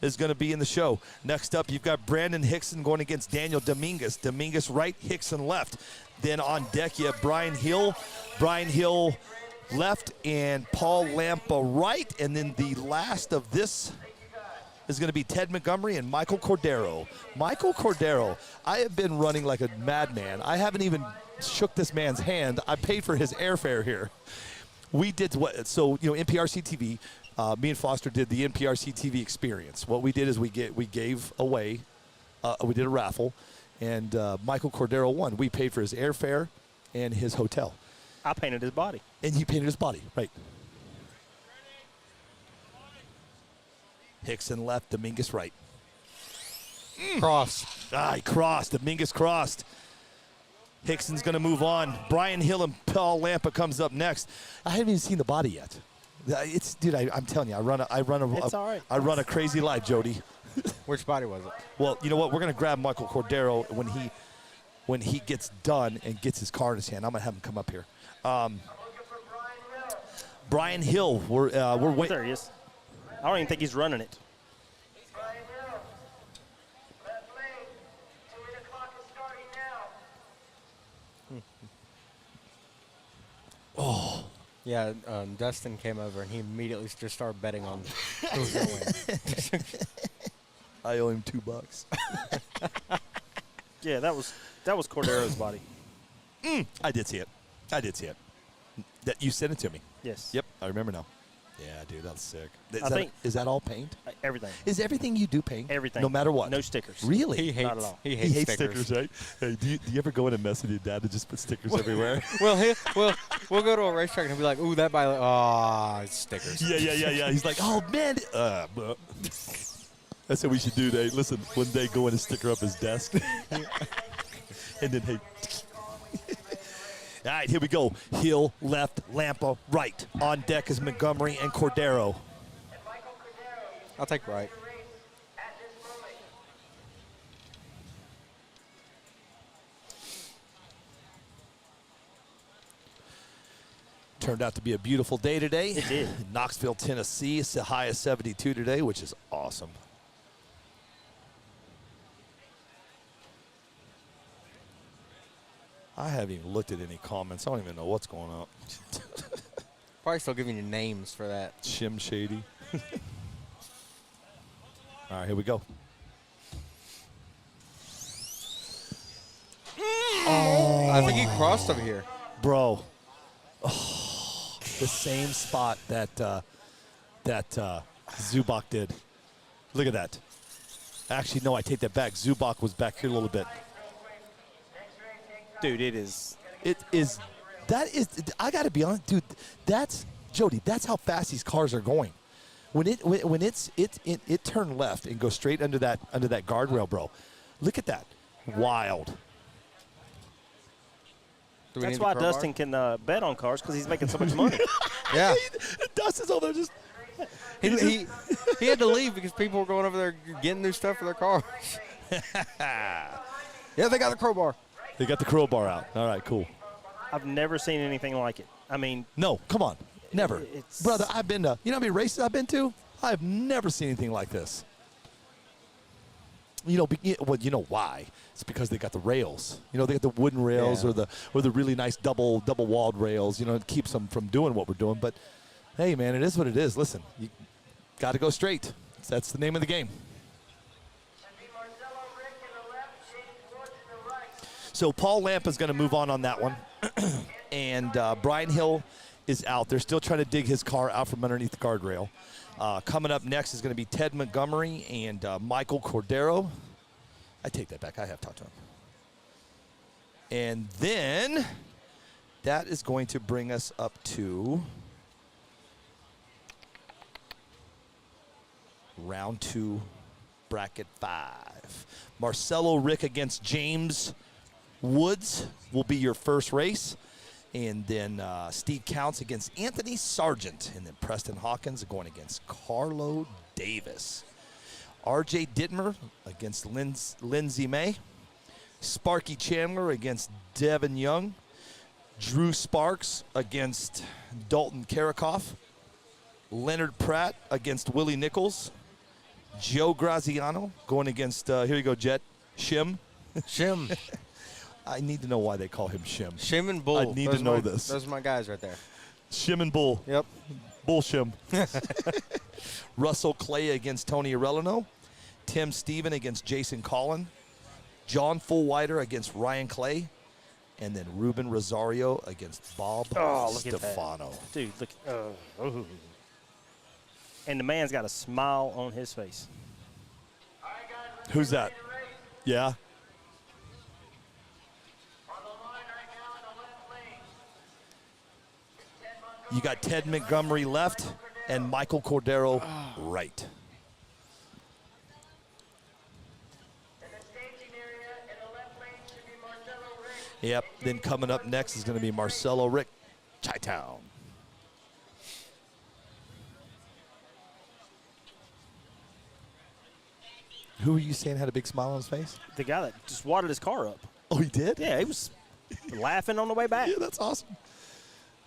A: is going to be in the show. Next up, you've got Brandon Hickson going against Daniel Dominguez. Dominguez right, Hickson left. Then on deck, you have Brian Hill. Brian Hill left and Paul Lampa right. And then the last of this is going to be Ted Montgomery and Michael Cordero. Michael Cordero, I have been running like a madman. I haven't even shook this man's hand. I paid for his airfare here. We did what? So, NPRCTV, me and Foster did the NPRCTV experience. What we did is we gave away, we did a raffle, and Michael Cordero won. We paid for his airfare and his hotel.
J: I painted his body.
A: And you painted his body, right. Hickson left, Dominguez right.
Q: Cross.
A: He crossed. Dominguez crossed. Hickson's going to move on. Brian Hill and Paul Lampa comes up next. I haven't even seen the body yet. Dude, I'm telling you, I run a crazy life, Jody.
Q: Which body was it?
A: Well, you know what? We're going to grab Michael Cordero when he gets done and gets his car in his hand. I'm going to have him come up here. Brian Hill, we're waiting.
J: There he is. I don't even think he's running it.
A: Oh.
Q: Yeah, Dustin came over and he immediately just started betting on who's going to win.
A: I owe him $2.
J: Yeah, that was Cordero's body.
A: I did see it. That you sent it to me.
J: Yes.
A: Yep, I remember now. Yeah, dude, that's sick. Is that all paint?
J: Everything.
A: Is everything you do paint?
J: Everything.
A: No matter what?
J: No stickers.
A: Really?
Q: He hates,
J: Not at all.
Q: He hates stickers.
A: Right? Hey, do you ever go in and mess with your dad to just put stickers everywhere?
Q: We'll go to a racetrack and he'll be like, ooh, that body, it's stickers.
A: Yeah. He's like, oh, man. That's what we should do, Dave. Listen, one day go in and sticker up his desk. And then, hey. All right, here we go. Hill, left, Lampa, right. On deck is Montgomery and Cordero.
Q: I'll take right.
A: Turned out to be a beautiful day today.
J: It did.
A: Knoxville, Tennessee. It's the high of 72 today, which is awesome. I haven't even looked at any comments. I don't even know what's going on.
Q: Probably still giving you names for that.
A: Shim Shady. All right, here we go.
Q: Oh, I think he crossed over here.
A: Bro. Oh, the same spot that Zubak did. Look at that. Actually, no, I take that back. Zubak was back here a little bit.
J: Dude, it is
A: That is, I got to be honest, dude. That's Jody. That's how fast these cars are going. When it turned left and goes straight under that guardrail, bro. Look at that, wild.
J: That's why Dustin can bet on cars because he's making so much money.
Q: Yeah.
A: Dustin's over there just.
Q: He had to leave because people were going over there getting new stuff for their cars. Yeah, they got the crowbar.
A: They got the crowbar out. All right, cool.
J: I've never seen anything like it. I mean,
A: no, come on, never, brother. I've been to, you know how many races I've been to? I've never seen anything like this. You know, well, you know why? It's because they got the rails. You know, they got the wooden rails or the really nice double walled rails. You know, it keeps them from doing what we're doing. But hey, man, it is what it is. Listen, you got to go straight. That's the name of the game. So Paul Lamp is going to move on that one. And Brian Hill is out. They're still trying to dig his car out from underneath the guardrail. Coming up next is going to be Ted Montgomery and Michael Cordero. I take that back. I have talked to him. And then that is going to bring us up to round 2, bracket 5. Marcelo Rick against James Woods will be your first race. And then Steve Counts against Anthony Sargent. And then Preston Hawkins going against Carlo Davis. R.J. Dittmer against Lindsey May. Sparky Chandler against Devin Young. Drew Sparks against Dalton Karakoff. Leonard Pratt against Willie Nichols. Joe Graziano going against, here you go, Jet, Shim.
Q: Shim.
A: I need to know why they call him Shim.
Q: Shim and Bull.
A: I need to know this.
Q: Those are my guys right there.
A: Shim and Bull.
Q: Yep.
A: Bull Shim. Russell Clay against Tony Arellano. Tim Steven against Jason Collin. John Fullwider against Ryan Clay. And then Ruben Rosario against Bob Stefano.
J: Dude, look. And the man's got a smile on his face.
A: Who's that? Yeah. You got Ted Montgomery left and Michael Cordero right. Yep, then coming up next is going to be Marcelo Rick, Chi-Town. Who were you saying had a big smile on his face?
J: The guy that just wadded his car up.
A: Oh, he did?
J: Yeah, he was laughing on the way back.
A: Yeah, that's awesome.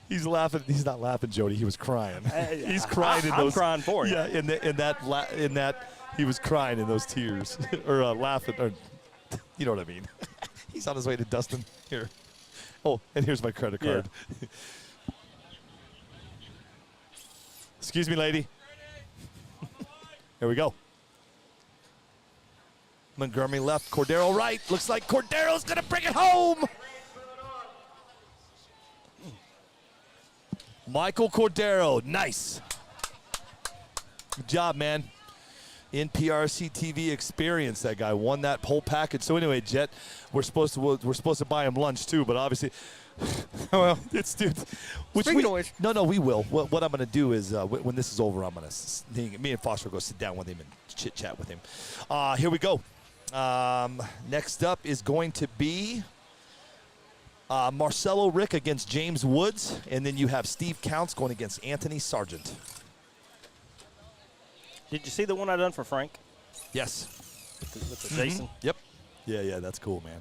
A: He's laughing. He's not laughing, Jody. He was crying. He's crying in those.
J: I'm crying for you.
A: Yeah, in that he was crying in those tears or laughing. Or, you know what I mean? He's on his way to Dustin here. Oh, and here's my credit card. Yeah. Excuse me, lady. Here we go. Montgomery left, Cordero right. Looks like Cordero's going to bring it home. Michael Cordero, nice. Good job, man. NPRCTV experience. That guy won that whole package. So anyway, Jet, we're supposed to buy him lunch too, but obviously, well, it's dude. Which we will. What I'm going to do is when this is over, I'm going to me and Foster will go sit down with him and chit chat with him. Here we go. Next up is going to be Marcelo Rick against James Woods, and then you have Steve Counts going against Anthony Sargent.
J: Did you see the one I done for Frank?
A: Yes.
J: With the Jason?
A: Yep. Yeah, that's cool, man.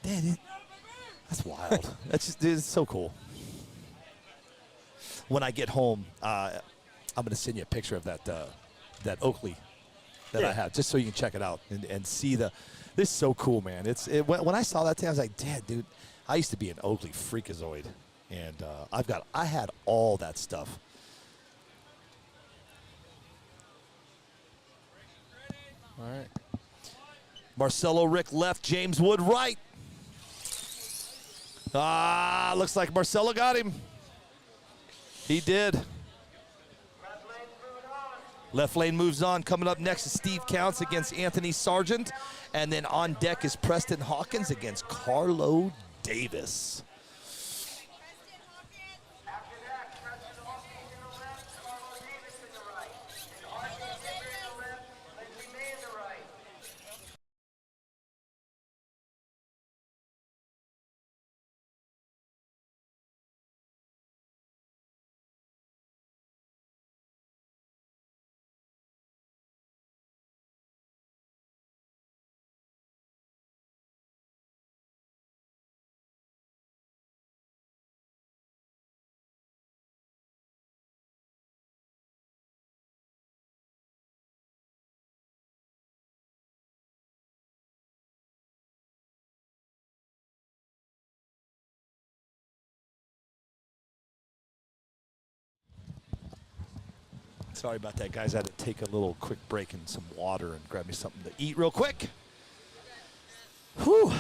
A: Damn, that's wild. That's just, dude, it's so cool. When I get home, I'm going to send you a picture of that Oakley that I have, just so you can check it out and see this is so cool, man. When I saw that thing, I was like, Dad, dude, I used to be an Oakley freakazoid, and I had all that stuff.
Q: All right.
A: Marcelo Rick left, James Wood right. Looks like Marcelo got him. He did. Left lane moves on. Coming up next is Steve Counts against Anthony Sargent. And then on deck is Preston Hawkins against Carlo Davis. Sorry about that, guys. I had to take a little quick break and some water and grab me something to eat real quick. Whew.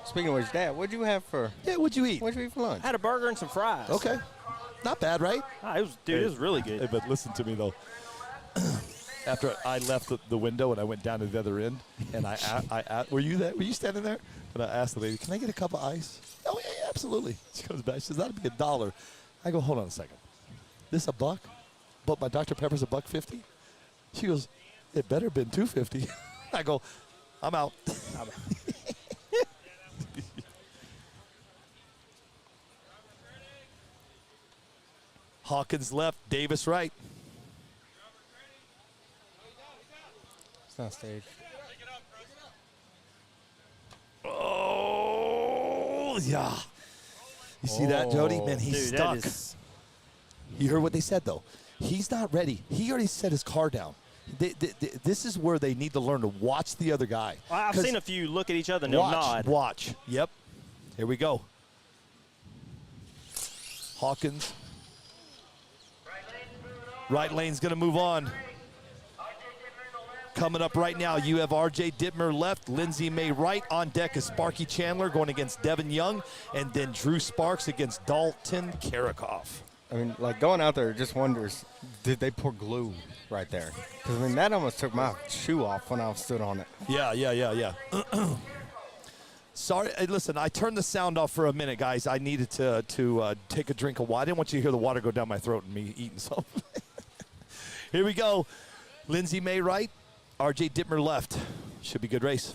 Q: Speaking of which, Dad, what'd you have for?
A: Yeah, what'd you eat?
Q: What'd you eat for lunch?
J: I had a burger and some fries.
A: Okay. Not bad, right?
J: It was really good.
A: Hey, but listen to me, though. After I left the window and I went down to the other end, and I were you there? Were you standing there? And I asked the lady, "Can I get a cup of ice?" "Oh, yeah, absolutely." She comes back. She says, "That'd be $1." I go, "Hold on a second. This $1? But my Dr. Pepper's $1.50?" She goes, "It better have been $2.50." I go, "I'm out." Hawkins left, Davis right.
Q: It's not staged.
A: Oh, yeah. You see that, Jody? Man, he's stuck. You heard what they said, though. He's not ready. He already set his car down. This is where they need to learn to watch the other guy.
J: Well, I've seen a few look at each other and they'll nod.
A: Watch. Yep. Here we go. Hawkins. Right lane's going to move on. Coming up right now, you have R.J. Dittmer left, Lindsay May right. On deck is Sparky Chandler going against Devin Young, and then Drew Sparks against Dalton Karikoff.
Q: I mean, like, going out there just wonders, did they pour glue right there? Because, I mean, that almost took my shoe off when I stood on it.
A: Yeah. Sorry, hey, listen, I turned the sound off for a minute, guys. I needed to take a drink of water. I didn't want you to hear the water go down my throat and me eating something. Here we go. Lindsay May right, R.J. Dittmer left. Should be a good race.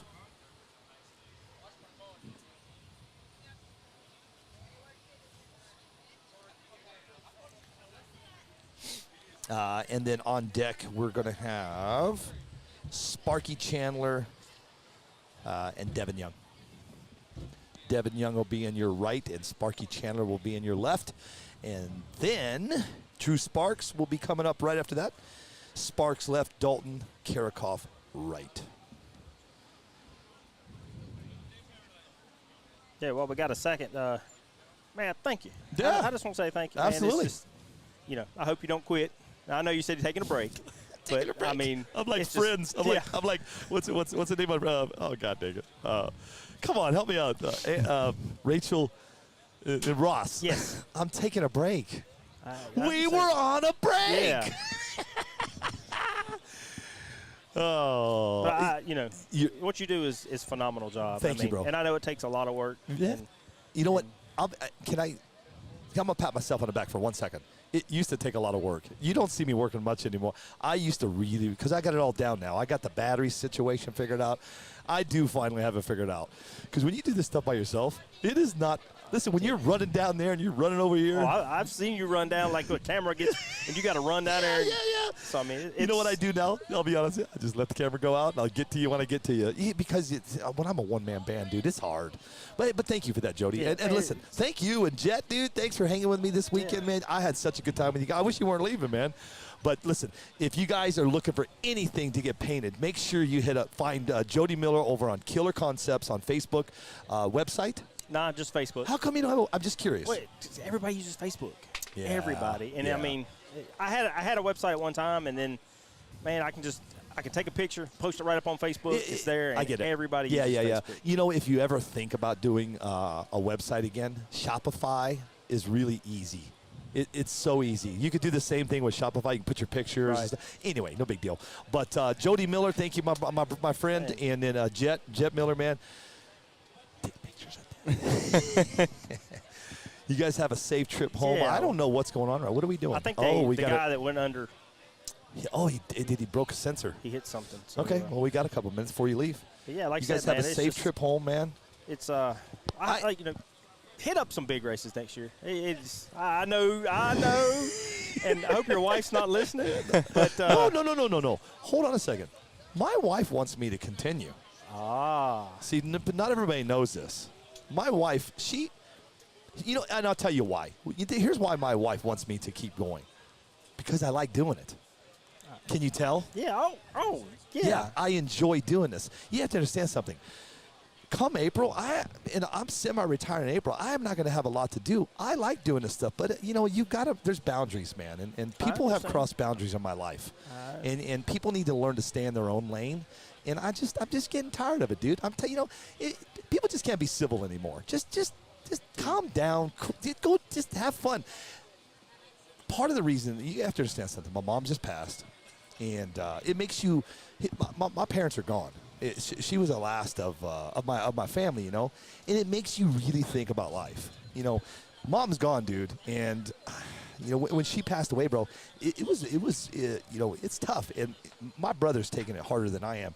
A: And then on deck, we're going to have Sparky Chandler and Devin Young. Devin Young will be in your right, and Sparky Chandler will be in your left. And then Drew Sparks will be coming up right after that. Sparks left, Dalton Karikoff right.
J: Yeah, well, we got a second. Man, thank you.
A: Yeah.
J: I just want to say thank you, man.
A: Absolutely.
J: It's just, I hope you don't quit. I know you said you're taking a break. But, I mean,
A: I'm like
J: it's
A: friends.
J: Just,
A: I'm like, what's the name of? Oh God, dang it! Come on, help me out. Rachel Ross.
J: Yes.
A: I'm taking a break. We were on a break.
J: Yeah.
A: Oh.
J: But what you do is phenomenal job.
A: Thank you, bro.
J: And I know it takes a lot of work.
A: Yeah. You know what? I'm gonna pat myself on the back for 1 second. It used to take a lot of work. You don't see me working much anymore. I used to really, because I got it all down now. I got the battery situation figured out. I do finally have it figured out. Because when you do this stuff by yourself, it is not. Listen, when you're running down there and you're running over here.
J: Oh, I've seen you run down like the camera gets, and you got to run down there.
A: Yeah.
J: So, I mean,
A: you know what I do now? I'll be honest. I just let the camera go out, and I'll get to you when I get to you. Because when I'm a one-man band, dude, it's hard. But thank you for that, Jody.
J: Yeah,
A: and listen, thank you and Jet, dude. Thanks for hanging with me this weekend, man. I had such a good time with you guys. I wish you weren't leaving, man. But listen, if you guys are looking for anything to get painted, make sure you find Jody Miller over on Killer Concepts on Facebook website.
J: Nah, just Facebook.
A: How come you don't have I'm just curious.
J: Wait, everybody uses Facebook.
A: Yeah,
J: Everybody. And
A: yeah.
J: I mean, I had a website at one time, and then, man, I can take a picture, post it right up on Facebook. It's there. And
A: I get it.
J: Everybody uses Facebook.
A: You know, if you ever think about doing a website again, Shopify is really easy. It's so easy. You could do the same thing with Shopify. You can put your pictures.
J: Right.
A: Anyway, no big deal. But Jody Miller, thank you, my friend. Hey. And then Jet Miller, man. Take pictures of that. You guys have a safe trip home.
J: Yeah.
A: I don't know what's going on. What are we doing?
J: I think the guy that went under.
A: Yeah, he broke a sensor.
J: He hit something. So,
A: okay, well, we got a couple minutes before you leave.
J: Yeah, like
A: you guys have a safe trip home, man.
J: It's hit up some big races next year. I know, and I hope your wife's not listening. But
A: no. Hold on a second. My wife wants me to continue. See, but not everybody knows this. My wife, and I'll tell you why. Here's why my wife wants me to keep going. Because I like doing it. Can you tell?
J: Yeah. Oh, yeah.
A: Yeah, I enjoy doing this. You have to understand something. come April, I'm semi-retired in April. I am not going to have a lot to do. I like doing this stuff, but you've got to. There's boundaries, man, and people have crossed boundaries in my life, and people need to learn to stay in their own lane. And I'm just getting tired of it, dude. People just can't be civil anymore. Just calm down. Go, just have fun. Part of the reason you have to understand something. My mom just passed, and it makes you. My parents are gone. She was the last of my family, and it makes you really think about life. Mom's gone, dude, and when she passed away, bro, it was it's tough, and my brother's taking it harder than I am.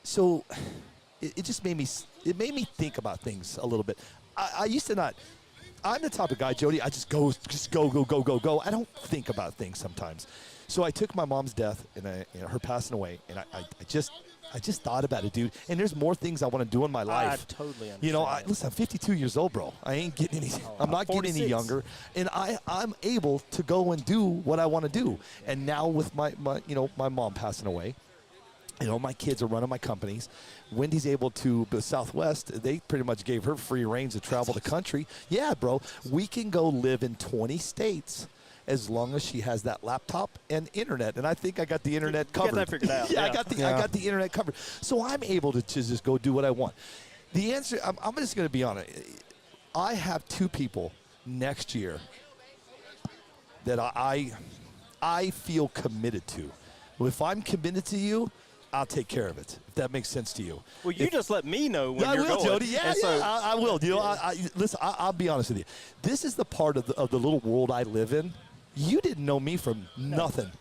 A: So it just made me think about things a little bit. I used to not. I'm the type of guy, Jody. I just go. I don't think about things sometimes. So I took my mom's death and her passing away, and I just thought about it, dude. And there's more things I want to do in my life.
J: I totally understand.
A: Listen, I'm 52 years old, bro. I ain't getting any. I'm not
J: 46.
A: getting any younger, and I'm able to go and do what I want to do. And now with my mom passing away, my kids are running my companies. Wendy's able to, but Southwest, they pretty much gave her free reigns to travel the country. Yeah, bro, we can go live in 20 states. As long as she has that laptop and internet, and I think I got the internet covered.
J: You got that figured out.
A: I got the internet covered, so I'm able to just go do what I want. The answer, I'm just going to be honest. I have 2 people next year that I feel committed to. If I'm committed to you, I'll take care of it. If that makes sense to you.
J: Well, you just let me know when you're
A: I will,
J: going.
A: Jody. Yeah, I will. Listen, I'll be honest with you. This is the part of the little world I live in. You didn't know me from nothing.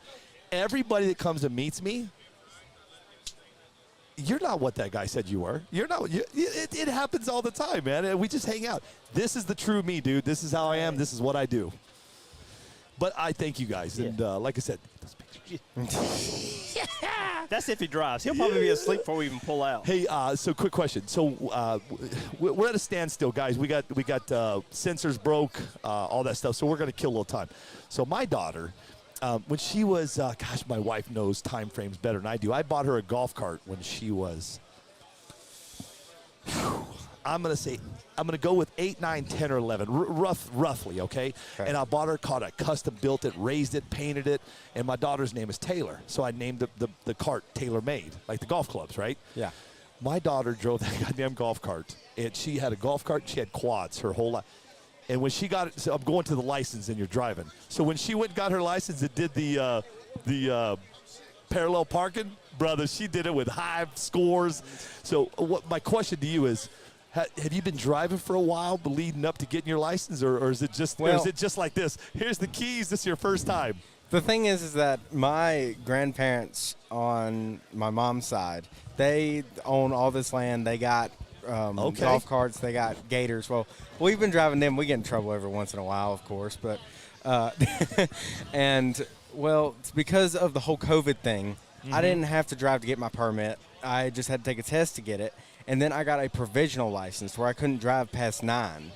A: Everybody that comes and meets me, you're not what that guy said you were. You're not. It happens all the time, man. We just hang out. This is the true me, dude. This is how I am. This is what I do. But I thank you guys. And like I said, those pictures.
J: That's if he drives. He'll probably be asleep before we even pull out.
A: Hey, so quick question. So we're at a standstill, guys. We got sensors broke, all that stuff. So we're going to kill a little time. So my daughter, when she was, my wife knows time frames better than I do. I bought her a golf cart when she was, I'm going to go with 8, 9, 10, or 11, roughly, okay? And I bought her, caught it, custom built it, raised it, painted it, and my daughter's name is Taylor. So I named the cart Taylor Made, like the golf clubs, right?
Q: Yeah.
A: My daughter drove that goddamn golf cart, and she had a golf cart, she had quads her whole life. And when she got it, so I'm going to the license and you're driving. So when she went and got her license and did the parallel parking, brother, she did it with high scores. So what my question to you is, have you been driving for a while leading up to getting your license, or is it just like this? Here's the keys. This is your first time.
Q: The thing is that my grandparents on my mom's side, they own all this land. They got golf carts. They got gators. Well, we've been driving them. We get in trouble every once in a while, of course. But and, well, it's because of the whole COVID thing, I didn't have to drive to get my permit. I just had to take a test to get it. And then I got a provisional license where I couldn't drive past 9.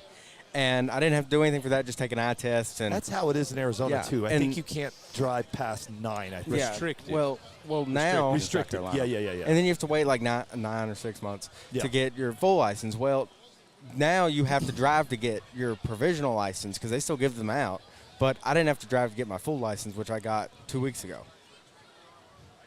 Q: And I didn't have to do anything for that, just take an eye test. And
A: that's how it is in Arizona, too. I think you can't drive past 9. I think.
Q: Restricted. Well, now.
A: Restricted. Yeah.
Q: And then you have to wait like 9 or 6 months to get your full license. Well, now you have to drive to get your provisional license because they still give them out. But I didn't have to drive to get my full license, which I got 2 weeks ago.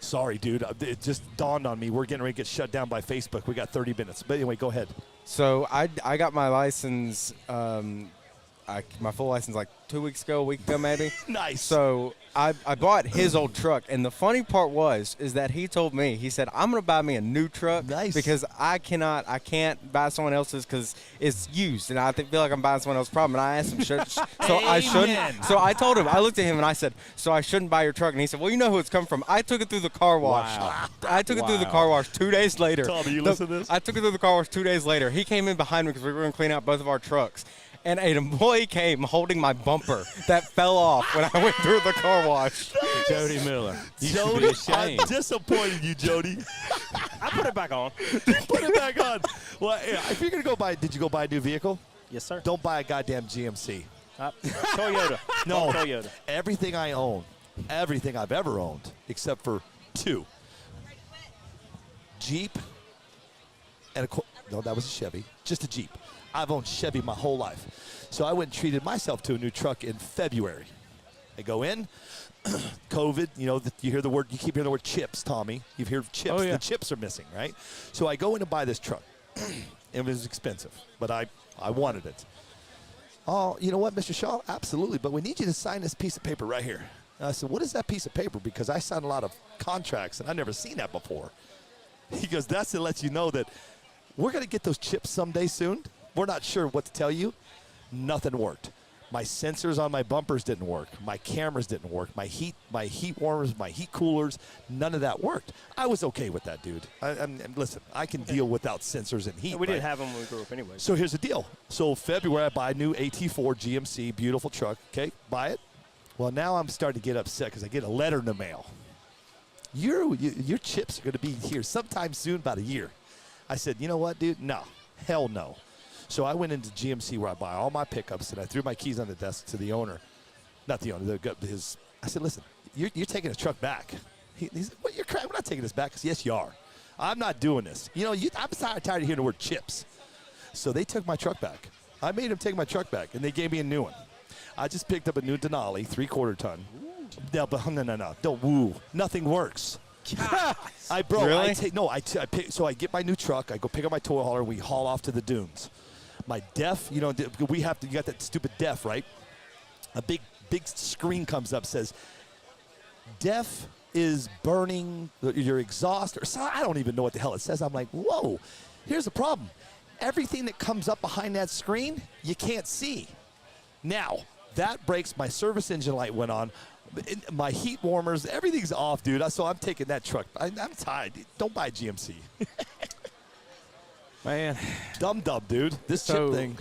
A: Sorry, dude. It just dawned on me. We're getting ready to get shut down by Facebook. We got 30 minutes. But anyway, go ahead.
Q: So I got my license, my full license like 2 weeks ago, a week ago maybe.
A: Nice.
Q: So I bought his old truck. And the funny part is that he told me, he said, I'm going to buy me a new truck.
A: Nice.
Q: Because I can't buy someone else's because it's used. And I feel like I'm buying someone else's problem. And I asked him, I shouldn't. So I told him, I looked at him and I said, so I shouldn't buy your truck. And he said, well, you know who it's come from. I took it through the car wash.
A: Wow.
Q: I took it through the car wash 2 days later.
A: Tommy, you listen to this?
Q: I took it through the car wash 2 days later. He came in behind me because we were going to clean out both of our trucks. And an employee came holding my bumper that fell off when I went through the car wash.
L: Jody Miller. You should
A: Jody,
L: be ashamed.
A: I'm disappointed you, Jody.
J: I put it back on.
A: Put it back on. Well, if you're going to go buy, did you go buy a new vehicle?
J: Yes, sir.
A: Don't buy a goddamn GMC.
J: Toyota.
A: No.
J: Toyota.
A: Everything I own, everything I've ever owned, except for 2. Jeep and No, that was a Chevy. Just a Jeep. I've owned Chevy my whole life. So I went and treated myself to a new truck in February. I go in. COVID, you hear the word, you keep hearing the word chips, Tommy. You've heard chips.
L: Oh, yeah.
A: The chips are missing, right? So I go in to buy this truck. It was expensive, but I wanted it. Oh, you know what, Mr. Shaw? Absolutely, but we need you to sign this piece of paper right here. And I said, what is that piece of paper? Because I signed a lot of contracts, and I've never seen that before. He goes, that's to let you know that we're going to get those chips someday soon. We're not sure what to tell you. Nothing worked. My sensors on my bumpers didn't work. My cameras didn't work. My heat warmers, my heat coolers, none of that worked. I was okay with that, dude. Listen, I can deal without sensors and heat.
J: We didn't have them when we grew up anyway.
A: So here's the deal. So February, I buy a new AT4 GMC, beautiful truck. Okay, buy it. Well, now I'm starting to get upset because I get a letter in the mail. Your chips are going to be here sometime soon, about a year. I said, you know what, dude? No, hell no. So I went into GMC where I buy all my pickups, and I threw my keys on the desk to the owner. Not the owner, I said, listen, you're taking a truck back. He said, what, you're crying? We're not taking this back. I said, yes, you are. I'm not doing this. I'm tired of hearing the word chips. So they took my truck back. I made them take my truck back, and they gave me a new one. I just picked up a new Denali, 3/4 ton. No. Don't woo. Nothing works.
Q: Really?
A: So I get my new truck. I go pick up my toy hauler. We haul off to the dunes. My def, you got that stupid def, right? A big screen comes up, says, def is burning your exhaust, or I don't even know what the hell it says. I'm like, whoa, here's the problem. Everything that comes up behind that screen, you can't see. Now, that breaks. My service engine light went on. My heat warmers, everything's off, dude. So I'm taking that truck. I'm tired. Don't buy GMC.
L: Man.
A: Dumb, dude. This chip thing.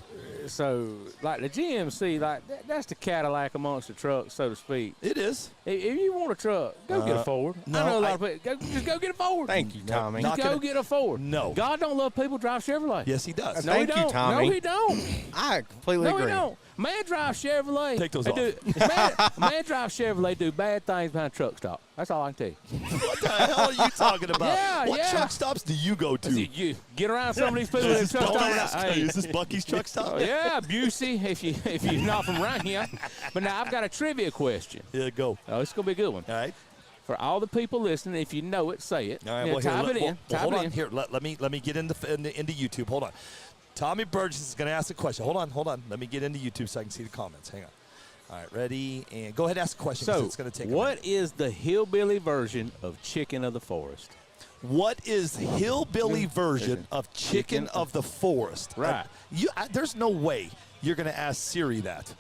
L: So, like the GMC, that's the Cadillac amongst the trucks, so to speak.
A: It is.
L: If you want a truck, go get a Ford.
A: No,
L: I know a lot of people. Just go get a Ford.
Q: Thank you, Tommy.
L: Just go get a Ford.
A: No.
L: God don't love people drive Chevrolet.
A: Yes, he does.
L: No,
Q: Thank
L: he don't.
Q: you, Tommy.
L: No, he don't.
Q: I completely agree.
L: No, he don't. Man drive Chevrolet.
A: Take those
L: They
A: off.
L: man drive Chevrolet do bad things behind truck stop. That's all I can tell you.
A: What the hell are you talking about? What truck stops do you go to?
L: You get around some of these people in truck stop.
A: Is this Bucky's truck stop?
L: Yeah, Busey, if you're not from around here. But now I've got a trivia question.
A: Yeah, go.
L: Oh, it's going to be a good one.
A: All right.
L: For all the people listening, if you know it, say it.
A: All right.
L: Yeah, type it in.
A: Hold on. Here, let me get into YouTube. Hold on. Tommy Burgess is going to ask a question. Hold on. Let me get into YouTube so I can see the comments. Hang on. All right, ready? And go ahead and ask a question.
L: So,
A: it's going to take
L: what is the hillbilly version of Chicken of the Forest?
A: What is hillbilly version of Chicken of the Forest?
L: Right.
A: There's no way you're going to ask Siri that.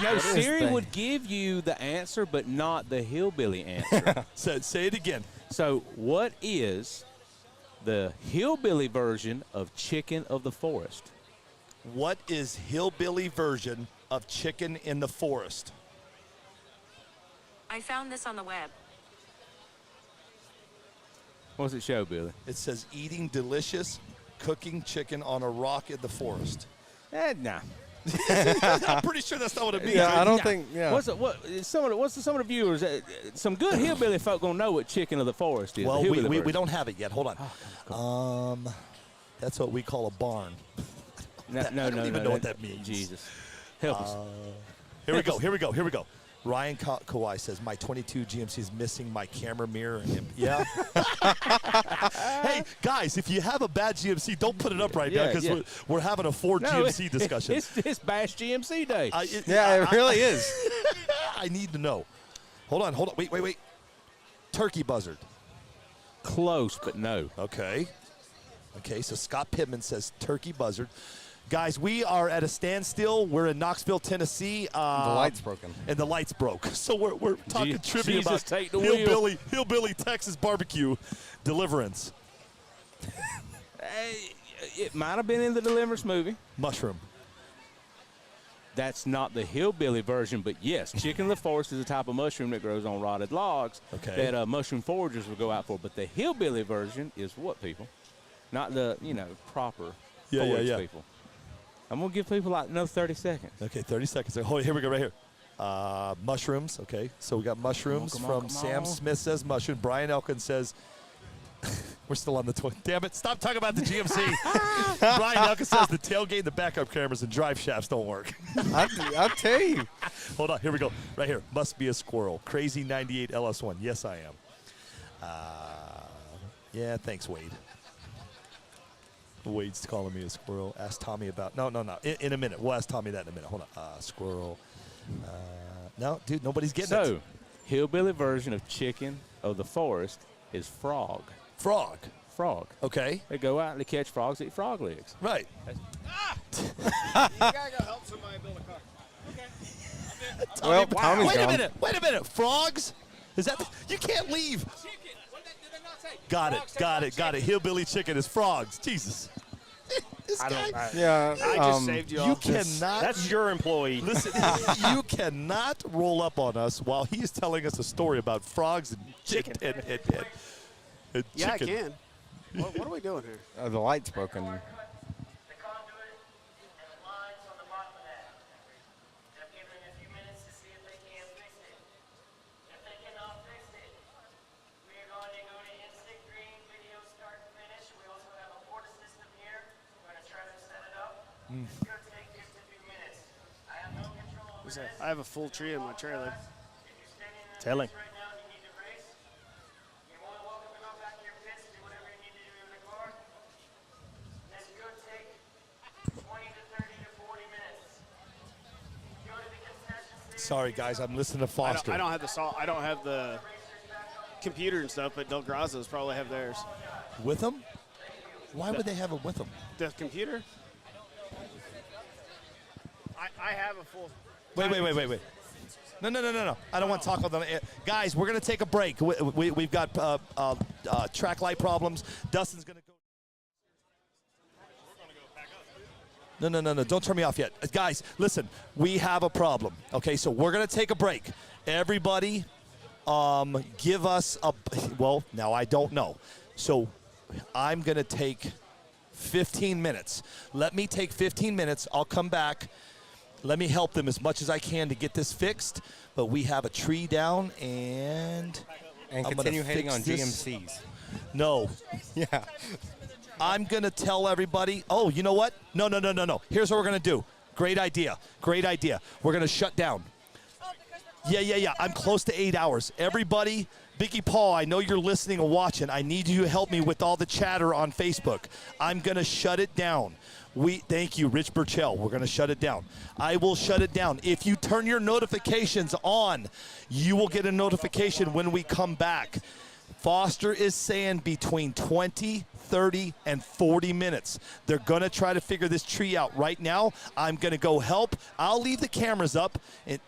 L: No, Siri would give you the answer, but not the hillbilly answer.
A: Say it again.
L: So, what is the hillbilly version of Chicken of the Forest?
A: What is hillbilly version of Chicken in the Forest?
T: I found this on the web.
L: What's it show, Billy?
A: It says eating delicious, cooking chicken on a rock in the forest.
L: Nah.
A: I'm pretty sure that's not what it means.
Q: Yeah, I don't think. Yeah.
L: Some of the viewers? Some good hillbilly folk gonna know what Chicken of the Forest is.
A: Well, we don't have it yet. Hold on. That's what we call a barn.
L: No,
A: I don't even know what that means.
L: Jesus, help us.
A: Here we go. Ryan Kawhi says, my 22 GMC is missing my camera mirror. Yeah. Hey, guys, if you have a bad GMC, don't put it up right now because we're having a Ford GMC discussion.
L: It's Bash GMC Day.
Q: It really is.
A: I need to know. Hold on. Wait. Turkey buzzard.
L: Close, but no.
A: Okay, so Scott Pittman says turkey buzzard. Guys, we are at a standstill. We're in Knoxville, Tennessee.
Q: The light's broken.
A: And the light's broke. So we're talking trivia
L: Jesus,
A: about
L: take the wheel.
A: hillbilly Texas barbecue deliverance.
L: It might have been in the Deliverance movie.
A: Mushroom.
L: That's not the hillbilly version, but yes, Chicken of the Forest is a type of mushroom that grows on rotted logs that mushroom foragers will go out for. But the hillbilly version is what, people? Not the, proper forage people. I'm going to give people like another 30 seconds.
A: Okay, 30 seconds. Oh, here we go, right here. Mushrooms, okay. So we got mushrooms
L: Come on,
A: Sam Smith says mushroom. Brian Elkin says, We're still on the damn it. Stop talking about the GMC. Brian Elka says the tailgate, the backup cameras, and drive shafts don't work.
Q: I'll tell you.
A: Hold on. Here we go. Right here. Must be a squirrel. Crazy 98 LS1. Yes, I am. Yeah, thanks, Wade. Wade's calling me a squirrel. Ask Tommy about. No. In a minute. We'll ask Tommy that in a minute. Hold on. Squirrel. No, dude, nobody's getting it.
L: So, hillbilly version of chicken of the forest is frog.
A: Frog. Okay.
L: They go out and they catch frogs, eat frog legs.
A: Right.
H: You gotta go help somebody build a car. Okay.
Q: Well, Tommy's
A: Wait
Q: gone.
A: a minute. Frogs? Is that you can't leave? Got it. Hillbilly chicken is frogs. Jesus. This guy.
J: I just saved you
A: You
J: off this.
A: cannot.
J: That's your employee.
A: Listen, you cannot roll up on us while he's telling us a story about frogs and chicken. And
K: Yeah, I
A: chicken.
K: can. What are we doing here?
Q: The light's broken.
K: I have a full tree in my trailer.
J: Tell him.
A: Sorry, guys, I'm listening to Foster.
K: I don't have the salt. I don't have the computer and stuff, but Del Grazos probably have theirs.
A: With them? Why would they have it with them?
K: The computer? I have a full.
A: Wait. No. I don't want to talk about them. Guys, we're going to take a break. We've got track light problems. Dustin's going to go. No. Don't turn me off yet. Guys, listen. We have a problem. Okay, so we're going to take a break. Everybody give us a. Well, now I don't know. So I'm going to take 15 minutes. Let me take 15 minutes. I'll come back. Let me help them as much as I can to get this fixed, but we have a tree down, and
Q: continue hating on
A: this.
Q: GMCs.
A: No.
Q: Yeah.
A: I'm going to tell everybody, oh, you know what? No. Here's what we're going to do. Great idea. We're going to shut down. Yeah. I'm close to 8 hours. Everybody, Vicky Paul, I know you're listening and watching. I need you to help me with all the chatter on Facebook. I'm going to shut it down. Thank you, Rich Burchell. We're going to shut it down. I will shut it down. If you turn your notifications on, you will get a notification when we come back. Foster is saying between 20, 30, and 40 minutes. They're going to try to figure this tree out. Right now, I'm going to go help. I'll leave the cameras up.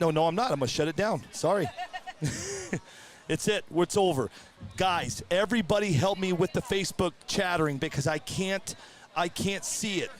A: No, I'm not. I'm going to shut it down. Sorry. It's over. Guys, everybody help me with the Facebook chattering because I can't see it.